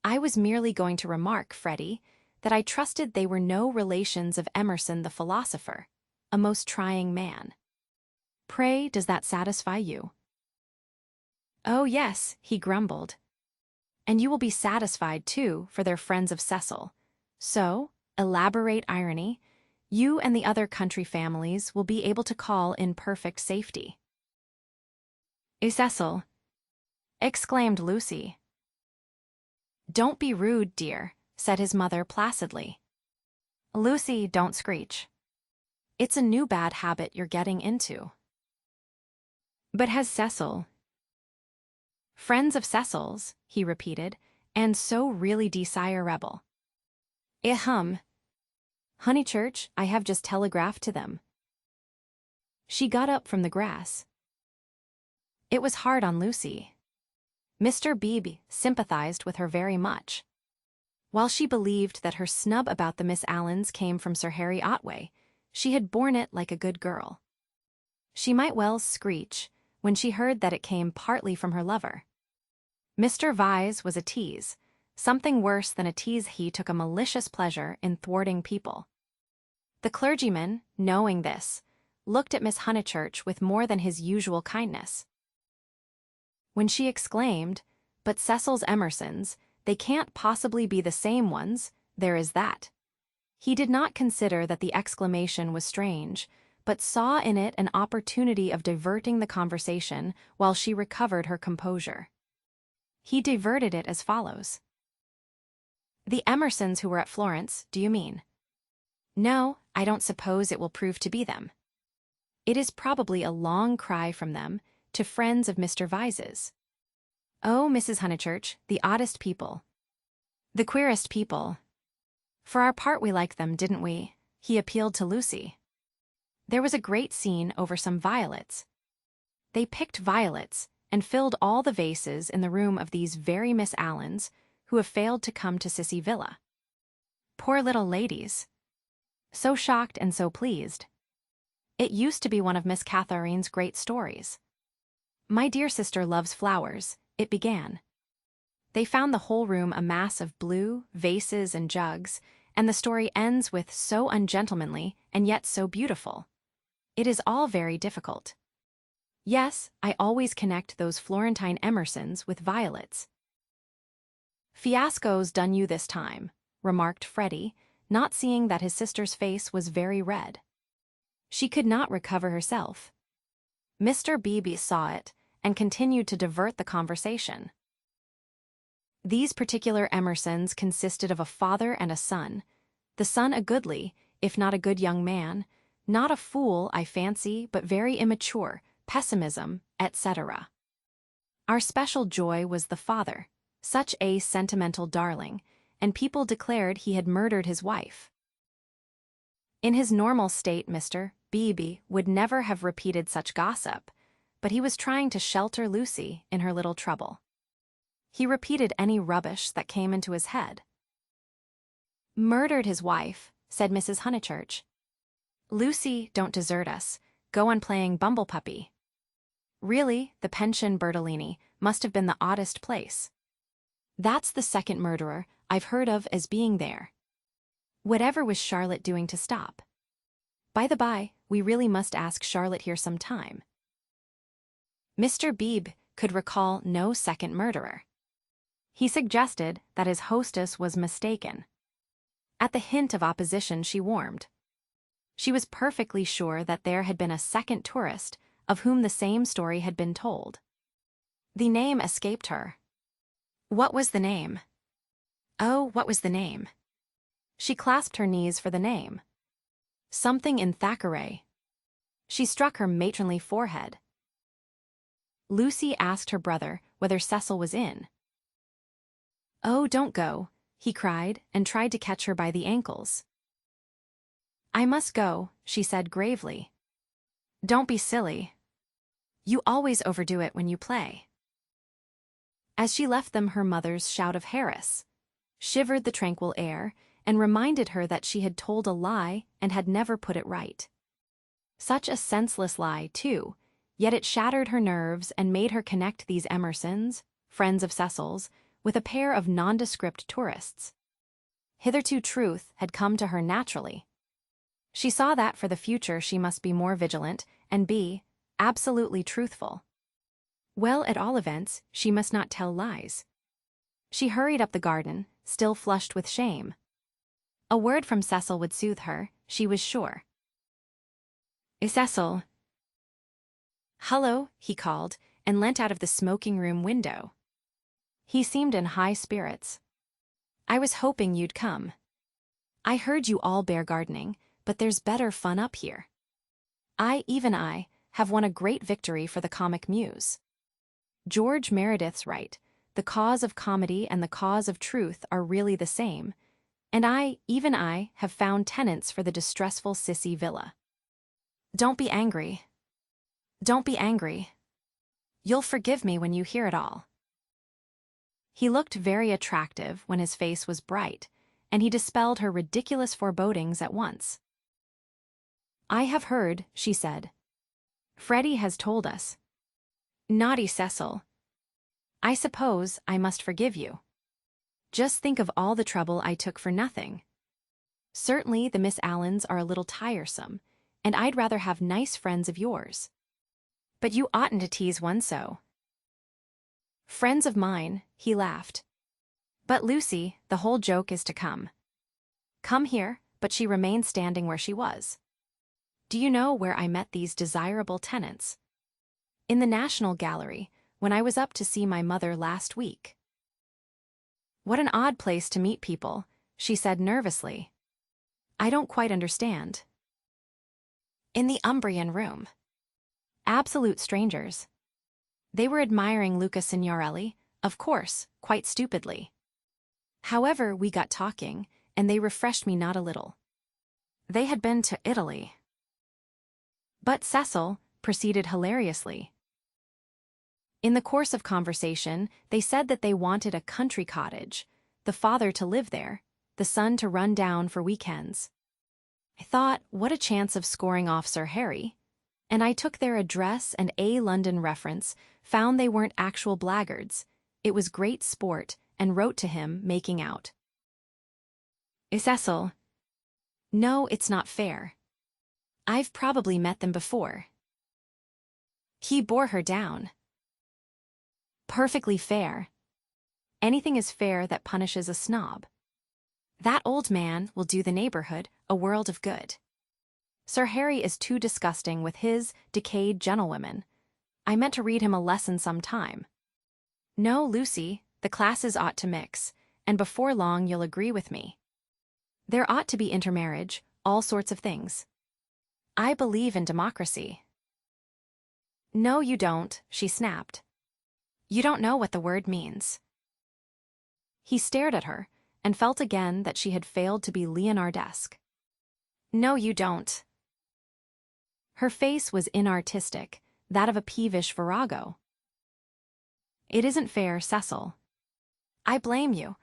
I was merely going to remark, Freddy, that I trusted they were no relations of Emerson the philosopher, a most trying man. Pray, does that satisfy you? Oh yes, he grumbled. And you will be satisfied, too, for they're friends of Cecil. So, elaborate irony, you and the other country families will be able to call in perfect safety. Cecil, exclaimed Lucy. Don't be rude, dear, said his mother placidly. Lucy, don't screech. It's a new bad habit you're getting into. But has Cecil... Friends of Cecil's, he repeated, and so really desirable. Honeychurch, I have just telegraphed to them. She got up from the grass. It was hard on Lucy. Mr. Beebe sympathized with her very much. While she believed that her snub about the Miss Allens came from Sir Harry Otway, she had borne it like a good girl. She might well screech when she heard that it came partly from her lover. Mr. Vyse was a tease, something worse than a tease. He took a malicious pleasure in thwarting people. The clergyman, knowing this, looked at Miss Honeychurch with more than his usual kindness. When she exclaimed, "But Cecil's Emersons, they can't possibly be the same ones, there is that," he did not consider that the exclamation was strange, but saw in it an opportunity of diverting the conversation while she recovered her composure. He diverted it as follows. The Emersons who were at Florence, do you mean? No, I don't suppose it will prove to be them. It is probably a long cry from them to friends of Mr. Vyse's. Oh, Mrs. Honeychurch, the oddest people. The queerest people. For our part we liked them, didn't we? He appealed to Lucy. There was a great scene over some violets. They picked violets and filled all the vases in the room of these very Miss Allens who have failed to come to Sissy Villa. Poor little ladies. So shocked and so pleased. It used to be one of Miss Catharine's great stories. My dear sister loves flowers, it began. They found the whole room a mass of blue, vases and jugs, and the story ends with so ungentlemanly and yet so beautiful. It is all very difficult. Yes, I always connect those Florentine Emersons with violets. Fiasco's done you this time, remarked Freddy, not seeing that his sister's face was very red. She could not recover herself. Mr. Beebe saw it and continued to divert the conversation. These particular Emersons consisted of a father and a son, the son a goodly, if not a good young man, not a fool, I fancy, but very immature, pessimism, etc. Our special joy was the father, Such a sentimental darling, and people declared he had murdered his wife. In his normal state, Mr. Beebe would never have repeated such gossip, but he was trying to shelter Lucy in her little trouble. He repeated any rubbish that came into his head. "Murdered his wife," said Mrs. Honeychurch. "Lucy, don't desert us. Go on playing bumblepuppy. Really, the pension Bertolini must have been the oddest place. That's the second murderer I've heard of as being there. Whatever was Charlotte doing to stop? By the by, we really must ask Charlotte here some time." Mr. Beebe could recall no second murderer. He suggested that his hostess was mistaken. At the hint of opposition, she warmed. She was perfectly sure that there had been a second tourist of whom the same story had been told. The name escaped her. What was the name? Oh, what was the name? She clasped her knees for the name. Something in Thackeray. She struck her matronly forehead. Lucy asked her brother whether Cecil was in. "Oh, don't go," he cried, and tried to catch her by the ankles. "I must go," she said gravely. "Don't be silly. You always overdo it when you play." As she left them, her mother's shout of Harris shivered the tranquil air and reminded her that she had told a lie and had never put it right. Such a senseless lie, too, yet it shattered her nerves and made her connect these Emersons, friends of Cecil's, with a pair of nondescript tourists. Hitherto truth had come to her naturally. She saw that for the future she must be more vigilant and be absolutely truthful. Well, at all events, she must not tell lies. She hurried up the garden, still flushed with shame. A word from Cecil would soothe her, she was sure. "Cecil." "Hullo," he called, and leant out of the smoking room window. He seemed in high spirits. "I was hoping you'd come. I heard you all bear gardening, but there's better fun up here. Even I, have won a great victory for the comic muse. George Meredith's right, the cause of comedy and the cause of truth are really the same, and even I, have found tenants for the distressful Sissy villa. Don't be angry. Don't be angry. You'll forgive me when you hear it all." He looked very attractive when his face was bright, and he dispelled her ridiculous forebodings at once. "I have heard," she said. "Freddy has told us. Naughty Cecil. I suppose I must forgive you. Just think of all the trouble I took for nothing. Certainly the Miss Allens are a little tiresome, and I'd rather have nice friends of yours. But you oughtn't to tease one so." "Friends of mine," he laughed. "But Lucy, the whole joke is to come." "Come here," but she remained standing where she was. "Do you know where I met these desirable tenants?" "In the National Gallery, when I was up to see my mother last week." "What an odd place to meet people," she said nervously. "I don't quite understand." "In the Umbrian room. Absolute strangers. They were admiring Luca Signorelli, of course, quite stupidly. However, we got talking, and they refreshed me not a little. They had been to Italy." But Cecil proceeded hilariously. In the course of conversation, they said that they wanted a country cottage, the father to live there, the son to run down for weekends. I thought, what a chance of scoring off Sir Harry, and I took their address and a London reference, found they weren't actual blackguards. It was great sport, and wrote to him, making out. "Cecil. No, it's not fair. I've probably met them before." He bore her down. "Perfectly fair. Anything is fair that punishes a snob. That old man will do the neighborhood a world of good. Sir Harry is too disgusting with his decayed gentlewomen. I meant to read him a lesson some time. No, Lucy, the classes ought to mix, and before long you'll agree with me. There ought to be intermarriage, all sorts of things. I believe in democracy." "No, you don't," she snapped. "You don't know what the word means. He stared at her, and felt again that she had failed to be Leonardesque. "No, you don't." Her face was inartistic, that of a peevish virago. "It isn't fair, Cecil. I blame you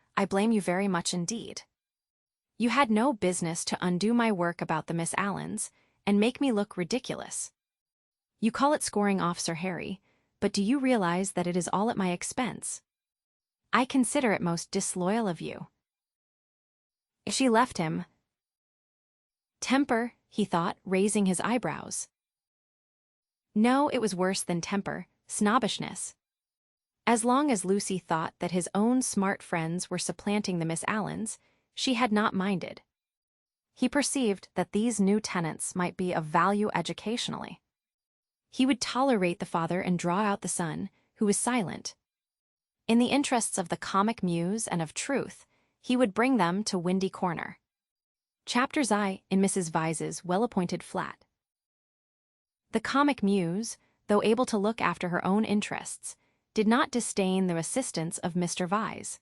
very much indeed. You had no business to undo my work about the Miss Allens and make me look ridiculous. You call it scoring off Sir Harry, but do you realize that it is all at my expense? I consider it most disloyal of you." She left him. Temper, he thought, raising his eyebrows. No, it was worse than temper, snobbishness. As long as Lucy thought that his own smart friends were supplanting the Miss Allens, she had not minded. He perceived that these new tenants might be of value educationally. He would tolerate the father and draw out the son, who was silent. In the interests of the comic muse and of truth, he would bring them to Windy Corner. Chapter XIII in Mrs. Vyse's well-appointed flat. The comic muse, though able to look after her own interests, did not disdain the assistance of Mr. Vyse.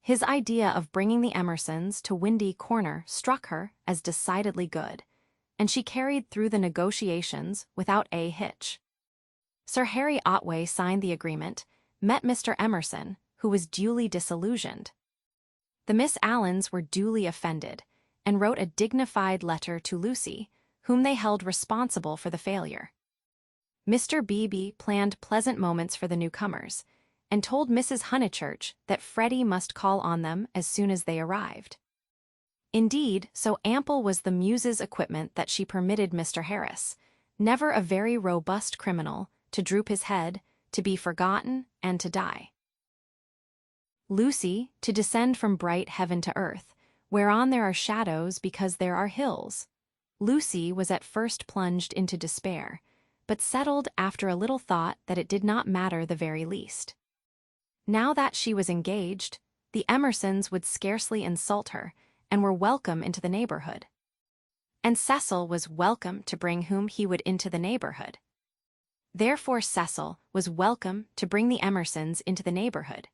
His idea of bringing the Emersons to Windy Corner struck her as decidedly good, and she carried through the negotiations without a hitch. Sir Harry Otway signed the agreement, met Mr. Emerson, who was duly disillusioned. The Miss Allens were duly offended, and wrote a dignified letter to Lucy, whom they held responsible for the failure. Mr. Beebe planned pleasant moments for the newcomers, and told Mrs. Honeychurch that Freddy must call on them as soon as they arrived. Indeed, so ample was the muse's equipment that she permitted Mr. Harris, never a very robust criminal, to droop his head, to be forgotten, and to die. Lucy, to descend from bright heaven to earth, whereon there are shadows because there are hills. Lucy was at first plunged into despair, but settled after a little thought that it did not matter the very least. Now that she was engaged, the Emersons would scarcely insult her, and were welcome into the neighborhood. And Cecil was welcome to bring whom he would into the neighborhood. Therefore Cecil was welcome to bring the Emersons into the neighborhood.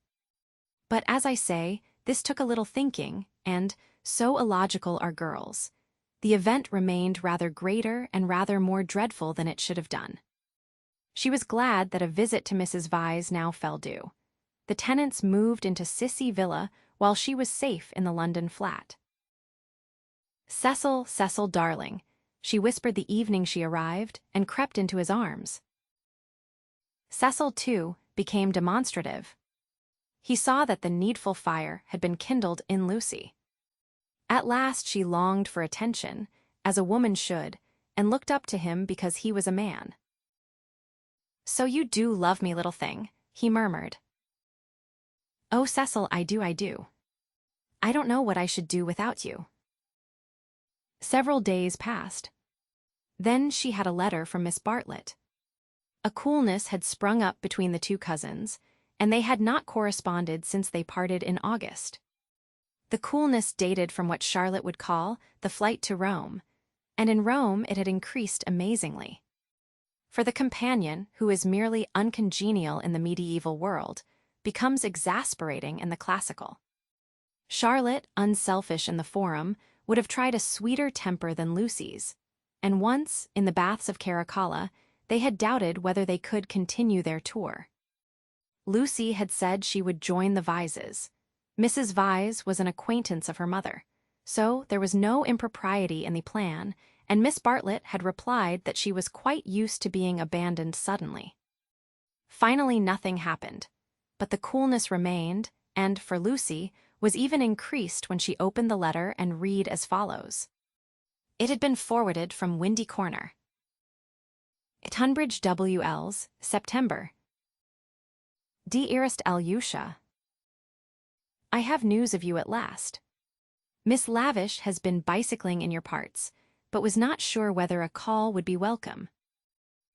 But as I say, this took a little thinking, and, so illogical are girls, the event remained rather greater and rather more dreadful than it should have done. She was glad that a visit to Mrs. Vyse now fell due. The tenants moved into Sissy Villa while she was safe in the London flat. "Cecil, Cecil, darling," she whispered the evening she arrived, and crept into his arms. Cecil, too, became demonstrative. He saw that the needful fire had been kindled in Lucy. At last she longed for attention, as a woman should, and looked up to him because he was a man. "So you do love me, little thing," he murmured. "Oh, Cecil, I do. I don't know what I should do without you." Several days passed. Then she had a letter from Miss Bartlett. A coolness had sprung up between the two cousins, and they had not corresponded since they parted in August. The coolness dated from what Charlotte would call the flight to Rome, and in Rome it had increased amazingly. For the companion, who is merely uncongenial in the medieval world, becomes exasperating in the classical. Charlotte, unselfish in the forum, would have tried a sweeter temper than Lucy's, and once, in the baths of Caracalla, they had doubted whether they could continue their tour. Lucy had said she would join the Vyses. Mrs. Vyse was an acquaintance of her mother, so there was no impropriety in the plan, and Miss Bartlett had replied that she was quite used to being abandoned suddenly. Finally, nothing happened, but the coolness remained, and, for Lucy, was even increased when she opened the letter and read as follows. It had been forwarded from Windy Corner. Tunbridge W.L.'s, September. Dearest Alyosha, I have news of you at last. Miss Lavish has been bicycling in your parts, but was not sure whether a call would be welcome.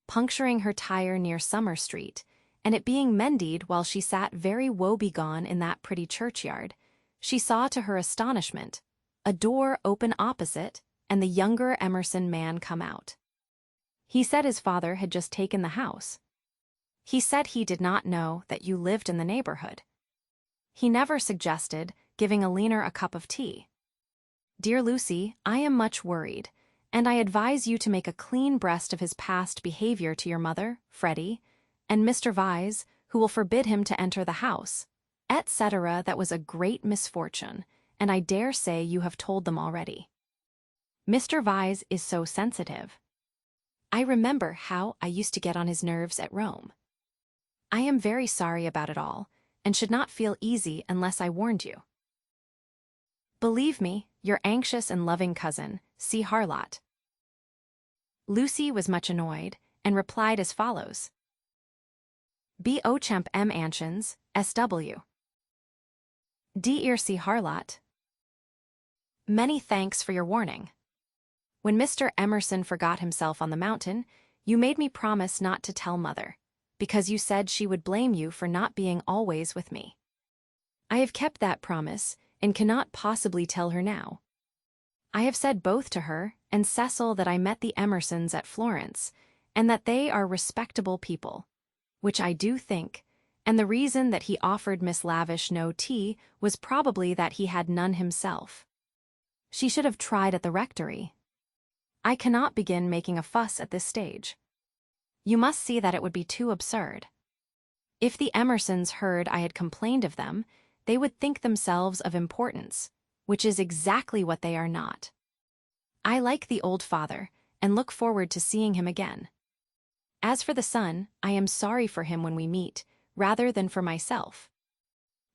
Puncturing her tire near Summer Street, and it being mended while she sat very woebegone in that pretty churchyard, she saw to her astonishment a door open opposite and the younger Emerson man come out. He said his father had just taken the house. He said he did not know that you lived in the neighborhood. He never suggested giving Alina a cup of tea. Dear Lucy, I am much worried, and I advise you to make a clean breast of his past behavior to your mother, Freddy, and Mr. Vyse, who will forbid him to enter the house, etc. That was a great misfortune, and I dare say you have told them already. Mr. Vyse is so sensitive. I remember how I used to get on his nerves at Rome. I am very sorry about it all, and should not feel easy unless I warned you. Believe me, your anxious and loving cousin, C. Harlot. Lucy was much annoyed, and replied as follows. B. Ochemp M. Anchins, S.W. Dear C. Harlot. Many thanks for your warning. When Mr. Emerson forgot himself on the mountain, you made me promise not to tell Mother, because you said she would blame you for not being always with me. I have kept that promise, and cannot possibly tell her now. I have said both to her and Cecil that I met the Emersons at Florence, and that they are respectable people, which I do think, and the reason that he offered Miss Lavish no tea was probably that he had none himself. She should have tried at the rectory. I cannot begin making a fuss at this stage. You must see that it would be too absurd. If the Emersons heard I had complained of them, they would think themselves of importance, which is exactly what they are not. I like the old father, and look forward to seeing him again. As for the son, I am sorry for him when we meet, rather than for myself.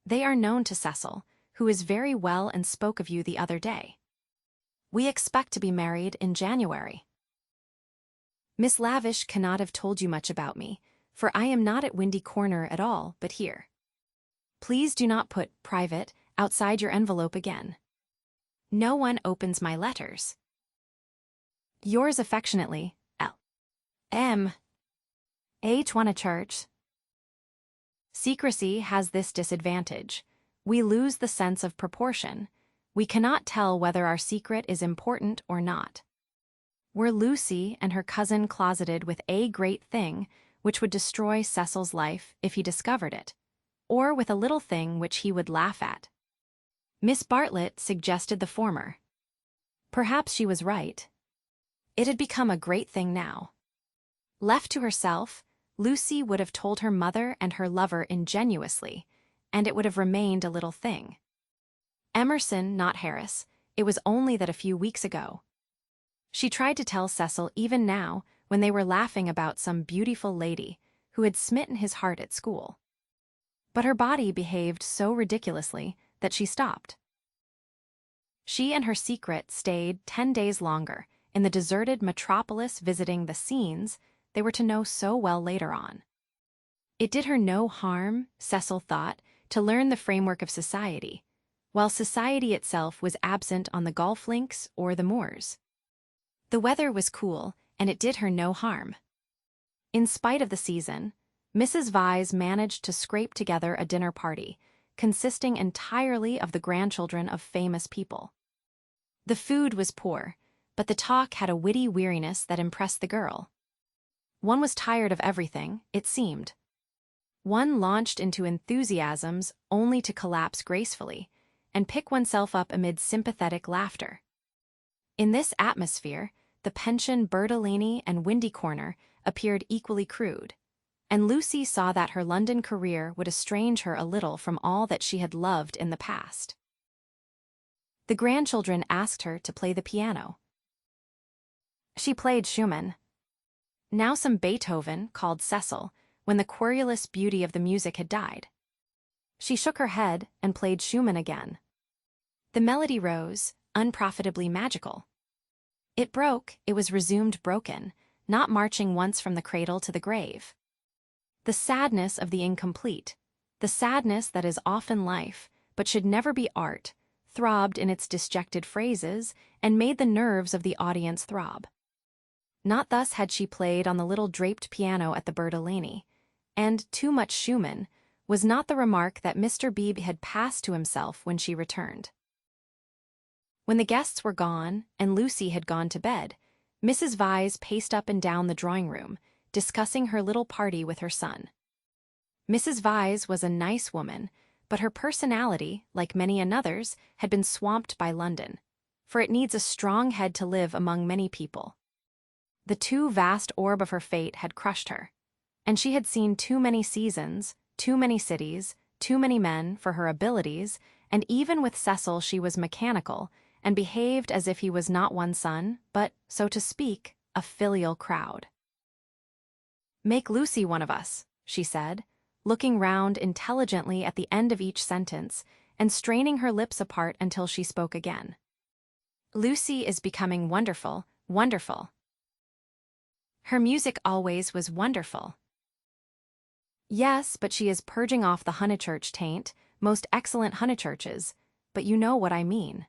They are known to Cecil, who is very well and spoke of you the other day. We expect to be married in January. Miss Lavish cannot have told you much about me, for I am not at Windy Corner at all, but here. Please do not put private outside your envelope again. No one opens my letters. Yours affectionately, L. M. H. Honeychurch. Secrecy has this disadvantage. We lose the sense of proportion. We cannot tell whether our secret is important or not. Were Lucy and her cousin closeted with a great thing which would destroy Cecil's life if he discovered it, or with a little thing which he would laugh at? Miss Bartlett suggested the former. Perhaps she was right. It had become a great thing now. Left to herself, Lucy would have told her mother and her lover ingenuously, and it would have remained a little thing. Emerson, not Harris, it was only that a few weeks ago. She tried to tell Cecil even now when they were laughing about some beautiful lady who had smitten his heart at school. But her body behaved so ridiculously that she stopped. She and her secret stayed 10 days longer in the deserted metropolis visiting the scenes they were to know so well later on. It did her no harm, Cecil thought, to learn the framework of society, while society itself was absent on the golf links or the moors. The weather was cool, and it did her no harm. In spite of the season, Mrs. Vyse managed to scrape together a dinner party, consisting entirely of the grandchildren of famous people. The food was poor, but the talk had a witty weariness that impressed the girl. One was tired of everything, it seemed. One launched into enthusiasms only to collapse gracefully, and pick oneself up amid sympathetic laughter. In this atmosphere, the pension Bertolini and Windy Corner appeared equally crude, and Lucy saw that her London career would estrange her a little from all that she had loved in the past. The grandchildren asked her to play the piano. She played Schumann. Now some Beethoven, called Cecil, when the querulous beauty of the music had died. She shook her head and played Schumann again. The melody rose, unprofitably magical. It broke, it was resumed broken, not marching once from the cradle to the grave. The sadness of the incomplete, the sadness that is often life, but should never be art, throbbed in its disjected phrases and made the nerves of the audience throb. Not thus had she played on the little draped piano at the Bertolini, and too much Schumann was not the remark that Mr. Beebe had passed to himself when she returned. When the guests were gone and Lucy had gone to bed, Mrs. Vyse paced up and down the drawing room, discussing her little party with her son. Mrs. Vyse was a nice woman, but her personality, like many another's, had been swamped by London, for it needs a strong head to live among many people. The too vast orb of her fate had crushed her, and she had seen too many seasons, too many cities, too many men for her abilities, and even with Cecil she was mechanical, and behaved as if he was not one son, but, so to speak, a filial crowd. "Make Lucy one of us," she said, looking round intelligently at the end of each sentence and straining her lips apart until she spoke again. "Lucy is becoming wonderful, wonderful. Her music always was wonderful." "Yes, but she is purging off the Honeychurch taint, most excellent Honeychurches, but you know what I mean.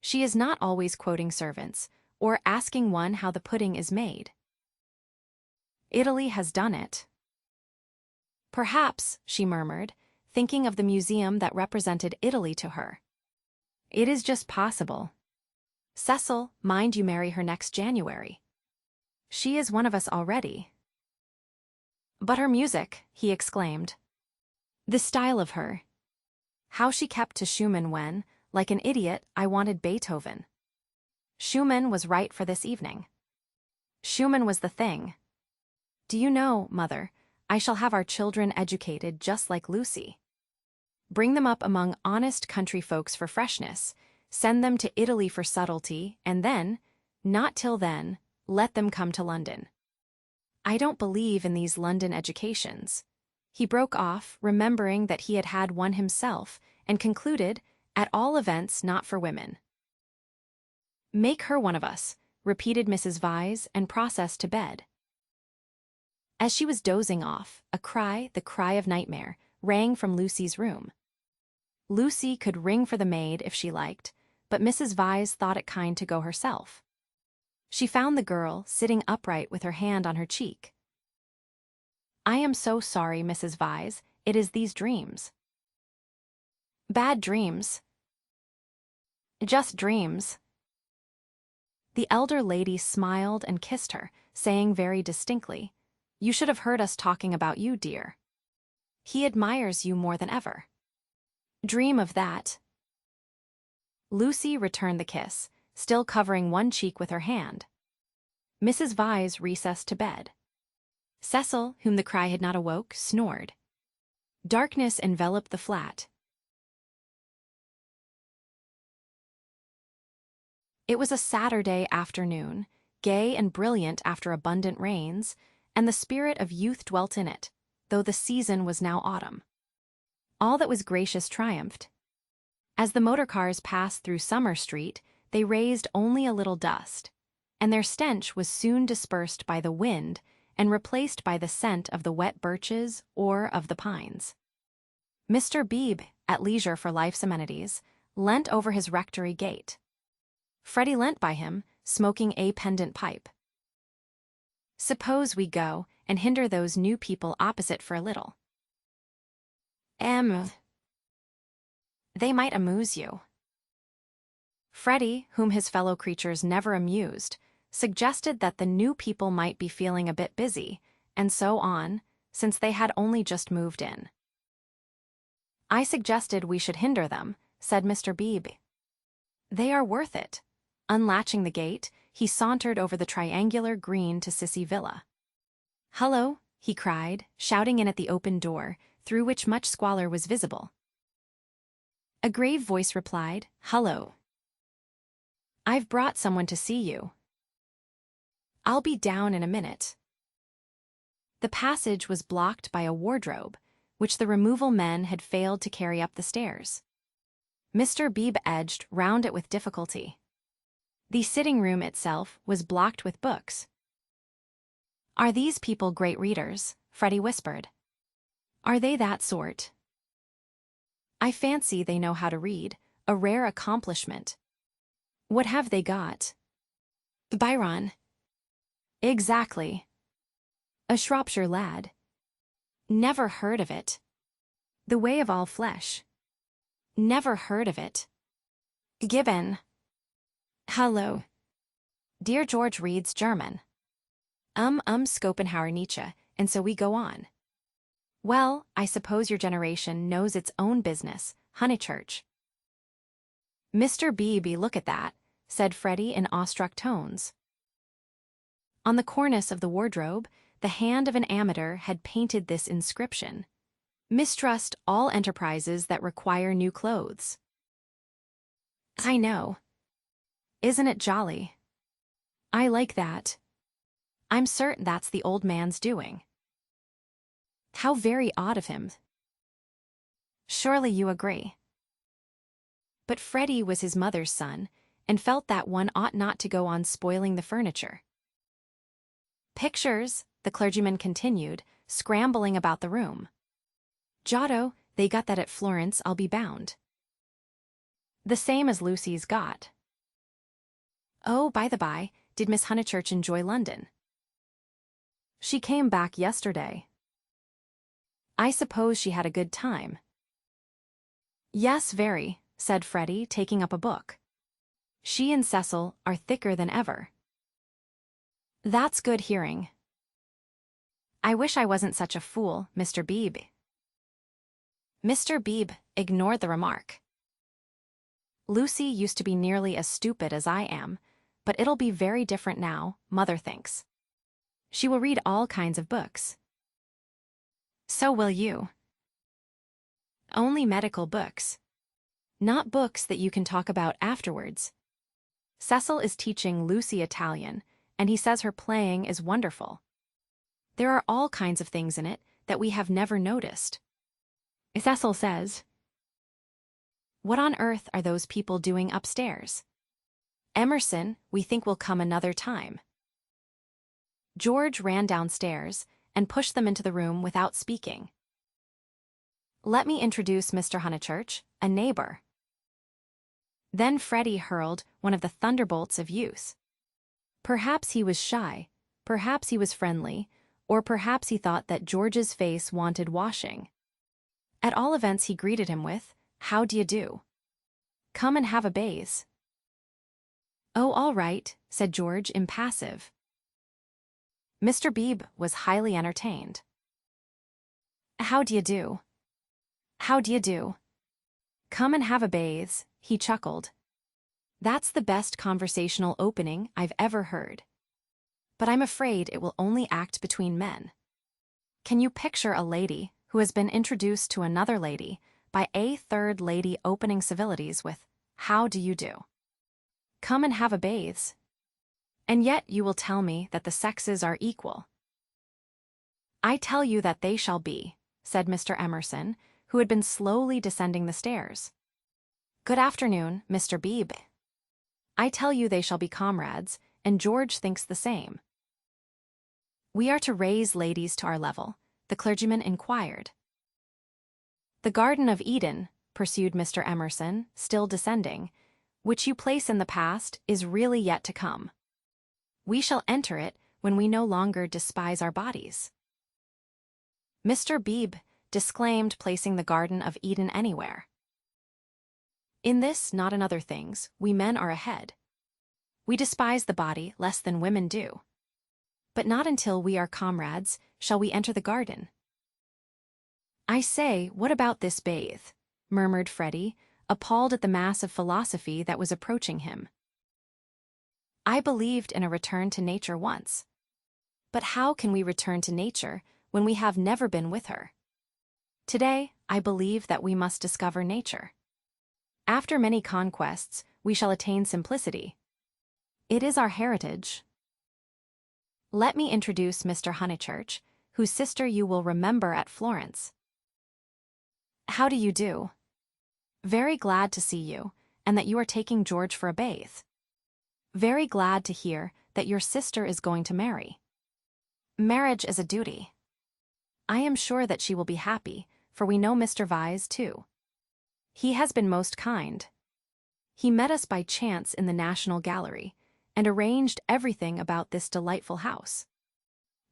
She is not always quoting servants, or asking one how the pudding is made. Italy has done it." "Perhaps," she murmured, thinking of the museum that represented Italy to her. "It is just possible. Cecil, mind you marry her next January. She is one of us already." "But her music," he exclaimed. "The style of her. How she kept to Schumann when, like an idiot, I wanted Beethoven. Schumann was right for this evening. Schumann was the thing. Do you know, Mother, I shall have our children educated just like Lucy. Bring them up among honest country folks for freshness, send them to Italy for subtlety, and then, not till then, let them come to London. I don't believe in these London educations." He broke off, remembering that he had had one himself, and concluded, "At all events, not for women." "Make her one of us," repeated Mrs. Vyse, and processed to bed. As she was dozing off, a cry, the cry of nightmare, rang from Lucy's room. Lucy could ring for the maid if she liked, but Mrs. Vyse thought it kind to go herself. She found the girl sitting upright with her hand on her cheek. "I am so sorry, Mrs. Vyse, it is these dreams." "Bad dreams." "Just dreams." The elder lady smiled and kissed her, saying very distinctly, "You should have heard us talking about you, dear. He admires you more than ever. Dream of that." Lucy returned the kiss, still covering one cheek with her hand. Mrs. Vyse recessed to bed. Cecil, whom the cry had not awoke, snored. Darkness enveloped the flat. It was a Saturday afternoon, gay and brilliant after abundant rains, and the spirit of youth dwelt in it, though the season was now autumn. All that was gracious triumphed. As the motor cars passed through Summer Street, they raised only a little dust, and their stench was soon dispersed by the wind and replaced by the scent of the wet birches or of the pines. Mr. Beebe, at leisure for life's amenities, leant over his rectory gate. Freddy leant by him, smoking a pendant pipe. "Suppose we go and hinder those new people opposite for a little. They might amuse you." Freddy, whom his fellow creatures never amused, suggested that the new people might be feeling a bit busy, and so on, since they had only just moved in. "I suggested we should hinder them," said Mr. Beebe. "They are worth it." Unlatching the gate, he sauntered over the triangular green to Cecil Villa. "Hullo," he cried, shouting in at the open door, through which much squalor was visible. A grave voice replied, "Hullo. I've brought someone to see you." "I'll be down in a minute." The passage was blocked by a wardrobe, which the removal men had failed to carry up the stairs. Mr. Beebe edged round it with difficulty. The sitting room itself was blocked with books. "Are these people great readers?" Freddy whispered. "Are they that sort?" "I fancy they know how to read, a rare accomplishment." "What have they got?" "Byron." "Exactly." "A Shropshire lad." "Never heard of it." "The Way of All Flesh." "Never heard of it." "Gibbon." "Hello." "Dear George reads German." Schopenhauer Nietzsche, and so we go on. Well, I suppose your generation knows its own business, Honeychurch. Mr. Beebe, look at that, said Freddy in awestruck tones. On the cornice of the wardrobe, the hand of an amateur had painted this inscription: Mistrust all enterprises that require new clothes. I know. Isn't it jolly? I like that. I'm certain that's the old man's doing. How very odd of him. Surely you agree. But Freddy was his mother's son, and felt that one ought not to go on spoiling the furniture. Pictures, the clergyman continued, scrambling about the room. Giotto, they got that at Florence, I'll be bound. The same as Lucy's got. Oh, by the by, did Miss Honeychurch enjoy London? She came back yesterday. I suppose she had a good time. Yes, very, said Freddy, taking up a book. She and Cecil are thicker than ever. That's good hearing. I wish I wasn't such a fool, Mr. Beebe. Mr. Beebe ignored the remark. Lucy used to be nearly as stupid as I am, but it'll be very different now, Mother thinks. She will read all kinds of books. So will you. Only medical books. Not books that you can talk about afterwards. Cecil is teaching Lucy Italian, and he says her playing is wonderful. There are all kinds of things in it that we have never noticed. Cecil says, what on earth are those people doing upstairs? Emerson, we think will come another time. George ran downstairs and pushed them into the room without speaking. Let me introduce Mr. Honeychurch, a neighbor. Then Freddy hurled one of the thunderbolts of youth. Perhaps he was shy, perhaps he was friendly, or perhaps he thought that George's face wanted washing. At all events, he greeted him with, how d'ye do? Come and have a bathe. Oh, all right, said George, impassive. Mr. Beebe was highly entertained. How d'ye do? How d'ye do? Come and have a bathe, he chuckled. That's the best conversational opening I've ever heard. But I'm afraid it will only act between men. Can you picture a lady who has been introduced to another lady by a third lady opening civilities with, how do you do? Come and have a bathe. And yet you will tell me that the sexes are equal. I tell you that they shall be, said Mr. Emerson, who had been slowly descending the stairs. Good afternoon, Mr. Beebe. I tell you they shall be comrades, and George thinks the same. We are to raise ladies to our level, the clergyman inquired. The Garden of Eden, pursued Mr. Emerson, still descending, which you place in the past, is really yet to come. We shall enter it when we no longer despise our bodies. Mr. Beebe disclaimed placing the Garden of Eden anywhere. In this, not in other things, we men are ahead. We despise the body less than women do. But not until we are comrades shall we enter the garden. I say, what about this bathe? Murmured Freddy, appalled at the mass of philosophy that was approaching him. I believed in a return to nature once. But how can we return to nature when we have never been with her? Today, I believe that we must discover nature. After many conquests, we shall attain simplicity. It is our heritage. Let me introduce Mr. Honeychurch, whose sister you will remember at Florence. How do you do? Very glad to see you, and that you are taking George for a bathe. Very glad to hear that your sister is going to marry. Marriage is a duty. I am sure that she will be happy, for we know Mr. Vyse, too. He has been most kind. He met us by chance in the National Gallery, and arranged everything about this delightful house.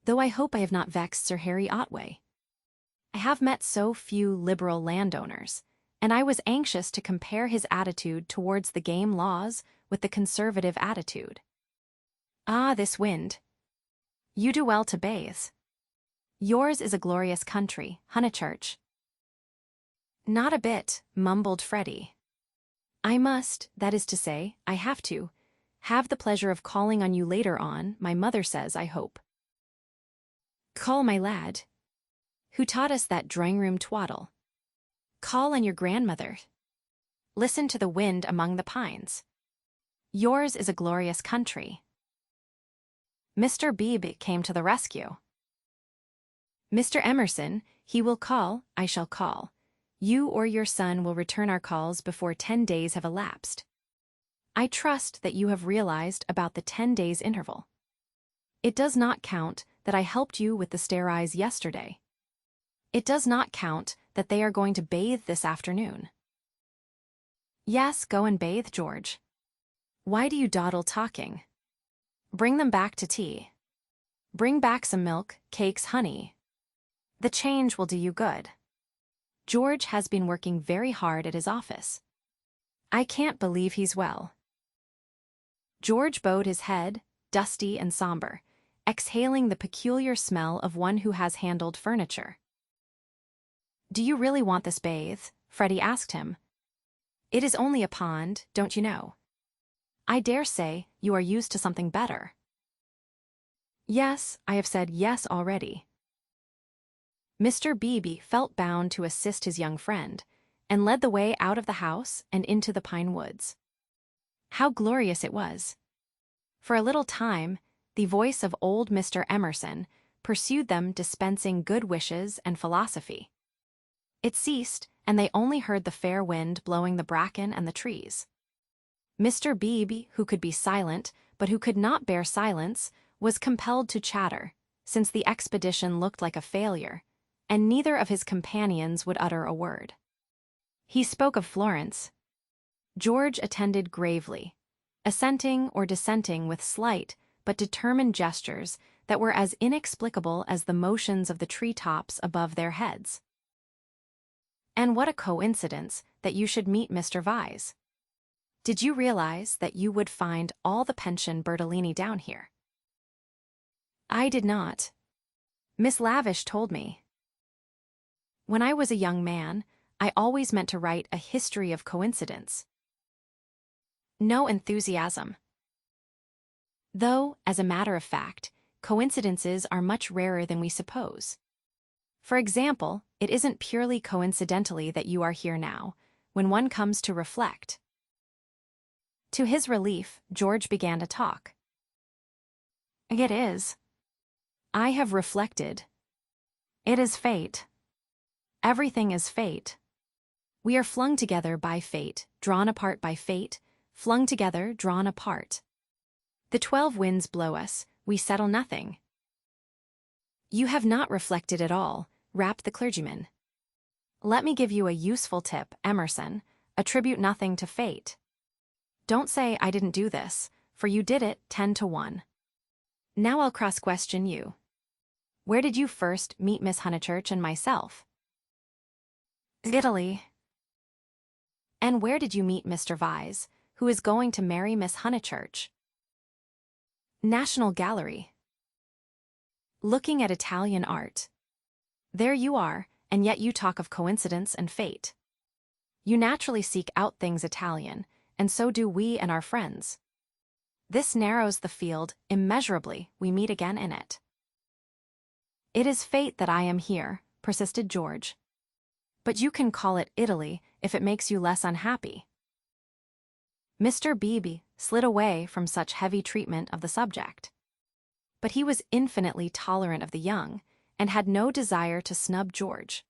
Though I hope I have not vexed Sir Harry Otway. I have met so few liberal landowners, and I was anxious to compare his attitude towards the game laws with the conservative attitude. Ah, this wind. You do well to bathe. Yours is a glorious country, Honeychurch. Not a bit, mumbled Freddy. I must, that is to say, I have to, have the pleasure of calling on you later on, my mother says, I hope. Call, my lad. Who taught us that drawing-room twaddle? Call on your grandmother. Listen to the wind among the pines. Yours is a glorious country. Mr. Beebe came to the rescue. Mr. Emerson, he will call, I shall call. You or your son will return our calls before 10 days have elapsed. I trust that you have realized about the 10 days interval. It does not count that I helped you with the stair eyes yesterday. It does not count that they are going to bathe this afternoon. Yes, go and bathe, George. Why do you dawdle talking? Bring them back to tea. Bring back some milk, cakes, honey. The change will do you good. George has been working very hard at his office. I can't believe he's well. George bowed his head, dusty and somber, exhaling the peculiar smell of one who has handled furniture. Do you really want this bathe? Freddy asked him. It is only a pond, don't you know? I dare say you are used to something better. Yes, I have said yes already. Mr. Beebe felt bound to assist his young friend, and led the way out of the house and into the pine woods. How glorious it was! For a little time, the voice of old Mr. Emerson pursued them, dispensing good wishes and philosophy. It ceased, and they only heard the fair wind blowing the bracken and the trees. Mr. Beebe, who could be silent, but who could not bear silence, was compelled to chatter, since the expedition looked like a failure, and neither of his companions would utter a word. He spoke of Florence. George attended gravely, assenting or dissenting with slight but determined gestures that were as inexplicable as the motions of the tree-tops above their heads. And what a coincidence that you should meet Mr. Vyse. Did you realize that you would find all the pension Bertolini down here? I did not. Miss Lavish told me. When I was a young man, I always meant to write a history of coincidence. No enthusiasm. Though, as a matter of fact, coincidences are much rarer than we suppose. For example, it isn't purely coincidentally that you are here now, when one comes to reflect. To his relief, George began to talk. It is. I have reflected. It is fate. Everything is fate. We are flung together by fate, drawn apart by fate, flung together, drawn apart. The 12 winds blow us, we settle nothing. You have not reflected at all, rapped the clergyman. Let me give you a useful tip, Emerson. Attribute nothing to fate. Don't say I didn't do this, for you did it 10 to 1. Now I'll cross-question you. Where did you first meet Miss Honeychurch and myself? Italy. And where did you meet Mr. Vyse, who is going to marry Miss Honeychurch? National Gallery. Looking at Italian art. There you are, and yet you talk of coincidence and fate. You naturally seek out things Italian, and so do we and our friends. This narrows the field immeasurably. We meet again in it. It is fate that I am here, persisted George. But you can call it Italy if it makes you less unhappy. Mr. Beebe slid away from such heavy treatment of the subject. But he was infinitely tolerant of the young, and had no desire to snub George.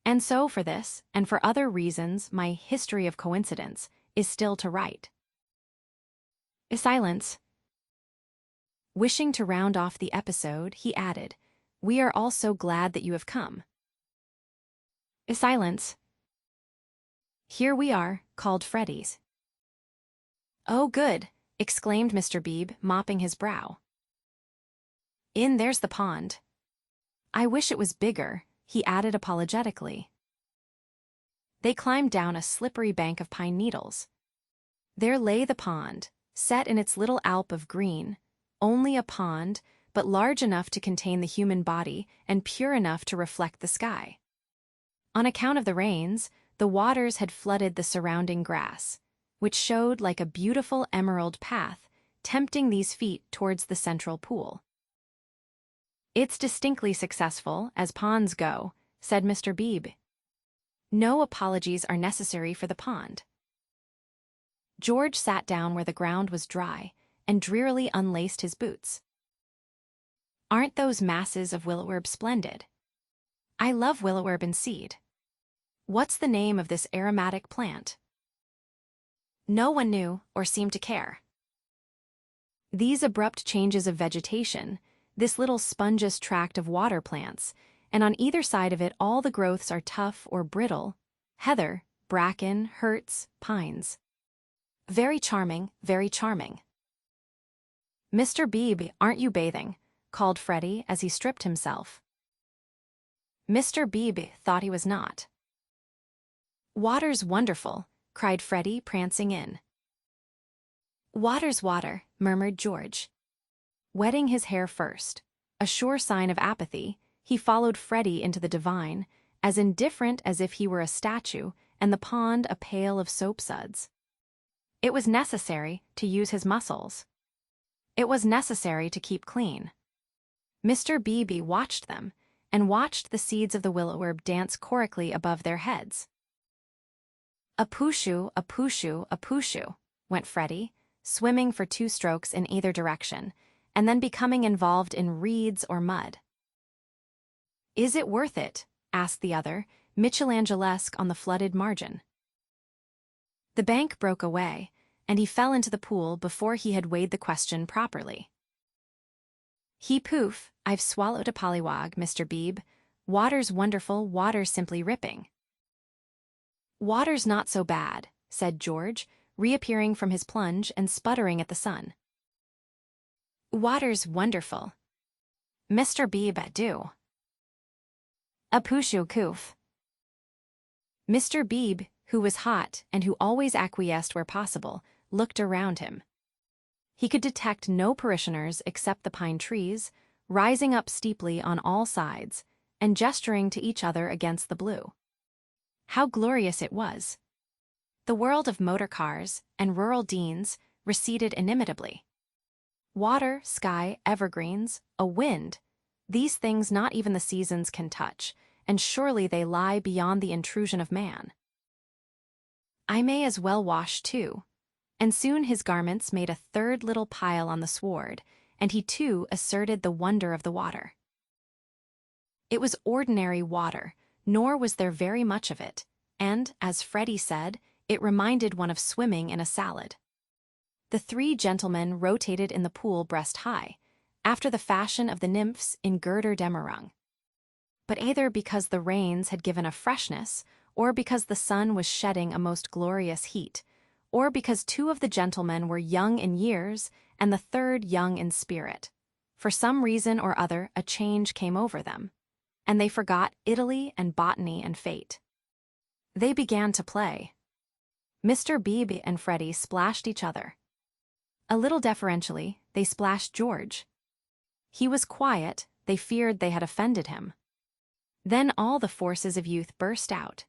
And so for this, and for other reasons, my history of coincidence is still to write. A silence. Wishing to round off the episode, he added, We are all so glad that you have come. A silence. Here we are, called Freddy's. Oh, good, exclaimed Mr. Beebe, mopping his brow. There's the pond. I wish it was bigger, he added apologetically. They climbed down a slippery bank of pine needles. There lay the pond, set in its little alp of green, only a pond, but large enough to contain the human body and pure enough to reflect the sky. On account of the rains, the waters had flooded the surrounding grass, which showed like a beautiful emerald path, tempting these feet towards the central pool. "It's distinctly successful, as ponds go," said Mr. Beebe. "No apologies are necessary for the pond." George sat down where the ground was dry and drearily unlaced his boots. "Aren't those masses of willow-herb splendid? I love willow-herb in seed. What's the name of this aromatic plant?" No one knew or seemed to care. These abrupt changes of vegetation, this little spongeous tract of water plants, and on either side of it all the growths are tough or brittle, heather, bracken, hurts, pines. Very charming, very charming. "Mr. Beebe, aren't you bathing?" called Freddy as he stripped himself. Mr. Beebe thought he was not. "Water's wonderful," cried Freddy, prancing in. "Water's water," murmured George. Wetting his hair first, a sure sign of apathy, he followed Freddy into the divine, as indifferent as if he were a statue and the pond a pail of soapsuds. It was necessary to use his muscles. It was necessary to keep clean. Mr. Beebe watched them, and watched the seeds of the willow-herb dance chorically above their heads. "A pooshu, a pooshu, a pooshu," went Freddy, swimming for 2 strokes in either direction, and then becoming involved in reeds or mud. "Is it worth it?" asked the other, Michelangelesque on the flooded margin. The bank broke away, and he fell into the pool before he had weighed the question properly. "He poof, I've swallowed a pollywog, Mr. Beebe. Water's wonderful, water's simply ripping." "Water's not so bad," said George, reappearing from his plunge and sputtering at the sun. "Water's wonderful. Mr. Beebe, do. A pooshu coof." Mr. Beebe, who was hot and who always acquiesced where possible, looked around him. He could detect no parishioners except the pine trees, rising up steeply on all sides, and gesturing to each other against the blue. How glorious it was! The world of motor cars and rural deans receded inimitably. Water, sky, evergreens, a wind, these things not even the seasons can touch, and surely they lie beyond the intrusion of man. "I may as well wash too," and soon his garments made a third little pile on the sward, and he too asserted the wonder of the water. It was ordinary water, nor was there very much of it, and, as Freddy said, it reminded one of swimming in a salad. The 3 gentlemen rotated in the pool breast high, after the fashion of the nymphs in Gerder Demerung. But either because the rains had given a freshness, or because the sun was shedding a most glorious heat, or because 2 of the gentlemen were young in years and the 3rd young in spirit, for some reason or other a change came over them, and they forgot Italy and botany and fate. They began to play. Mr. Beebe and Freddy splashed each other. A little deferentially, they splashed George. He was quiet, they feared they had offended him. Then all the forces of youth burst out.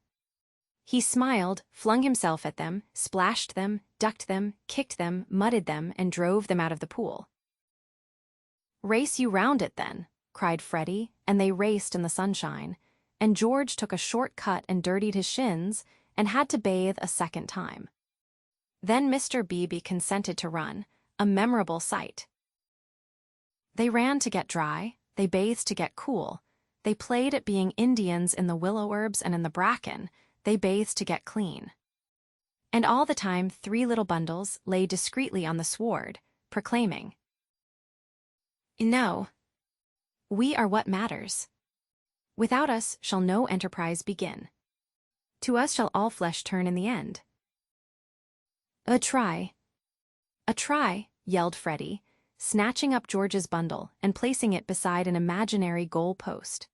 He smiled, flung himself at them, splashed them, ducked them, kicked them, mudded them, and drove them out of the pool. "Race you round it, then," cried Freddy, and they raced in the sunshine, and George took a short cut and dirtied his shins, and had to bathe a second time. Then Mr. Beebe consented to run, a memorable sight. They ran to get dry, they bathed to get cool, they played at being Indians in the willow herbs and in the bracken, they bathed to get clean. And all the time 3 little bundles lay discreetly on the sward, proclaiming, "No, we are what matters. Without us shall no enterprise begin. To us shall all flesh turn in the end." "A try, yelled Freddy, snatching up George's bundle and placing it beside an imaginary goal post.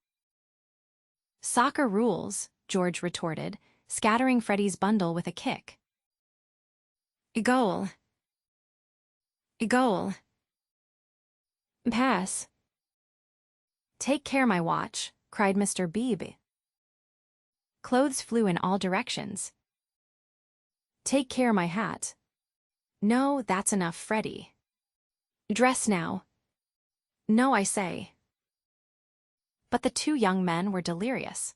"Soccer rules," George retorted, scattering Freddy's bundle with a kick. "Goal. Goal. Pass," Take care, my watch, cried Mr. Beebe. Clothes flew in all directions. Take care, my hat. No, that's enough, Freddy. Dress now. No, I say. But the two young men were delirious.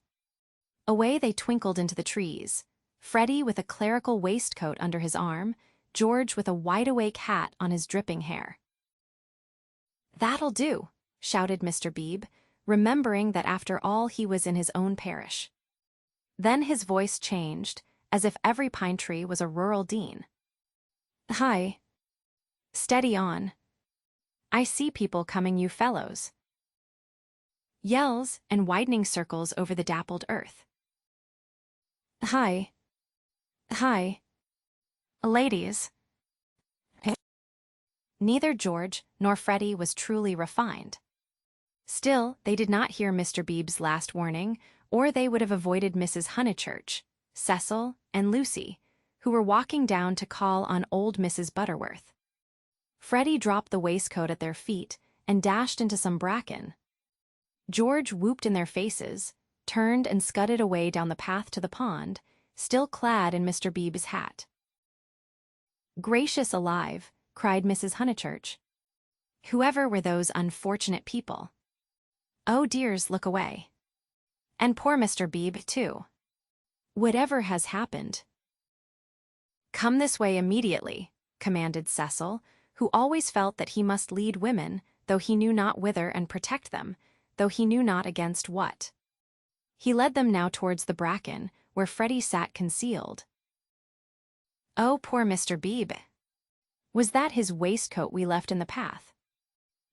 Away they twinkled into the trees, Freddy with a clerical waistcoat under his arm, George with a wide-awake hat on his dripping hair. That'll do, shouted Mr. Beebe, remembering that after all he was in his own parish. Then his voice changed, as if every pine tree was a rural dean. Hi. Steady on. I see people coming, you fellows. Yells and widening circles over the dappled earth. Hi. Hi. Ladies. Neither George nor Freddy was truly refined. Still, they did not hear Mr. Beebe's last warning, or they would have avoided Mrs. Honeychurch, Cecil, and Lucy, who were walking down to call on old Mrs. Butterworth. Freddy dropped the waistcoat at their feet and dashed into some bracken. George whooped in their faces, turned and scudded away down the path to the pond, still clad in Mr. Beebe's hat. Gracious alive, cried Mrs. Honeychurch. Whoever were those unfortunate people? Oh dears, look away. And poor Mr. Beebe, too. Whatever has happened? Come this way immediately, commanded Cecil, who always felt that he must lead women, though he knew not whither, and protect them, though he knew not against what. He led them now towards the bracken, where Freddy sat concealed. Oh, poor Mr. Beebe. Was that his waistcoat we left in the path?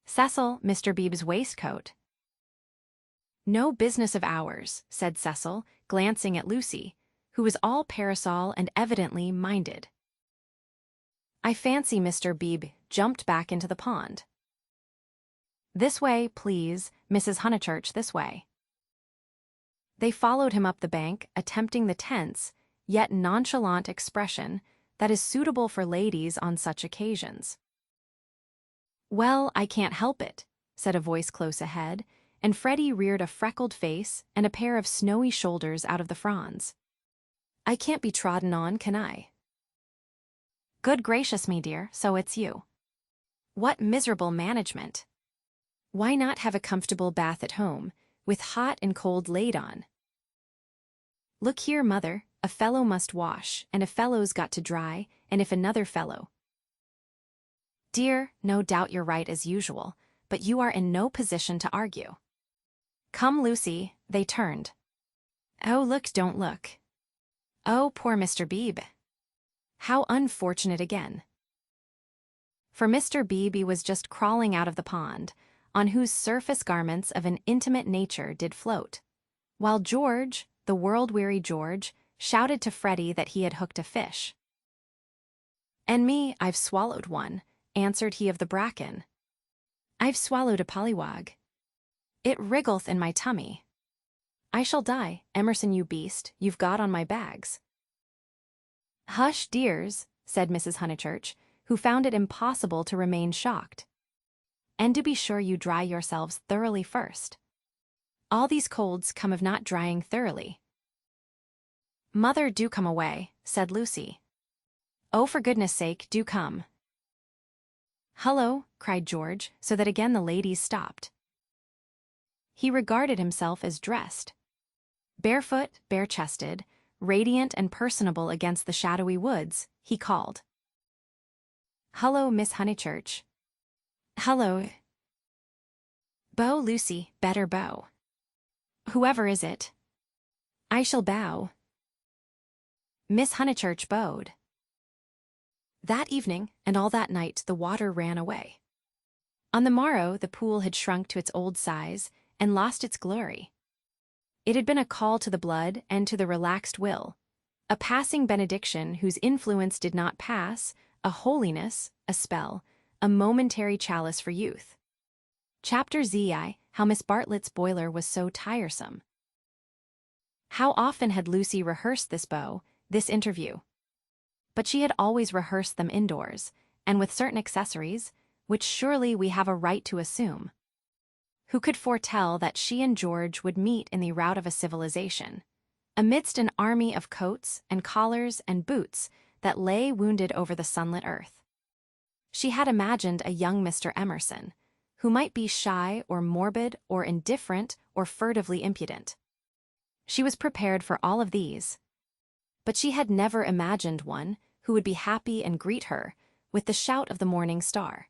Cecil, Mr. Beebe's waistcoat. No business of ours, said Cecil, glancing at Lucy, who was all parasol and evidently minded. I fancy Mr. Beebe jumped back into the pond. This way, please, Mrs. Honeychurch, this way. They followed him up the bank, attempting the tense, yet nonchalant expression that is suitable for ladies on such occasions. Well, I can't help it, said a voice close ahead, and Freddy reared a freckled face and a pair of snowy shoulders out of the fronds. I can't be trodden on, can I? Good gracious me, dear, so it's you. What miserable management! Why not have a comfortable bath at home, with hot and cold laid on? Look here, mother, a fellow must wash, and a fellow's got to dry, and if another fellow. Dear, no doubt you're right as usual, but you are in no position to argue. Come, Lucy, they turned. Oh, look, don't look. Oh, poor Mr. Beebe. How unfortunate again. For Mr. Beebe was just crawling out of the pond, on whose surface garments of an intimate nature did float, while George, the world-weary George, shouted to Freddy that he had hooked a fish. And me, I've swallowed one, answered he of the bracken. I've swallowed a pollywog. It wriggleth in my tummy. I shall die, Emerson, you beast, you've got on my bags. Hush, dears, said Mrs. Honeychurch, who found it impossible to remain shocked. And do be sure you dry yourselves thoroughly first. All these colds come of not drying thoroughly. Mother, do come away, said Lucy. Oh, for goodness' sake, do come. Hullo, cried George, so that again the ladies stopped. He regarded himself as dressed. Barefoot, bare-chested, radiant and personable against the shadowy woods, he called. Hullo, Miss Honeychurch. Hullo. Bow, Lucy, better bow. Whoever is it? I shall bow. Miss Honeychurch bowed. That evening and all that night the water ran away. On the morrow the pool had shrunk to its old size and lost its glory. It had been a call to the blood and to the relaxed will, a passing benediction whose influence did not pass, a holiness, a spell, a momentary chalice for youth. Chapter XIII, How Miss Bartlett's boiler was so tiresome. How often had Lucy rehearsed this bow, this interview? But she had always rehearsed them indoors, and with certain accessories, which surely we have a right to assume. Who could foretell that she and George would meet in the rout of a civilization, amidst an army of coats and collars and boots that lay wounded over the sunlit earth? She had imagined a young Mr. Emerson, who might be shy or morbid or indifferent or furtively impudent. She was prepared for all of these, but she had never imagined one who would be happy and greet her with the shout of the morning star.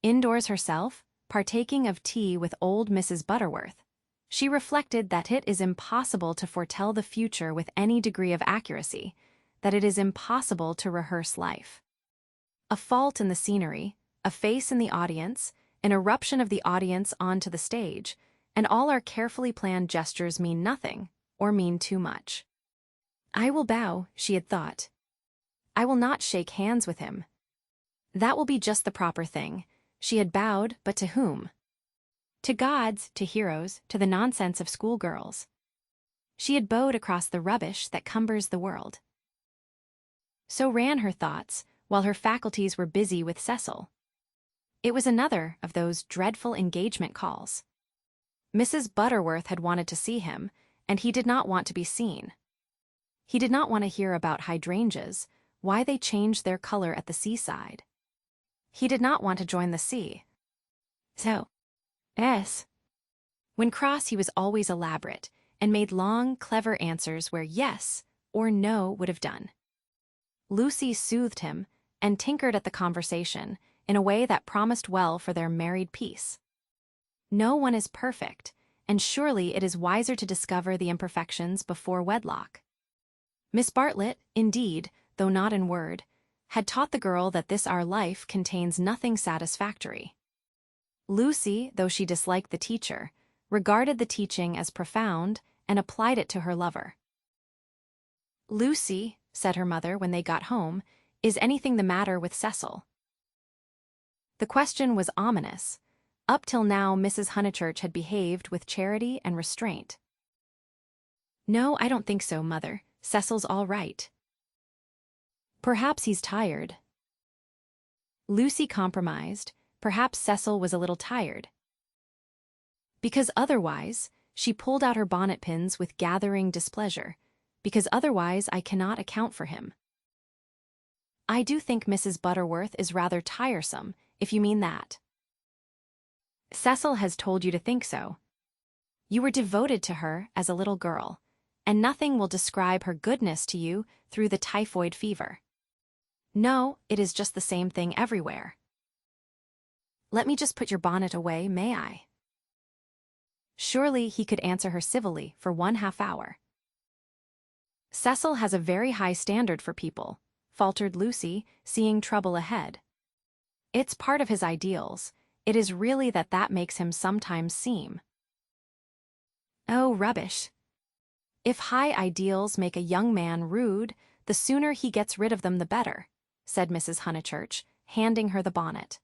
Indoors herself, partaking of tea with old Mrs. Butterworth, she reflected that it is impossible to foretell the future with any degree of accuracy, that it is impossible to rehearse life. A fault in the scenery, a face in the audience, an eruption of the audience onto the stage, and all our carefully planned gestures mean nothing, or mean too much. I will bow, she had thought. I will not shake hands with him. That will be just the proper thing. She had bowed, but to whom? To gods, to heroes, to the nonsense of schoolgirls. She had bowed across the rubbish that cumbers the world. So ran her thoughts, while her faculties were busy with Cecil. It was another of those dreadful engagement calls. Mrs. Butterworth had wanted to see him, and he did not want to be seen. He did not want to hear about hydrangeas, why they changed their color at the seaside. He did not want to join the sea. So, yes. When cross, he was always elaborate, and made long, clever answers where yes or no would have done. Lucy soothed him and tinkered at the conversation in a way that promised well for their married peace. No one is perfect, and surely it is wiser to discover the imperfections before wedlock. Miss Bartlett, indeed, though not in word, had taught the girl that this our life contains nothing satisfactory. Lucy, though she disliked the teacher, regarded the teaching as profound and applied it to her lover. "Lucy," said her mother when they got home, "is anything the matter with Cecil?" The question was ominous. Up till now, Mrs. Honeychurch had behaved with charity and restraint. "No, I don't think so, Mother. Cecil's all right." "Perhaps he's tired." Lucy compromised. Perhaps Cecil was a little tired. Because otherwise, she pulled out her bonnet pins with gathering displeasure. Because otherwise I cannot account for him. "I do think Mrs. Butterworth is rather tiresome, if you mean that." "Cecil has told you to think so. You were devoted to her as a little girl, and nothing will describe her goodness to you through the typhoid fever. No, it is just the same thing everywhere. Let me just put your bonnet away, may I?" Surely he could answer her civilly for 1/2 hour. "Cecil has a very high standard for people," faltered Lucy, seeing trouble ahead. "It's part of his ideals. It is really that makes him sometimes seem." "Oh, rubbish. If high ideals make a young man rude, the sooner he gets rid of them the better," said Mrs. Honeychurch, handing her the bonnet.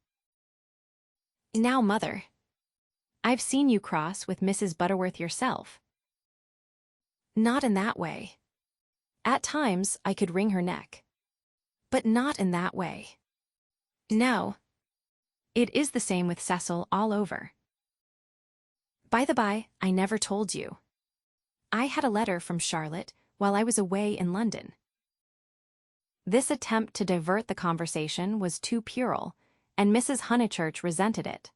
"Now, Mother, I've seen you cross with Mrs. Butterworth yourself." "Not in that way. At times, I could wring her neck. But not in that way. No. It is the same with Cecil all over. By the by, I never told you. I had a letter from Charlotte while I was away in London." This attempt to divert the conversation was too puerile, and Mrs. Honeychurch resented it.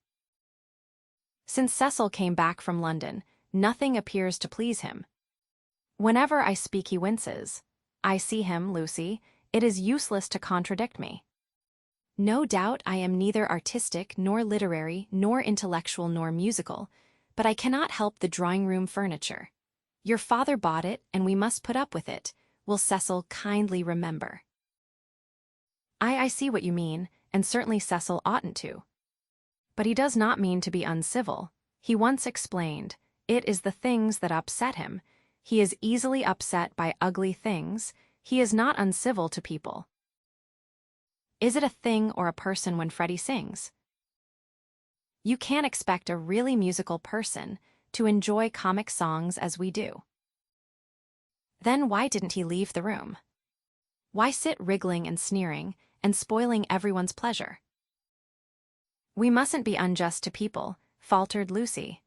Since Cecil came back from London, nothing appears to please him. Whenever I speak, he winces. "I see him, Lucy. It is useless to contradict me. No doubt I am neither artistic nor literary nor intellectual nor musical, but I cannot help the drawing-room furniture. Your father bought it, and we must put up with it. Will Cecil kindly remember?" I see what you mean, and certainly Cecil oughtn't to. But he does not mean to be uncivil. He once explained, it is the things that upset him. He is easily upset by ugly things. He is not uncivil to people. Is it a thing or a person when Freddy sings? You can't expect a really musical person to enjoy comic songs as we do. Then why didn't he leave the room? Why sit wriggling and sneering and spoiling everyone's pleasure? We mustn't be unjust to people. faltered Lucy.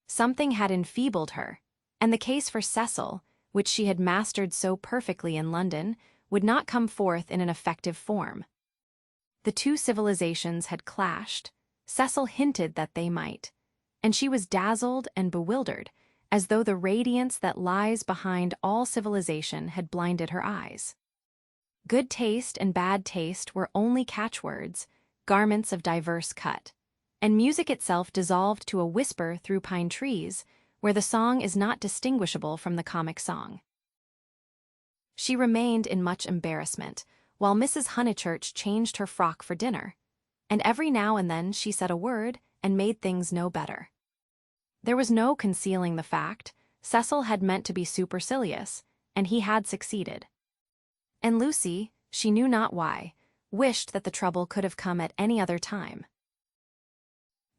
Something had enfeebled her, and the case for Cecil, which she had mastered so perfectly in London, would not come forth in an effective form. The two civilizations had clashed. Cecil hinted that they might, and she was dazzled and bewildered, as though the radiance that lies behind all civilization had blinded her eyes. Good taste and bad taste were only catchwords, garments of diverse cut, and music itself dissolved to a whisper through pine trees, where the song is not distinguishable from the comic song. She remained in much embarrassment, while Mrs. Honeychurch changed her frock for dinner, and every now and then she said a word and made things no better. There was no concealing the fact. Cecil had meant to be supercilious, and he had succeeded. And Lucy, she knew not why, wished that the trouble could have come at any other time.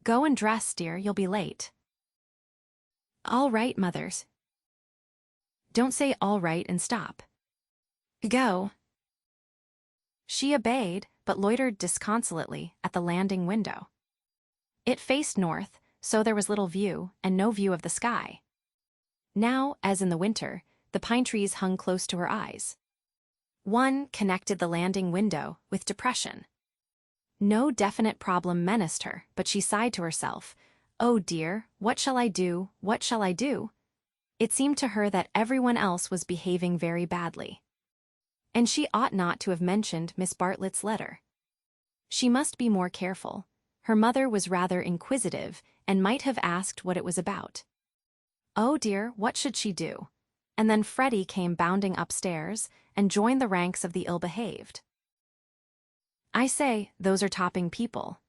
"Go and dress, dear, you'll be late." "All right, mothers." "Don't say all right and stop. Go." She obeyed, but loitered disconsolately at the landing window. It faced north, so there was little view, and no view of the sky. Now, as in the winter, the pine trees hung close to her eyes. One connected the landing window with depression. No definite problem menaced her, but she sighed to herself, "Oh dear, what shall I do, what shall I do?" It seemed to her that everyone else was behaving very badly. And she ought not to have mentioned Miss Bartlett's letter. She must be more careful. Her mother was rather inquisitive and might have asked what it was about. Oh dear, what should she do? And then Freddy came bounding upstairs and joined the ranks of the ill-behaved. "I say, those are topping people."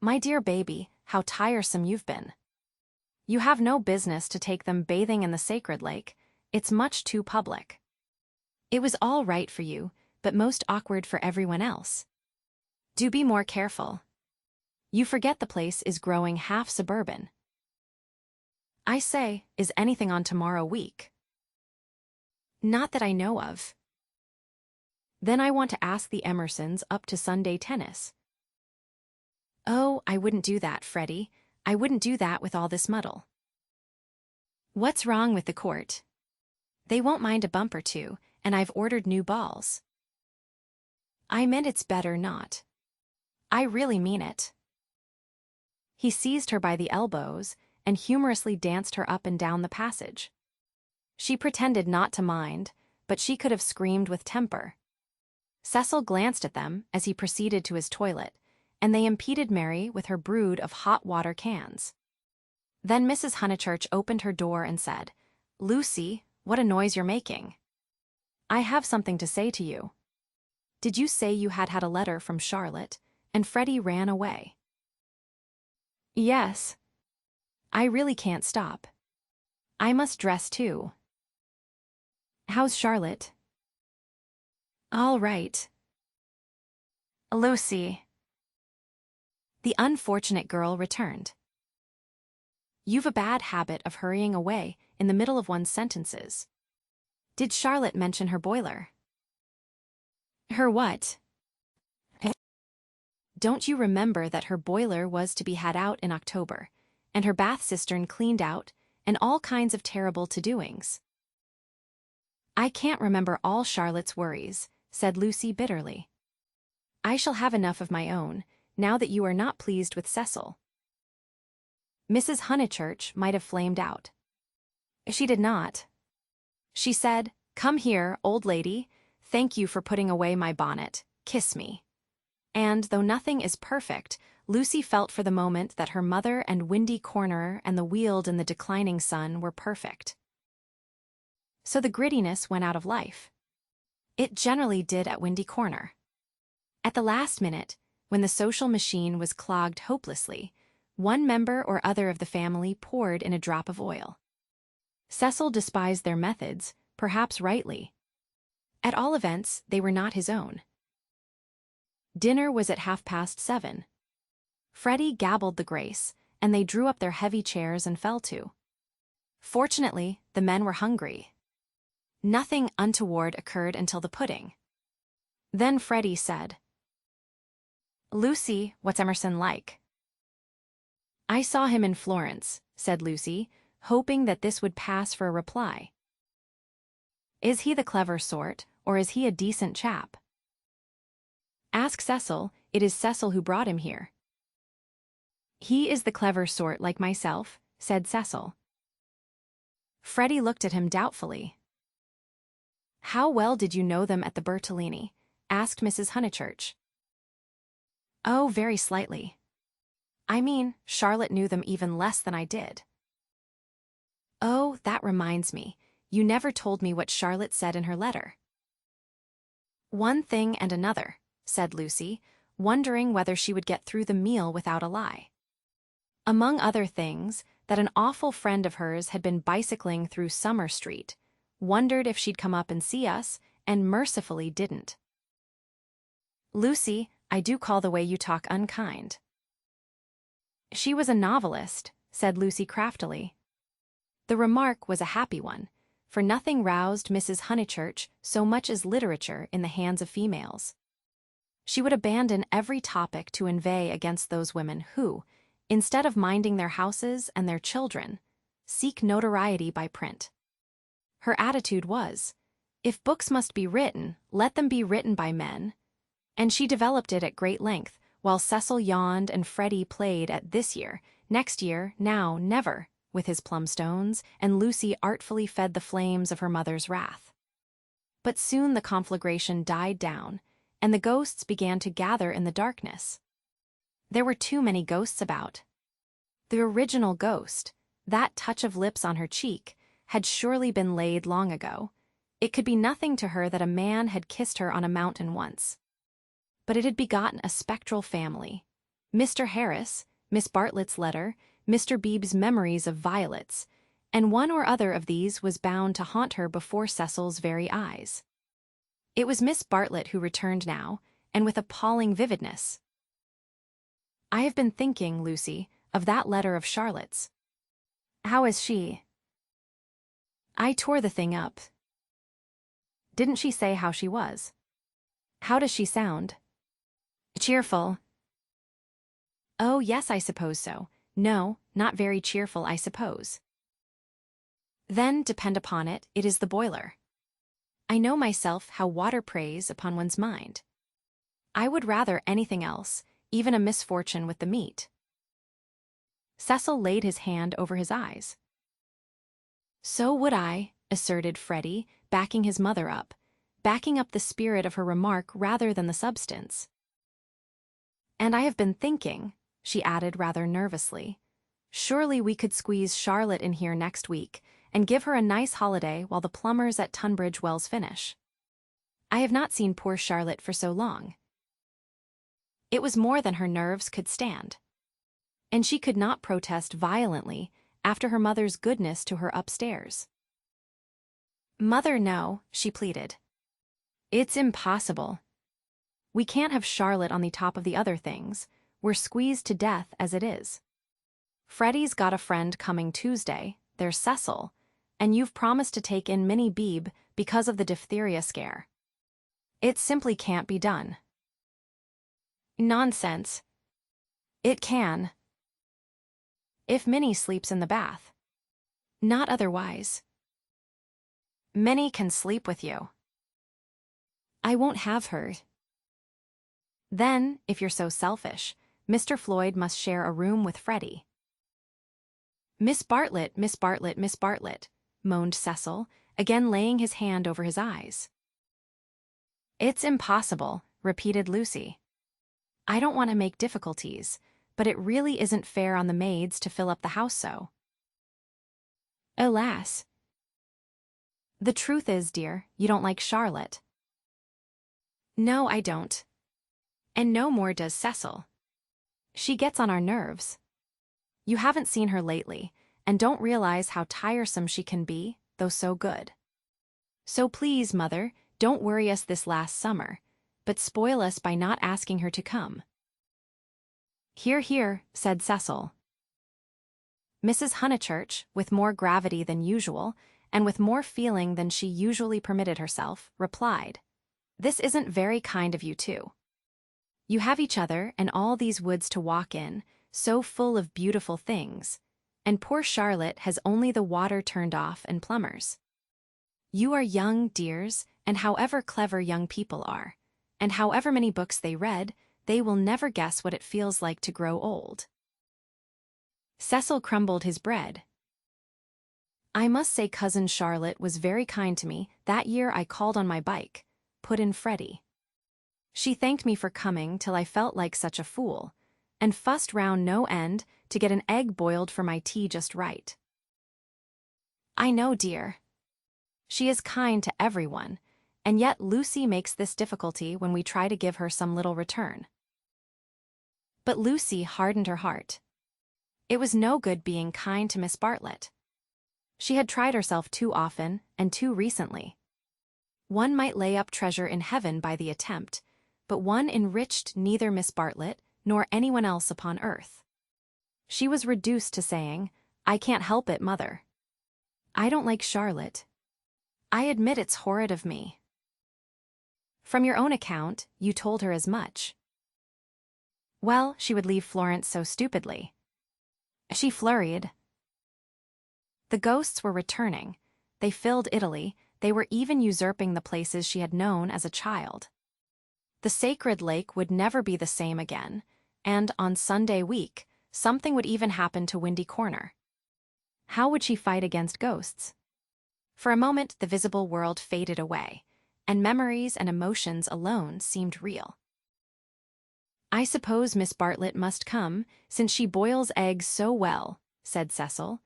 "My dear baby, how tiresome you've been. You have no business to take them bathing in the sacred lake. It's much too public. It was all right for you, but most awkward for everyone else. Do be more careful. You forget the place is growing half suburban. I say, is anything on tomorrow week?" "Not that I know of." "Then I want to ask the Emersons up to Sunday tennis." "Oh, I wouldn't do that, Freddy. I wouldn't do that with all this muddle." "What's wrong with the court?" "They won't mind a bump or two, and I've ordered new balls." "I meant it's better not." "I really mean it." He seized her by the elbows and humorously danced her up and down the passage. She pretended not to mind, but she could have screamed with temper. Cecil glanced at them as he proceeded to his toilet, and they impeded Mary with her brood of hot water cans. Then Mrs. Honeychurch opened her door and said, "Lucy, what a noise you're making. I have something to say to you. Did you say you had had a letter from Charlotte, and Freddy ran away?" "Yes. I really can't stop. I must dress too." "How's Charlotte?" "All right." "Lucy." The unfortunate girl returned. "You've a bad habit of hurrying away in the middle of one's sentences. Did Charlotte mention her boiler?" "Her what?" "Don't you remember that her boiler was to be had out in October, and her bath cistern cleaned out, and all kinds of terrible to-doings?" "I can't remember all Charlotte's worries," said Lucy bitterly. "I shall have enough of my own, now that you are not pleased with Cecil." Mrs. Honeychurch might have flamed out. She did not. She said, "Come here, old lady. Thank you for putting away my bonnet. Kiss me." And, though nothing is perfect, Lucy felt for the moment that her mother and Windy Corner and the Weald in the declining sun were perfect. So the grittiness went out of life. It generally did at Windy Corner. At the last minute, when the social machine was clogged hopelessly, one member or other of the family poured in a drop of oil. Cecil despised their methods, perhaps rightly. At all events, they were not his own. Dinner was at 7:30. Freddy gabbled the grace, and they drew up their heavy chairs and fell to. Fortunately, the men were hungry. Nothing untoward occurred until the pudding. Then Freddy said, "Lucy, what's Emerson like?" "I saw him in Florence," said Lucy, hoping that this would pass for a reply. "Is he the clever sort, or is he a decent chap?" "Ask Cecil, it is Cecil who brought him here." "He is the clever sort like myself," said Cecil. Freddy looked at him doubtfully. "How well did you know them at the Bertolini?" asked Mrs. Honeychurch. "Oh, very slightly. I mean, Charlotte knew them even less than I did." "Oh, that reminds me. You never told me what Charlotte said in her letter." "One thing and another," said Lucy, wondering whether she would get through the meal without a lie. Among other things, that an awful friend of hers had been bicycling through Summer Street, wondered if she'd come up and see us, and mercifully didn't. "Lucy, I do call the way you talk unkind." "She was a novelist," said Lucy craftily. The remark was a happy one, for nothing roused Mrs. Honeychurch so much as literature in the hands of females. She would abandon every topic to inveigh against those women who, instead of minding their houses and their children, seek notoriety by print. Her attitude was, if books must be written, let them be written by men, and she developed it at great length, while Cecil yawned and Freddy played at this year, next year, now, never, with his plumstones, and Lucy artfully fed the flames of her mother's wrath. But soon the conflagration died down, and the ghosts began to gather in the darkness. There were too many ghosts about. The original ghost, that touch of lips on her cheek, had surely been laid long ago. It could be nothing to her that a man had kissed her on a mountain once. But it had begotten a spectral family. Mr. Harris, Miss Bartlett's letter, Mr. Beebe's memories of violets, and one or other of these was bound to haunt her before Cecil's very eyes. It was Miss Bartlett who returned now, and with appalling vividness. "I have been thinking, Lucy, of that letter of Charlotte's." "How is she?" "I tore the thing up." "Didn't she say how she was?" "How does she sound?" "Cheerful." "Oh, yes, I suppose so. No, not very cheerful, I suppose." "Then, depend upon it, it is the boiler. I know myself how water preys upon one's mind. I would rather anything else, even a misfortune with the meat." Cecil laid his hand over his eyes. "So would I," asserted Freddy, backing his mother up, backing up the spirit of her remark rather than the substance. "And I have been thinking," she added rather nervously, "surely we could squeeze Charlotte in here next week and give her a nice holiday while the plumbers at Tunbridge Wells finish. I have not seen poor Charlotte for so long." It was more than her nerves could stand. And she could not protest violently after her mother's goodness to her upstairs. "Mother, no," she pleaded. "It's impossible. We can't have Charlotte on the top of the other things. We're squeezed to death as it is. Freddy's got a friend coming Tuesday, there's Cecil, and you've promised to take in Minnie Beebe because of the diphtheria scare. It simply can't be done." "Nonsense." "It can. If Minnie sleeps in the bath. Not otherwise." "Minnie can sleep with you." "I won't have her." "Then, if you're so selfish, Mr. Floyd must share a room with Freddy." "Miss Bartlett, Miss Bartlett, Miss Bartlett," moaned Cecil, again laying his hand over his eyes. "It's impossible," repeated Lucy. "I don't want to make difficulties, but it really isn't fair on the maids to fill up the house so." "Alas." "The truth is, dear, you don't like Charlotte." "No, I don't. And no more does Cecil. She gets on our nerves. You haven't seen her lately, and don't realize how tiresome she can be, though so good. So please, Mother, don't worry us this last summer, but spoil us by not asking her to come." "Hear, hear," said Cecil. Mrs. Honeychurch, with more gravity than usual, and with more feeling than she usually permitted herself, replied, "This isn't very kind of you two. You have each other and all these woods to walk in, so full of beautiful things, and poor Charlotte has only the water turned off and plumbers. You are young, dears, and however clever young people are, and however many books they read, they will never guess what it feels like to grow old. Cecil crumbled his bread. I must say Cousin Charlotte was very kind to me that year I called on my bike, put in Freddy. She thanked me for coming till I felt like such a fool, and fussed round no end to get an egg boiled for my tea just right. I know, dear. She is kind to everyone, and yet Lucy makes this difficulty when we try to give her some little return. But Lucy hardened her heart. It was no good being kind to Miss Bartlett. She had tried herself too often and too recently. One might lay up treasure in heaven by the attempt, but one enriched neither Miss Bartlett nor anyone else upon earth. She was reduced to saying, I can't help it, mother. I don't like Charlotte. I admit it's horrid of me. From your own account, you told her as much. Well, she would leave Florence so stupidly. She flurried. The ghosts were returning. They filled Italy. They were even usurping the places she had known as a child. The sacred lake would never be the same again, and on Sunday week, something would even happen to Windy Corner. How would she fight against ghosts? For a moment, the visible world faded away, and memories and emotions alone seemed real. I suppose Miss Bartlett must come, since she boils eggs so well, said Cecil,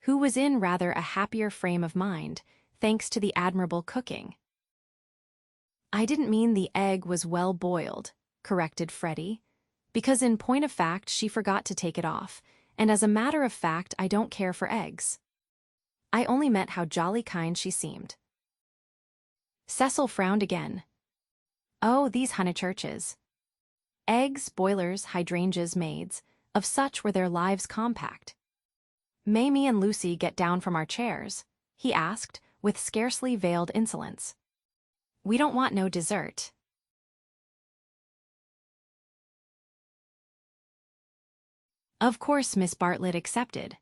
who was in rather a happier frame of mind, thanks to the admirable cooking. I didn't mean the egg was well boiled, corrected Freddy, because in point of fact she forgot to take it off, and as a matter of fact I don't care for eggs. I only meant how jolly kind she seemed. Cecil frowned again. Oh, these Honeychurches. Eggs, boilers, hydrangeas, maids, of such were their lives compact. May me and Lucy get down from our chairs? He asked, with scarcely veiled insolence. We don't want no dessert. Of course Miss Bartlett accepted.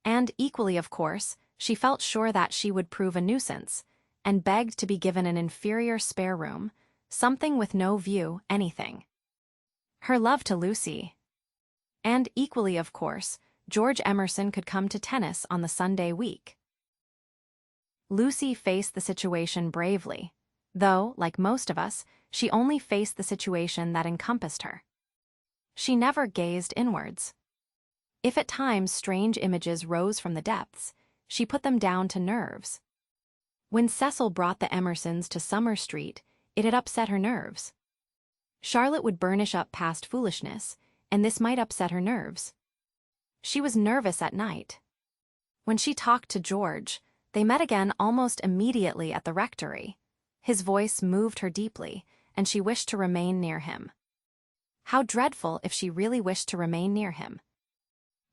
And equally of course, she felt sure that she would prove a nuisance, and begged to be given an inferior spare room, something with no view, anything. Her love to Lucy. And equally of course, George Emerson could come to tennis on the Sunday week. Lucy faced the situation bravely, though, like most of us, she only faced the situation that encompassed her. She never gazed inwards. If at times strange images rose from the depths, she put them down to nerves. When Cecil brought the Emersons to Summer Street, it had upset her nerves. Charlotte would burnish up past foolishness, and this might upset her nerves. She was nervous at night. When she talked to George, they met again almost immediately at the rectory. His voice moved her deeply, and she wished to remain near him. How dreadful if she really wished to remain near him.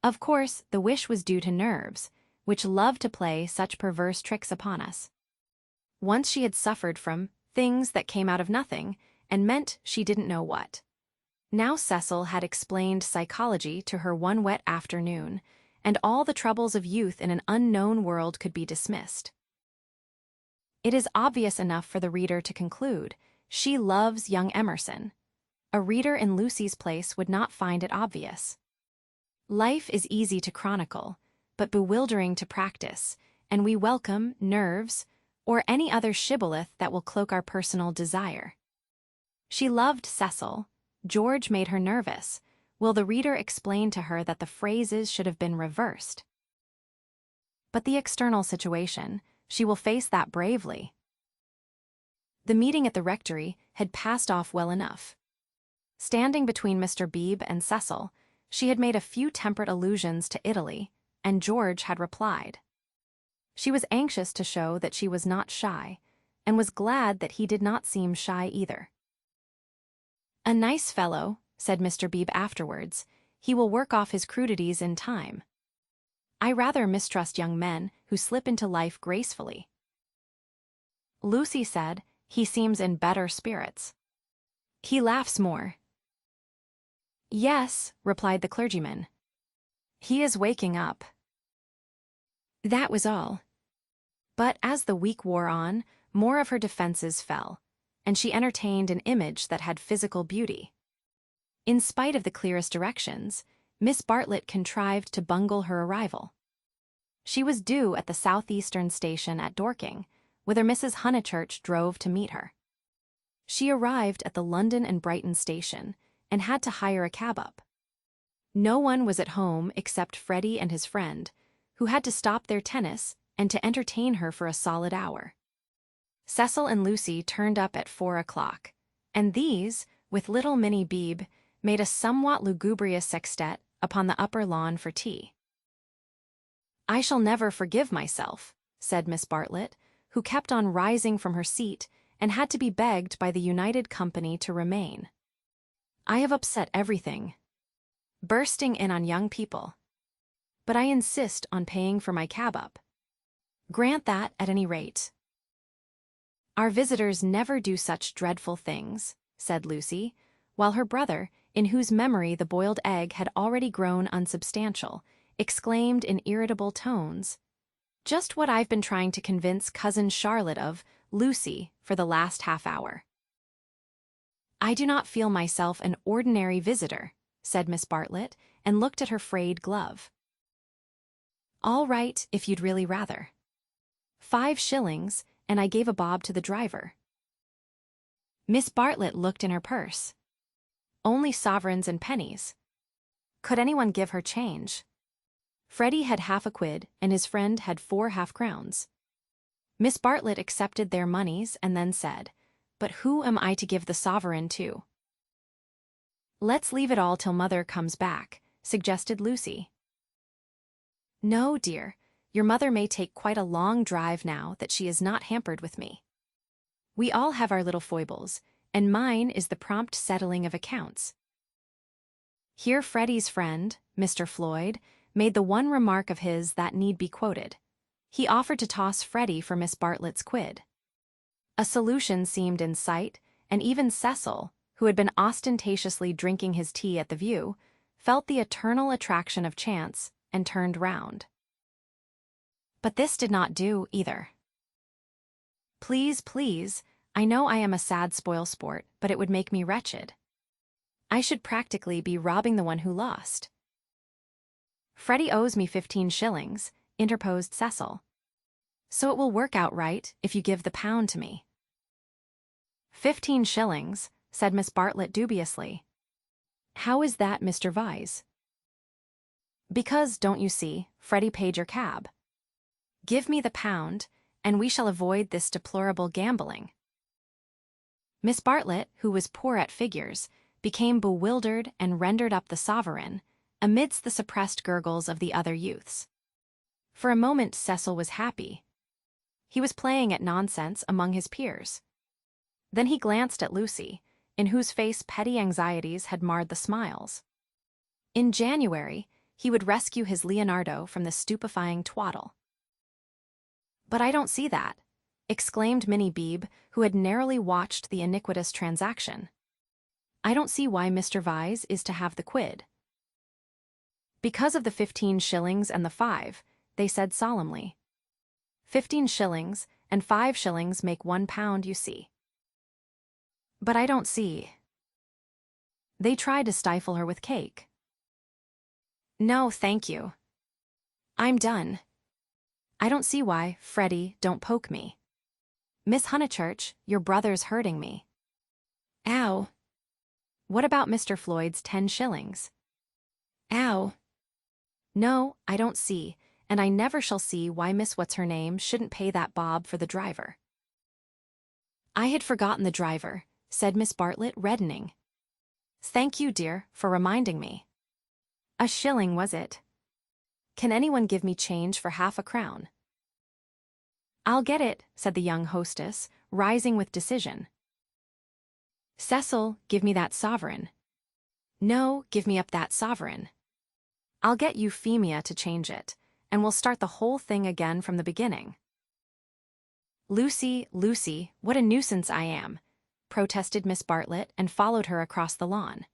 Of course, the wish was due to nerves, which love to play such perverse tricks upon us. Once she had suffered from things that came out of nothing and meant she didn't know what. Now Cecil had explained psychology to her one wet afternoon, and all the troubles of youth in an unknown world could be dismissed. It is obvious enough for the reader to conclude, she loves young Emerson. A reader in Lucy's place would not find it obvious. Life is easy to chronicle, but bewildering to practice, and we welcome nerves or any other shibboleth that will cloak our personal desire. She loved Cecil. George made her nervous. Will the reader explain to her that the phrases should have been reversed? But the external situation, she will face that bravely. The meeting at the rectory had passed off well enough. Standing between Mr. Beebe and Cecil, she had made a few temperate allusions to Italy, and George had replied. She was anxious to show that she was not shy, and was glad that he did not seem shy either. A nice fellow, said Mr. Beebe afterwards. He will work off his crudities in time. I rather mistrust young men who slip into life gracefully. Lucy said, he seems in better spirits. He laughs more. Yes, replied the clergyman. He is waking up. That was all. But as the week wore on, more of her defenses fell, and she entertained an image that had physical beauty. In spite of the clearest directions, Miss Bartlett contrived to bungle her arrival. She was due at the southeastern station at Dorking, whither Mrs. Honeychurch drove to meet her. She arrived at the London and Brighton station and had to hire a cab up. No one was at home except Freddy and his friend, who had to stop their tennis and to entertain her for a solid hour. Cecil and Lucy turned up at 4 o'clock, and these, with little Minnie Beebe, made a somewhat lugubrious sextet upon the upper lawn for tea. I shall never forgive myself, said Miss Bartlett, who kept on rising from her seat and had to be begged by the United Company to remain. I have upset everything, bursting in on young people. But I insist on paying for my cab up. Grant that at any rate. Our visitors never do such dreadful things, said Lucy, while her brother, in whose memory the boiled egg had already grown unsubstantial, exclaimed in irritable tones, just what I've been trying to convince Cousin Charlotte of, Lucy, for the last half-hour. I do not feel myself an ordinary visitor, said Miss Bartlett, and looked at her frayed glove. All right, if you'd really rather. 5 shillings, and I gave a bob to the driver. Miss Bartlett looked in her purse. Only sovereigns and pennies. Could anyone give her change? Freddy had half a quid, and his friend had 4 half-crowns. Miss Bartlett accepted their moneys and then said, But who am I to give the sovereign to? Let's leave it all till Mother comes back, suggested Lucy. No, dear, your mother may take quite a long drive now that she is not hampered with me. We all have our little foibles, and mine is the prompt settling of accounts. Here Freddy's friend, Mr. Floyd, made the one remark of his that need be quoted. He offered to toss Freddy for Miss Bartlett's quid. A solution seemed in sight, and even Cecil, who had been ostentatiously drinking his tea at the View, felt the eternal attraction of chance and turned round. But this did not do, either. Please, please, I know I am a sad spoil-sport, but it would make me wretched. I should practically be robbing the one who lost. Freddy owes me 15 shillings, interposed Cecil. So it will work out right if you give the pound to me. 15 shillings, said Miss Bartlett dubiously. How is that, Mr. Vyse? Because, don't you see, Freddy paid your cab. Give me the pound, and we shall avoid this deplorable gambling. Miss Bartlett, who was poor at figures, became bewildered and rendered up the sovereign, amidst the suppressed gurgles of the other youths. For a moment Cecil was happy. He was playing at nonsense among his peers. Then he glanced at Lucy, in whose face petty anxieties had marred the smiles. In January, he would rescue his Leonardo from the stupefying twaddle. But I don't see that, exclaimed Minnie Beebe, who had narrowly watched the iniquitous transaction. I don't see why Mr. Vyse is to have the quid. Because of the 15 shillings and the 5, they said solemnly. 15 shillings and 5 shillings make £1, you see. But I don't see. They tried to stifle her with cake. No, thank you. I'm done. I don't see why, Freddy, don't poke me. Miss Honeychurch, your brother's hurting me. Ow. What about Mr. Floyd's 10 shillings? Ow. No, I don't see, and I never shall see why Miss What's-her-name shouldn't pay that bob for the driver. I had forgotten the driver, said Miss Bartlett, reddening. Thank you, dear, for reminding me. A shilling, was it? Can anyone give me change for half a crown? I'll get it, said the young hostess, rising with decision. Cecil, give me that sovereign. No, give me up that sovereign. I'll get Euphemia to change it, and we'll start the whole thing again from the beginning. Lucy, Lucy, what a nuisance I am, protested Miss Bartlett and followed her across the lawn.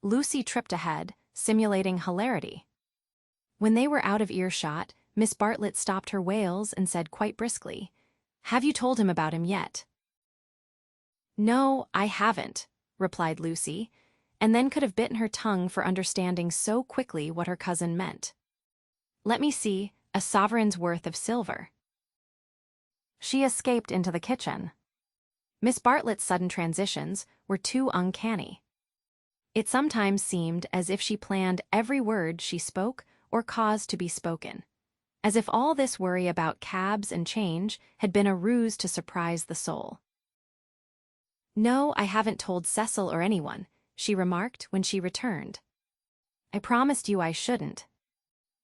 Lucy tripped ahead, simulating hilarity. When they were out of earshot, Miss Bartlett stopped her wails and said quite briskly, "Have you told him about him yet?" "No, I haven't," replied Lucy, and then could have bitten her tongue for understanding so quickly what her cousin meant. "Let me see, a sovereign's worth of silver." She escaped into the kitchen. Miss Bartlett's sudden transitions were too uncanny. It sometimes seemed as if she planned every word she spoke or caused to be spoken, as if all this worry about cabs and change had been a ruse to surprise the soul. "No, I haven't told Cecil or anyone," she remarked when she returned. "I promised you I shouldn't.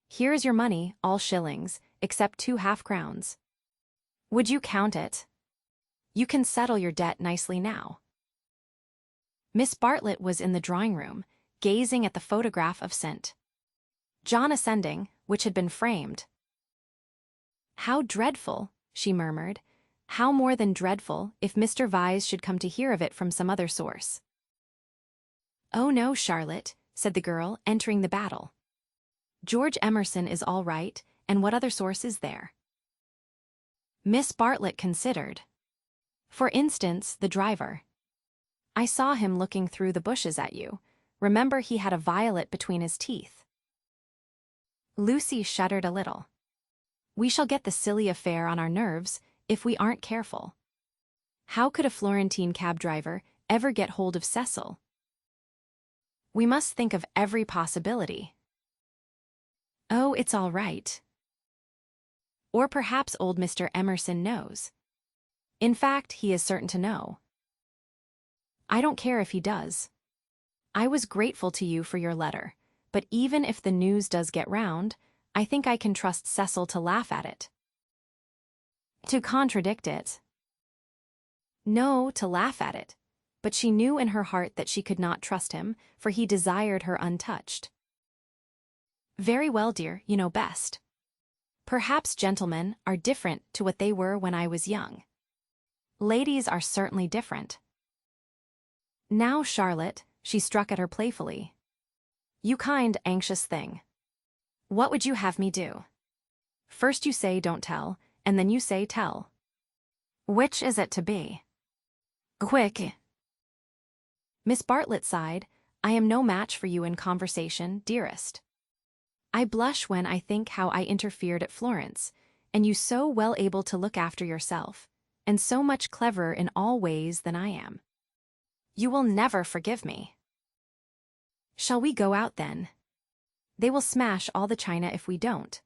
Here is your money, all shillings, except 2 half-crowns. Would you count it? You can settle your debt nicely now." Miss Bartlett was in the drawing-room, gazing at the photograph of St. John ascending, which had been framed. "How dreadful," she murmured. "How more than dreadful if Mr. Vyse should come to hear of it from some other source." "Oh no, Charlotte," said the girl, entering the battle. "George Emerson is all right, and what other source is there?" Miss Bartlett considered. "For instance, the driver. I saw him looking through the bushes at you. Remember, he had a violet between his teeth." Lucy shuddered a little. "We shall get the silly affair on our nerves if we aren't careful. How could a Florentine cab driver ever get hold of Cecil? We must think of every possibility." "Oh, it's all right. Or perhaps old Mr. Emerson knows. In fact, he is certain to know. I don't care if he does. I was grateful to you for your letter, but even if the news does get round, I think I can trust Cecil to laugh at it. To contradict it. No, to laugh at it. But she knew in her heart that she could not trust him, for he desired her untouched. "Very well, dear, you know best. Perhaps gentlemen are different to what they were when I was young. Ladies are certainly different. Now, Charlotte," she struck at her playfully. "You kind, anxious thing. What would you have me do? First you say don't tell, and then you say tell. Which is it to be? Quick." Miss Bartlett sighed. "I am no match for you in conversation, dearest. I blush when I think how I interfered at Florence, and you so well able to look after yourself, and so much cleverer in all ways than I am. You will never forgive me. Shall we go out then? They will smash all the china if we don't."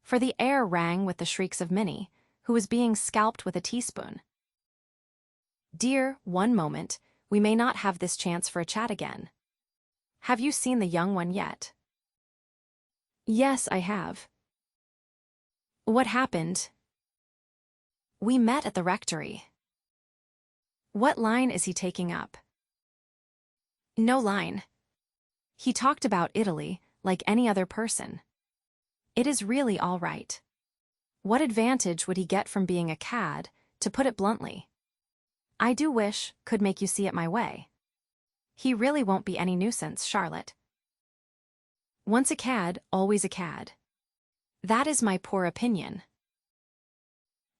For the air rang with the shrieks of Minnie, who was being scalped with a teaspoon. "Dear, one moment, we may not have this chance for a chat again. Have you seen the young one yet?" "Yes, I have." "What happened?" "We met at the rectory." "What line is he taking up?" "No line. He talked about Italy, like any other person. It is really all right. What advantage would he get from being a cad, to put it bluntly? I do wish could make you see it my way. He really won't be any nuisance, Charlotte. Once a cad, always a cad. That is my poor opinion."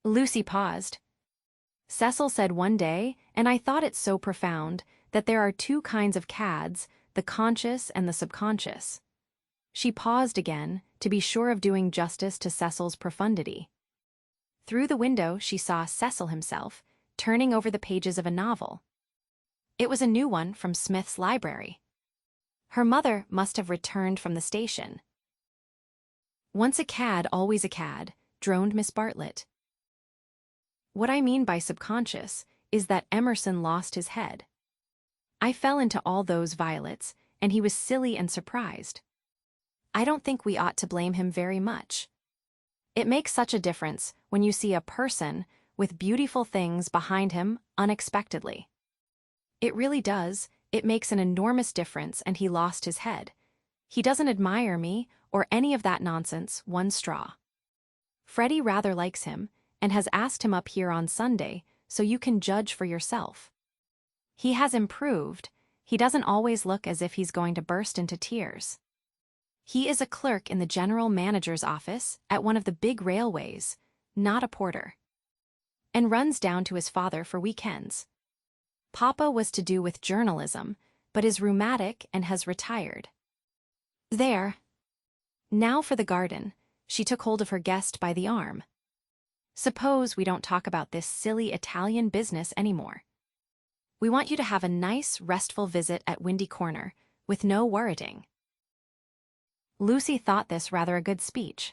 Lucy paused. "Cecil said one day, and I thought it so profound, that there are 2 kinds of cads, the conscious and the subconscious." She paused again, to be sure of doing justice to Cecil's profundity. Through the window she saw Cecil himself, turning over the pages of a novel. It was a new one from Smith's library. Her mother must have returned from the station. "Once a cad, always a cad," droned Miss Bartlett. "What I mean by subconscious is that Emerson lost his head. I fell into all those violets, and he was silly and surprised. I don't think we ought to blame him very much. It makes such a difference when you see a person with beautiful things behind him unexpectedly. It really does. It makes an enormous difference, and he lost his head. He doesn't admire me or any of that nonsense one straw. Freddy rather likes him, and has asked him up here on Sunday, so you can judge for yourself. He has improved. He doesn't always look as if he's going to burst into tears. He is a clerk in the general manager's office at one of the big railways, not a porter, and runs down to his father for weekends. Papa was to do with journalism, but is rheumatic and has retired. There. Now for the garden. She took hold of her guest by the arm. Suppose we don't talk about this silly Italian business anymore. We want you to have a nice, restful visit at Windy Corner, with no worriting. Lucy thought this rather a good speech.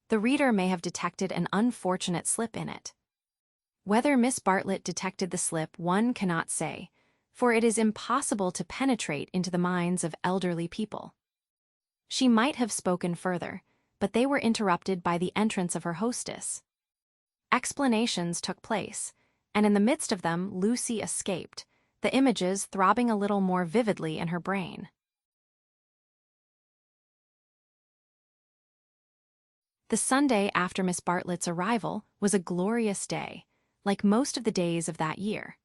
The reader may have detected an unfortunate slip in it. Whether Miss Bartlett detected the slip one cannot say, for it is impossible to penetrate into the minds of elderly people. She might have spoken further, but they were interrupted by the entrance of her hostess. Explanations took place, and in the midst of them Lucy escaped, the images throbbing a little more vividly in her brain. The Sunday after Miss Bartlett's arrival was a glorious day, like most of the days of that year.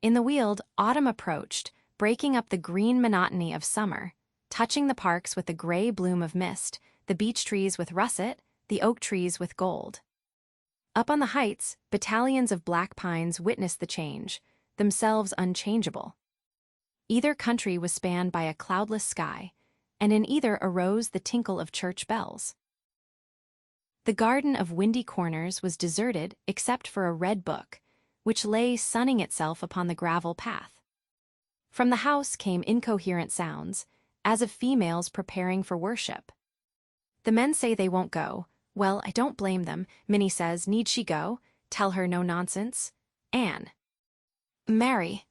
In the Weald, autumn approached, breaking up the green monotony of summer, touching the parks with the gray bloom of mist, the beech trees with russet, the oak trees with gold. Up on the heights, battalions of black pines witnessed the change, themselves unchangeable. Either country was spanned by a cloudless sky, and in either arose the tinkle of church bells. The garden of Windy Corners was deserted except for a red book, which lay sunning itself upon the gravel path. From the house came incoherent sounds, as of females preparing for worship. The men say they won't go. Well, I don't blame them. Minnie says, need she go? Tell her no nonsense. Anne. Mary.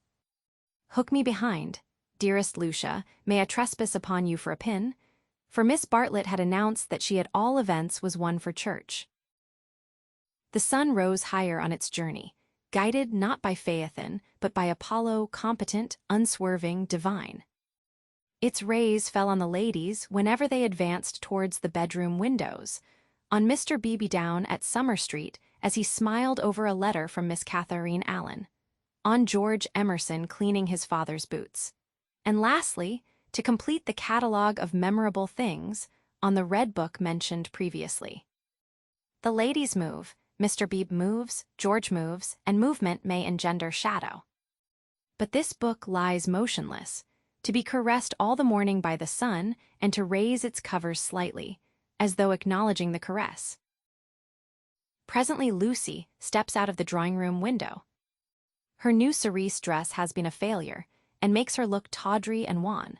Hook me behind. Dearest Lucia, may I trespass upon you for a pin? For Miss Bartlett had announced that she at all events was one for church. The sun rose higher on its journey, guided not by Phaethon, but by Apollo, competent, unswerving, divine. Its rays fell on the ladies whenever they advanced towards the bedroom windows, on Mr. Beebe down at Summer Street as he smiled over a letter from Miss Catherine Allen, on George Emerson cleaning his father's boots, and lastly, to complete the catalogue of memorable things, on the red book mentioned previously. The ladies move, Mr. Beebe moves, George moves, and movement may engender shadow. But this book lies motionless, to be caressed all the morning by the sun and to raise its covers slightly, as though acknowledging the caress. Presently Lucy steps out of the drawing-room window. Her new cerise dress has been a failure, and makes her look tawdry and wan.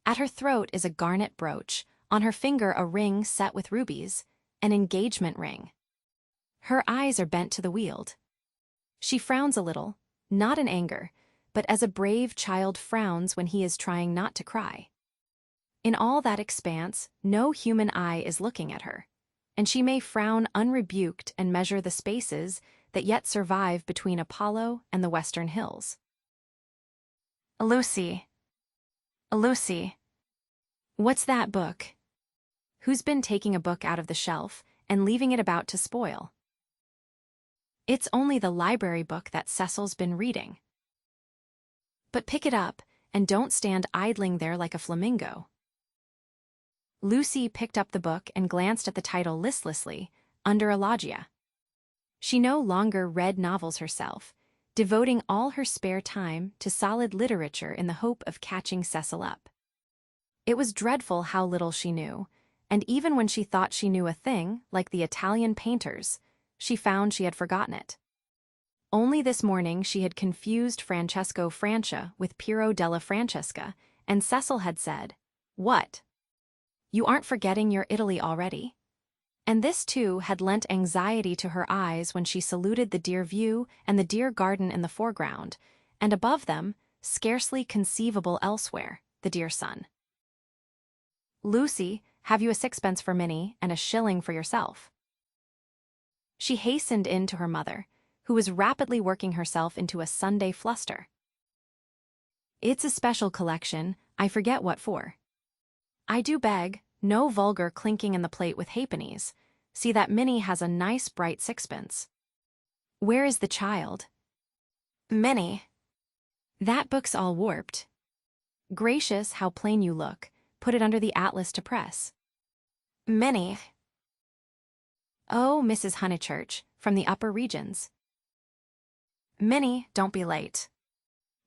At her throat is a garnet brooch, on her finger a ring set with rubies, an engagement ring. Her eyes are bent to the Weald. She frowns a little, not in anger, but as a brave child frowns when he is trying not to cry. In all that expanse, no human eye is looking at her, and she may frown unrebuked and measure the spaces that yet survive between Apollo and the western hills. Lucy. Lucy. What's that book? Who's been taking a book out of the shelf and leaving it about to spoil? It's only the library book that Cecil's been reading. But pick it up, and don't stand idling there like a flamingo. Lucy picked up the book and glanced at the title listlessly, under a loggia. She no longer read novels herself, devoting all her spare time to solid literature in the hope of catching Cecil up. It was dreadful how little she knew, and even when she thought she knew a thing, like the Italian painters, she found she had forgotten it. Only this morning she had confused Francesco Francia with Piero della Francesca, and Cecil had said, "What? You aren't forgetting your Italy already?" And this, too, had lent anxiety to her eyes when she saluted the dear view and the dear garden in the foreground, and above them, scarcely conceivable elsewhere, the dear sun. "Lucy, have you a sixpence for Minnie and a shilling for yourself?" She hastened in to her mother, who was rapidly working herself into a Sunday fluster. "It's a special collection, I forget what for." "I do beg, no vulgar clinking in the plate with halfpennies. See that Minnie has a nice bright sixpence." "Where is the child?" "Minnie." That book's all warped. Gracious, how plain you look. Put it under the atlas to press. Minnie. Oh, Mrs. Honeychurch, from the upper regions. Minnie, don't be late.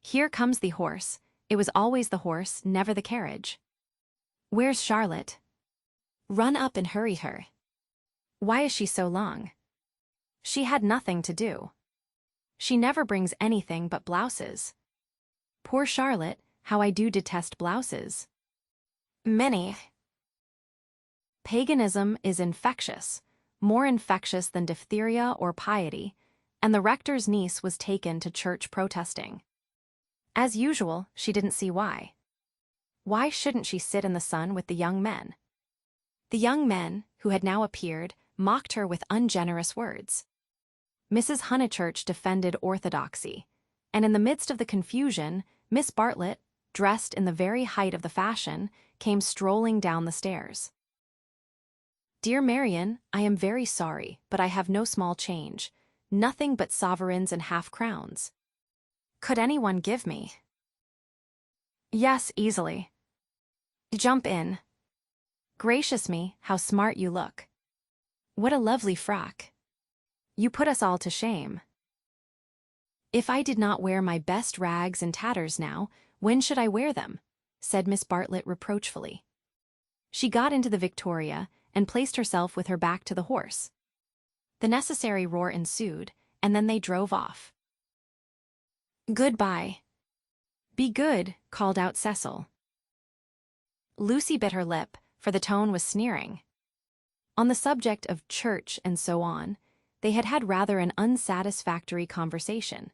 Here comes the horse. It was always the horse, never the carriage. Where's Charlotte? Run up and hurry her. Why is she so long? She had nothing to do. She never brings anything but blouses. Poor Charlotte, how I do detest blouses. Minnie. Paganism is infectious, more infectious than diphtheria or piety, and the rector's niece was taken to church protesting. As usual, she didn't see why. Why shouldn't she sit in the sun with the young men? The young men, who had now appeared, mocked her with ungenerous words. Mrs. Honeychurch defended orthodoxy, and in the midst of the confusion, Miss Bartlett, dressed in the very height of the fashion, came strolling down the stairs. Dear Marian, I am very sorry, but I have no small change, nothing but sovereigns and half-crowns. Could anyone give me? Yes, easily. Jump in. Gracious me, how smart you look. What a lovely frock. You put us all to shame. If I did not wear my best rags and tatters now, when should I wear them? Said Miss Bartlett reproachfully. She got into the Victoria and placed herself with her back to the horse. The necessary roar ensued, and then they drove off. Goodbye. Be good, called out Cecil. Lucy bit her lip, for the tone was sneering. On the subject of church and so on, they had had rather an unsatisfactory conversation.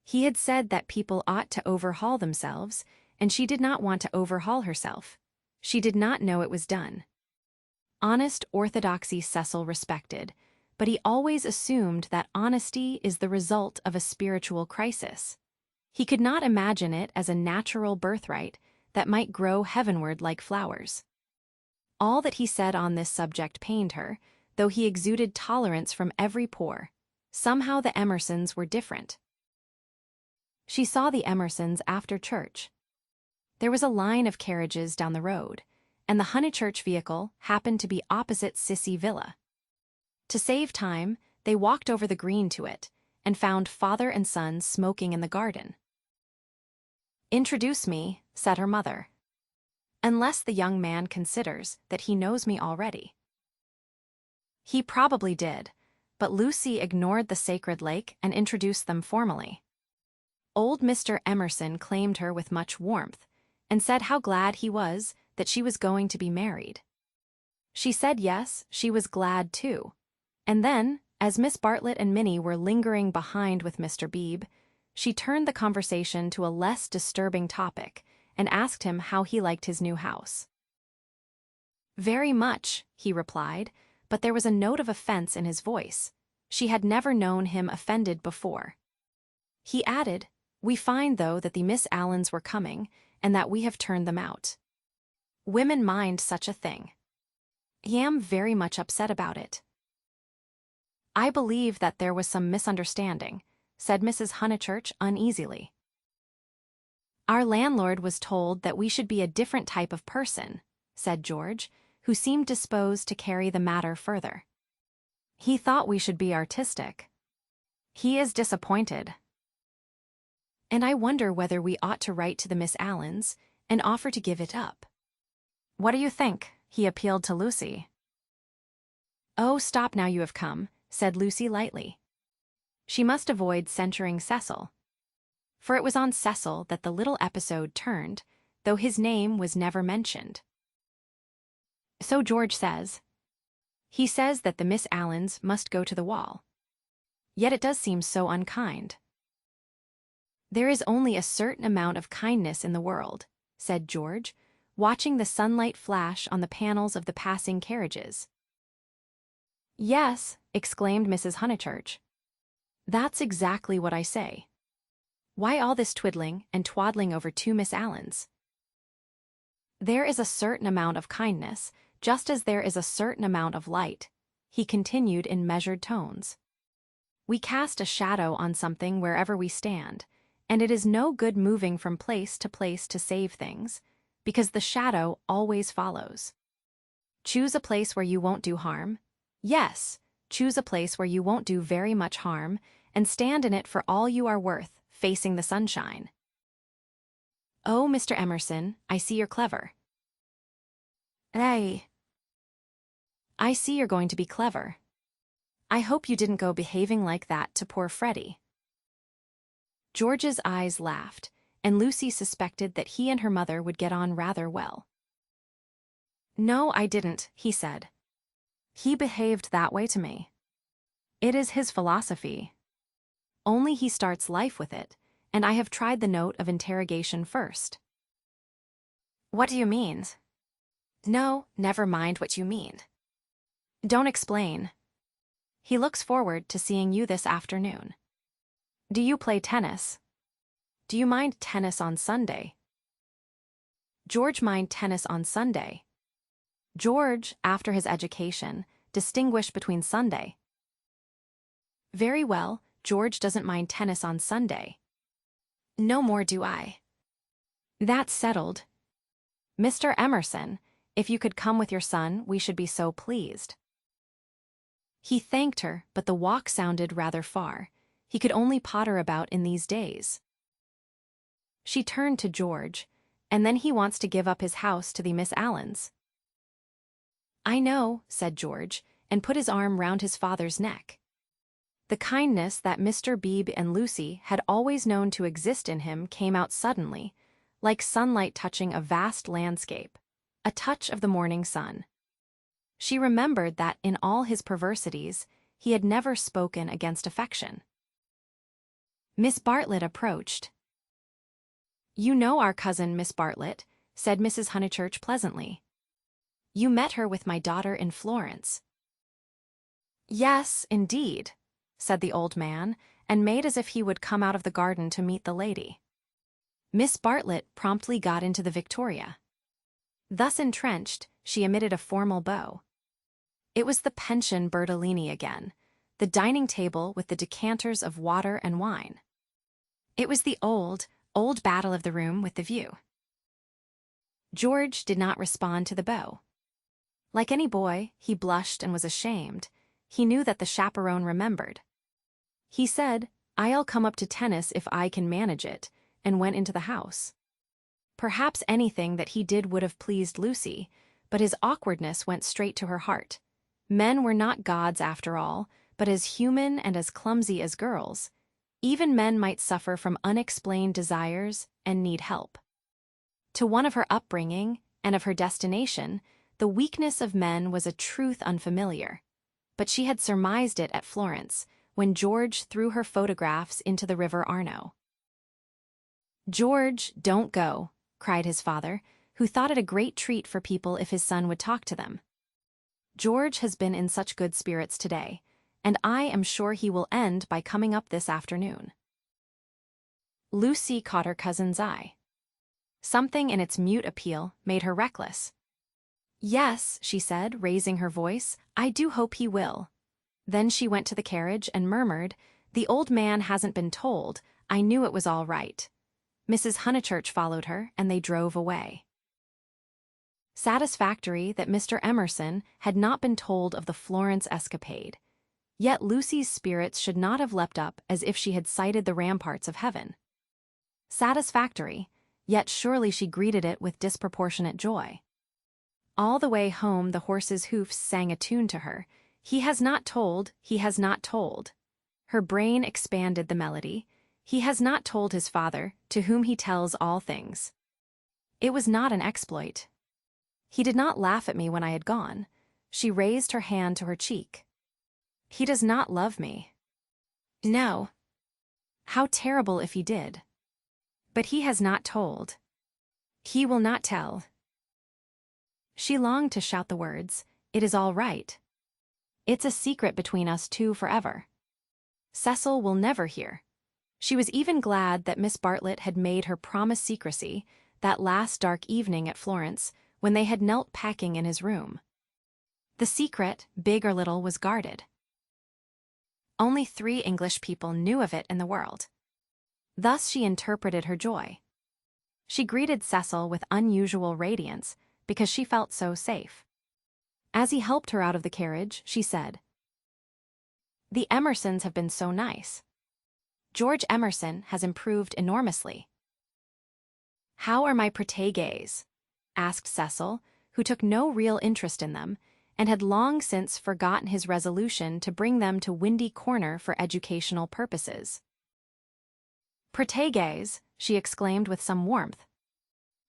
He had said that people ought to overhaul themselves, and she did not want to overhaul herself. She did not know it was done. Honest orthodoxy Cecil respected, but he always assumed that honesty is the result of a spiritual crisis. He could not imagine it as a natural birthright that might grow heavenward like flowers. All that he said on this subject pained her, though he exuded tolerance from every pore. Somehow the Emersons were different. She saw the Emersons after church. There was a line of carriages down the road, and the Honeychurch vehicle happened to be opposite Sissy Villa. To save time, they walked over the green to it, and found father and son smoking in the garden. Introduce me, said her mother. Unless the young man considers that he knows me already. He probably did, but Lucy ignored the sacred lake and introduced them formally. Old Mr. Emerson claimed her with much warmth, and said how glad he was that she was going to be married. She said yes, she was glad too. And then, as Miss Bartlett and Minnie were lingering behind with Mr. Beebe, she turned the conversation to a less disturbing topic and asked him how he liked his new house. Very much, he replied, but there was a note of offense in his voice. She had never known him offended before. He added, We find, though, that the Miss Allens were coming, and that we have turned them out. Women mind such a thing. I am very much upset about it. I believe that there was some misunderstanding, said Mrs. Honeychurch uneasily. Our landlord was told that we should be a different type of person, said George, who seemed disposed to carry the matter further. He thought we should be artistic. He is disappointed. And I wonder whether we ought to write to the Miss Allens and offer to give it up. What do you think? He appealed to Lucy. Oh, stop now, you have come, said Lucy lightly. She must avoid censuring Cecil. For it was on Cecil that the little episode turned, though his name was never mentioned. So George says. He says that the Miss Allens must go to the wall. Yet it does seem so unkind. There is only a certain amount of kindness in the world, said George, watching the sunlight flash on the panels of the passing carriages. Yes, exclaimed Mrs. Honeychurch. That's exactly what I say. Why all this twiddling and twaddling over two Miss Allens? There is a certain amount of kindness, just as there is a certain amount of light, he continued in measured tones. We cast a shadow on something wherever we stand, and it is no good moving from place to save things, because the shadow always follows. Choose a place where you won't do harm. Yes, choose a place where you won't do very much harm, and stand in it for all you are worth, facing the sunshine. Oh, Mr. Emerson, I see you're clever. Hey. I see you're going to be clever. I hope you didn't go behaving like that to poor Freddy. George's eyes laughed, and Lucy suspected that he and her mother would get on rather well. No, I didn't, he said. He behaved that way to me. It is his philosophy. Only he starts life with it, and I have tried the note of interrogation first. What do you mean? No, never mind what you mean. Don't explain. He looks forward to seeing you this afternoon. Do you play tennis? Do you mind tennis on Sunday? George mind tennis on Sunday. George, after his education, distinguished between Sunday. Very well, George doesn't mind tennis on Sunday. No more do I. That's settled. Mr. Emerson, if you could come with your son, we should be so pleased. He thanked her, but the walk sounded rather far. He could only potter about in these days. She turned to George, and then he wants to give up his house to the Miss Allens. I know, said George, and put his arm round his father's neck. The kindness that Mr. Beebe and Lucy had always known to exist in him came out suddenly, like sunlight touching a vast landscape, a touch of the morning sun. She remembered that in all his perversities, he had never spoken against affection. Miss Bartlett approached. You know our cousin, Miss Bartlett, said Mrs. Honeychurch pleasantly. You met her with my daughter in Florence. Yes, indeed, said the old man, and made as if he would come out of the garden to meet the lady. Miss Bartlett promptly got into the Victoria. Thus entrenched, she emitted a formal bow. It was the pension Bertolini again, the dining table with the decanters of water and wine. It was the old battle of the room with the view. George did not respond to the bow. Like any boy, he blushed and was ashamed. He knew that the chaperone remembered. He said, I'll come up to tennis if I can manage it, and went into the house. Perhaps anything that he did would have pleased Lucy, but his awkwardness went straight to her heart. Men were not gods after all, but as human and as clumsy as girls. Even men might suffer from unexplained desires and need help. To one of her upbringing and of her destination, the weakness of men was a truth unfamiliar. But she had surmised it at Florence, when George threw her photographs into the River Arno. George, don't go, cried his father, who thought it a great treat for people if his son would talk to them. George has been in such good spirits today, and I am sure he will end by coming up this afternoon. Lucy caught her cousin's eye. Something in its mute appeal made her reckless. Yes, she said, raising her voice, I do hope he will. Then she went to the carriage and murmured, The old man hasn't been told. I knew it was all right. Mrs. Honeychurch followed her, and they drove away. Satisfactory that Mr. Emerson had not been told of the Florence escapade. Yet Lucy's spirits should not have leapt up as if she had sighted the ramparts of heaven. Satisfactory, yet surely she greeted it with disproportionate joy. All the way home the horse's hoofs sang a tune to her. He has not told, he has not told. Her brain expanded the melody. He has not told his father, to whom he tells all things. It was not an exploit. He did not laugh at me when I had gone. She raised her hand to her cheek. He does not love me. No. How terrible if he did. But he has not told. He will not tell. She longed to shout the words, It is all right. It's a secret between us two forever. Cecil will never hear. She was even glad that Miss Bartlett had made her promise secrecy that last dark evening at Florence when they had knelt packing in his room. The secret, big or little, was guarded. Only 3 English people knew of it in the world. Thus she interpreted her joy. She greeted Cecil with unusual radiance because she felt so safe. As he helped her out of the carriage, she said, "The Emersons have been so nice. George Emerson has improved enormously." "How are my protégés?" asked Cecil, who took no real interest in them, and had long since forgotten his resolution to bring them to Windy Corner for educational purposes. "Protégés," she exclaimed with some warmth.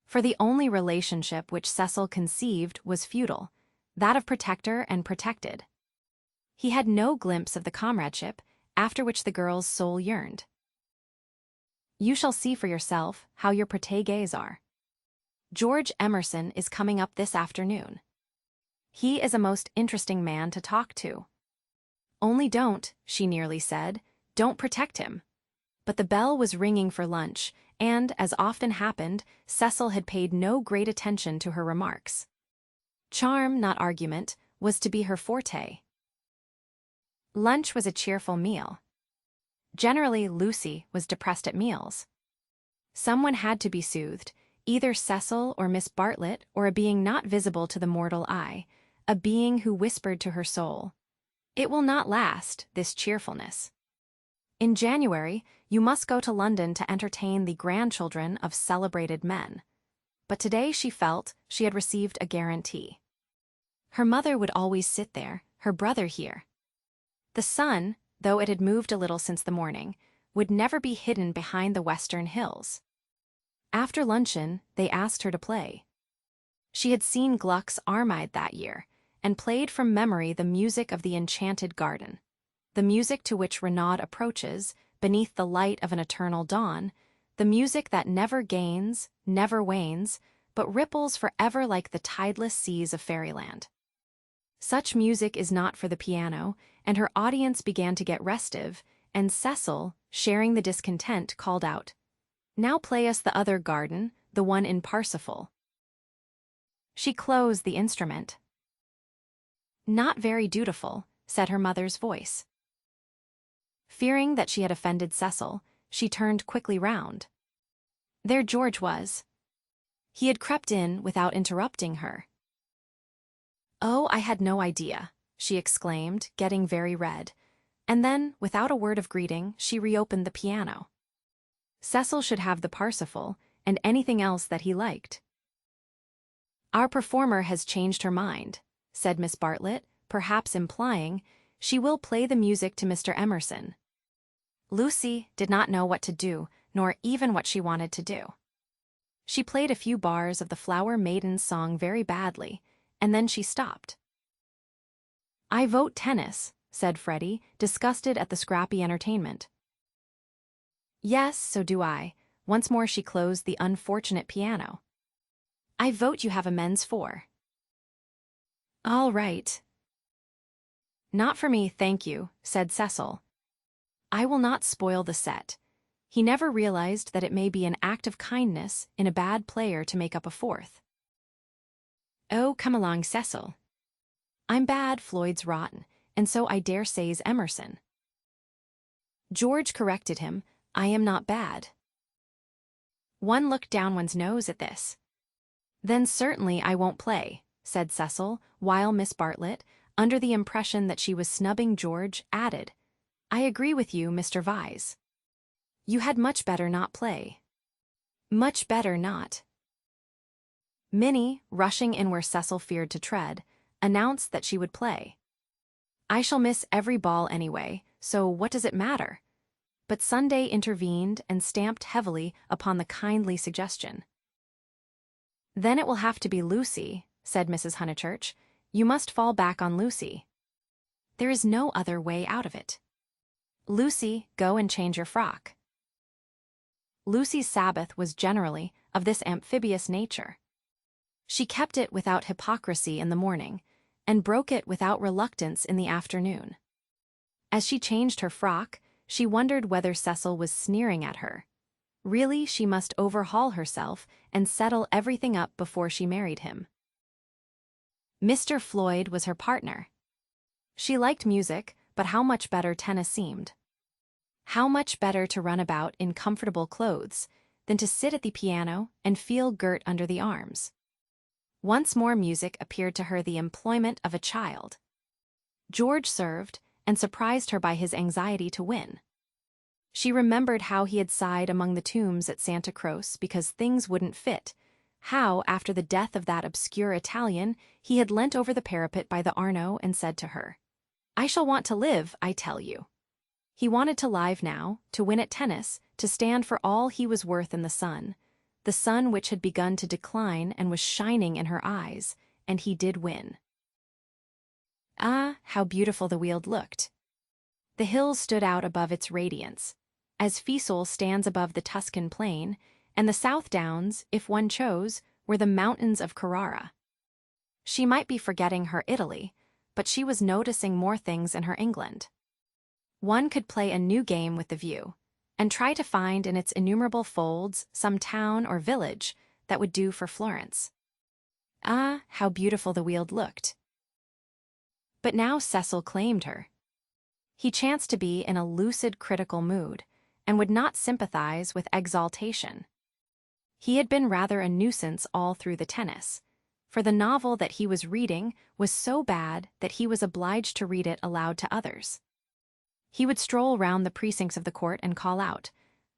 For the only relationship which Cecil conceived was feudal, that of protector and protected. He had no glimpse of the comradeship after which the girl's soul yearned. "You shall see for yourself how your protégés are. George Emerson is coming up this afternoon. He is a most interesting man to talk to. Only don't," she nearly said, "don't protect him." But the bell was ringing for lunch, and, as often happened, Cecil had paid no great attention to her remarks. Charm, not argument, was to be her forte. Lunch was a cheerful meal. Generally, Lucy was depressed at meals. Someone had to be soothed, either Cecil or Miss Bartlett or a being not visible to the mortal eye, a being who whispered to her soul, "It will not last, this cheerfulness. In January, you must go to London to entertain the grandchildren of celebrated men." But today she felt she had received a guarantee. Her mother would always sit there, her brother here. The sun, though it had moved a little since the morning, would never be hidden behind the western hills. After luncheon, they asked her to play. She had seen Gluck's Armide that year, and played from memory the music of the enchanted garden, the music to which Renaud approaches, beneath the light of an eternal dawn, the music that never gains, never wanes, but ripples forever like the tideless seas of fairyland. Such music is not for the piano, and her audience began to get restive, and Cecil, sharing the discontent, called out, "Now play us the other garden, the one in Parsifal." She closed the instrument. "Not very dutiful," said her mother's voice. Fearing that she had offended Cecil, she turned quickly round. There George was. He had crept in without interrupting her. "Oh, I had no idea," she exclaimed, getting very red, and then, without a word of greeting, she reopened the piano. Cecil should have the Parsifal, and anything else that he liked. "Our performer has changed her mind," said Miss Bartlett, perhaps implying, "she will play the music to Mr. Emerson." Lucy did not know what to do, nor even what she wanted to do. She played a few bars of the Flower Maiden's song very badly, and then she stopped. "I vote tennis," said Freddy, disgusted at the scrappy entertainment. "Yes, so do I." Once more she closed the unfortunate piano. "I vote you have a men's four." "All right." "Not for me, thank you," said Cecil. "I will not spoil the set." He never realized that it may be an act of kindness in a bad player to make up a fourth. "Oh, come along, Cecil. I'm bad, Floyd's rotten, and so I dare say's Emerson." George corrected him, "I am not bad." One looked down one's nose at this. "Then certainly I won't play," said Cecil, while Miss Bartlett, under the impression that she was snubbing George, added, "I agree with you, Mr. Vyse. You had much better not play. Much better not." Minnie, rushing in where Cecil feared to tread, announced that she would play. "I shall miss every ball anyway, so what does it matter?" But Sunday intervened and stamped heavily upon the kindly suggestion. "Then it will have to be Lucy," said Mrs. Honeychurch. "You must fall back on Lucy. There is no other way out of it. Lucy, go and change your frock." Lucy's Sabbath was generally of this amphibious nature. She kept it without hypocrisy in the morning, and broke it without reluctance in the afternoon. As she changed her frock, she wondered whether Cecil was sneering at her. Really, she must overhaul herself and settle everything up before she married him. Mr. Floyd was her partner. She liked music, but how much better tennis seemed. How much better to run about in comfortable clothes than to sit at the piano and feel girt under the arms. Once more music appeared to her the employment of a child. George served and surprised her by his anxiety to win. She remembered how he had sighed among the tombs at Santa Croce because things wouldn't fit, how, after the death of that obscure Italian, he had leant over the parapet by the Arno and said to her, "I shall want to live, I tell you." He wanted to live now, to win at tennis, to stand for all he was worth in the sun which had begun to decline and was shining in her eyes, and he did win. Ah, how beautiful the Weald looked. The hills stood out above its radiance, as Cecil stands above the Tuscan plain, and the South Downs, if one chose, were the mountains of Carrara. She might be forgetting her Italy, but she was noticing more things in her England. One could play a new game with the view, and try to find in its innumerable folds some town or village that would do for Florence. Ah, how beautiful the Weald looked. But now Cecil claimed her. He chanced to be in a lucid, critical mood, and would not sympathize with exaltation. He had been rather a nuisance all through the tennis, for the novel that he was reading was so bad that he was obliged to read it aloud to others. He would stroll round the precincts of the court and call out,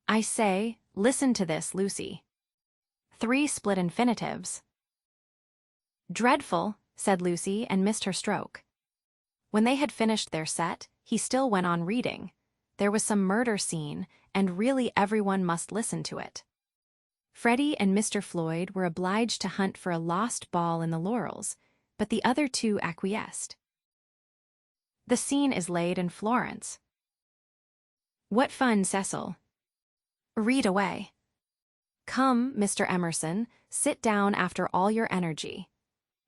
"I say, listen to this, Lucy." 3 split infinitives. "Dreadful," said Lucy, and missed her stroke. When they had finished their set, he still went on reading. There was some murder scene, and really everyone must listen to it. Freddy and Mr. Floyd were obliged to hunt for a lost ball in the laurels, but the other 2 acquiesced. The scene is laid in Florence. What fun, Cecil. Read away. Come, Mr. Emerson, sit down after all your energy.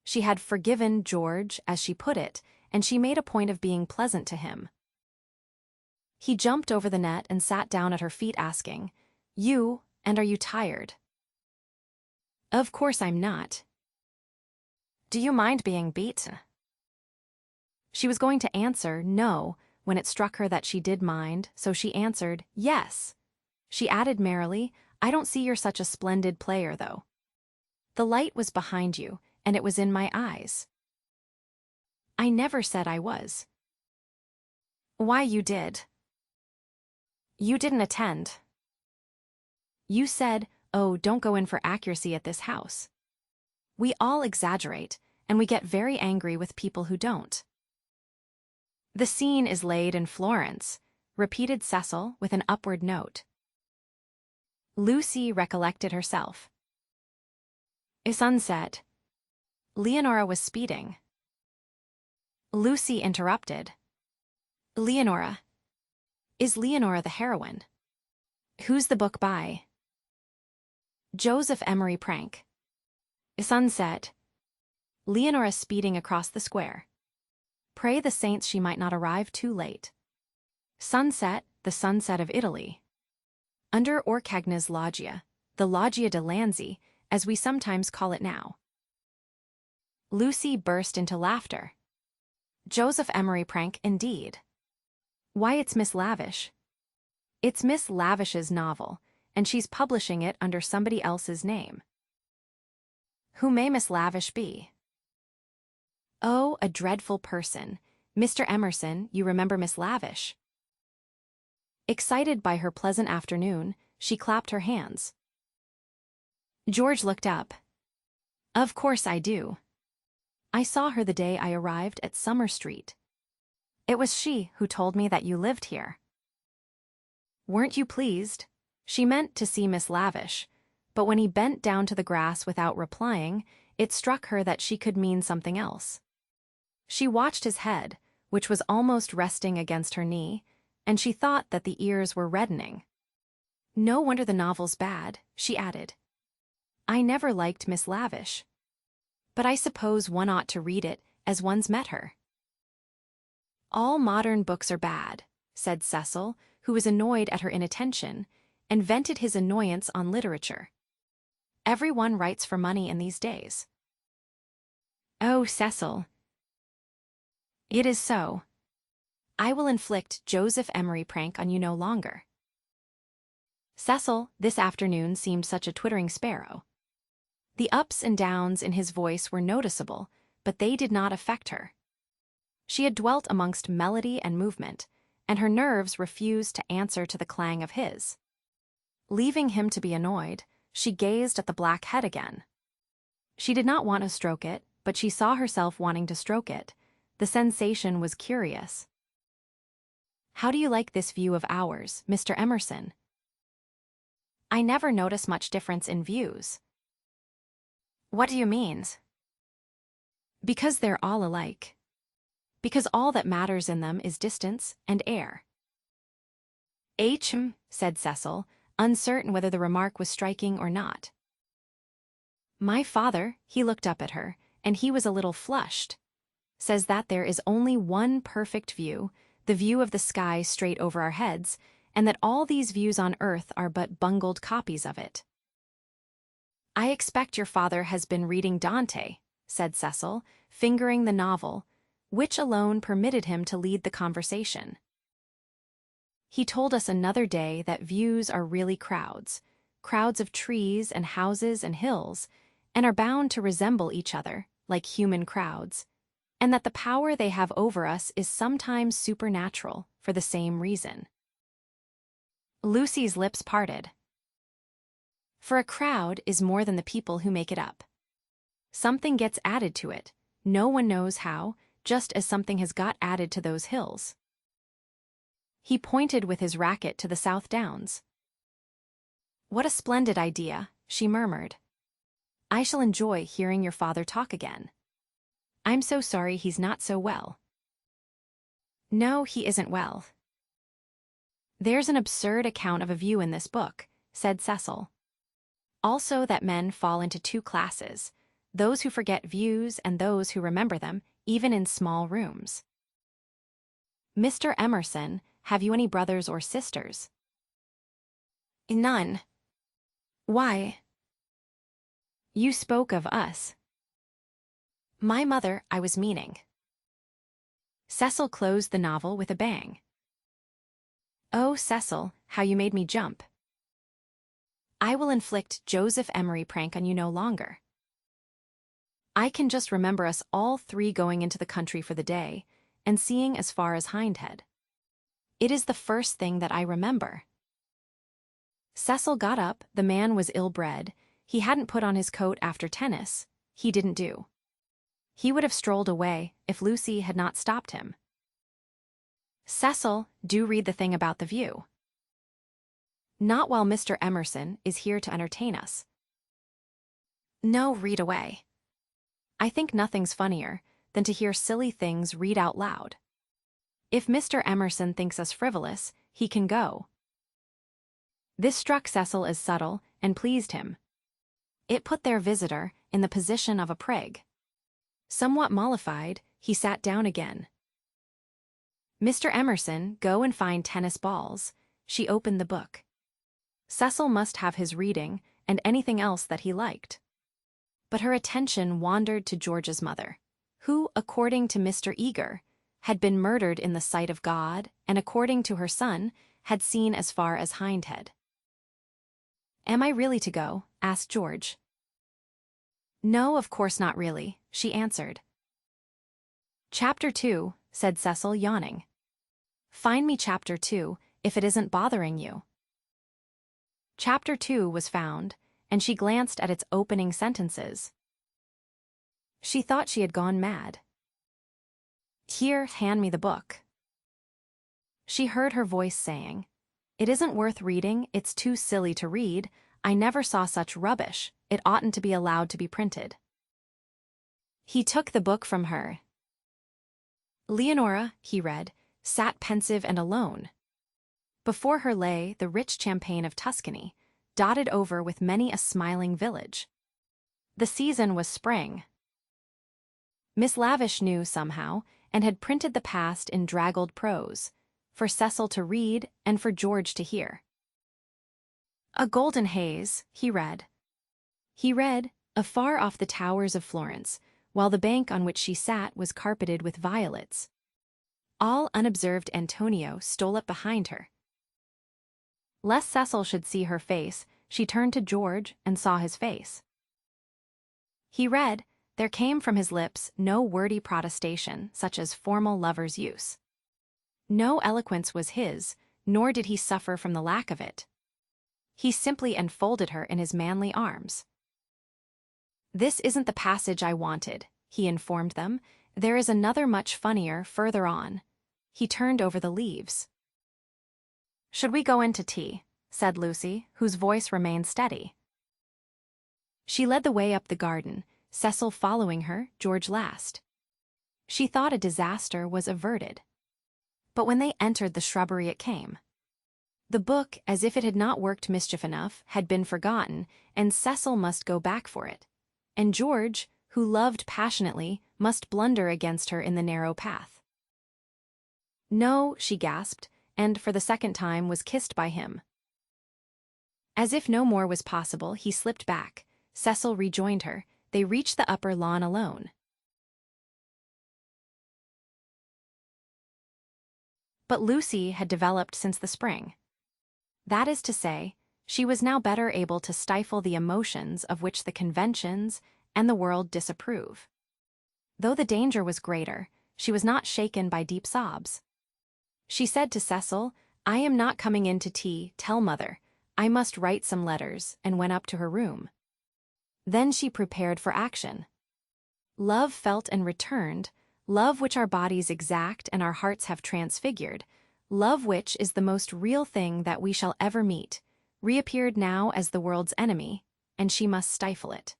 She had forgiven George, as she put it, and she made a point of being pleasant to him. He jumped over the net and sat down at her feet asking, and are you tired?" "Of course I'm not." "Do you mind being beaten?" She was going to answer no when it struck her that she did mind, so she answered yes. She added merrily, "I don't see you're such a splendid player, though. The light was behind you, and it was in my eyes." "I never said I was." "Why, you did." "You didn't attend." "You said, 'Oh, don't go in for accuracy at this house.' We all exaggerate, and we get very angry with people who don't." "The scene is laid in Florence," repeated Cecil with an upward note. Lucy recollected herself. Sunset. Leonora was speeding. Lucy interrupted. "Leonora. Is Leonora the heroine? Who's the book by?" "Joseph Emery Prank." Sunset. Leonora speeding across the square. Pray the saints she might not arrive too late. Sunset, the sunset of Italy. Under Orcagna's loggia, the Loggia de Lanzi, as we sometimes call it now. Lucy burst into laughter. "Joseph Emery Prank, indeed. Why, it's Miss Lavish." "It's Miss Lavish's novel, and she's publishing it under somebody else's name." "Who may Miss Lavish be?" "Oh, a dreadful person. Mr. Emerson, you remember Miss Lavish." Excited by her pleasant afternoon, she clapped her hands. George looked up. "Of course I do. I saw her the day I arrived at Summer Street. It was she who told me that you lived here." "Weren't you pleased?" She meant to see Miss Lavish, but when he bent down to the grass without replying, it struck her that she could mean something else. She watched his head, which was almost resting against her knee, and she thought that the ears were reddening. "No wonder the novel's bad," she added. "I never liked Miss Lavish. But I suppose one ought to read it as one's met her." "All modern books are bad," said Cecil, who was annoyed at her inattention, and vented his annoyance on literature. "Everyone writes for money in these days." "Oh, Cecil." "It is so. I will inflict Joseph Emery prank on you no longer. Cecil, this afternoon, seemed such a twittering sparrow. The ups and downs in his voice were noticeable, but they did not affect her. She had dwelt amongst melody and movement, and her nerves refused to answer to the clang of his. Leaving him to be annoyed, she gazed at the black head again. She did not want to stroke it, but she saw herself wanting to stroke it. The sensation was curious. How do you like this view of ours, Mr. Emerson? I never notice much difference in views. What do you mean? Because they're all alike. Because all that matters in them is distance and air. Said Cecil, uncertain whether the remark was striking or not. My father, he looked up at her, and he was a little flushed, says that there is only one perfect view, the view of the sky straight over our heads, and that all these views on earth are but bungled copies of it. I expect your father has been reading Dante, said Cecil, fingering the novel, which alone permitted him to lead the conversation. He told us another day that views are really crowds of trees and houses and hills, and are bound to resemble each other, like human crowds, and that the power they have over us is sometimes supernatural for the same reason. Lucy's lips parted. For a crowd is more than the people who make it up. Something gets added to it, no one knows how, just as something has got added to those hills. He pointed with his racket to the South Downs. What a splendid idea, she murmured. I shall enjoy hearing your father talk again. I'm so sorry he's not so well. No, he isn't well. There's an absurd account of a view in this book, said Cecil. Also that men fall into two classes, those who forget views and those who remember them, even in small rooms. Mr. Emerson, have you any brothers or sisters? None. Why? You spoke of us. My mother, I was meaning. Cecil closed the novel with a bang. Oh, Cecil, how you made me jump. I will inflict Joseph Emery prank on you no longer. I can just remember us all three going into the country for the day and seeing as far as Hindhead. It is the first thing that I remember. Cecil got up. The man was ill-bred. He hadn't put on his coat after tennis. He didn't do. He would have strolled away if Lucy had not stopped him. Cecil, do read the thing about the view. Not while Mr. Emerson is here to entertain us. No, read away. I think nothing's funnier than to hear silly things read out loud. If Mr. Emerson thinks us frivolous, he can go. This struck Cecil as subtle and pleased him. It put their visitor in the position of a prig. Somewhat mollified, he sat down again. Mr. Emerson, go and find tennis balls. She opened the book. Cecil must have his reading and anything else that he liked. But her attention wandered to George's mother, who, according to Mr. Eager, had been murdered in the sight of God, and according to her son, had seen as far as Hindhead. Am I really to go? Asked George. No, of course not really, she answered. Chapter 2, said Cecil, yawning. Find me Chapter 2, if it isn't bothering you. Chapter 2 was found, and she glanced at its opening sentences. She thought she had gone mad. Here, hand me the book. She heard her voice saying, It isn't worth reading, it's too silly to read, I never saw such rubbish, it oughtn't to be allowed to be printed. He took the book from her. Leonora, he read, sat pensive and alone. Before her lay the rich champaign of Tuscany, dotted over with many a smiling village. The season was spring. Miss Lavish knew somehow, and had printed the past in draggled prose, for Cecil to read and for George to hear. A golden haze, he read. He read, afar off the towers of Florence, while the bank on which she sat was carpeted with violets. All unobserved Antonio stole up behind her. Lest Cecil should see her face, she turned to George and saw his face. He read. There came from his lips no wordy protestation such as formal lovers use. No eloquence was his, nor did he suffer from the lack of it. He simply enfolded her in his manly arms. "This isn't the passage I wanted," he informed them. "There is another much funnier further on." He turned over the leaves. "Should we go in to tea?" said Lucy, whose voice remained steady. She led the way up the garden, Cecil following her, George last. She thought a disaster was averted. But when they entered the shrubbery it came. The book, as if it had not worked mischief enough, had been forgotten, and Cecil must go back for it. And George, who loved passionately, must blunder against her in the narrow path. "No," she gasped, and for the second time was kissed by him. As if no more was possible, he slipped back. Cecil rejoined her. They reached the upper lawn alone. But Lucy had developed since the spring. That is to say, she was now better able to stifle the emotions of which the conventions and the world disapprove. Though the danger was greater, she was not shaken by deep sobs. She said to Cecil, "I am not coming in to tea, tell Mother. I must write some letters," and went up to her room. Then she prepared for action. Love felt and returned, love which our bodies exact and our hearts have transfigured, love which is the most real thing that we shall ever meet, reappeared now as the world's enemy, and she must stifle it.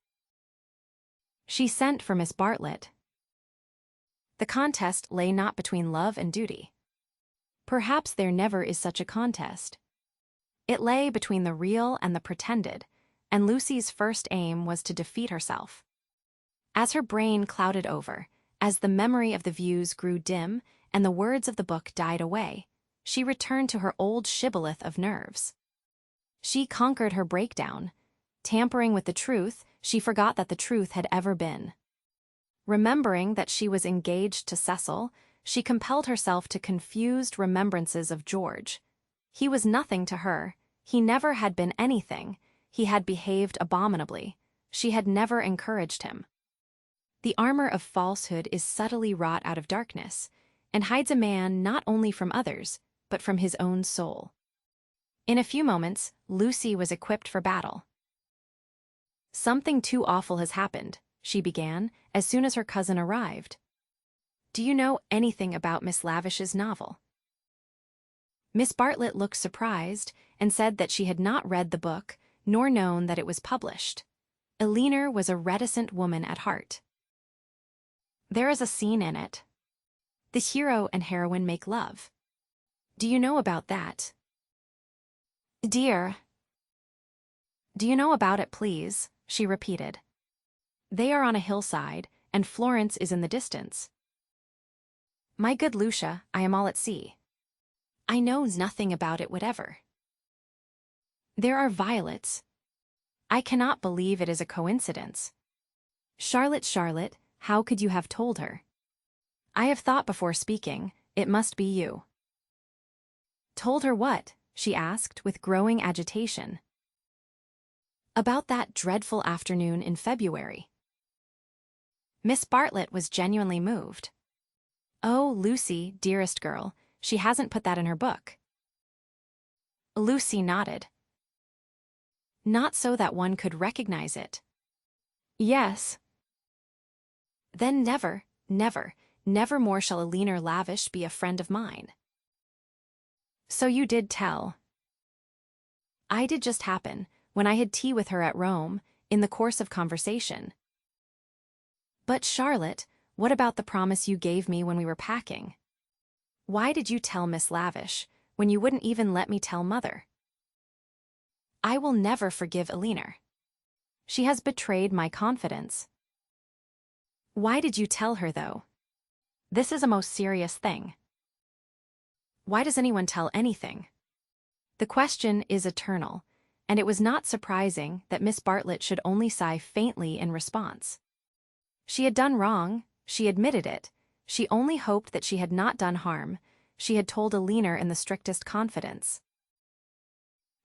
She sent for Miss Bartlett. The contest lay not between love and duty. Perhaps there never is such a contest. It lay between the real and the pretended, and Lucy's first aim was to defeat herself. As her brain clouded over, as the memory of the views grew dim and the words of the book died away, she returned to her old shibboleth of nerves. She conquered her breakdown. Tampering with the truth, she forgot that the truth had ever been. Remembering that she was engaged to Cecil, she compelled herself to confused remembrances of George. He was nothing to her. He never had been anything. He had behaved abominably. She had never encouraged him. The armor of falsehood is subtly wrought out of darkness, and hides a man not only from others, but from his own soul. In a few moments, Lucy was equipped for battle. "Something too awful has happened," she began, as soon as her cousin arrived. "Do you know anything about Miss Lavish's novel?" Miss Bartlett looked surprised and said that she had not read the book, nor known that it was published. Elinor was a reticent woman at heart. "There is a scene in it. The hero and heroine make love. Do you know about that?" "Dear." "Do you know about it, please?" she repeated. "They are on a hillside, and Florence is in the distance." "My good Lucia, I am all at sea. I know nothing about it whatever. There are violets. I cannot believe it is a coincidence. Charlotte, how could you have told her? I have thought before speaking. It must be you." "Told her what?" she asked with growing agitation. "About that dreadful afternoon in February." Miss Bartlett was genuinely moved. "Oh, Lucy, dearest girl, she hasn't put that in her book." Lucy nodded. "Not so that one could recognize it." "Yes." "Then never, never, never more shall Elinor Lavish be a friend of mine." "So you did tell." "I did just happen, when I had tea with her at Rome, in the course of conversation." "But Charlotte, what about the promise you gave me when we were packing? Why did you tell Miss Lavish, when you wouldn't even let me tell Mother?" "I will never forgive Elinor. She has betrayed my confidence." "Why did you tell her, though? This is a most serious thing." Why does anyone tell anything? The question is eternal, and it was not surprising that Miss Bartlett should only sigh faintly in response. She had done wrong, she admitted it, She only hoped that she had not done harm. She had told a leaner in the strictest confidence.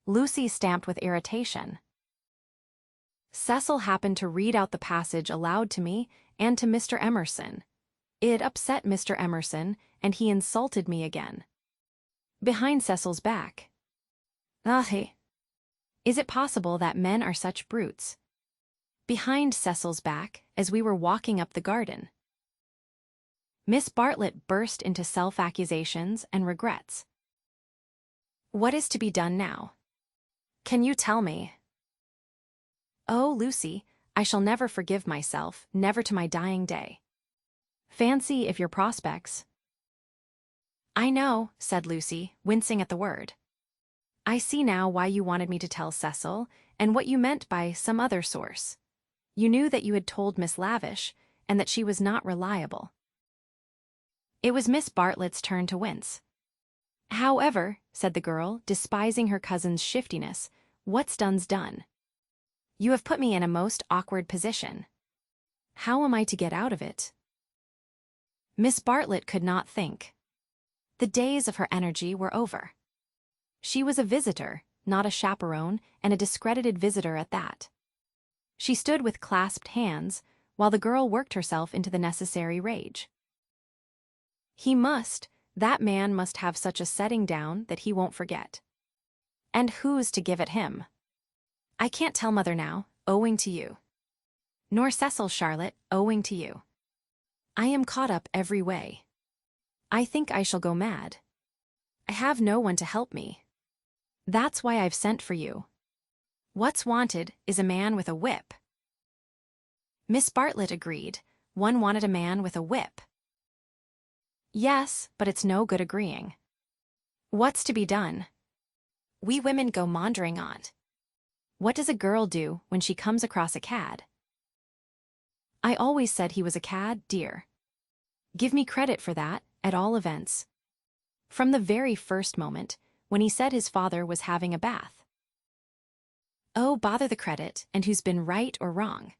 Lucy stamped with irritation. Cecil happened to read out the passage aloud to me and to Mr. Emerson. It upset Mr. Emerson, and he insulted me again. Behind Cecil's back. Is it possible that men are such brutes? Behind Cecil's back, as we were walking up the garden. Miss Bartlett burst into self-accusations and regrets. What is to be done now? Can you tell me? Oh, Lucy, I shall never forgive myself, never to my dying day. Fancy if your prospects— I know, said Lucy, wincing at the word. I see now why you wanted me to tell Cecil, and what you meant by some other source. You knew that you had told Miss Lavish, and that she was not reliable. It was Miss Bartlett's turn to wince. However, said the girl, despising her cousin's shiftiness, what's done's done. You have put me in a most awkward position. How am I to get out of it? Miss Bartlett could not think. The days of her energy were over. She was a visitor, not a chaperone, and a discredited visitor at that. She stood with clasped hands, while the girl worked herself into the necessary rage. That man must have such a setting down that he won't forget. And who's to give it him? I can't tell Mother now, owing to you. Nor Cecil, Charlotte, owing to you. I am caught up every way. I think I shall go mad. I have no one to help me. That's why I've sent for you. What's wanted is a man with a whip. Miss Bartlett agreed. One wanted a man with a whip. Yes, but it's no good agreeing. What's to be done? We women go maundering on. What does a girl do when she comes across a cad? I always said he was a cad, dear. Give me credit for that, at all events. From the very first moment, when he said his father was having a bath. Oh, bother the credit, and who's been right or wrong.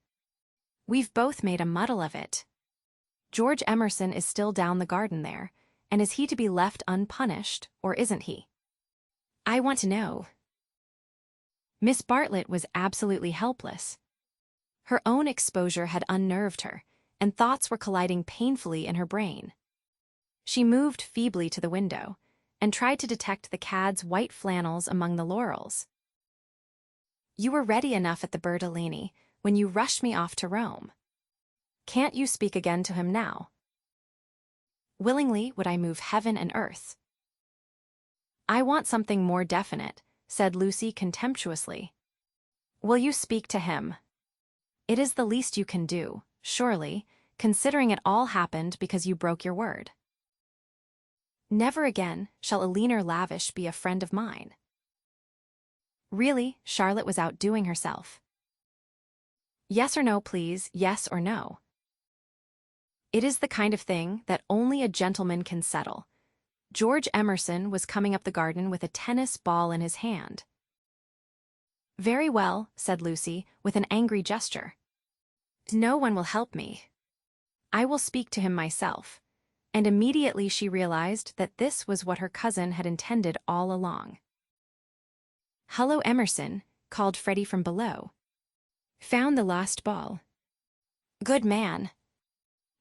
We've both made a muddle of it. George Emerson is still down the garden there, and is he to be left unpunished, or isn't he? I want to know. Miss Bartlett was absolutely helpless. Her own exposure had unnerved her, and thoughts were colliding painfully in her brain. She moved feebly to the window, and tried to detect the cad's white flannels among the laurels. You were ready enough at the Bertolini when you rushed me off to Rome. Can't you speak again to him now? Willingly would I move heaven and earth. I want something more definite, said Lucy contemptuously. Will you speak to him? It is the least you can do, surely, considering it all happened because you broke your word. Never again shall a leaner Lavish be a friend of mine. Really, Charlotte was outdoing herself. Yes or no, please, yes or no. It is the kind of thing that only a gentleman can settle. George Emerson was coming up the garden with a tennis ball in his hand. Very well, said Lucy, with an angry gesture. No one will help me. I will speak to him myself. And immediately she realized that this was what her cousin had intended all along. Hello, Emerson, called Freddy from below. Found the lost ball. Good man.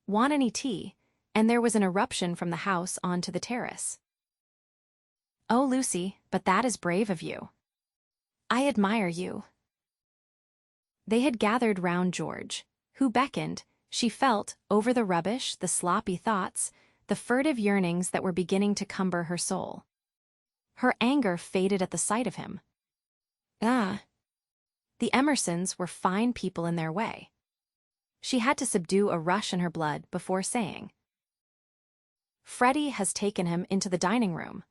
Want any tea? And there was an eruption from the house onto the terrace. Oh, Lucy, but that is brave of you. I admire you. They had gathered round George, who beckoned. She felt, over the rubbish, the sloppy thoughts, the furtive yearnings that were beginning to cumber her soul. Her anger faded at the sight of him. The Emersons were fine people in their way. She had to subdue a rush in her blood before saying, Freddy has taken him into the dining room.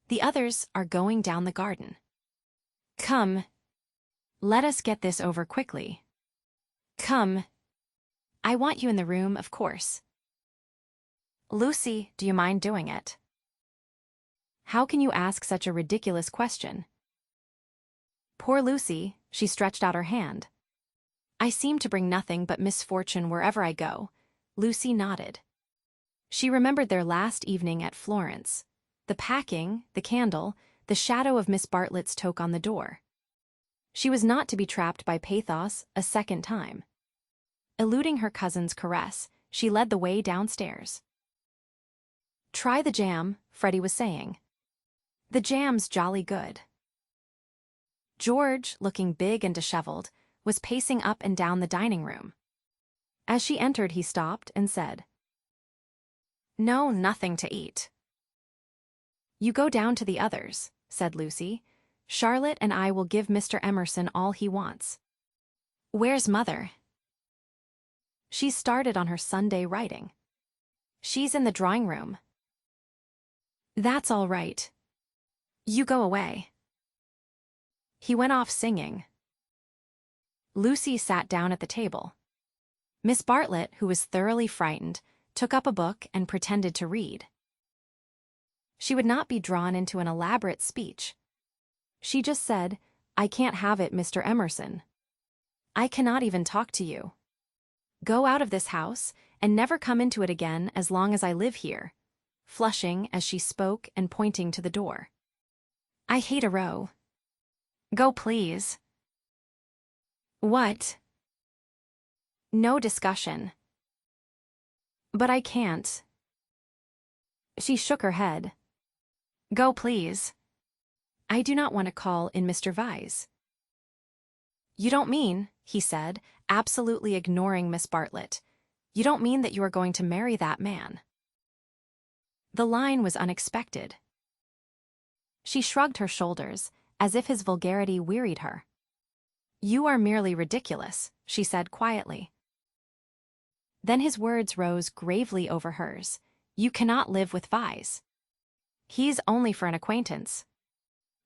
The others are going down the garden. Come. Let us get this over quickly. Come. I want you in the room, of course. Lucy, do you mind doing it? How can you ask such a ridiculous question? Poor Lucy, she stretched out her hand. I seem to bring nothing but misfortune wherever I go. Lucy nodded. She remembered their last evening at Florence. The packing, the candle, the shadow of Miss Bartlett's toque on the door. She was not to be trapped by pathos a second time. Eluding her cousin's caress, she led the way downstairs. "Try the jam," Freddy was saying. "The jam's jolly good." George, looking big and disheveled, was pacing up and down the dining room. As she entered, he stopped and said, "No, nothing to eat." "You go down to the others," said Lucy. "Charlotte and I will give Mr. Emerson all he wants." "Where's Mother?" "She's started on her Sunday writing." "She's in the drawing room." "That's all right. You go away." He went off singing. Lucy sat down at the table. Miss Bartlett, who was thoroughly frightened, took up a book and pretended to read. She would not be drawn into an elaborate speech. She just said, "I can't have it, Mr. Emerson. I cannot even talk to you. Go out of this house and never come into it again as long as I live here," flushing as she spoke and pointing to the door. "I hate a row. Go, please." "What?" "No discussion." "But I can't." She shook her head. "Go, please. I do not want to call in Mr. Vyse." "You don't mean," he said, absolutely ignoring Miss Bartlett, "you don't mean that you are going to marry that man?" The line was unexpected. She shrugged her shoulders, as if his vulgarity wearied her. "You are merely ridiculous," she said quietly. Then his words rose gravely over hers. "You cannot live with Vyse. He's only for an acquaintance.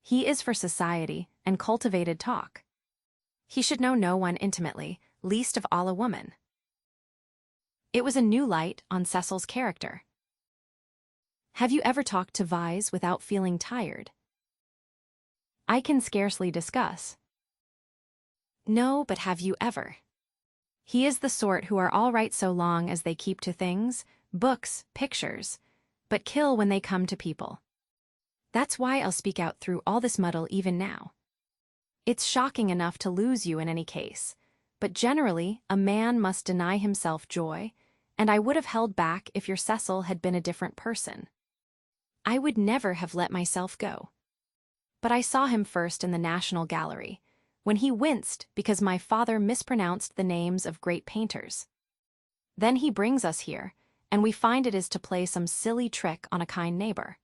He is for society and cultivated talk. He should know no one intimately, least of all a woman." It was a new light on Cecil's character. "Have you ever talked to Vyse without feeling tired?" "I can scarcely discuss." "No, but have you ever? He is the sort who are all right so long as they keep to things, books, pictures, but kill when they come to people. That's why I'll speak out through all this muddle even now. It's shocking enough to lose you in any case, but generally a man must deny himself joy, and I would have held back if your Cecil had been a different person. I would never have let myself go. But I saw him first in the National Gallery, when he winced because my father mispronounced the names of great painters. Then he brings us here, and we find it is to play some silly trick on a kind neighbor.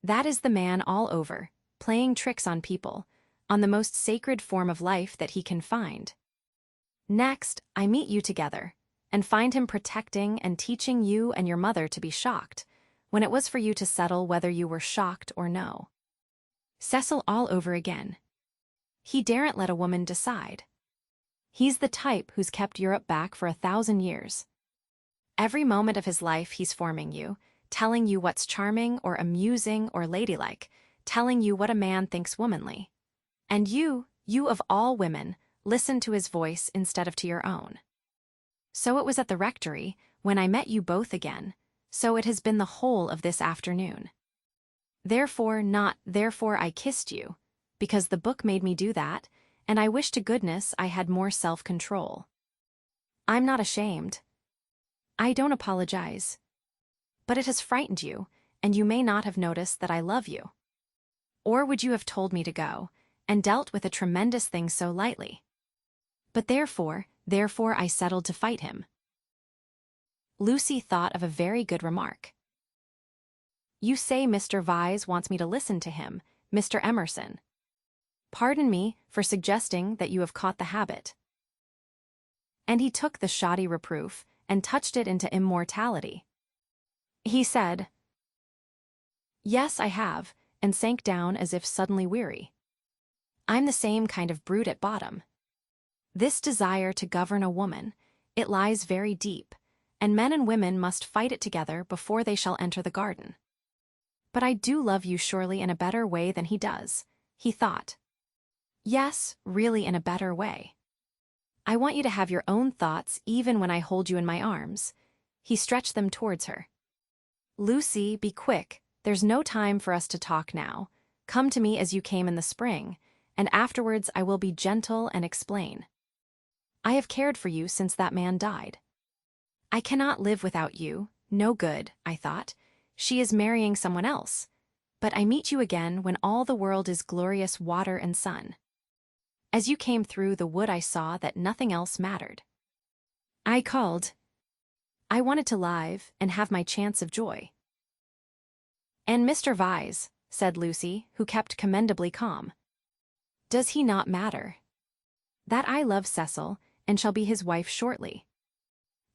That is the man all over, playing tricks on people, on the most sacred form of life that he can find. Next, I meet you together, and find him protecting and teaching you and your mother to be shocked, when it was for you to settle whether you were shocked or no. Cecil all over again. He daren't let a woman decide. He's the type who's kept Europe back for 1,000 years. Every moment of his life he's forming you, telling you what's charming or amusing or ladylike, telling you what a man thinks womanly. And you of all women, listen to his voice instead of to your own. So it was at the rectory, when I met you both again, so it has been the whole of this afternoon. Therefore, not therefore I kissed you, because the book made me do that, and I wish to goodness I had more self-control. I'm not ashamed. I don't apologize. But it has frightened you, and you may not have noticed that I love you. Or would you have told me to go, and dealt with a tremendous thing so lightly? But therefore I settled to fight him." Lucy thought of a very good remark. "You say Mr. Vyse wants me to listen to him, Mr. Emerson. Pardon me for suggesting that you have caught the habit." And he took the shoddy reproof and touched it into immortality. He said, "Yes, I have," and sank down as if suddenly weary. "I'm the same kind of brute at bottom. This desire to govern a woman, it lies very deep, and men and women must fight it together before they shall enter the garden. But I do love you surely in a better way than he does," he thought. "Yes, really in a better way. I want you to have your own thoughts even when I hold you in my arms." He stretched them towards her. Lucy, be quick. There's no time for us to talk now. Come to me as you came in the spring, and afterwards I will be gentle and explain. I have cared for you since that man died. I cannot live without you. No good, I thought. She is marrying someone else. But I meet you again when all the world is glorious water and sun. As you came through the wood I saw that nothing else mattered. I called. I wanted to live and have my chance of joy. And Mr. Vyse, said Lucy, who kept commendably calm. Does he not matter? That I love Cecil, and shall be his wife shortly.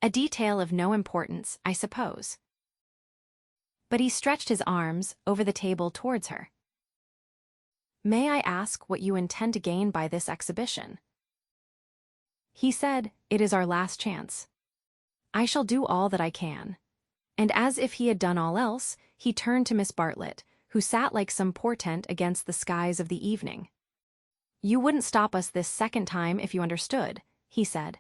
A detail of no importance, I suppose. But he stretched his arms over the table towards her. May I ask what you intend to gain by this exhibition? He said, it is our last chance. I shall do all that I can. And as if he had done all else, he turned to Miss Bartlett, who sat like some portent against the skies of the evening. You wouldn't stop us this second time if you understood, he said.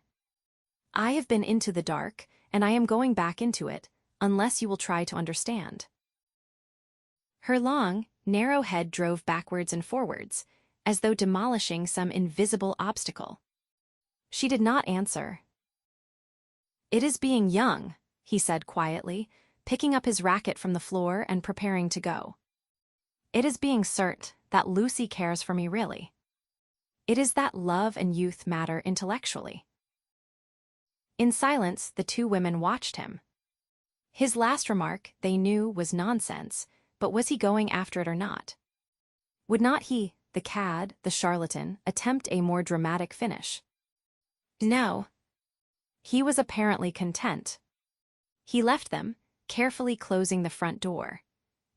I have been into the dark, and I am going back into it, unless you will try to understand. Her long, narrow head drove backwards and forwards, as though demolishing some invisible obstacle. She did not answer. It is being young, he said quietly, picking up his racket from the floor and preparing to go. It is being cert that Lucy cares for me really. It is that love and youth matter intellectually. In silence, the two women watched him. His last remark, they knew, was nonsense, but was he going after it or not? Would not he, the cad, the charlatan, attempt a more dramatic finish? No. He was apparently content. He left them, carefully closing the front door,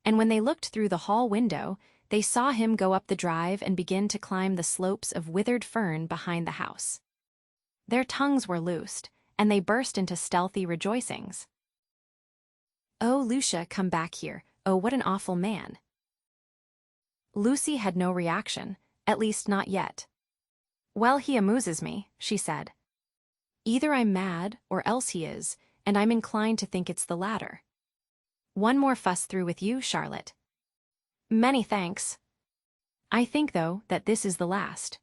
and when they looked through the hall window, they saw him go up the drive and begin to climb the slopes of withered fern behind the house. Their tongues were loosed, and they burst into stealthy rejoicings. Oh, Lucia, come back here. Oh, what an awful man. Lucy had no reaction, at least not yet. Well, he amuses me, she said. Either I'm mad, or else he is, and I'm inclined to think it's the latter. One more fuss through with you, Charlotte. Many thanks. I think, though, that this is the last.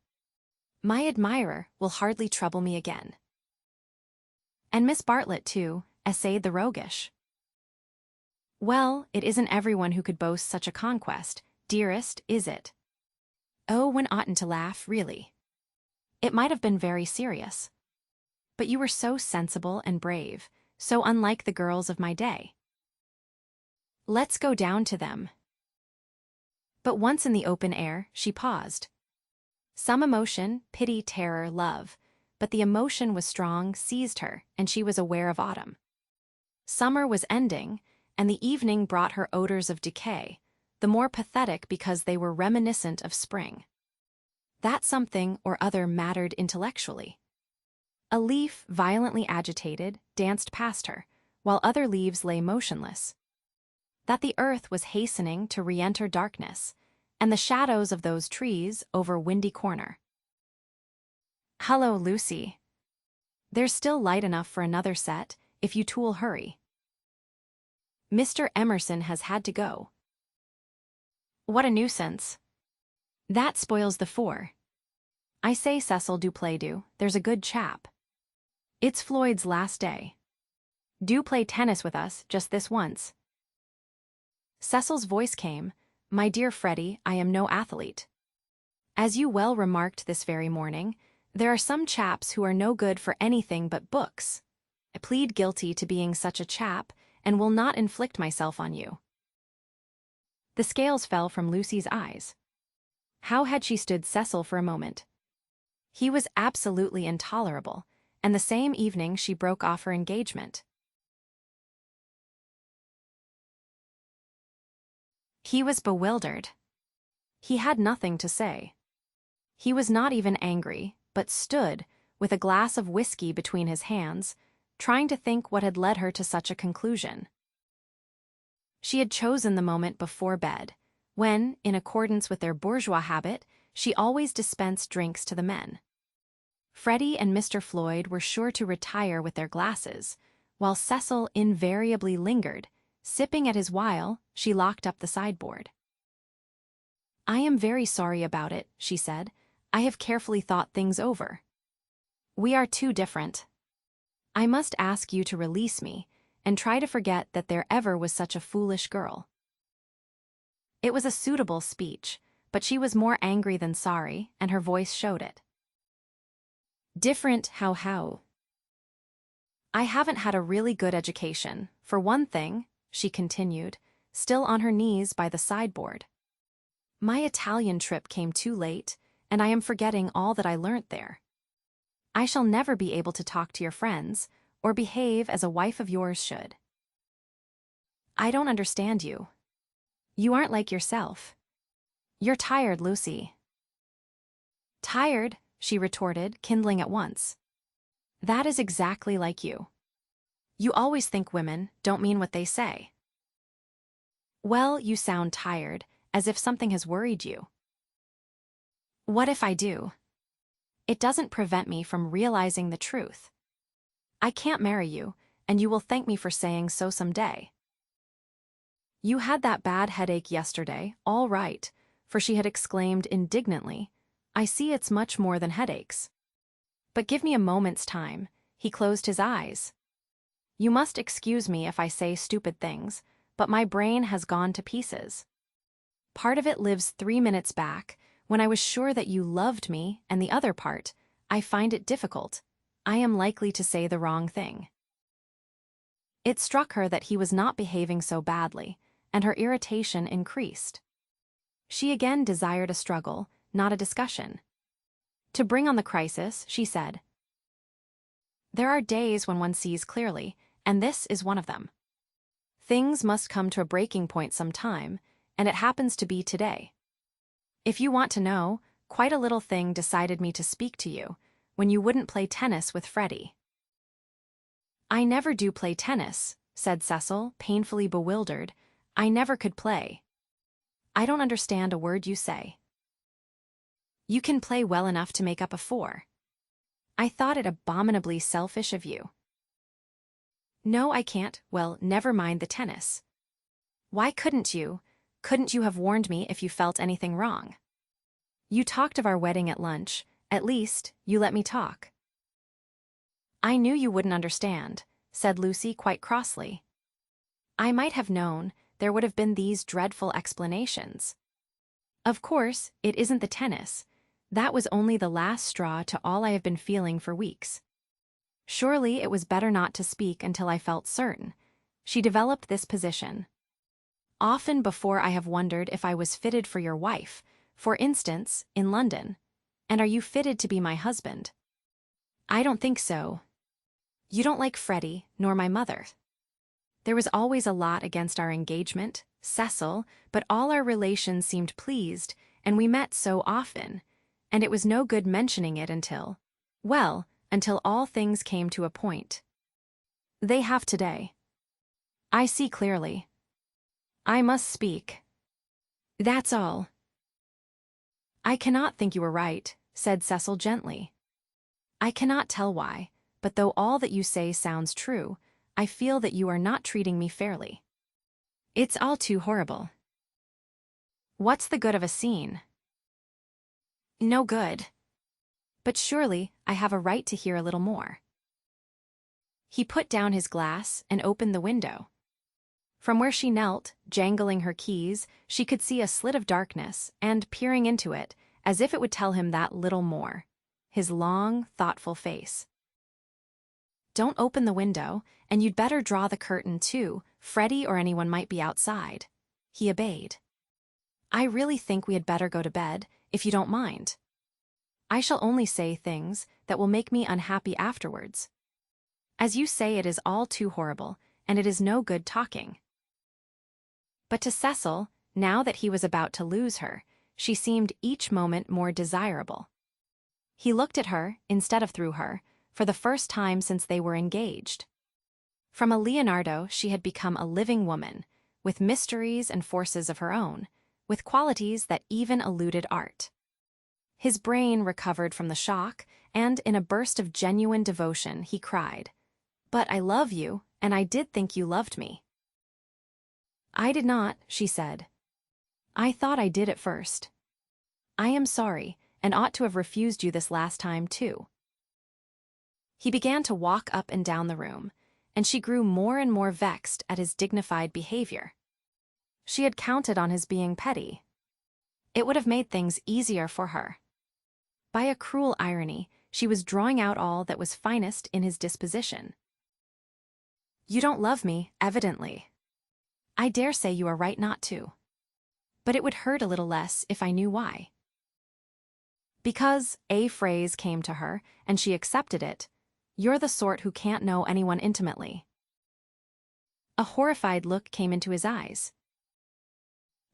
My admirer will hardly trouble me again. And Miss Bartlett, too, essayed the roguish. Well, it isn't everyone who could boast such a conquest, dearest, is it? Oh, one oughtn't to laugh, really. It might have been very serious. But you were so sensible and brave, so unlike the girls of my day. Let's go down to them. But once in the open air, she paused. Some emotion, pity, terror, love, but the emotion was strong, seized her, and she was aware of autumn. Summer was ending, and the evening brought her odors of decay, the more pathetic because they were reminiscent of spring. That something or other mattered intellectually. A leaf, violently agitated, danced past her, while other leaves lay motionless. That the earth was hastening to re-enter darkness, and the shadows of those trees over Windy Corner. Hello, Lucy. There's still light enough for another set, if you two'll hurry. Mr. Emerson has had to go. What a nuisance. That spoils the four. I say, Cecil, do play, do. There's a good chap. It's Floyd's last day. Do play tennis with us, just this once. Cecil's voice came, My dear Freddy, I am no athlete. As you well remarked this very morning, there are some chaps who are no good for anything but books. I plead guilty to being such a chap, and will not inflict myself on you. The scales fell from Lucy's eyes. How had she stood Cecil for a moment? He was absolutely intolerable, and the same evening she broke off her engagement. He was bewildered. He had nothing to say. He was not even angry, but stood, with a glass of whiskey between his hands, trying to think what had led her to such a conclusion. She had chosen the moment before bed, when, in accordance with their bourgeois habit, she always dispensed drinks to the men. Freddy and Mr. Floyd were sure to retire with their glasses, while Cecil invariably lingered, Sipping at his while, she locked up the sideboard. "I am very sorry about it," she said. "I have carefully thought things over. We are too different. I must ask you to release me, and try to forget that there ever was such a foolish girl." It was a suitable speech, but she was more angry than sorry, and her voice showed it. "Different how? I haven't had a really good education, for one thing," she continued, still on her knees by the sideboard. "My Italian trip came too late, and I am forgetting all that I learnt there. I shall never be able to talk to your friends, or behave as a wife of yours should. I don't understand you. You aren't like yourself. You're tired, Lucy." "Tired?" she retorted, kindling at once. "That is exactly like you. You always think women don't mean what they say." "Well, you sound tired, as if something has worried you." "What if I do? It doesn't prevent me from realizing the truth. I can't marry you, and you will thank me for saying so someday." "You had that bad headache yesterday, all right," for she had exclaimed indignantly. "I see it's much more than headaches. But give me a moment's time." He closed his eyes. "You must excuse me if I say stupid things, but my brain has gone to pieces. Part of it lives 3 minutes back, when I was sure that you loved me, and the other part, I find it difficult. I am likely to say the wrong thing." It struck her that he was not behaving so badly, and her irritation increased. She again desired a struggle, not a discussion. To bring on the crisis, she said, "There are days when one sees clearly, and this is one of them. Things must come to a breaking point sometime, and it happens to be today. If you want to know, quite a little thing decided me to speak to you, when you wouldn't play tennis with Freddy." "I never do play tennis," said Cecil, painfully bewildered. "I never could play. I don't understand a word you say." "You can play well enough to make up a 4. I thought it abominably selfish of you." "No, I can't. Well, never mind the tennis. Why couldn't you? Couldn't you have warned me if you felt anything wrong? You talked of our wedding at lunch. At least, you let me talk." "I knew you wouldn't understand," said Lucy quite crossly. "I might have known there would have been these dreadful explanations. Of course, it isn't the tennis. That was only the last straw to all I have been feeling for weeks. Surely it was better not to speak until I felt certain." She developed this position. "Often before I have wondered if I was fitted for your wife, for instance, in London. And are you fitted to be my husband? I don't think so. You don't like Freddy, nor my mother. There was always a lot against our engagement, Cecil, but all our relations seemed pleased, and we met so often, and it was no good mentioning it until, well, until all things came to a point. They have today. I see clearly. I must speak. That's all." "I cannot think you were right," said Cecil gently. "I cannot tell why, but though all that you say sounds true, I feel that you are not treating me fairly. It's all too horrible. What's the good of a scene?" "No good. But surely I have a right to hear a little more." He put down his glass and opened the window. From where she knelt, jangling her keys, she could see a slit of darkness, and peering into it, as if it would tell him that little more, his long, thoughtful face. "Don't open the window, and you'd better draw the curtain too. Freddy or anyone might be outside." He obeyed. "I really think we had better go to bed, if you don't mind. I shall only say things that will make me unhappy afterwards. As you say, it is all too horrible, and it is no good talking." But to Cecil, now that he was about to lose her, she seemed each moment more desirable. He looked at her, instead of through her, for the first time since they were engaged. From a Leonardo she had become a living woman, with mysteries and forces of her own, with qualities that even eluded art. His brain recovered from the shock, and in a burst of genuine devotion he cried, "But I love you, and I did think you loved me." I did not, she said. I thought I did at first. I am sorry, and ought to have refused you this last time, too. He began to walk up and down the room, and she grew more and more vexed at his dignified behavior. She had counted on his being petty. It would have made things easier for her. By a cruel irony, she was drawing out all that was finest in his disposition. You don't love me, evidently. I dare say you are right not to. But it would hurt a little less if I knew why. Because a phrase came to her, and she accepted it. You're the sort who can't know anyone intimately. A horrified look came into his eyes.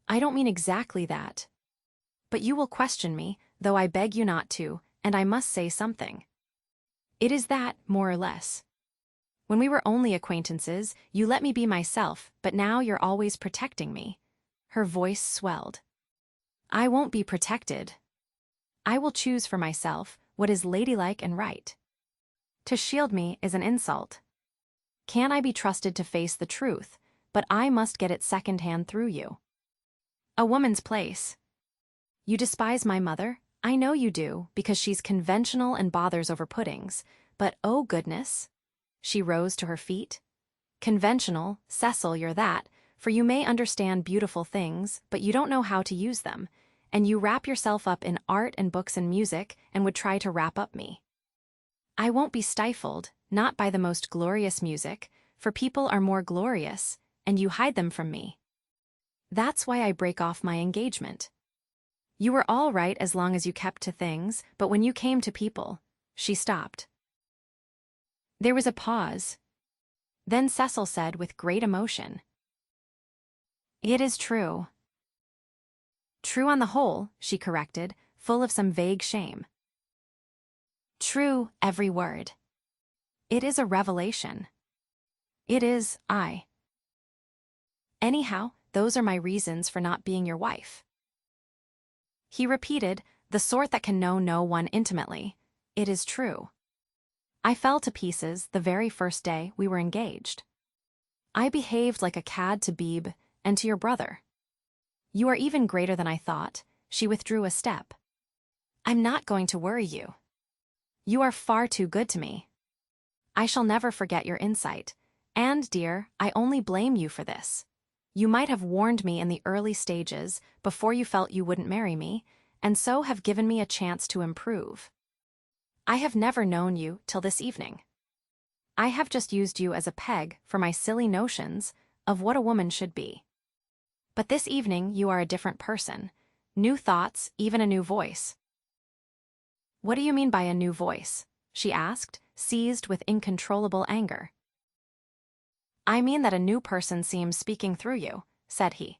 I don't mean exactly that. But you will question me, though I beg you not to, and I must say something. It is that, more or less. When we were only acquaintances, you let me be myself, but now you're always protecting me. Her voice swelled. I won't be protected. I will choose for myself what is ladylike and right. To shield me is an insult. Can I be trusted to face the truth, but I must get it second-hand through you. A woman's place. You despise my mother? I know you do, because she's conventional and bothers over puddings, but oh goodness. She rose to her feet. Conventional, Cecil, you're that, for you may understand beautiful things, but you don't know how to use them, and you wrap yourself up in art and books and music and would try to wrap up me. I won't be stifled, not by the most glorious music, for people are more glorious, and you hide them from me. That's why I break off my engagement. You were all right as long as you kept to things, but when you came to people, she stopped. There was a pause. Then Cecil said with great emotion, It is true. True on the whole, she corrected, full of some vague shame. True, every word. It is a revelation. It is, Anyhow, those are my reasons for not being your wife. He repeated, the sort that can know no one intimately. It is true. I fell to pieces the very first day we were engaged. I behaved like a cad to Beebe and to your brother. You are even greater than I thought. She withdrew a step. I'm not going to worry you. You are far too good to me. I shall never forget your insight. And, dear, I only blame you for this. You might have warned me in the early stages, before you felt you wouldn't marry me, and so have given me a chance to improve. I have never known you till this evening. I have just used you as a peg for my silly notions of what a woman should be. But this evening you are a different person. New thoughts, even a new voice. What do you mean by a new voice? She asked, seized with incontrollable anger. I mean that a new person seems speaking through you, said he.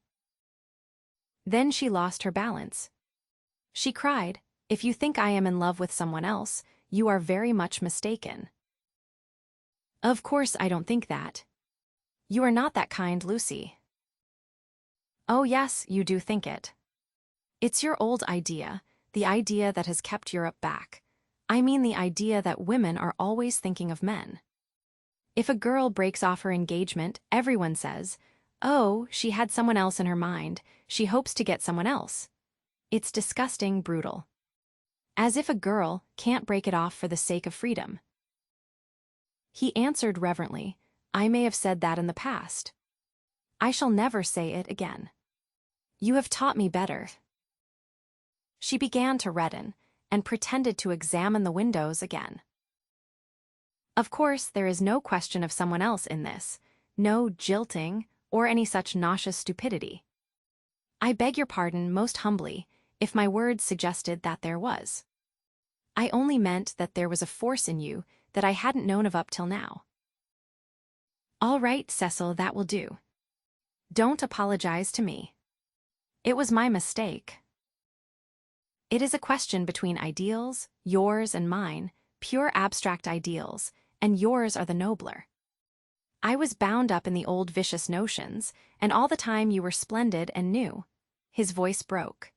Then she lost her balance. She cried, If you think I am in love with someone else, you are very much mistaken. Of course I don't think that. You are not that kind, Lucy. Oh yes, you do think it. It's your old idea, the idea that has kept Europe back. I mean the idea that women are always thinking of men. If a girl breaks off her engagement, everyone says, oh, she had someone else in her mind, she hopes to get someone else. It's disgusting, brutal. As if a girl can't break it off for the sake of freedom. He answered reverently, I may have said that in the past. I shall never say it again. You have taught me better. She began to redden, and pretended to examine the windows again. Of course, there is no question of someone else in this, no jilting, or any such nauseous stupidity. I beg your pardon most humbly, if my words suggested that there was. I only meant that there was a force in you that I hadn't known of up till now. All right, Cecil, that will do. Don't apologize to me. It was my mistake. It is a question between ideals, yours and mine, pure abstract ideals, and yours are the nobler. I was bound up in the old vicious notions, and all the time you were splendid and new. His voice broke.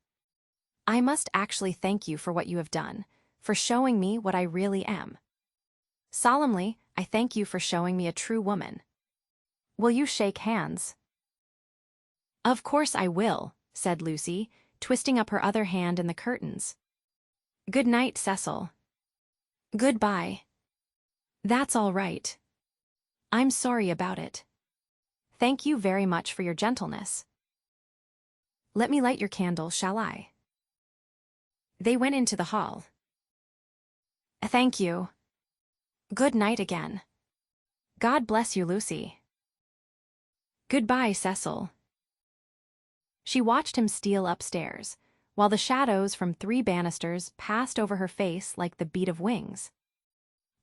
I must actually thank you for what you have done, for showing me what I really am. Solemnly, I thank you for showing me a true woman. Will you shake hands? "Of course I will," said Lucy, twisting up her other hand in the curtains. "Good night, Cecil." "Goodbye." "That's all right. I'm sorry about it. Thank you very much for your gentleness. Let me light your candle, shall I?" They went into the hall. "Thank you. Good night again." "God bless you, Lucy." "Goodbye, Cecil." She watched him steal upstairs, while the shadows from 3 banisters passed over her face like the beat of wings.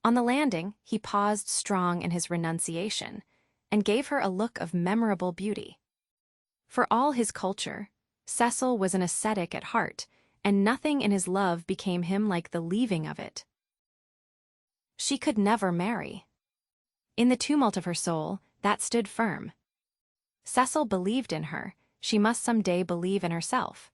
On the landing, he paused strong in his renunciation, and gave her a look of memorable beauty. For all his culture, Cecil was an ascetic at heart, and nothing in his love became him like the leaving of it. She could never marry. In the tumult of her soul, that stood firm. Cecil believed in her. She must some day believe in herself.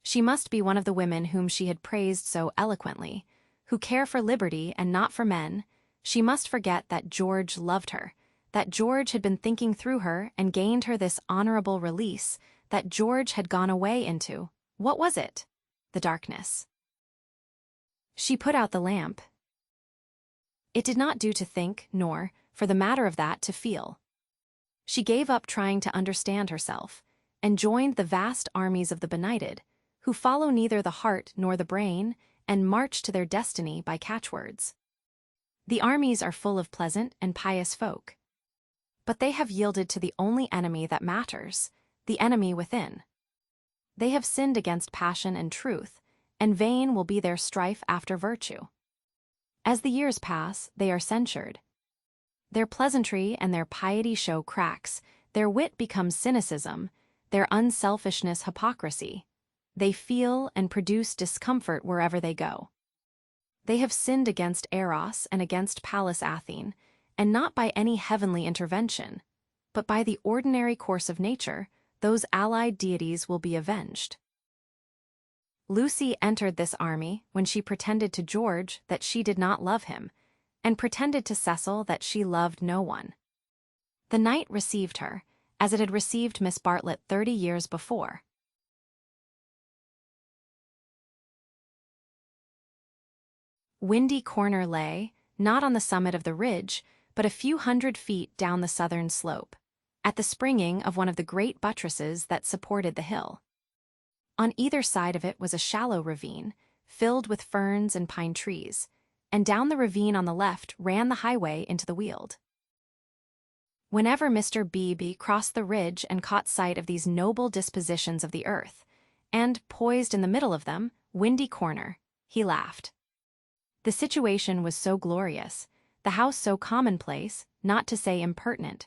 She must be one of the women whom she had praised so eloquently, who care for liberty and not for men. She must forget that George loved her, that George had been thinking through her and gained her this honorable release, that George had gone away into, what was it? The darkness. She put out the lamp. It did not do to think, nor, for the matter of that, to feel. She gave up trying to understand herself, and joined the vast armies of the benighted, who follow neither the heart nor the brain, and march to their destiny by catchwords. The armies are full of pleasant and pious folk. But they have yielded to the only enemy that matters, the enemy within. They have sinned against passion and truth, and vain will be their strife after virtue. As the years pass, they are censured. Their pleasantry and their piety show cracks, their wit becomes cynicism, their unselfishness hypocrisy. They feel and produce discomfort wherever they go. They have sinned against Eros and against Pallas Athene, and not by any heavenly intervention, but by the ordinary course of nature. Those allied deities will be avenged. Lucy entered this army when she pretended to George that she did not love him, and pretended to Cecil that she loved no one. The night received her, as it had received Miss Bartlett 30 years before. Windy Corner lay, not on the summit of the ridge, but a few hundred feet down the southern slope, at the springing of one of the great buttresses that supported the hill. On either side of it was a shallow ravine, filled with ferns and pine trees, and down the ravine on the left ran the highway into the Weald. Whenever Mr. Beebe crossed the ridge and caught sight of these noble dispositions of the earth, and, poised in the middle of them, Windy Corner, he laughed. The situation was so glorious, the house so commonplace, not to say impertinent.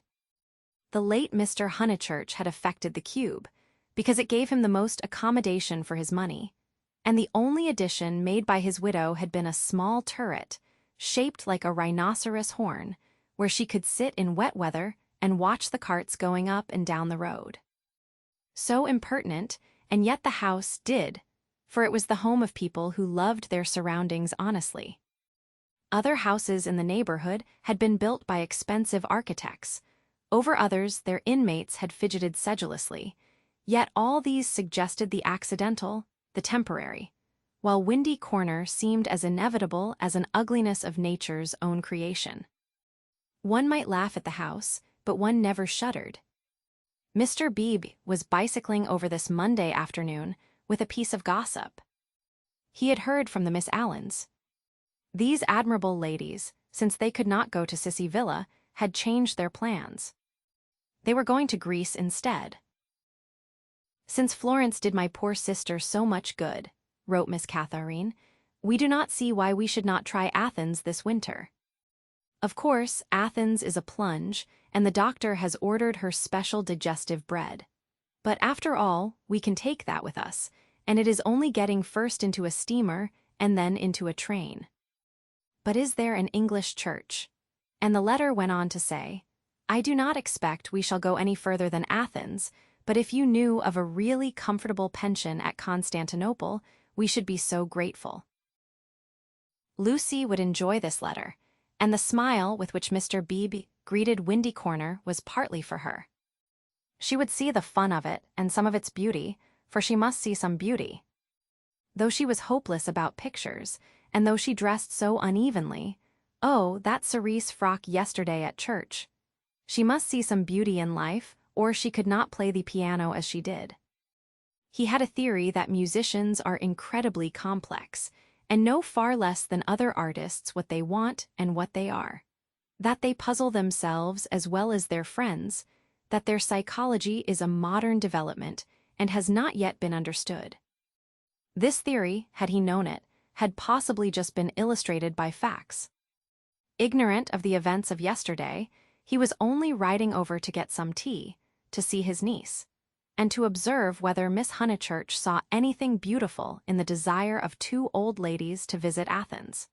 The late Mr. Honeychurch had affected the cube, because it gave him the most accommodation for his money, and the only addition made by his widow had been a small turret, shaped like a rhinoceros horn, where she could sit in wet weather and watch the carts going up and down the road. So impertinent, and yet the house did, for it was the home of people who loved their surroundings honestly. Other houses in the neighborhood had been built by expensive architects. Over others, their inmates had fidgeted sedulously, yet all these suggested the accidental, the temporary, while Windy Corner seemed as inevitable as an ugliness of nature's own creation. One might laugh at the house, but one never shuddered. Mr. Beebe was bicycling over this Monday afternoon with a piece of gossip. He had heard from the Miss Allens. These admirable ladies, since they could not go to Sissy Villa, had changed their plans. They were going to Greece instead. "Since Florence did my poor sister so much good," wrote Miss Catharine, "we do not see why we should not try Athens this winter. Of course, Athens is a plunge, and the doctor has ordered her special digestive bread. But after all, we can take that with us, and it is only getting first into a steamer and then into a train. But is there an English church?" And the letter went on to say, "I do not expect we shall go any further than Athens, but if you knew of a really comfortable pension at Constantinople, we should be so grateful." Lucy would enjoy this letter, and the smile with which Mr. Beebe greeted Windy Corner was partly for her. She would see the fun of it and some of its beauty, for she must see some beauty. Though she was hopeless about pictures, and though she dressed so unevenly, oh, that cerise frock yesterday at church. She must see some beauty in life, or she could not play the piano as she did. He had a theory that musicians are incredibly complex, and know far less than other artists what they want and what they are. That they puzzle themselves as well as their friends, that their psychology is a modern development and has not yet been understood. This theory, had he known it, had possibly just been illustrated by facts. Ignorant of the events of yesterday, he was only riding over to get some tea, to see his niece, and to observe whether Miss Honeychurch saw anything beautiful in the desire of two old ladies to visit Athens.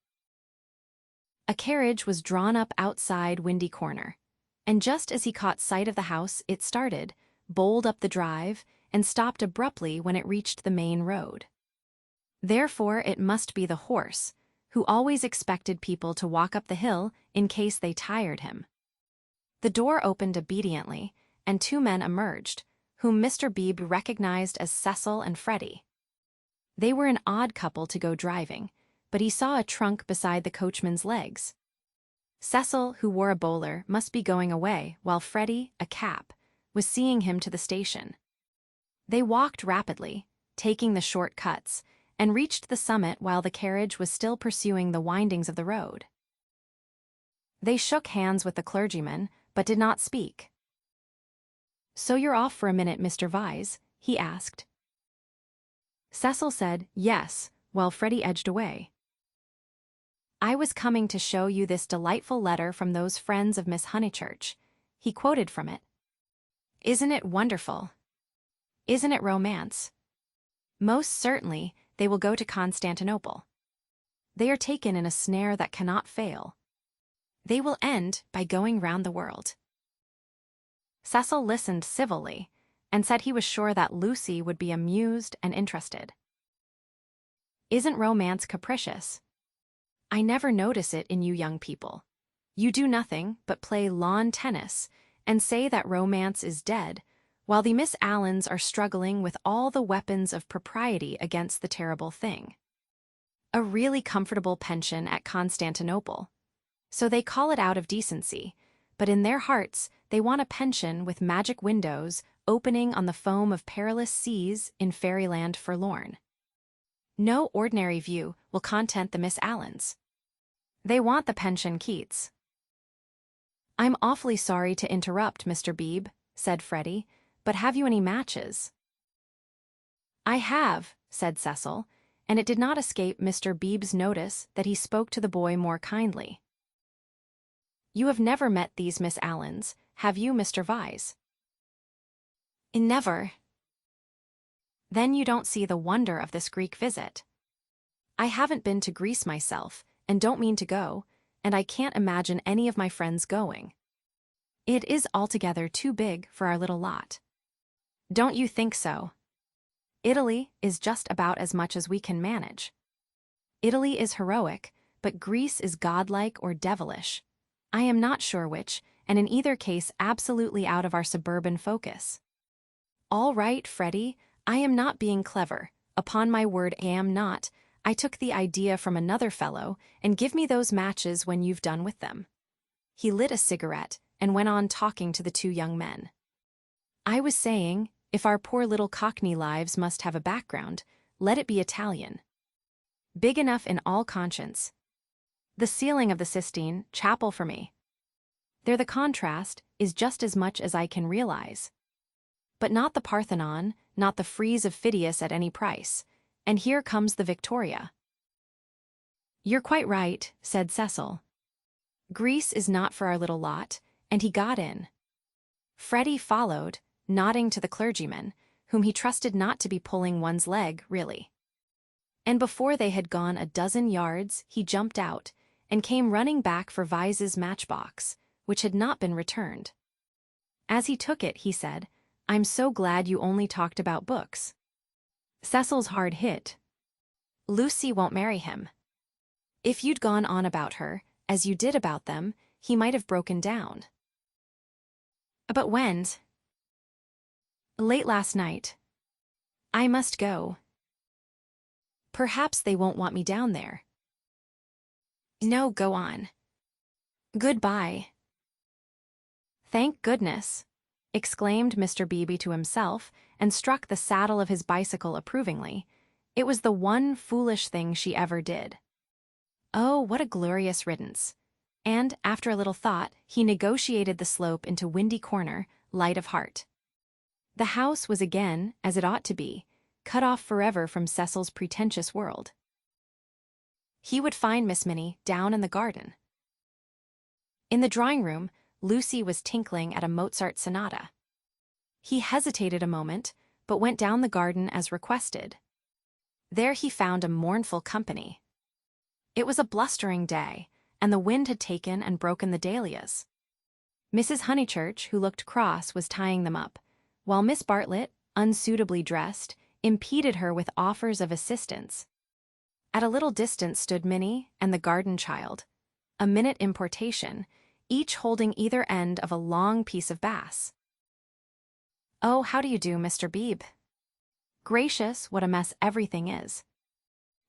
A carriage was drawn up outside Windy Corner, and just as he caught sight of the house it started, bowled up the drive, and stopped abruptly when it reached the main road. Therefore it must be the horse, who always expected people to walk up the hill in case they tired him. The door opened obediently, and two men emerged, whom Mr. Beebe recognized as Cecil and Freddy. They were an odd couple to go driving, but he saw a trunk beside the coachman's legs. Cecil, who wore a bowler, must be going away, while Freddy, a cap, was seeing him to the station. They walked rapidly, taking the short cuts, and reached the summit while the carriage was still pursuing the windings of the road. They shook hands with the clergyman, but did not speak. "So you're off for a minute, Mr. Vyse?" he asked. Cecil said, "Yes," while Freddy edged away. "I was coming to show you this delightful letter from those friends of Miss Honeychurch." He quoted from it. "Isn't it wonderful? Isn't it romance? Most certainly, they will go to Constantinople. They are taken in a snare that cannot fail. They will end by going round the world." Cecil listened civilly, and said he was sure that Lucy would be amused and interested. "Isn't romance capricious? I never notice it in you young people. You do nothing but play lawn tennis and say that romance is dead, while the Miss Allens are struggling with all the weapons of propriety against the terrible thing. A really comfortable pension at Constantinople. So they call it out of decency, but in their hearts they want a pension with magic windows opening on the foam of perilous seas in fairyland forlorn. No ordinary view will content the Miss Allens. They want the pension Keats." "I'm awfully sorry to interrupt, Mr. Beebe," said Freddy, "but have you any matches?" "I have," said Cecil, and it did not escape Mr. Beebe's notice that he spoke to the boy more kindly. "You have never met these Miss Allens, have you, Mr. Vyse?" "Never." "Then you don't see the wonder of this Greek visit. I haven't been to Greece myself, and don't mean to go, and I can't imagine any of my friends going. It is altogether too big for our little lot. Don't you think so? Italy is just about as much as we can manage. Italy is heroic, but Greece is godlike or devilish. I am not sure which, and in either case absolutely out of our suburban focus. All right, Freddy, I am not being clever. Upon my word, I am not. I took the idea from another fellow, and give me those matches when you've done with them." He lit a cigarette and went on talking to the two young men. "I was saying, if our poor little Cockney lives must have a background, let it be Italian. Big enough in all conscience. The ceiling of the Sistine Chapel for me. There the contrast is just as much as I can realize. But not the Parthenon, not the frieze of Phidias at any price. And here comes the Victoria." "You're quite right," said Cecil. "Greece is not for our little lot," and he got in. Freddy followed, nodding to the clergyman, whom he trusted not to be pulling one's leg, really. And before they had gone a dozen yards, he jumped out, and came running back for Vyse's matchbox, which had not been returned. As he took it, he said, "I'm so glad you only talked about books." Cecil's hard hit. "Lucy won't marry him. If you'd gone on about her, as you did about them, he might have broken down." "But when?" Late last night. I must go. Perhaps they won't want me down there. No, go on. Goodbye. Thank goodness, exclaimed Mr. Beebe to himself, and struck the saddle of his bicycle approvingly. It was the one foolish thing she ever did. Oh, what a glorious riddance. And, after a little thought, he negotiated the slope into Windy Corner, light of heart. The house was again, as it ought to be, cut off forever from Cecil's pretentious world. He would find Miss Minnie down in the garden. In the drawing-room, Lucy was tinkling at a Mozart sonata. He hesitated a moment, but went down the garden as requested. There he found a mournful company. It was a blustering day, and the wind had taken and broken the dahlias. Mrs. Honeychurch, who looked cross, was tying them up, while Miss Bartlett, unsuitably dressed, impeded her with offers of assistance. At a little distance stood Minnie and the garden child, a minute importation, each holding either end of a long piece of bass. "Oh, how do you do, Mr. Beebe? Gracious, what a mess everything is.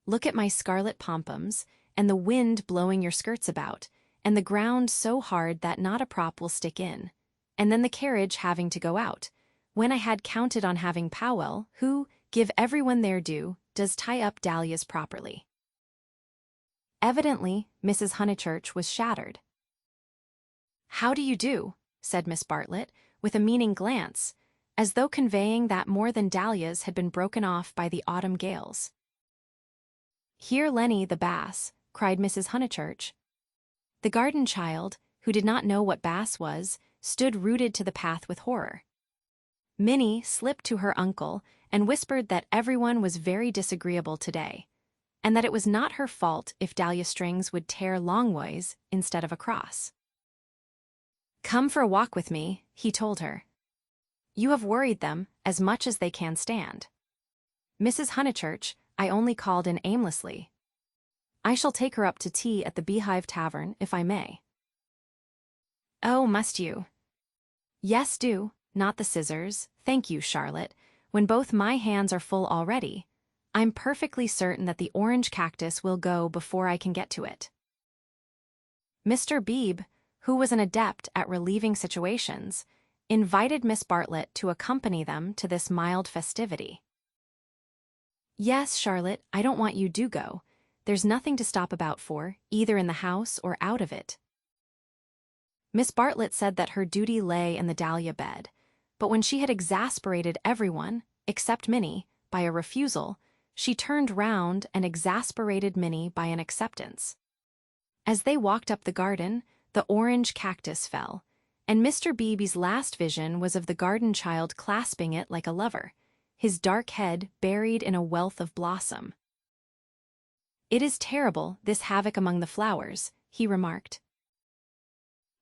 Look at my scarlet pompons, and the wind blowing your skirts about, and the ground so hard that not a prop will stick in, and then the carriage having to go out, when I had counted on having Powell, who, give everyone their due, does tie up dahlias properly." Evidently, Mrs. Honeychurch was shattered. "How do you do?" said Miss Bartlett, with a meaning glance, as though conveying that more than dahlias had been broken off by the autumn gales. "Here, Lenny, the bass," cried Mrs. Honeychurch. The garden child, who did not know what bass was, stood rooted to the path with horror. Minnie slipped to her uncle and whispered that everyone was very disagreeable today, and that it was not her fault if dahlia strings would tear longways instead of across. "Come for a walk with me," he told her. "You have worried them as much as they can stand. Mrs. Honeychurch, I only called in aimlessly. I shall take her up to tea at the Beehive Tavern, if I may." "Oh, must you?" "Yes, do. Not the scissors, thank you, Charlotte. When both my hands are full already, I'm perfectly certain that the orange cactus will go before I can get to it." Mr. Beebe, who was an adept at relieving situations, invited Miss Bartlett to accompany them to this mild festivity. "Yes, Charlotte, I don't want you to go. There's nothing to stop about for, either in the house or out of it." Miss Bartlett said that her duty lay in the dahlia bed, but when she had exasperated everyone, except Minnie, by a refusal, she turned round and exasperated Minnie by an acceptance. As they walked up the garden, the orange cactus fell, and Mr. Beebe's last vision was of the garden child clasping it like a lover, his dark head buried in a wealth of blossom. "It is terrible, this havoc among the flowers," he remarked.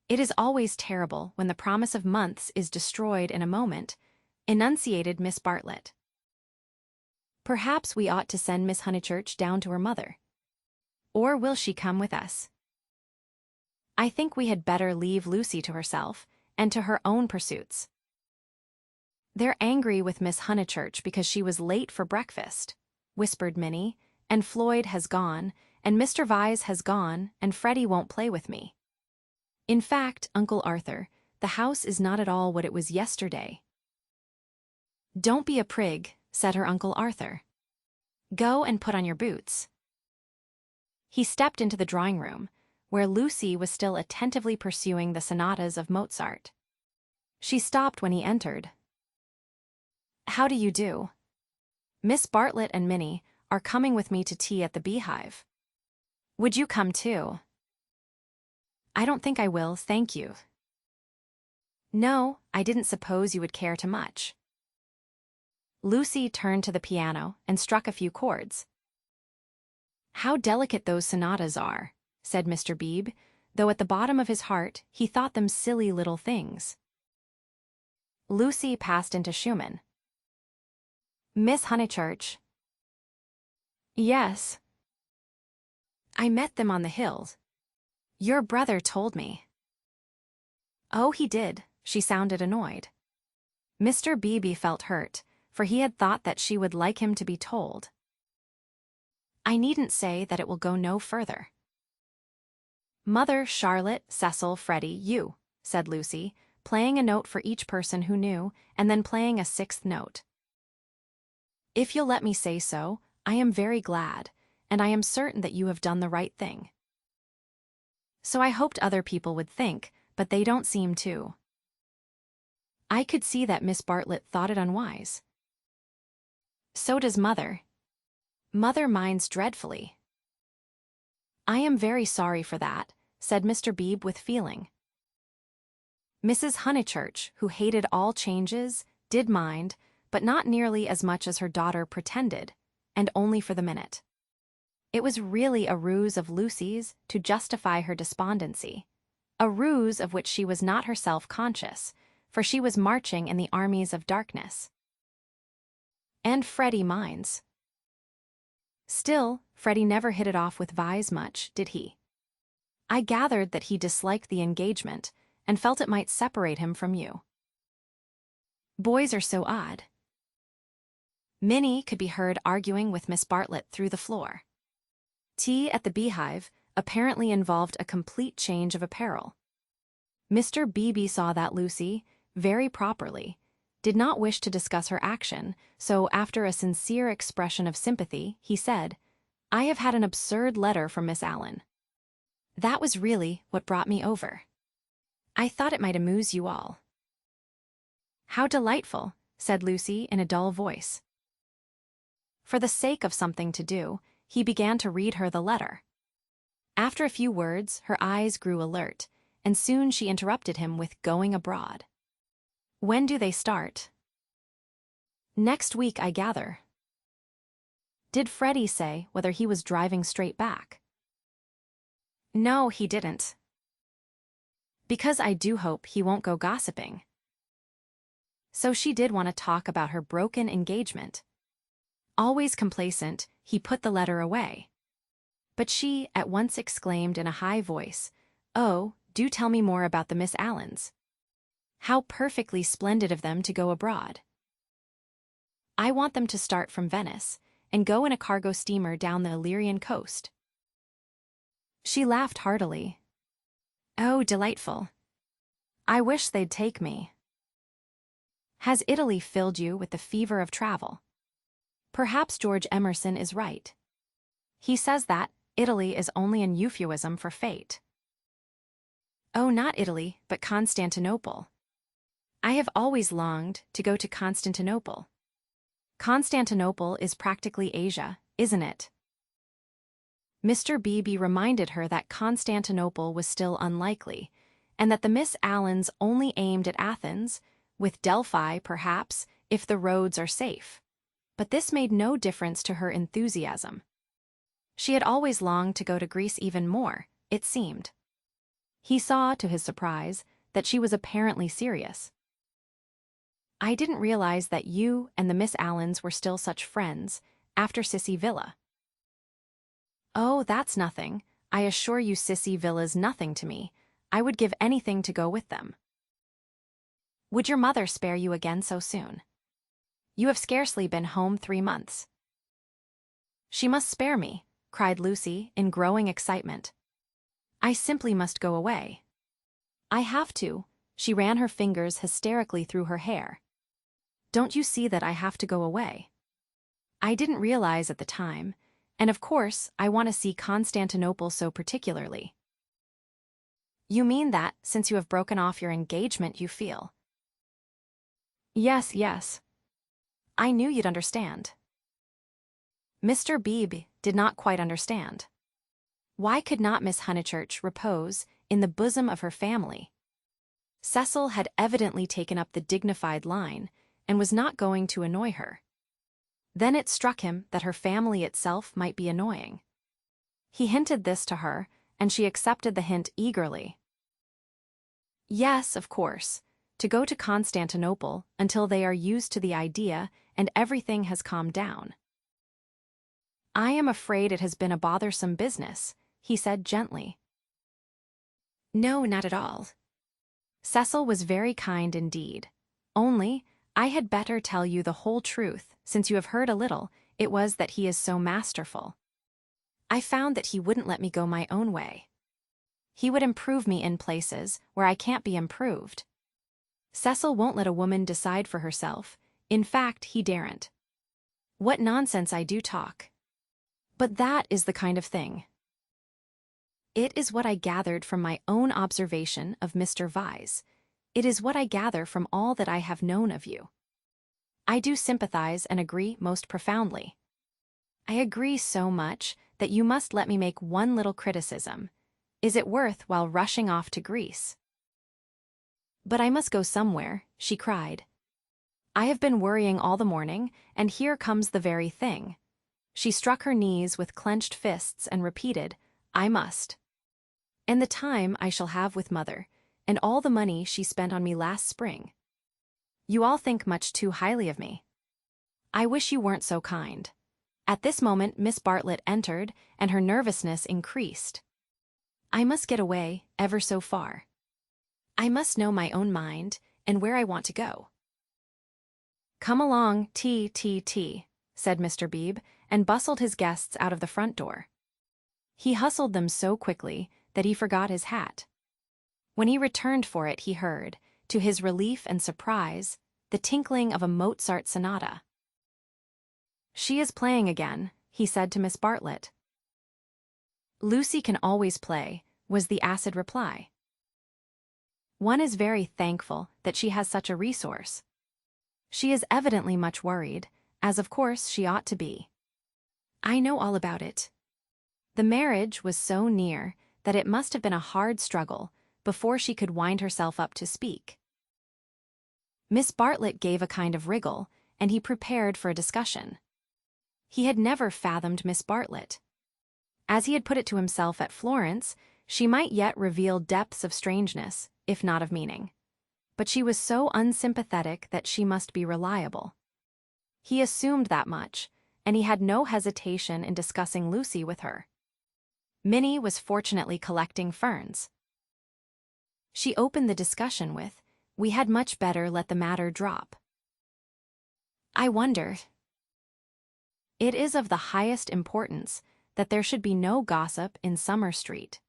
"It is always terrible when the promise of months is destroyed in a moment," enunciated Miss Bartlett. "Perhaps we ought to send Miss Honeychurch down to her mother. Or will she come with us? I think we had better leave Lucy to herself, and to her own pursuits. They're angry with Miss Honeychurch because she was late for breakfast," whispered Minnie, "and Floyd has gone, and Mr. Vyse has gone, and Freddy won't play with me. In fact, Uncle Arthur, the house is not at all what it was yesterday." "Don't be a prig," said her Uncle Arthur. "Go and put on your boots." He stepped into the drawing-room, where Lucy was still attentively pursuing the sonatas of Mozart. She stopped when he entered. "How do you do? Miss Bartlett and Minnie are coming with me to tea at the Beehive. Would you come too?" "I don't think I will, thank you." "No, I didn't suppose you would care too much." Lucy turned to the piano and struck a few chords. "How delicate those sonatas are," said Mr. Beebe, though at the bottom of his heart he thought them silly little things. Lucy passed into Schumann. "Miss Honeychurch." "Yes." "I met them on the hills. Your brother told me." "Oh, he did." She sounded annoyed. Mr. Beebe felt hurt, for he had thought that she would like him to be told. I needn't say that it will go no further. Mother, Charlotte, Cecil, Freddy, you, said Lucy, playing a note for each person who knew, and then playing a sixth note. If you'll let me say so, I am very glad, and I am certain that you have done the right thing. So I hoped other people would think, but they don't seem to. I could see that Miss Bartlett thought it unwise. So does Mother. Mother minds dreadfully. I am very sorry for that, said Mr. Beebe with feeling. Mrs. Honeychurch, who hated all changes, did mind, but not nearly as much as her daughter pretended, and only for the minute. It was really a ruse of Lucy's to justify her despondency, a ruse of which she was not herself conscious, for she was marching in the armies of darkness. And Freddy minds. Still, Freddy never hit it off with Vyse much, did he? I gathered that he disliked the engagement and felt it might separate him from you. Boys are so odd. Minnie could be heard arguing with Miss Bartlett through the floor. Tea at the Beehive apparently involved a complete change of apparel. Mr. Beebe saw that Lucy, very properly, did not wish to discuss her action, so after a sincere expression of sympathy, he said, I have had an absurd letter from Miss Allen. That was really what brought me over. I thought it might amuse you all. How delightful, said Lucy in a dull voice. For the sake of something to do, he began to read her the letter. After a few words, her eyes grew alert, and soon she interrupted him with going abroad. When do they start? Next week, I gather. Did Freddy say whether he was driving straight back? No, he didn't. Because I do hope he won't go gossiping. So she did want to talk about her broken engagement. Always complacent, he put the letter away. But she at once exclaimed in a high voice, Oh, do tell me more about the Miss Allens. How perfectly splendid of them to go abroad. I want them to start from Venice and go in a cargo steamer down the Illyrian coast. She laughed heartily. Oh, delightful. I wish they'd take me. Has Italy filled you with the fever of travel? Perhaps George Emerson is right. He says that Italy is only an euphuism for fate. Oh, not Italy, but Constantinople. I have always longed to go to Constantinople. Constantinople is practically Asia, isn't it? Mr. Beebe reminded her that Constantinople was still unlikely, and that the Miss Allens only aimed at Athens, with Delphi, perhaps, if the roads are safe. But this made no difference to her enthusiasm. She had always longed to go to Greece even more, it seemed. He saw, to his surprise, that she was apparently serious. I didn't realize that you and the Miss Allens were still such friends, after Sissy Villa. Oh, that's nothing. I assure you Sissy Villa's nothing to me. I would give anything to go with them. Would your mother spare you again so soon? You have scarcely been home 3 months. She must spare me, cried Lucy in growing excitement. I simply must go away. I have to. She ran her fingers hysterically through her hair. Don't you see that I have to go away? I didn't realize at the time, and of course I want to see Constantinople so particularly. You mean that, since you have broken off your engagement, you feel? Yes, yes. I knew you'd understand. Mr. Beebe did not quite understand. Why could not Miss Honeychurch repose in the bosom of her family? Cecil had evidently taken up the dignified line and was not going to annoy her. Then it struck him that her family itself might be annoying. He hinted this to her, and she accepted the hint eagerly. Yes, of course, to go to Constantinople until they are used to the idea and everything has calmed down. I am afraid it has been a bothersome business, he said gently. No, not at all. Cecil was very kind indeed. Only, I had better tell you the whole truth, since you have heard a little. It was that he is so masterful. I found that he wouldn't let me go my own way. He would improve me in places where I can't be improved. Cecil won't let a woman decide for herself. In fact, he daren't. What nonsense I do talk. But that is the kind of thing. It is what I gathered from my own observation of Mr. Vyse. It is what I gather from all that I have known of you. I do sympathize and agree most profoundly. I agree so much that you must let me make one little criticism. Is it worth while rushing off to Greece? But I must go somewhere, she cried. I have been worrying all the morning, and here comes the very thing. She struck her knees with clenched fists and repeated, I must. And the time I shall have with Mother, and all the money she spent on me last spring. You all think much too highly of me. I wish you weren't so kind. At this moment Miss Bartlett entered, and her nervousness increased. I must get away, ever so far. I must know my own mind, and where I want to go. Come along, T, said Mr. Beebe, and bustled his guests out of the front door. He hustled them so quickly that he forgot his hat. When he returned for it, he heard, to his relief and surprise, the tinkling of a Mozart sonata. She is playing again, he said to Miss Bartlett. Lucy can always play, was the acid reply. One is very thankful that she has such a resource. She is evidently much worried, as of course she ought to be. I know all about it. The marriage was so near that it must have been a hard struggle before she could wind herself up to speak. Miss Bartlett gave a kind of wriggle, and he prepared for a discussion. He had never fathomed Miss Bartlett. As he had put it to himself at Florence, she might yet reveal depths of strangeness, if not of meaning. But she was so unsympathetic that she must be reliable. He assumed that much, and he had no hesitation in discussing Lucy with her. Minnie was fortunately collecting ferns. She opened the discussion with, "We had much better let the matter drop." I wonder. It is of the highest importance that there should be no gossip in Summer Street.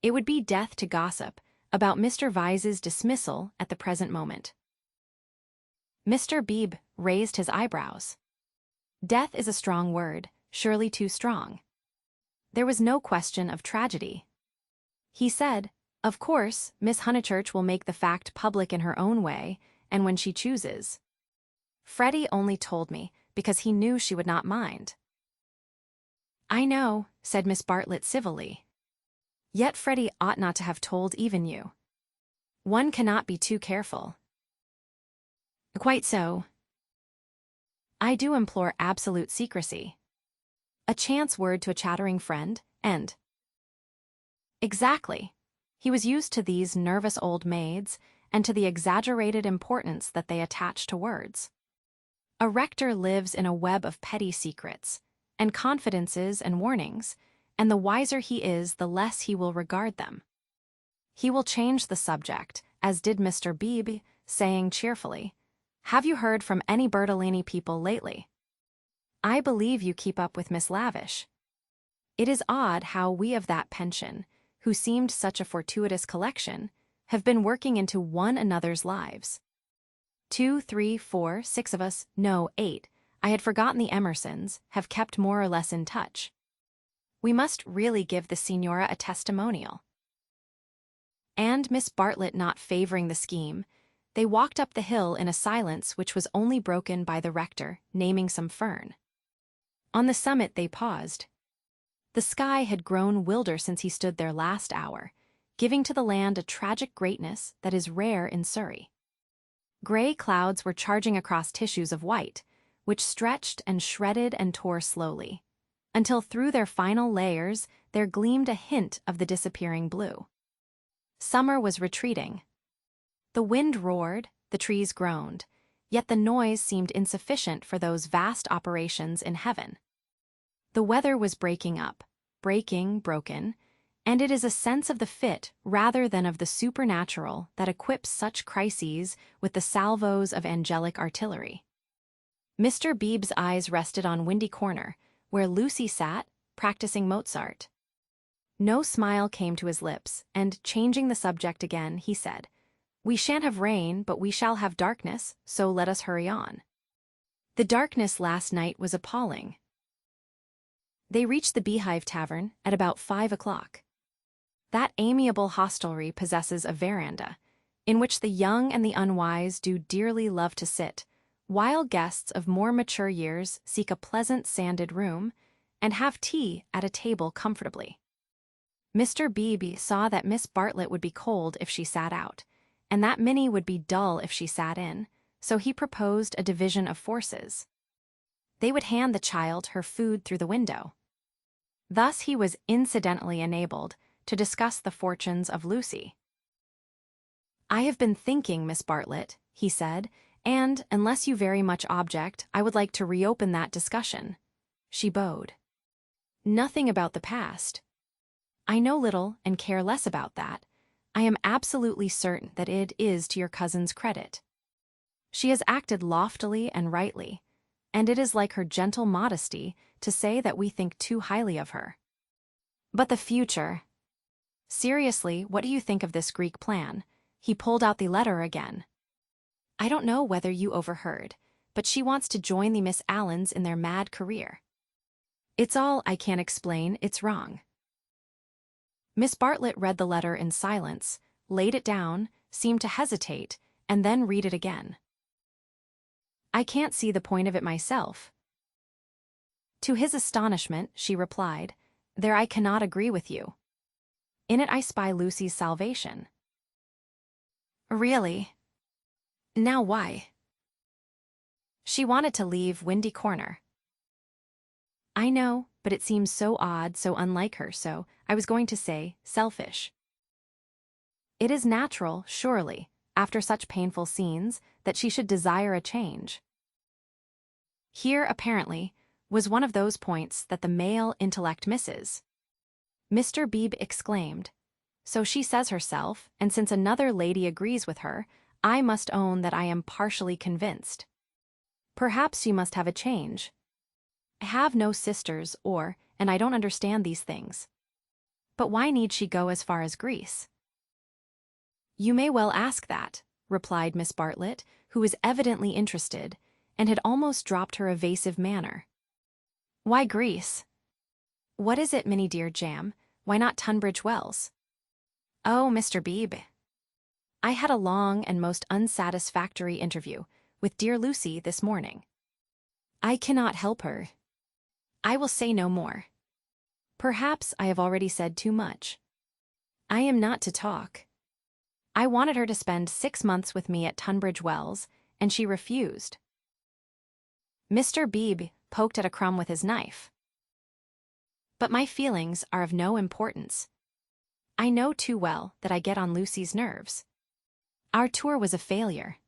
It would be death to gossip about Mr. Vyse's dismissal at the present moment. Mr. Beebe raised his eyebrows. Death is a strong word, surely too strong. There was no question of tragedy. He said, "Of course, Miss Honeychurch will make the fact public in her own way, and when she chooses. Freddy only told me because he knew she would not mind." "I know," said Miss Bartlett civilly. "Yet Freddy ought not to have told even you. One cannot be too careful." "Quite so. I do implore absolute secrecy. A chance word to a chattering friend, and—" Exactly. He was used to these nervous old maids and to the exaggerated importance that they attach to words. A rector lives in a web of petty secrets, and confidences and warnings, and the wiser he is, the less he will regard them. He will change the subject, as did Mr. Beebe, saying cheerfully, "Have you heard from any Bertolini people lately? I believe you keep up with Miss Lavish. It is odd how we of that pension, who seemed such a fortuitous collection, have been working into one another's lives. 2, 3, 4, 6 of us, no, 8, I had forgotten the Emersons, have kept more or less in touch. We must really give the Signora a testimonial." And Miss Bartlett not favoring the scheme, they walked up the hill in a silence which was only broken by the rector naming some fern. On the summit they paused. The sky had grown wilder since he stood there last hour, giving to the land a tragic greatness that is rare in Surrey. Gray clouds were charging across tissues of white, which stretched and shredded and tore slowly, until through their final layers there gleamed a hint of the disappearing blue. Summer was retreating. The wind roared, the trees groaned, yet the noise seemed insufficient for those vast operations in heaven. The weather was breaking up, broken, And it is a sense of the fit rather than of the supernatural that equips such crises with the salvos of angelic artillery. Mr. Beebe's eyes rested on Windy Corner, where Lucy sat, practicing Mozart. No smile came to his lips, and, changing the subject again, he said, "We shan't have rain, but we shall have darkness, so let us hurry on. The darkness last night was appalling." They reached the Beehive Tavern at about 5 o'clock. That amiable hostelry possesses a veranda, in which the young and the unwise do dearly love to sit, while guests of more mature years seek a pleasant sanded room and have tea at a table comfortably. Mr. Beebe saw that Miss Bartlett would be cold if she sat out, and that Minnie would be dull if she sat in, so he proposed a division of forces. They would hand the child her food through the window. Thus he was incidentally enabled to discuss the fortunes of Lucy. "I have been thinking, Miss Bartlett," he said, "and, unless you very much object, I would like to reopen that discussion." She bowed. "Nothing about the past. I know little and care less about that. I am absolutely certain that it is to your cousin's credit. She has acted loftily and rightly, and it is like her gentle modesty to say that we think too highly of her. But the future. Seriously, what do you think of this Greek plan?" He pulled out the letter again. "I don't know whether you overheard, but she wants to join the Miss Allens in their mad career. It's all I can't explain, it's wrong." Miss Bartlett read the letter in silence, laid it down, seemed to hesitate, and then read it again. "I can't see the point of it myself." To his astonishment, she replied, "There I cannot agree with you. In it I spy Lucy's salvation." "Really? Now why?" "She wanted to leave Windy Corner." "I know, but it seems so odd, so unlike her, so, I was going to say, selfish." "It is natural, surely, after such painful scenes, that she should desire a change." Here, apparently, was one of those points that the male intellect misses. Mr. Beebe exclaimed, "So she says herself, and since another lady agrees with her, I must own that I am partially convinced. Perhaps she must have a change. I have no sisters, and I don't understand these things. But why need she go as far as Greece?" "You may well ask that," replied Miss Bartlett, who was evidently interested, and had almost dropped her evasive manner. "Why Greece?" "What is it, Minnie dear Jam? Why not Tunbridge Wells?" "Oh, Mr. Beebe. I had a long and most unsatisfactory interview with dear Lucy this morning. I cannot help her. I will say no more. Perhaps I have already said too much. I am not to talk. I wanted her to spend 6 months with me at Tunbridge Wells, and she refused." Mr. Beebe poked at a crumb with his knife. "But my feelings are of no importance. I know too well that I get on Lucy's nerves. Our tour was a failure.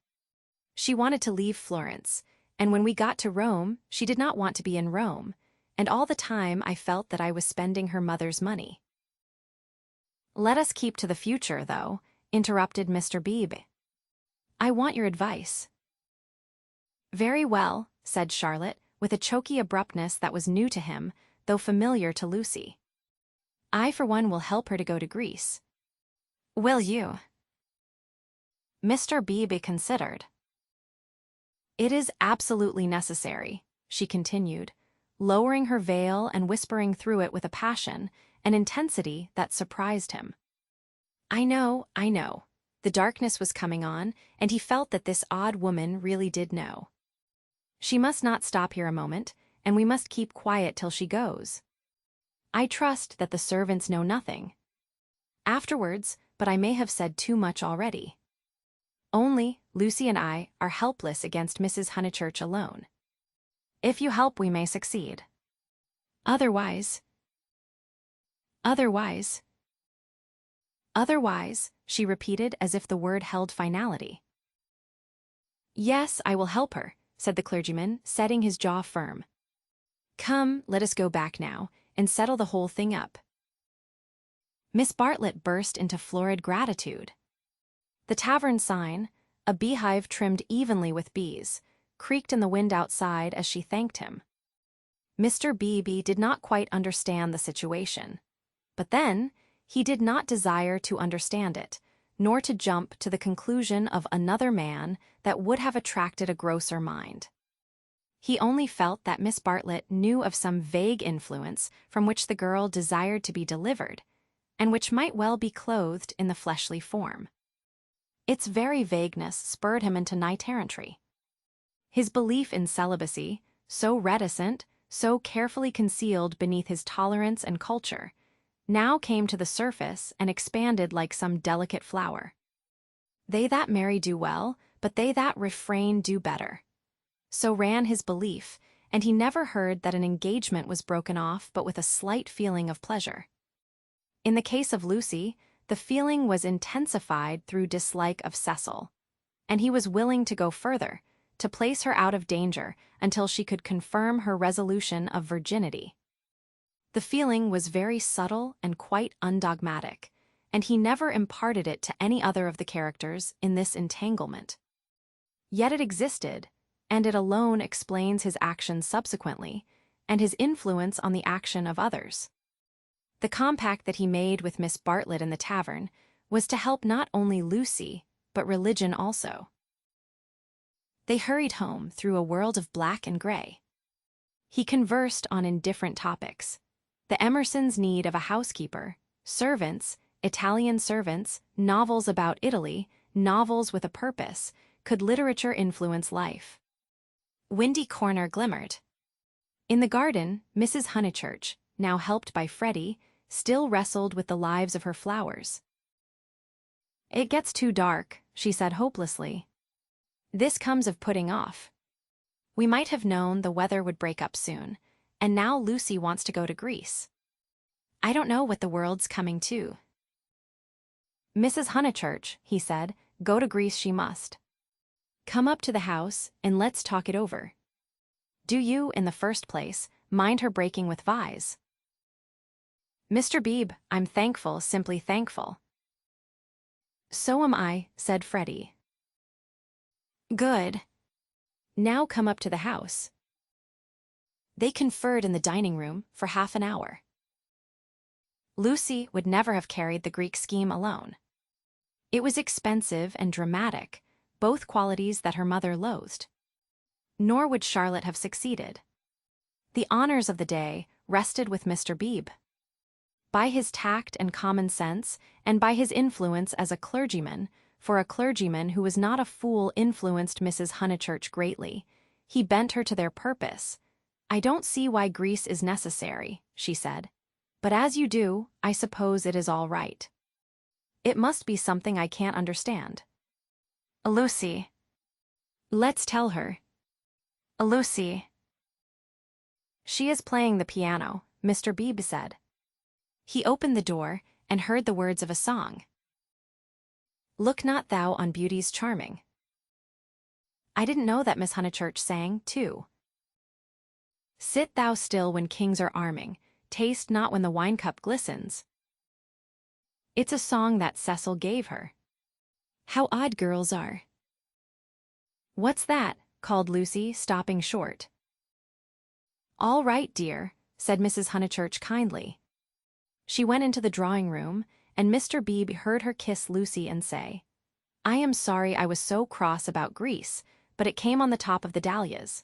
She wanted to leave Florence, and when we got to Rome, she did not want to be in Rome, and all the time I felt that I was spending her mother's money." "Let us keep to the future, though," interrupted Mr. Beebe. "I want your advice." "Very well," said Charlotte, with a choky abruptness that was new to him, though familiar to Lucy. "I, for one, will help her to go to Greece." "Will you?" Mr. Beebe considered. "It is absolutely necessary," she continued, lowering her veil and whispering through it with a passion, an intensity that surprised him. I know. The darkness was coming on, and he felt that this odd woman really did know. She must not stop here a moment, and we must keep quiet till she goes. I trust that the servants know nothing. Afterwards, but I may have said too much already. Only, Lucy and I are helpless against Mrs. Honeychurch alone. If you help, we may succeed. Otherwise, she repeated as if the word held finality. "Yes, I will help her," said the clergyman, setting his jaw firm. "Come, let us go back now, and settle the whole thing up." Miss Bartlett burst into florid gratitude. The tavern sign, a beehive trimmed evenly with bees, creaked in the wind outside as she thanked him. Mr. Beebe did not quite understand the situation. But then, he did not desire to understand it, nor to jump to the conclusion of another man that would have attracted a grosser mind. He only felt that Miss Bartlett knew of some vague influence from which the girl desired to be delivered, and which might well be clothed in the fleshly form. Its very vagueness spurred him into knight-errantry. His belief in celibacy, so reticent, so carefully concealed beneath his tolerance and culture, now came to the surface and expanded like some delicate flower. They that marry do well, but they that refrain do better. So ran his belief, and he never heard that an engagement was broken off but with a slight feeling of pleasure. In the case of Lucy, the feeling was intensified through dislike of Cecil, and he was willing to go further, to place her out of danger until she could confirm her resolution of virginity. The feeling was very subtle and quite undogmatic, and he never imparted it to any other of the characters in this entanglement. Yet it existed, and it alone explains his actions subsequently, and his influence on the action of others. The compact that he made with Miss Bartlett in the tavern was to help not only Lucy, but religion also. They hurried home through a world of black and gray. He conversed on indifferent topics: the Emersons' need of a housekeeper, servants, Italian servants, novels about Italy, novels with a purpose. Could literature influence life? Windy Corner glimmered. In the garden, Mrs. Honeychurch, now helped by Freddy, still wrestled with the lives of her flowers. "It gets too dark," she said hopelessly. "This comes of putting off. We might have known the weather would break up soon, and now Lucy wants to go to Greece. I don't know what the world's coming to." "Mrs. Honeychurch," he said, "go to Greece she must. Come up to the house, and let's talk it over. Do you, in the first place, mind her breaking with Vyse?" "Mr. Beebe, I'm thankful, simply thankful." "So am I," said Freddy. "Good. Now come up to the house." They conferred in the dining room for half an hour. Lucy would never have carried the Greek scheme alone. It was expensive and dramatic, both qualities that her mother loathed. Nor would Charlotte have succeeded. The honors of the day rested with Mr. Beebe. By his tact and common sense, and by his influence as a clergyman, for a clergyman who was not a fool influenced Mrs. Honeychurch greatly. He bent her to their purpose. "I don't see why Greece is necessary," she said. "But as you do, I suppose it is all right. It must be something I can't understand." "Lucy." "Let's tell her." "Lucy." "She is playing the piano," Mr. Beebe said. He opened the door and heard the words of a song. "Look not thou on beauty's charming." I didn't know that Miss Honeychurch sang, too. "Sit thou still when kings are arming, taste not when the wine cup glistens." It's a song that Cecil gave her. How odd girls are. "What's that?" called Lucy, stopping short. "All right, dear," said Mrs. Honeychurch kindly. She went into the drawing room, and Mr. Beebe heard her kiss Lucy and say, "I am sorry I was so cross about Greece, but it came on the top of the dahlias."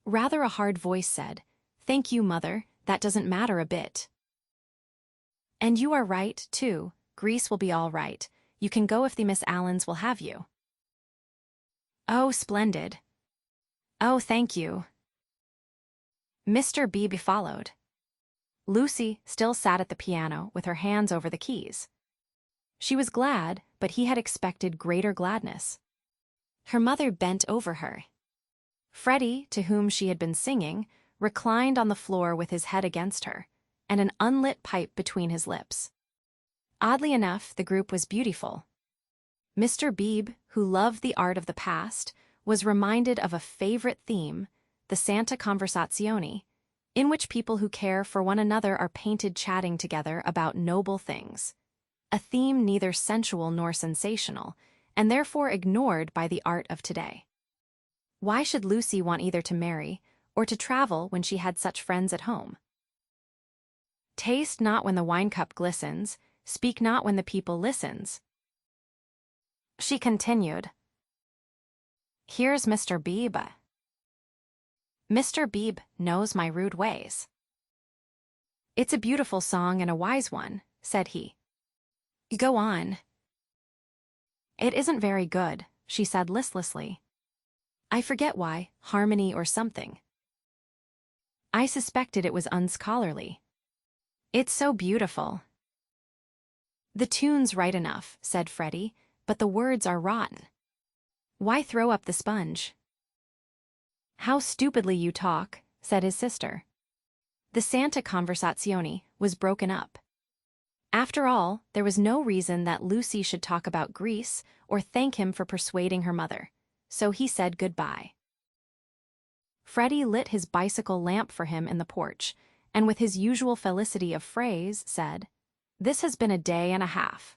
Rather a hard voice said, "Thank you, Mother, that doesn't matter a bit." "And you are right, too. Greece will be all right. You can go if the Miss Allens will have you." "Oh, splendid." "Oh, thank you." Mr. Beebe followed. Lucy still sat at the piano with her hands over the keys. She was glad, but he had expected greater gladness. Her mother bent over her. Freddy, to whom she had been singing, reclined on the floor with his head against her, and an unlit pipe between his lips. Oddly enough, the group was beautiful. Mr. Beebe, who loved the art of the past, was reminded of a favorite theme, the Santa Conversazione, in which people who care for one another are painted chatting together about noble things. A theme neither sensual nor sensational, and therefore ignored by the art of today. Why should Lucy want either to marry or to travel when she had such friends at home? Taste not when the wine cup glistens, speak not when the people listens. She continued. Here's Mr. Beebe. Mr. Beebe knows my rude ways. It's a beautiful song and a wise one, said he. Go on. It isn't very good, she said listlessly. I forget why, harmony or something. I suspected it was unscholarly. It's so beautiful. The tune's right enough, said Freddy, but the words are rotten. Why throw up the sponge? How stupidly you talk, said his sister. The Santa conversazione was broken up. After all, there was no reason that Lucy should talk about Greece or thank him for persuading her mother, so he said goodbye. Freddy lit his bicycle lamp for him in the porch, and with his usual felicity of phrase said, This has been a day and a half.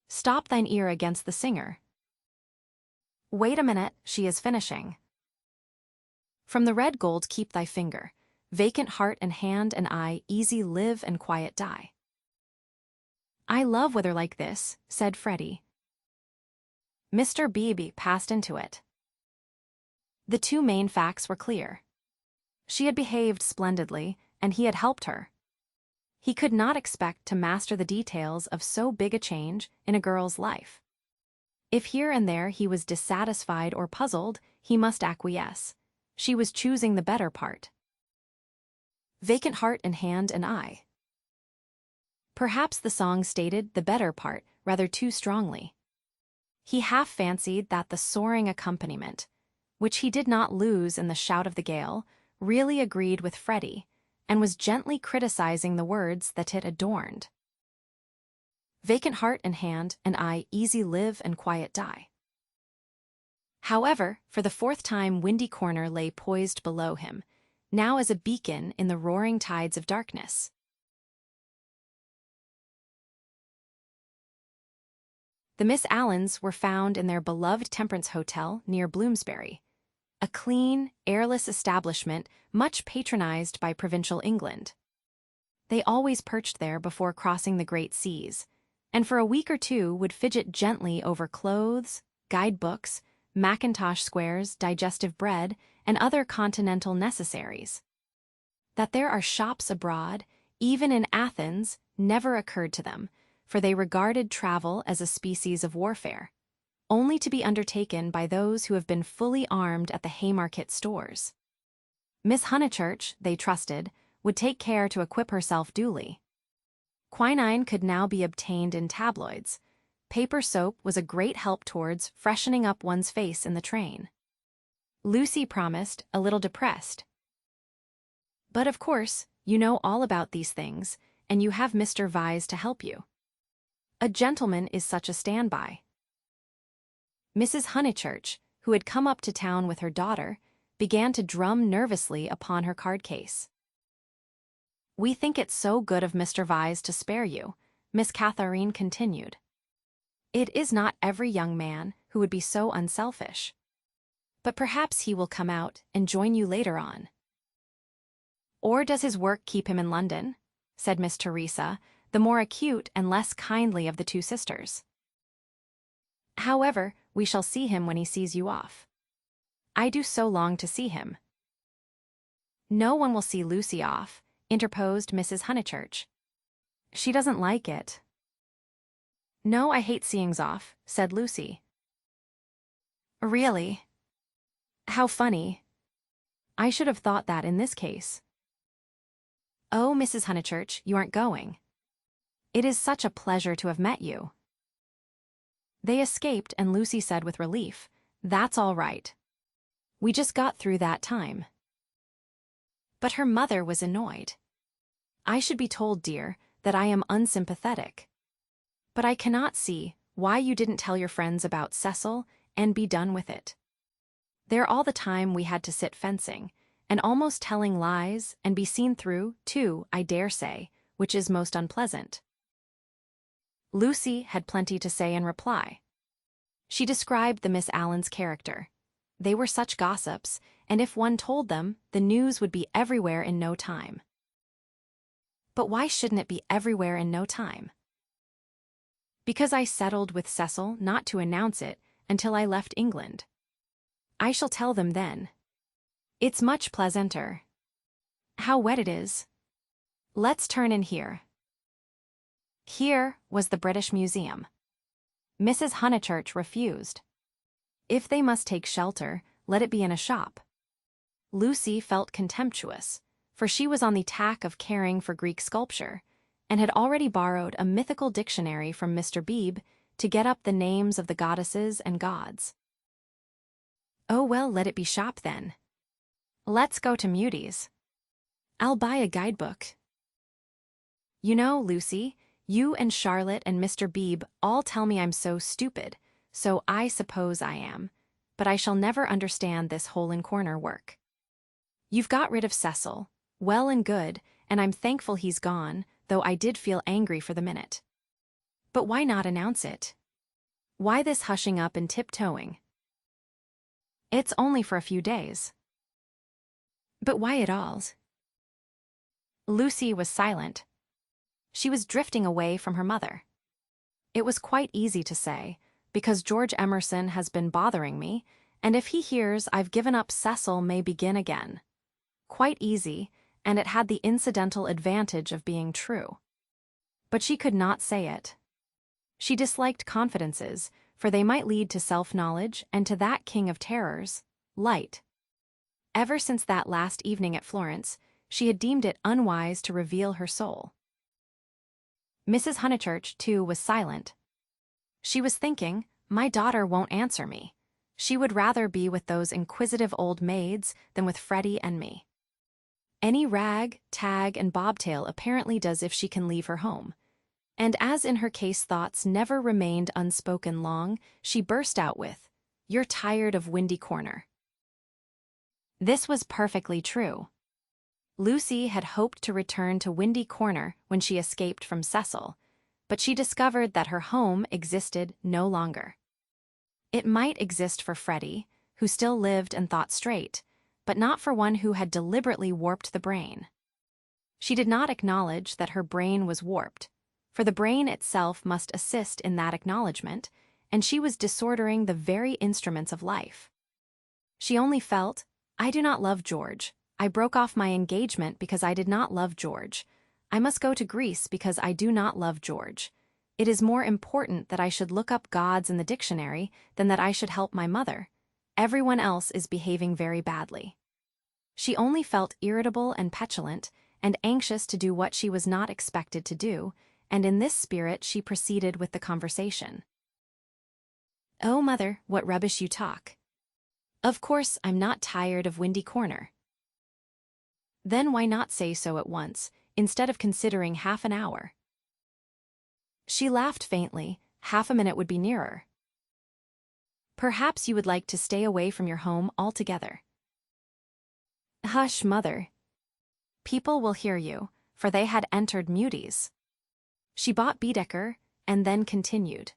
Stop thine ear against the singer. Wait a minute, she is finishing. From the red gold keep thy finger, vacant heart and hand and eye, easy live and quiet die. I love weather like this, said Freddy. Mr. Beebe passed into it. The two main facts were clear. She had behaved splendidly, and he had helped her. He could not expect to master the details of so big a change in a girl's life. If here and there he was dissatisfied or puzzled, he must acquiesce. She was choosing the better part. Vacant heart and hand and eye. Perhaps the song stated the better part rather too strongly. He half fancied that the soaring accompaniment, which he did not lose in the shout of the gale, really agreed with Freddy, and was gently criticizing the words that it adorned. Vacant heart and hand and eye, easy live and quiet die. However, for the fourth time Windy Corner lay poised below him, now as a beacon in the roaring tides of darkness. The Miss Allens were found in their beloved Temperance Hotel near Bloomsbury, a clean, airless establishment much patronized by provincial England. They always perched there before crossing the great seas, and for a week or two would fidget gently over clothes, guidebooks, Mackintosh squares, digestive bread, and other continental necessaries. That there are shops abroad, even in Athens, never occurred to them, for they regarded travel as a species of warfare, only to be undertaken by those who have been fully armed at the Haymarket stores. Miss Honeychurch, they trusted, would take care to equip herself duly. Quinine could now be obtained in tabloids. Paper soap was a great help towards freshening up one's face in the train. Lucy promised, a little depressed. But of course, you know all about these things, and you have Mr. Vyse to help you. A gentleman is such a standby. Mrs. Honeychurch, who had come up to town with her daughter, began to drum nervously upon her card case. We think it so good of Mr. Vyse to spare you, Miss Catharine continued. It is not every young man who would be so unselfish. But perhaps he will come out and join you later on. Or does his work keep him in London? Said Miss Teresa, the more acute and less kindly of the two sisters. However, we shall see him when he sees you off. I do so long to see him. No one will see Lucy off, interposed Mrs. Honeychurch. She doesn't like it. No, I hate seeings off, said Lucy. Really? How funny. I should have thought that in this case. Oh, Mrs. Honeychurch, you aren't going. It is such a pleasure to have met you. They escaped, and Lucy said with relief, That's all right. We just got through that time. But her mother was annoyed. I should be told, dear, that I am unsympathetic. But I cannot see why you didn't tell your friends about Cecil and be done with it. There all the time we had to sit fencing, and almost telling lies, and be seen through, too, I dare say, which is most unpleasant. Lucy had plenty to say in reply. She described the Miss Allens' character. They were such gossips, and if one told them, the news would be everywhere in no time. But why shouldn't it be everywhere in no time? Because I settled with Cecil not to announce it until I left England. I shall tell them then. It's much pleasanter. How wet it is. Let's turn in here. Here was the British Museum. Mrs. Honeychurch refused. If they must take shelter, let it be in a shop. Lucy felt contemptuous, for she was on the tack of caring for Greek sculpture, and had already borrowed a mythical dictionary from Mr. Beebe to get up the names of the goddesses and gods. Oh well, let it be shop then. Let's go to Muty's. I'll buy a guidebook. You know, Lucy, you and Charlotte and Mr. Beebe all tell me I'm so stupid, so I suppose I am, but I shall never understand this hole-and-corner work. You've got rid of Cecil, well and good, and I'm thankful he's gone, though I did feel angry for the minute. But why not announce it? Why this hushing up and tiptoeing? It's only for a few days. But why at all? Lucy was silent. She was drifting away from her mother. It was quite easy to say, because George Emerson has been bothering me, and if he hears I've given up Cecil may begin again. Quite easy, and it had the incidental advantage of being true. But she could not say it. She disliked confidences, for they might lead to self-knowledge and to that king of terrors, light. Ever since that last evening at Florence, she had deemed it unwise to reveal her soul. Mrs. Honeychurch, too, was silent. She was thinking, my daughter won't answer me. She would rather be with those inquisitive old maids than with Freddy and me. Any rag, tag, and bobtail apparently does if she can leave her home. And as in her case thoughts never remained unspoken long, she burst out with, "You're tired of Windy Corner." This was perfectly true. Lucy had hoped to return to Windy Corner when she escaped from Cecil, but she discovered that her home existed no longer. It might exist for Freddy, who still lived and thought straight, but not for one who had deliberately warped the brain. She did not acknowledge that her brain was warped, for the brain itself must assist in that acknowledgement, and she was disordering the very instruments of life. She only felt, I do not love George. I broke off my engagement because I did not love George. I must go to Greece because I do not love George. It is more important that I should look up gods in the dictionary than that I should help my mother. Everyone else is behaving very badly. She only felt irritable and petulant, and anxious to do what she was not expected to do, and in this spirit she proceeded with the conversation. Oh, mother, what rubbish you talk. Of course, I'm not tired of Windy Corner. Then why not say so at once, instead of considering half an hour? She laughed faintly. Half a minute would be nearer. Perhaps you would like to stay away from your home altogether. Hush, mother. People will hear you, for they had entered Muty's. She bought Baedeker, and then continued.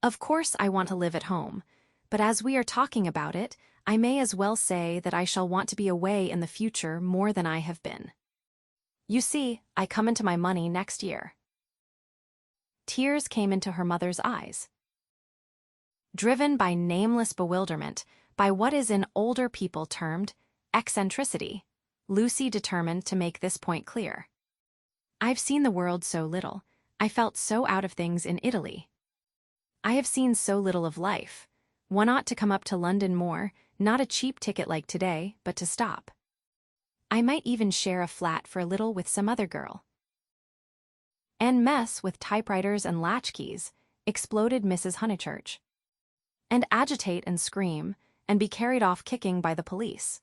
Of course I want to live at home, but as we are talking about it, I may as well say that I shall want to be away in the future more than I have been. You see, I come into my money next year. Tears came into her mother's eyes. Driven by nameless bewilderment, by what is in older people termed eccentricity, Lucy determined to make this point clear. I've seen the world so little. I felt so out of things in Italy. I have seen so little of life. One ought to come up to London more, not a cheap ticket like today, but to stop. I might even share a flat for a little with some other girl. And mess with typewriters and latchkeys, exploded Mrs. Honeychurch. And agitate and scream, and be carried off kicking by the police.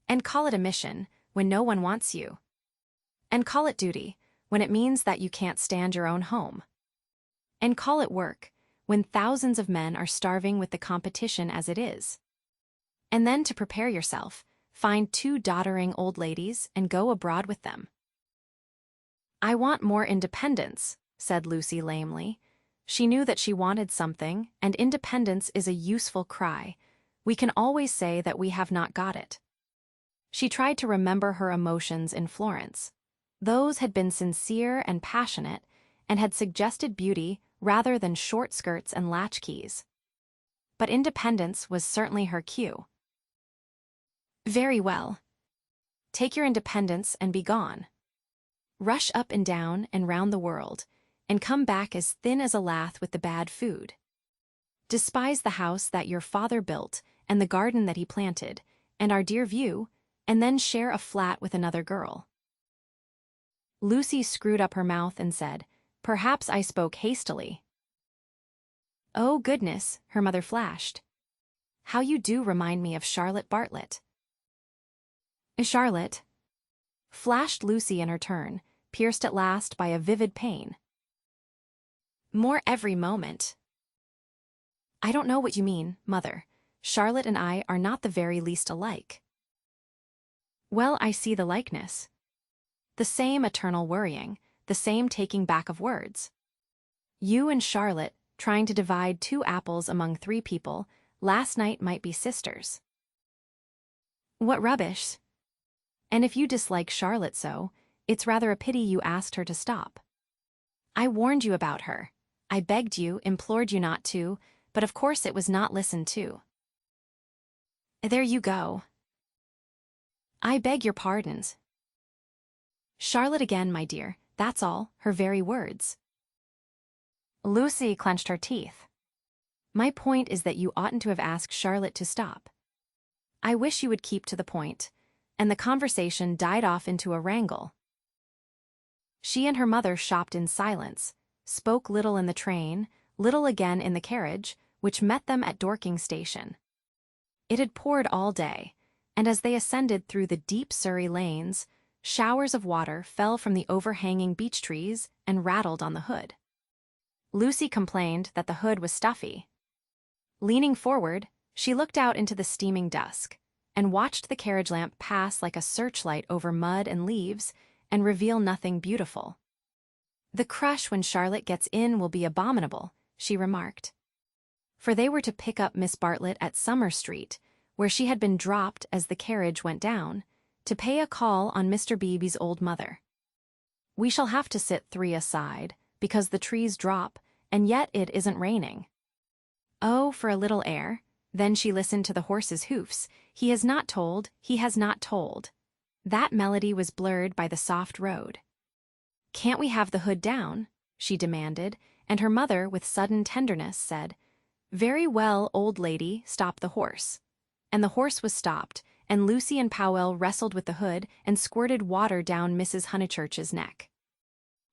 And call it a mission, when no one wants you. And call it duty, when it means that you can't stand your own home. And call it work, when thousands of men are starving with the competition as it is. And then to prepare yourself, find 2 doddering old ladies and go abroad with them. I want more independence, said Lucy lamely. She knew that she wanted something, and independence is a useful cry. We can always say that we have not got it. She tried to remember her emotions in Florence. Those had been sincere and passionate, and had suggested beauty rather than short skirts and latchkeys. But independence was certainly her cue. Very well. Take your independence and be gone. Rush up and down and round the world, and come back as thin as a lath with the bad food. Despise the house that your father built, and the garden that he planted, and our dear view, and then share a flat with another girl. Lucy screwed up her mouth and said, Perhaps I spoke hastily. Oh, goodness, her mother flashed. How you do remind me of Charlotte Bartlett. Charlotte, flashed Lucy in her turn, pierced at last by a vivid pain. More every moment. I don't know what you mean, Mother. Charlotte and I are not the very least alike. Well, I see the likeness. The same eternal worrying, the same taking back of words. You and Charlotte, trying to divide 2 apples among 3 people, last night might be sisters. What rubbish! And if you dislike Charlotte so, it's rather a pity you asked her to stop. I warned you about her. I begged you, implored you not to, but of course it was not listened to. There you go. I beg your pardons. Charlotte again, my dear, that's all, her very words. Lucy clenched her teeth. My point is that you oughtn't to have asked Charlotte to stop. I wish you would keep to the point. And the conversation died off into a wrangle. She and her mother shopped in silence, spoke little in the train, little again in the carriage, which met them at Dorking station. It had poured all day, and as they ascended through the deep Surrey lanes, showers of water fell from the overhanging beech trees and rattled on the hood. Lucy complained that the hood was stuffy. Leaning forward, she looked out into the steaming dusk, and watched the carriage lamp pass like a searchlight over mud and leaves and reveal nothing beautiful. The crush when Charlotte gets in will be abominable, she remarked. For they were to pick up Miss Bartlett at Summer Street, where she had been dropped as the carriage went down, to pay a call on Mr. Beebe's old mother. We shall have to sit 3 aside, because the trees drop, and yet it isn't raining. Oh, for a little air. Then she listened to the horse's hoofs. He has not told, he has not told. That melody was blurred by the soft road. Can't we have the hood down? She demanded, and her mother, with sudden tenderness, said, Very well, old lady, stop the horse. And the horse was stopped, and Lucy and Powell wrestled with the hood and squirted water down Mrs. Honeychurch's neck.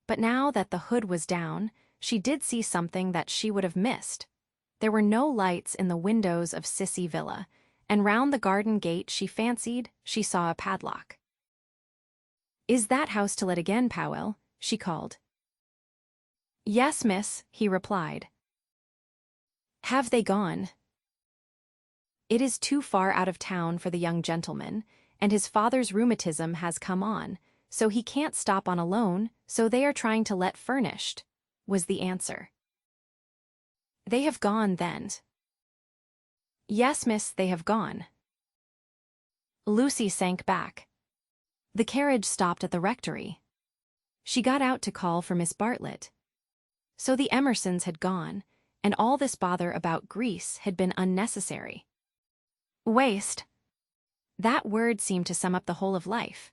But now that the hood was down, she did see something that she would have missed. There were no lights in the windows of Cecil Villa, and round the garden gate she fancied she saw a padlock. Is that house to let again, Powell? She called. Yes, miss, he replied. Have they gone? It is too far out of town for the young gentleman, and his father's rheumatism has come on, so he can't stop on a loan, so they are trying to let furnished, was the answer. They have gone, then. Yes, miss, they have gone. Lucy sank back. The carriage stopped at the rectory. She got out to call for Miss Bartlett. So the Emersons had gone, and all this bother about Greece had been unnecessary. Waste. That word seemed to sum up the whole of life.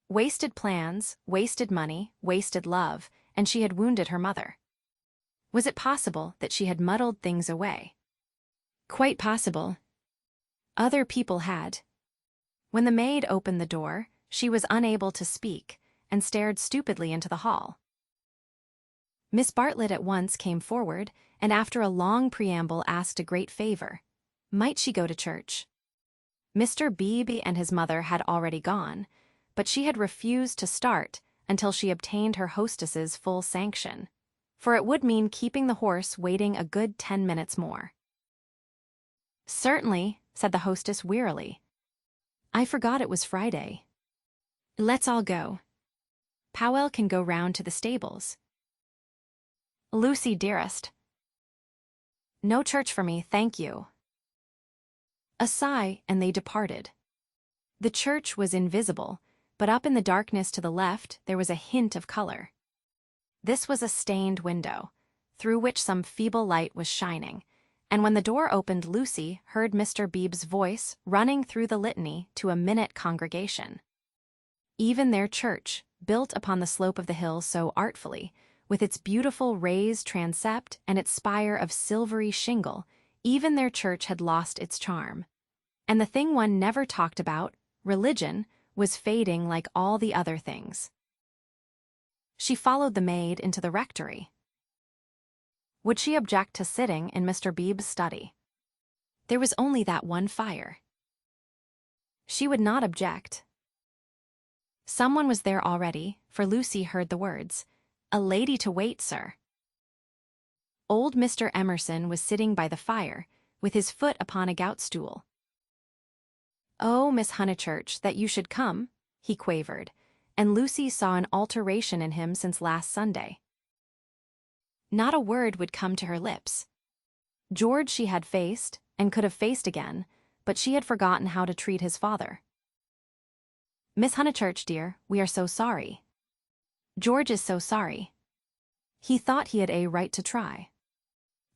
Wasted plans, wasted money, wasted love, and she had wounded her mother. Was it possible that she had muddled things away? Quite possible. Other people had. When the maid opened the door, she was unable to speak, and stared stupidly into the hall. Miss Bartlett at once came forward, and after a long preamble asked a great favor. Might she go to church? Mr. Beebe and his mother had already gone, but she had refused to start until she obtained her hostess's full sanction, for it would mean keeping the horse waiting a good 10 minutes more. Certainly, said the hostess wearily. I forgot it was Friday. Let's all go. Powell can go round to the stables. Lucy, dearest. No church for me, thank you. A sigh, and they departed. The church was invisible, but up in the darkness to the left there was a hint of color. This was a stained window, through which some feeble light was shining, and when the door opened Lucy heard Mr. Beebe's voice running through the litany to a minute congregation. Even their church, built upon the slope of the hill so artfully, with its beautiful raised transept and its spire of silvery shingle, even their church had lost its charm. And the thing one never talked about, religion, was fading like all the other things. She followed the maid into the rectory. Would she object to sitting in Mr. Beebe's study? There was only that one fire. She would not object. Someone was there already, for Lucy heard the words, "A lady to wait, sir." Old Mr. Emerson was sitting by the fire, with his foot upon a gout stool. "Oh, Miss Honeychurch, that you should come," he quavered, and Lucy saw an alteration in him since last Sunday. Not a word would come to her lips. George she had faced, and could have faced again, but she had forgotten how to treat his father. "Miss Honeychurch, dear, we are so sorry. George is so sorry. He thought he had a right to try.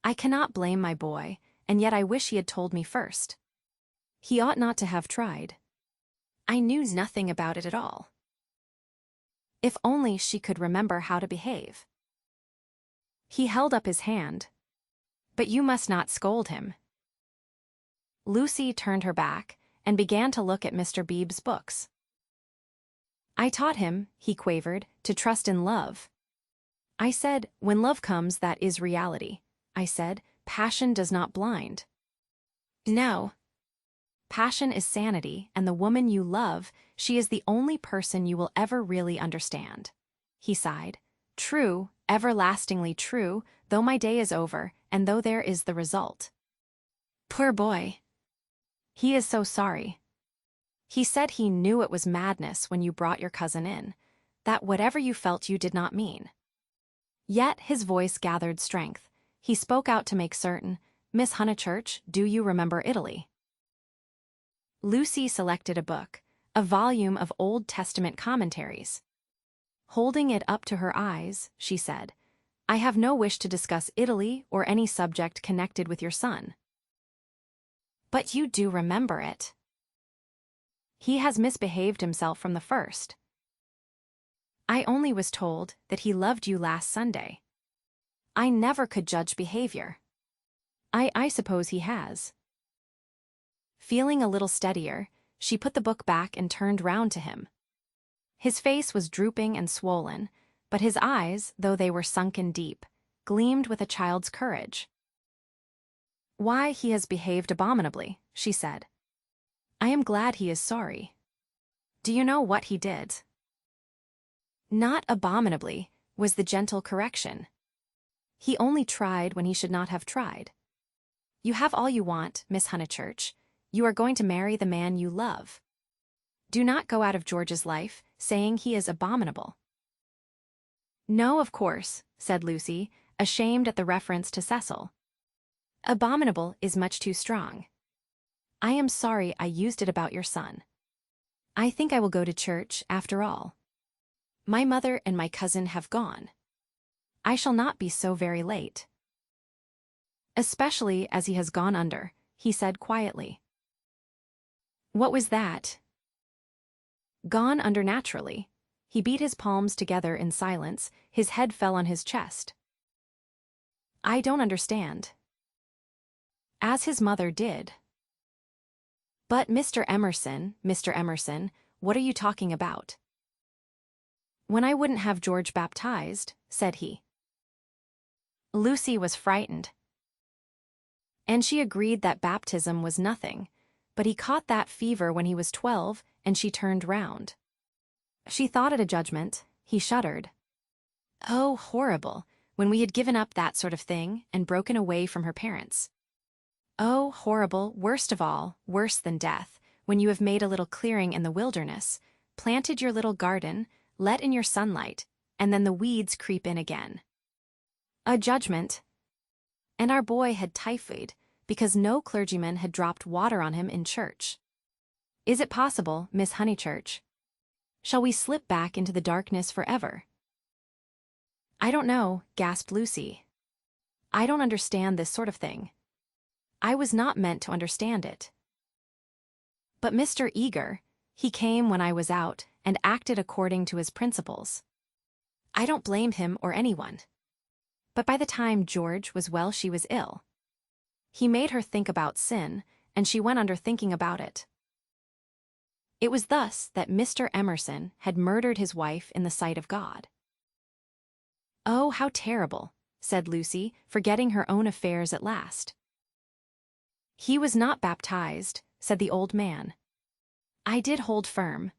I cannot blame my boy, and yet I wish he had told me first. He ought not to have tried. I knew nothing about it at all." If only she could remember how to behave. He held up his hand. "But you must not scold him." Lucy turned her back and began to look at Mr. Beebe's books. "I taught him," he quavered, "to trust in love. I said, when love comes, that is reality. I said, passion does not blind. No. Passion is sanity, and the woman you love, she is the only person you will ever really understand." He sighed. "True, everlastingly true, though my day is over, and though there is the result. Poor boy. He is so sorry. He said he knew it was madness when you brought your cousin in, that whatever you felt you did not mean." Yet his voice gathered strength. He spoke out to make certain, "Miss Honeychurch, do you remember Italy?" Lucy selected a book, a volume of Old Testament commentaries. Holding it up to her eyes, she said, "I have no wish to discuss Italy or any subject connected with your son." "But you do remember it." "He has misbehaved himself from the first." "I only was told that he loved you last Sunday. I never could judge behavior. I suppose he has." Feeling a little steadier, she put the book back and turned round to him. His face was drooping and swollen, but his eyes, though they were sunken deep, gleamed with a child's courage. "Why, he has behaved abominably," she said. "I am glad he is sorry. Do you know what he did?" "Not abominably," was the gentle correction. "He only tried when he should not have tried. You have all you want, Miss Honeychurch. You are going to marry the man you love. Do not go out of George's life, saying he is abominable." "No, of course," said Lucy, ashamed at the reference to Cecil. "Abominable is much too strong. I am sorry I used it about your son. I think I will go to church, after all. My mother and my cousin have gone. I shall not be so very late." "Especially as he has gone under," he said quietly. "What was that?" "Gone under naturally." He beat his palms together in silence, his head fell on his chest. "I don't understand." "As his mother did." "But Mr. Emerson, what are you talking about?" "When I wouldn't have George baptized," said he. Lucy was frightened. And she agreed that baptism was nothing, but he caught that fever when he was 12, and she turned round. She thought it a judgment. He shuddered. Oh, horrible, when we had given up that sort of thing and broken away from her parents. Oh, horrible, worst of all, worse than death, when you have made a little clearing in the wilderness, planted your little garden, let in your sunlight, and then the weeds creep in again. A judgment. And our boy had typhoid because no clergyman had dropped water on him in church. Is it possible, Miss Honeychurch? Shall we slip back into the darkness forever? I don't know, gasped Lucy. I don't understand this sort of thing. I was not meant to understand it. But Mr. Eager, he came when I was out and acted according to his principles. I don't blame him or anyone. But by the time George was well, she was ill. He made her think about sin, and she went under thinking about it. It was thus that Mr. Emerson had murdered his wife in the sight of God. Oh, how terrible, said Lucy, forgetting her own affairs at last. He was not baptized, said the old man. I did hold firm,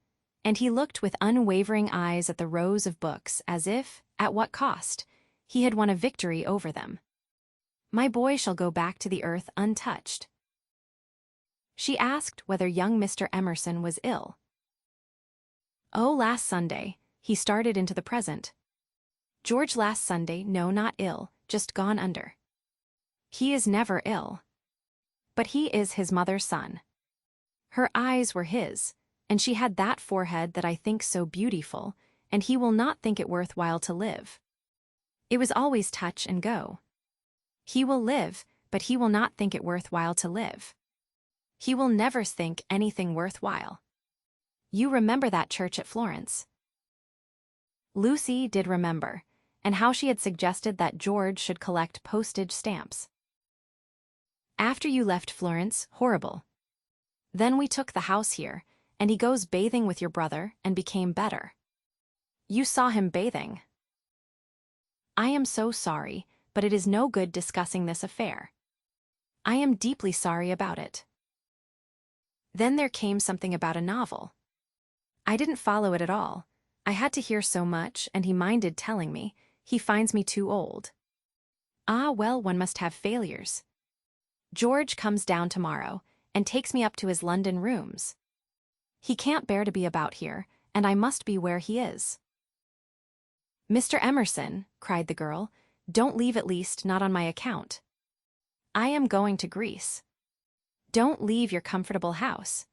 and he looked with unwavering eyes at the rows of books as if, at what cost, he had won a victory over them. My boy shall go back to the earth untouched. She asked whether young Mr. Emerson was ill. Oh, last Sunday, he started into the present. George last Sunday, no, not ill, just gone under. He is never ill. But he is his mother's son. Her eyes were his, and she had that forehead that I think so beautiful, and he will not think it worth while to live. It was always touch and go. He will live, but he will not think it worth while to live. He will never think anything worth while. You remember that church at Florence? Lucy did remember, and how she had suggested that George should collect postage stamps. After you left Florence, horrible. Then we took the house here, and he goes bathing with your brother and became better. You saw him bathing. I am so sorry, but it is no good discussing this affair. I am deeply sorry about it. Then there came something about a novel. I didn't follow it at all. I had to hear so much, and he minded telling me. He finds me too old. Ah, well, one must have failures. George comes down tomorrow and takes me up to his London rooms. He can't bear to be about here, and I must be where he is. Mr. Emerson, cried the girl, don't leave, at least not on my account. I am going to Greece. Don't leave your comfortable house.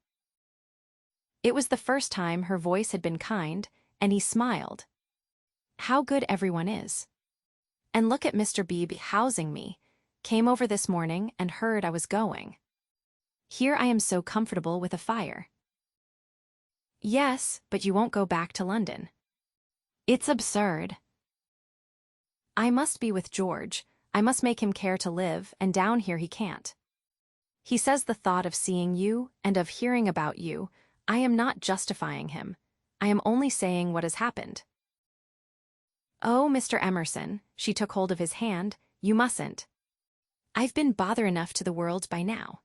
It was the first time her voice had been kind, and he smiled. How good everyone is. And look at Mr. Beebe housing me. Came over this morning and heard I was going. Here I am so comfortable with a fire. Yes, but you won't go back to London. It's absurd. I must be with George. I must make him care to live, and down here he can't. He says the thought of seeing you and of hearing about you, I am not justifying him. I am only saying what has happened. Oh, Mr. Emerson, she took hold of his hand, you mustn't. I've been bother enough to the world by now.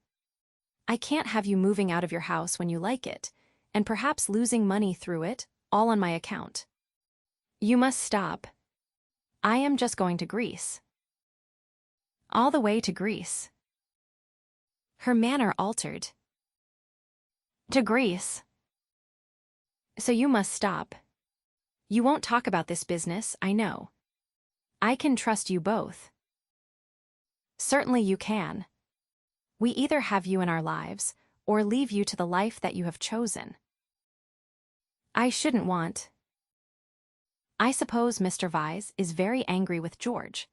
I can't have you moving out of your house when you like it, and perhaps losing money through it, all on my account. You must stop. I am just going to Greece. All the way to Greece. Her manner altered. To Greece. So you must stop. You won't talk about this business, I know. I can trust you both. Certainly you can. We either have you in our lives, or leave you to the life that you have chosen. I shouldn't want. I suppose Mr. Vyse is very angry with George.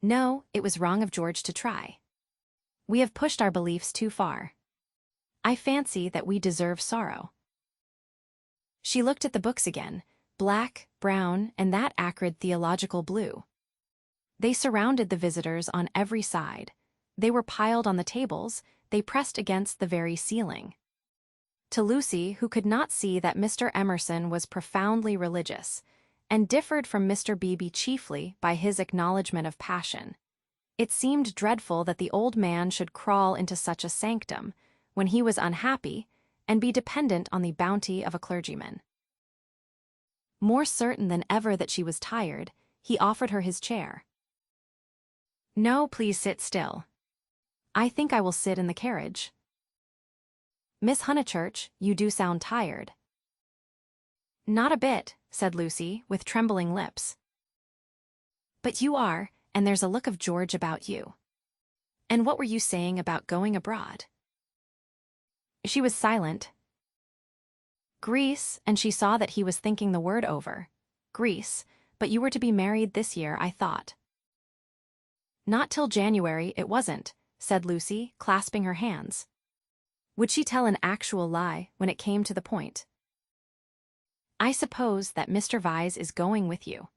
No, it was wrong of George to try. We have pushed our beliefs too far. I fancy that we deserve sorrow. She looked at the books again, black, brown, and that acrid theological blue. They surrounded the visitors on every side. They were piled on the tables, they pressed against the very ceiling. To Lucy, who could not see that Mr. Emerson was profoundly religious, and differed from Mr. Beebe chiefly by his acknowledgment of passion, it seemed dreadful that the old man should crawl into such a sanctum, when he was unhappy, and be dependent on the bounty of a clergyman. More certain than ever that she was tired, he offered her his chair. No, please sit still. I think I will sit in the carriage. Miss Honeychurch, you do sound tired." "Not a bit," said Lucy, with trembling lips. "But you are, and there's a look of George about you. And what were you saying about going abroad?" She was silent. "Greece," and she saw that he was thinking the word over. "Greece, but you were to be married this year, I thought." "Not till January, it wasn't," said Lucy, clasping her hands. Would she tell an actual lie when it came to the point? "I suppose that Mr. Vyse is going with you.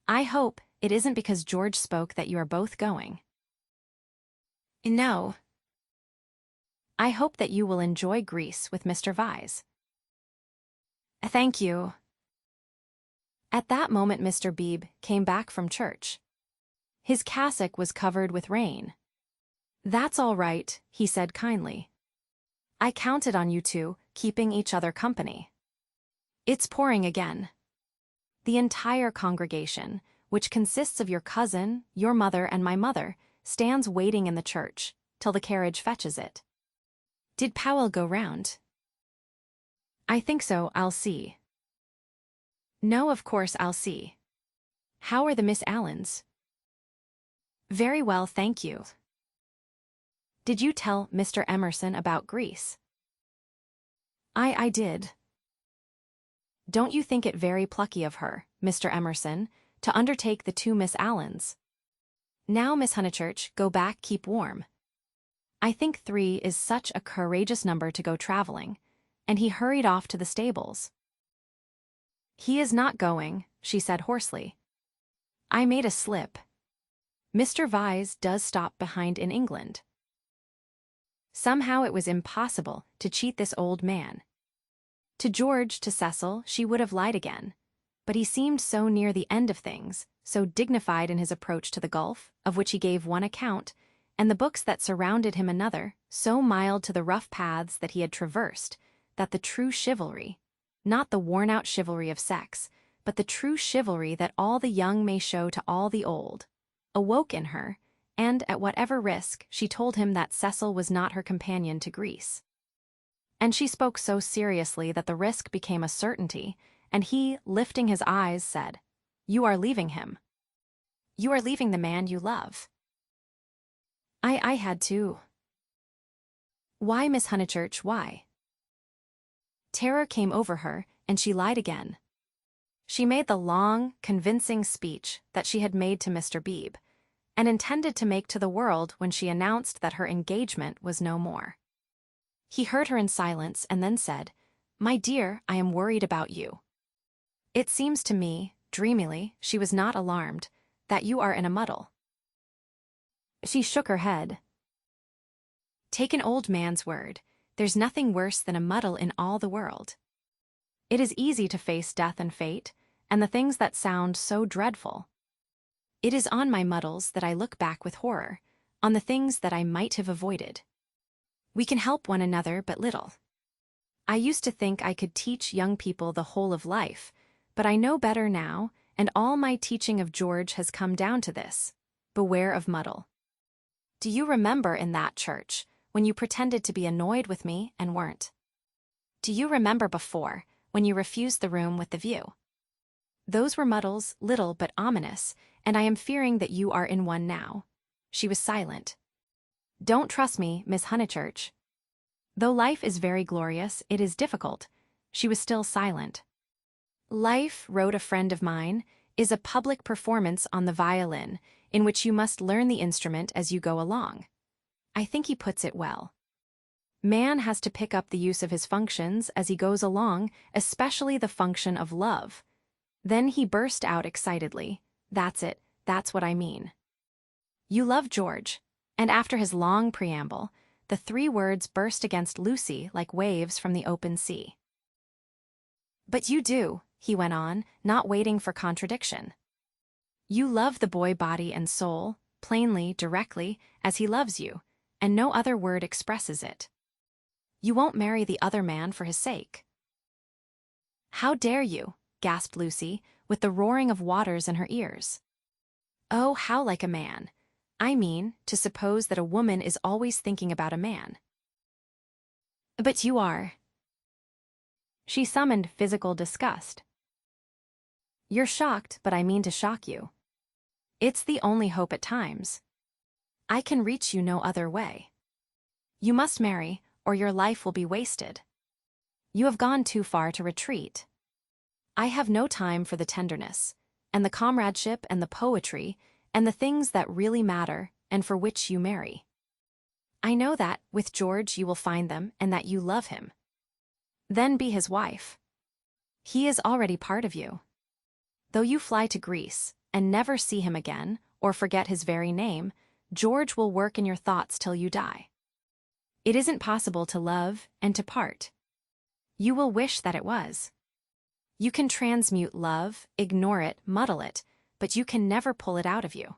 I hope it isn't because George spoke that you are both going." "No. I hope that you will enjoy Greece with Mr. Vyse." "Thank you." At that moment Mr. Beebe came back from church. His cassock was covered with rain. "That's all right," he said kindly. "I counted on you two, keeping each other company. It's pouring again. The entire congregation, which consists of your cousin, your mother, and my mother, stands waiting in the church, till the carriage fetches it." "Did Powell go round?" "I think so, I'll see." "No, of course I'll see. How are the Miss Allens?" "Very well, thank you." "Did you tell Mr. Emerson about Greece?" I did." "Don't you think it very plucky of her, Mr. Emerson, to undertake the two Miss Allens? Now, Miss Honeychurch, go back, keep warm. I think 3 is such a courageous number to go traveling," and he hurried off to the stables. "He is not going," she said hoarsely. "I made a slip. Mr. Vyse does stop behind in England." Somehow it was impossible to cheat this old man. To George, to Cecil, she would have lied again. But he seemed so near the end of things, so dignified in his approach to the gulf, of which he gave one account, and the books that surrounded him another, so mild to the rough paths that he had traversed, that the true chivalry, not the worn-out chivalry of sex, but the true chivalry that all the young may show to all the old, awoke in her, and, at whatever risk, she told him that Cecil was not her companion to Greece. And she spoke so seriously that the risk became a certainty, and he, lifting his eyes, said, "You are leaving him. You are leaving the man you love." I had to. "Why, Miss Honeychurch, why?" Terror came over her, and she lied again. She made the long, convincing speech that she had made to Mr. Beebe, and intended to make to the world when she announced that her engagement was no more. He heard her in silence and then said, "My dear, I am worried about you. It seems to me," dreamily, she was not alarmed, "that you are in a muddle." She shook her head. "Take an old man's word, there's nothing worse than a muddle in all the world. It is easy to face death and fate, and the things that sound so dreadful. It is on my muddles that I look back with horror, on the things that I might have avoided. We can help one another but little. I used to think I could teach young people the whole of life, but I know better now, and all my teaching of George has come down to this: beware of muddle. Do you remember in that church, when you pretended to be annoyed with me and weren't? Do you remember before, when you refused the room with the view? Those were muddles, little but ominous, and I am fearing that you are in one now." She was silent. "Don't trust me, Miss Honeychurch. Though life is very glorious, it is difficult." She was still silent. "Life," wrote a friend of mine, "is a public performance on the violin, in which you must learn the instrument as you go along." I think he puts it well. Man has to pick up the use of his functions as he goes along, especially the function of love. Then he burst out excitedly, "That's it, that's what I mean. You love George." And after his long preamble, the 3 words burst against Lucy like waves from the open sea. "But you do," he went on, not waiting for contradiction. "You love the boy body and soul, plainly, directly, as he loves you, and no other word expresses it. You won't marry the other man for his sake." "How dare you?" gasped Lucy, with the roaring of waters in her ears. "Oh, how like a man. I mean, to suppose that a woman is always thinking about a man." But you are. She summoned physical disgust. You're shocked, but I mean to shock you. It's the only hope at times. I can reach you no other way. You must marry, or your life will be wasted. You have gone too far to retreat. I have no time for the tenderness, and the comradeship and the poetry, and the things that really matter and for which you marry. I know that, with George, you will find them and that you love him. Then be his wife. He is already part of you. Though you fly to Greece and never see him again, or forget his very name, George will work in your thoughts till you die. It isn't possible to love and to part. You will wish that it was. You can transmute love, ignore it, muddle it, but you can never pull it out of you.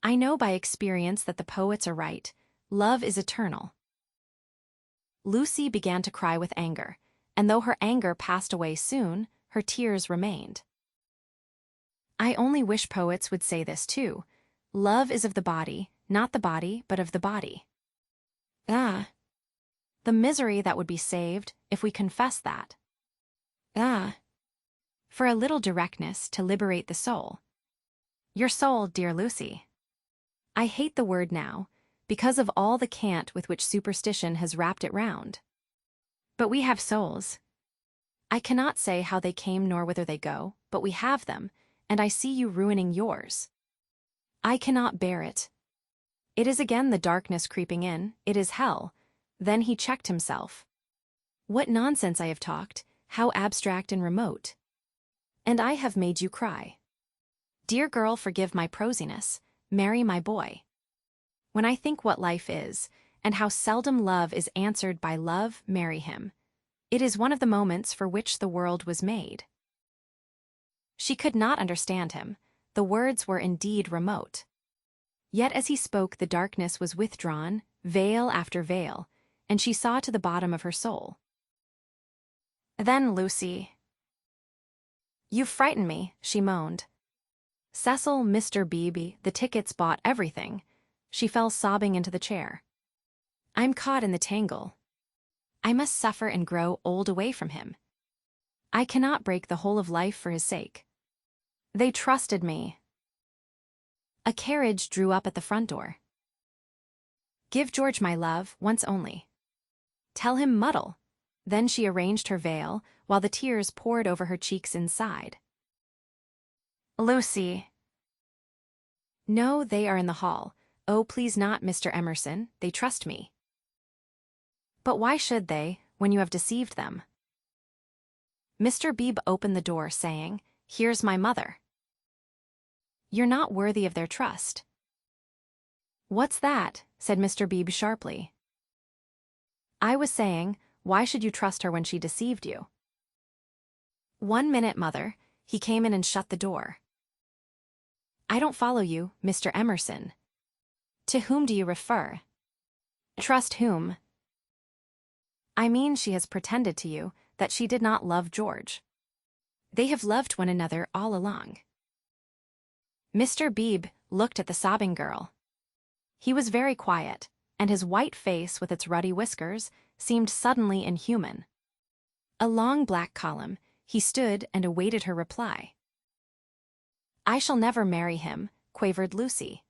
I know by experience that the poets are right. Love is eternal. Lucy began to cry with anger, and though her anger passed away soon, her tears remained. I only wish poets would say this too. Love is of the body, not the body, but of the body. Ah! The misery that would be saved if we confess that. Ah! For a little directness to liberate the soul. Your soul, dear Lucy. I hate the word now, because of all the cant with which superstition has wrapped it round. But we have souls. I cannot say how they came nor whither they go, but we have them, and I see you ruining yours. I cannot bear it. It is again the darkness creeping in, it is hell. Then he checked himself. What nonsense I have talked, how abstract and remote. And I have made you cry. Dear girl, forgive my prosiness, marry my boy. When I think what life is, and how seldom love is answered by love, marry him. It is one of the moments for which the world was made. She could not understand him. The words were indeed remote. Yet as he spoke, the darkness was withdrawn, veil after veil, and she saw to the bottom of her soul. Then, Lucy. You frighten me, she moaned. Cecil, Mr. Beebe, the tickets bought everything. She fell sobbing into the chair. I'm caught in the tangle. I must suffer and grow old away from him. I cannot break the whole of life for his sake. They trusted me. A carriage drew up at the front door. Give George my love, once only. Tell him muddle. Then she arranged her veil, while the tears poured over her cheeks inside. Lucy. No, they are in the hall. Oh, please not, Mr. Emerson, they trust me. But why should they, when you have deceived them? Mr. Beebe opened the door, saying, Here's my mother. You're not worthy of their trust. What's that? Said Mr. Beebe sharply. I was saying, why should you trust her when she deceived you? 1 minute, mother. He came in and shut the door. I don't follow you, Mr. Emerson. To whom do you refer? Trust whom? I mean she has pretended to you that she did not love George. They have loved one another all along. Mr. Beebe looked at the sobbing girl. He was very quiet, and his white face with its ruddy whiskers seemed suddenly inhuman. A long black column, he stood and awaited her reply. I shall never marry him, quavered Lucy.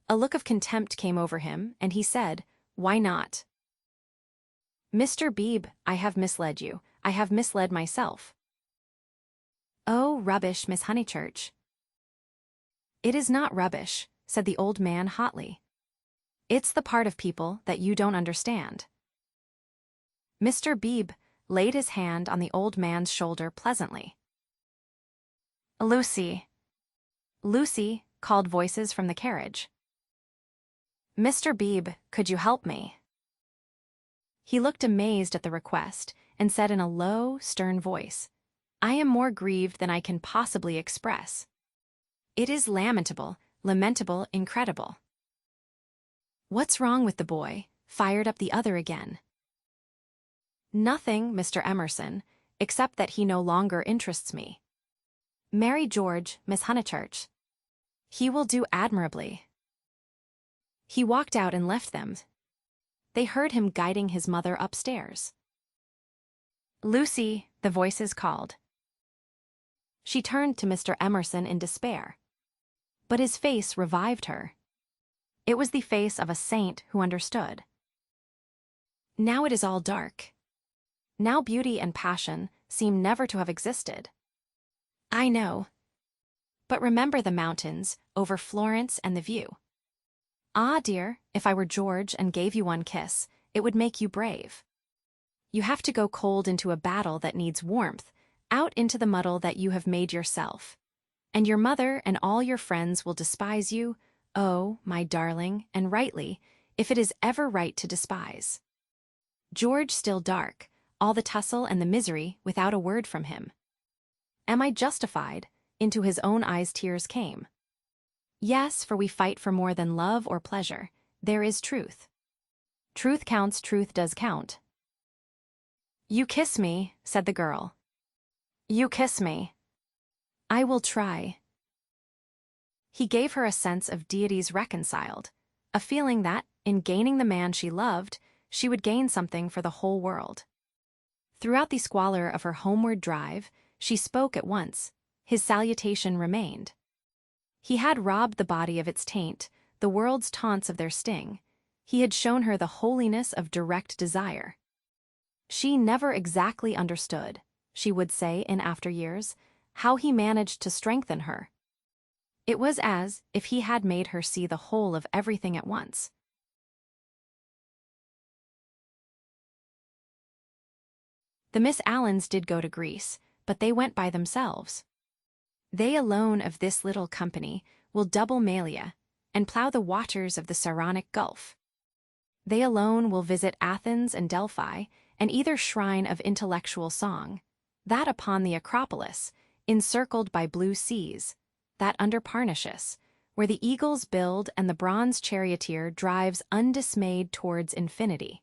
A look of contempt came over him, and he said, Why not? Mr. Beebe, I have misled you. I have misled myself. Oh, rubbish, Miss Honeychurch. It is not rubbish, said the old man hotly. It's the part of people that you don't understand. Mr. Beebe laid his hand on the old man's shoulder pleasantly. Lucy. Lucy, called voices from the carriage. Mr. Beebe, could you help me? He looked amazed at the request and said in a low, stern voice, I am more grieved than I can possibly express. It is lamentable, incredible. What's wrong with the boy? Fired up the other again. Nothing, Mr. Emerson, except that he no longer interests me. Marry George, Miss Honeychurch. He will do admirably. He walked out and left them. they heard him guiding his mother upstairs. "Lucy," the voices called. She turned to Mr. Emerson in despair. But his face revived her. It was the face of a saint who understood. Now it is all dark. Now beauty and passion seem never to have existed. I know. But remember the mountains over Florence and the view. Ah, dear, if I were George and gave you one kiss, it would make you brave. You have to go cold into a battle that needs warmth, out into the muddle that you have made yourself. And your mother and all your friends will despise you, oh, my darling, and rightly, if it is ever right to despise. George still dark, all the tussle and the misery without a word from him. Am I justified? Into his own eyes tears came. Yes, for we fight for more than love or pleasure. There is truth. Truth counts, truth does count. You kiss me, said the girl. You kiss me. I will try. He gave her a sense of deities reconciled, a feeling that, in gaining the man she loved, she would gain something for the whole world. Throughout the squalor of her homeward drive, she spoke at once. His salutation remained. He had robbed the body of its taint, the world's taunts of their sting. He had shown her the holiness of direct desire. She never exactly understood, she would say in after years, how he managed to strengthen her. It was as if he had made her see the whole of everything at once. The Miss Allens did go to Greece, but they went by themselves. They alone of this little company will double Malia and plough the waters of the Saronic Gulf. They alone will visit Athens and Delphi and either shrine of intellectual song, that upon the Acropolis, encircled by blue seas, that under Parnassus, where the eagles build and the bronze charioteer drives undismayed towards infinity.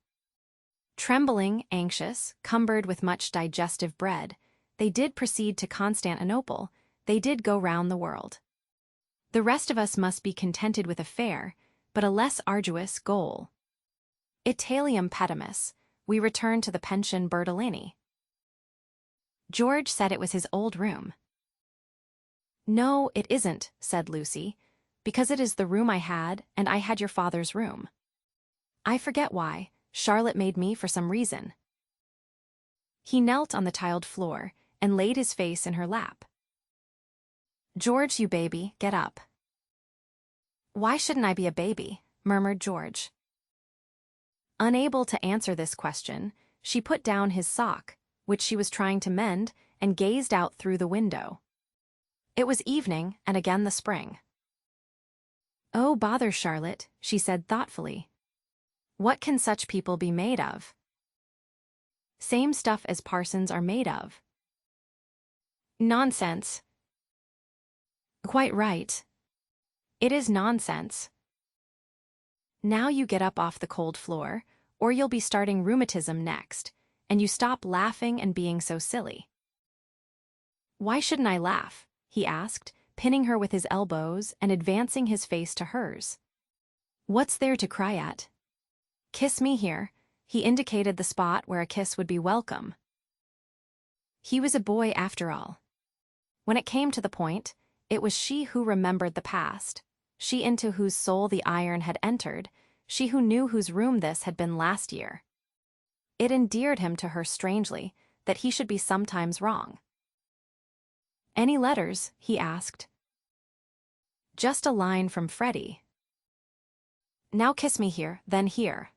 Trembling, anxious, cumbered with much digestive bread, they did proceed to Constantinople, they did go round the world. The rest of us must be contented with a fair, but a less arduous, goal. Italium petimus, we return to the pension Bertolini. George said it was his old room. No, it isn't, said Lucy, because it is the room I had, and I had your father's room. I forget why, Charlotte made me for some reason. He knelt on the tiled floor and laid his face in her lap. George, you baby, get up. Why shouldn't I be a baby? Murmured George. Unable to answer this question, she put down his sock, which she was trying to mend, and gazed out through the window. It was evening, and again the spring. Oh, bother, Charlotte, she said thoughtfully. What can such people be made of? Same stuff as parsons are made of. Nonsense. Quite right. It is nonsense. Now you get up off the cold floor, or you'll be starting rheumatism next, and you stop laughing and being so silly. Why shouldn't I laugh? He asked, pinning her with his elbows and advancing his face to hers. What's there to cry at? Kiss me here. He indicated the spot where a kiss would be welcome. He was a boy after all. When it came to the point, it was she who remembered the past, she into whose soul the iron had entered, she who knew whose room this had been last year. It endeared him to her strangely that he should be sometimes wrong. Any letters? He asked. Just a line from Freddy. Now kiss me here, then here.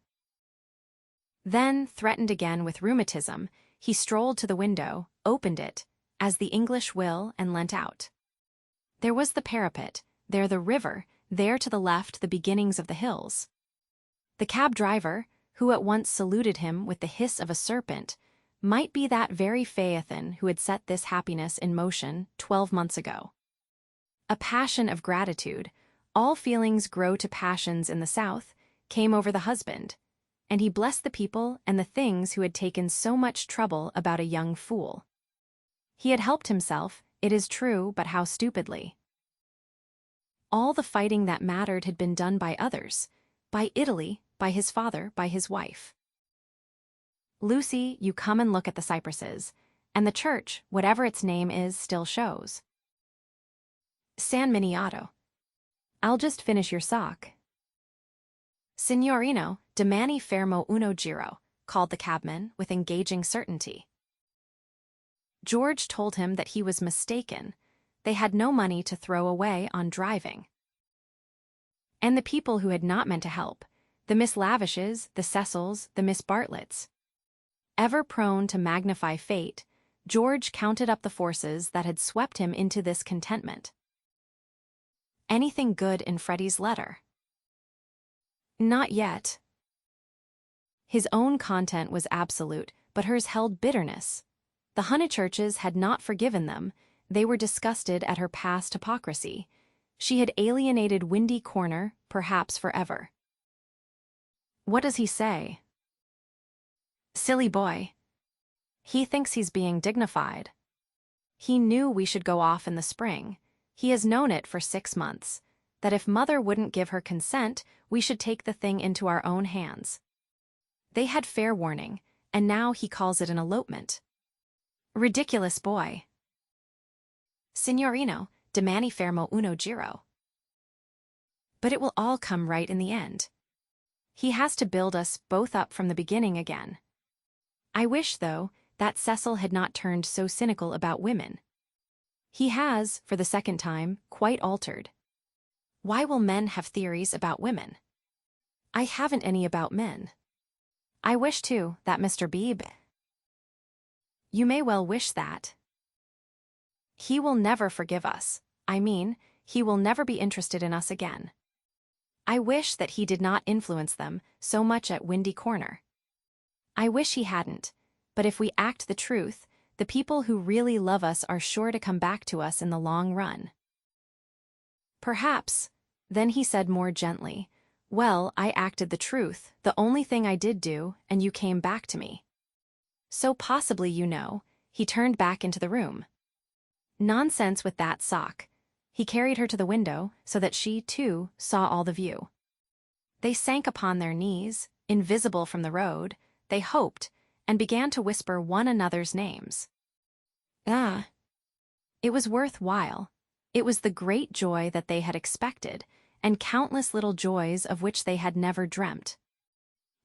Then, threatened again with rheumatism, he strolled to the window, opened it, as the English will, and leant out. There was the parapet, there the river, there to the left the beginnings of the hills. The cab driver, who at once saluted him with the hiss of a serpent, might be that very Phaethon who had set this happiness in motion 12 months ago. A passion of gratitude, all feelings grow to passions in the South, came over the husband, and he blessed the people and the things who had taken so much trouble about a young fool. He had helped himself, it is true, but how stupidly. All the fighting that mattered had been done by others, by Italy, by his father, by his wife. Lucy, you come and look at the cypresses, and the church, whatever its name is, still shows. San Miniato. I'll just finish your sock. Signorino, domani fermo uno giro, called the cabman with engaging certainty. George told him that he was mistaken. They had no money to throw away on driving. And the people who had not meant to help, the Miss Lavishes, the Cecils, the Miss Bartletts. Ever prone to magnify fate, George counted up the forces that had swept him into this contentment. Anything good in Freddy's letter? Not yet. His own content was absolute, but hers held bitterness. The Honeychurches had not forgiven them. They were disgusted at her past hypocrisy. She had alienated Windy Corner, perhaps forever. What does he say? Silly boy. He thinks he's being dignified. He knew we should go off in the spring. He has known it for 6 months, that if Mother wouldn't give her consent, we should take the thing into our own hands. They had fair warning, and now he calls it an elopement. Ridiculous boy. Signorino, domani fermo uno giro. But it will all come right in the end. He has to build us both up from the beginning again. I wish, though, that Cecil had not turned so cynical about women. He has, for the second time, quite altered. Why will men have theories about women? I haven't any about men. I wish, too, that Mr. Beebe. You may well wish that. He will never forgive us. I mean, he will never be interested in us again. I wish that he did not influence them so much at Windy Corner. I wish he hadn't, but if we act the truth, the people who really love us are sure to come back to us in the long run. Perhaps. Then he said more gently, well, I acted the truth, the only thing I did do, and you came back to me. So possibly, you know, he turned back into the room. Nonsense with that sock. He carried her to the window so that she, too, saw all the view. They sank upon their knees, invisible from the road, they hoped, and began to whisper one another's names. Ah! It was worth while. It was the great joy that they had expected, and countless little joys of which they had never dreamt.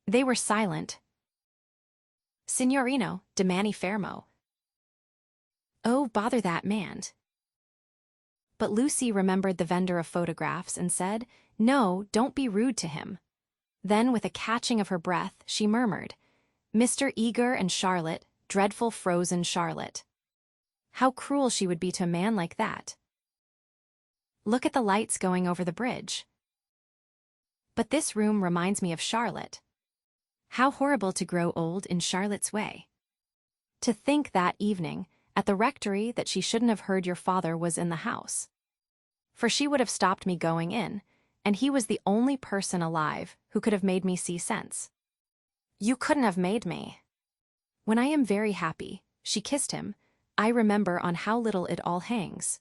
They were silent. Signorino, domani fermo. Oh, bother that man. But Lucy remembered the vendor of photographs and said, no, don't be rude to him. Then, with a catching of her breath, she murmured, Mr. Eager and Charlotte, dreadful frozen Charlotte. How cruel she would be to a man like that. Look at the lights going over the bridge. But this room reminds me of Charlotte. How horrible to grow old in Charlotte's way. To think that evening, at the rectory, that she shouldn't have heard your father was in the house. For she would have stopped me going in, and he was the only person alive who could have made me see sense. You couldn't have made me. When I am very happy, she kissed him, I remember on how little it all hangs.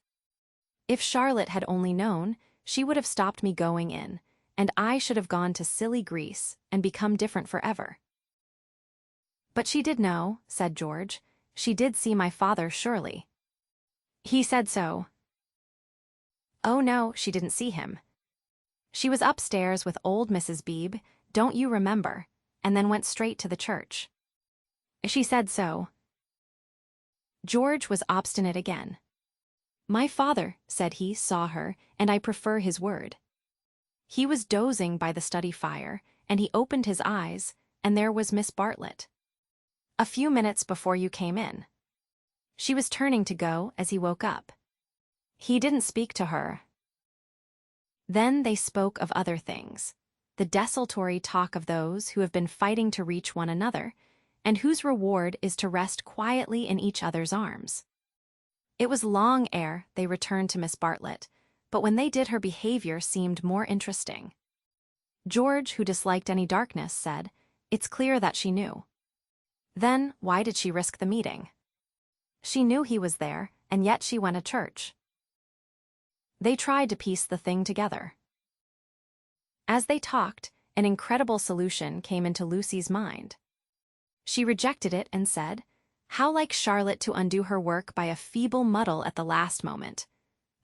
If Charlotte had only known, she would have stopped me going in, and I should have gone to silly Greece and become different forever. But she did know, said George. She did see my father, surely. He said so. Oh no, she didn't see him. She was upstairs with old Mrs. Beebe, don't you remember, and then went straight to the church. She said so. George was obstinate again. My father, said he, saw her, and I prefer his word. He was dozing by the study fire, and he opened his eyes, and there was Miss Bartlett. A few minutes before you came in. She was turning to go as he woke up. He didn't speak to her. Then they spoke of other things, the desultory talk of those who have been fighting to reach one another, and whose reward is to rest quietly in each other's arms. It was long ere they returned to Miss Bartlett, but when they did her behavior seemed more interesting. George, who disliked any darkness, said, it's clear that she knew. Then, why did she risk the meeting? She knew he was there, and yet she went to church. They tried to piece the thing together. As they talked, an incredible solution came into Lucy's mind. She rejected it and said, "How like Charlotte to undo her work by a feeble muddle at the last moment."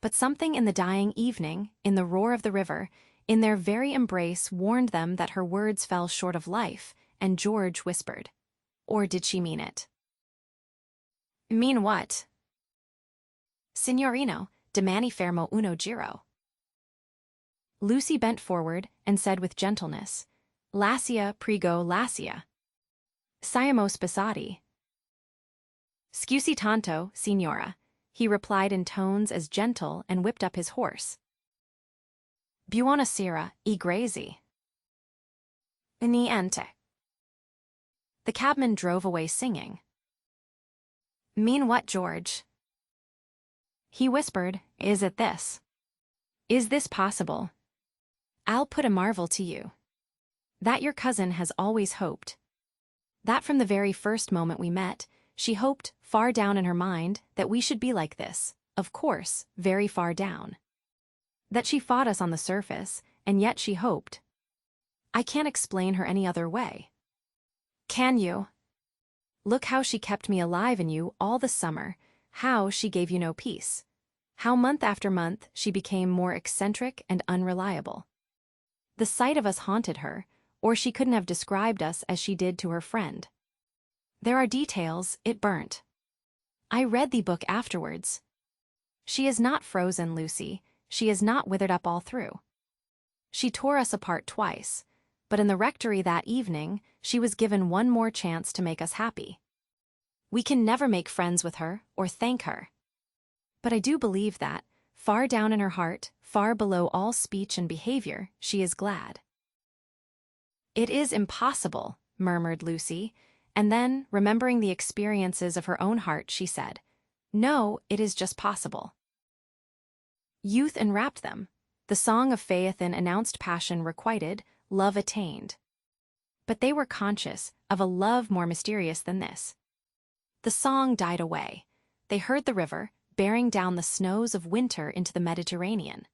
But something in the dying evening, in the roar of the river, in their very embrace warned them that her words fell short of life, and George whispered, "Or did she mean it?" "Mean what?" "Signorino, domani fermo uno giro." Lucy bent forward and said with gentleness, "Lascia, prego, lascia. Siamo sposati." "Scusi tanto, signora," he replied in tones as gentle and whipped up his horse. "Buona sera, I grazie." "Niente." The cabman drove away singing. "Mean what, George?" He whispered, "Is it this? Is this possible? I'll put a marvel to you. That your cousin has always hoped. That from the very first moment we met, she hoped, far down in her mind, that we should be like this, of course, very far down. That she fought us on the surface, and yet she hoped. I can't explain her any other way. Can you? Look how she kept me alive in you all the summer, how she gave you no peace. How month after month she became more eccentric and unreliable. The sight of us haunted her, or she couldn't have described us as she did to her friend. There are details, it burnt. I read the book afterwards. She is not frozen, Lucy, she is not withered up all through. She tore us apart twice, but in the rectory that evening she was given one more chance to make us happy. We can never make friends with her or thank her. But I do believe that, far down in her heart, far below all speech and behavior, she is glad." "It is impossible," murmured Lucy, and then, remembering the experiences of her own heart, she said, "No, it is just possible." Youth enwrapped them. The song of Phaethon announced passion requited, love attained. But they were conscious of a love more mysterious than this. The song died away. They heard the river, bearing down the snows of winter into the Mediterranean.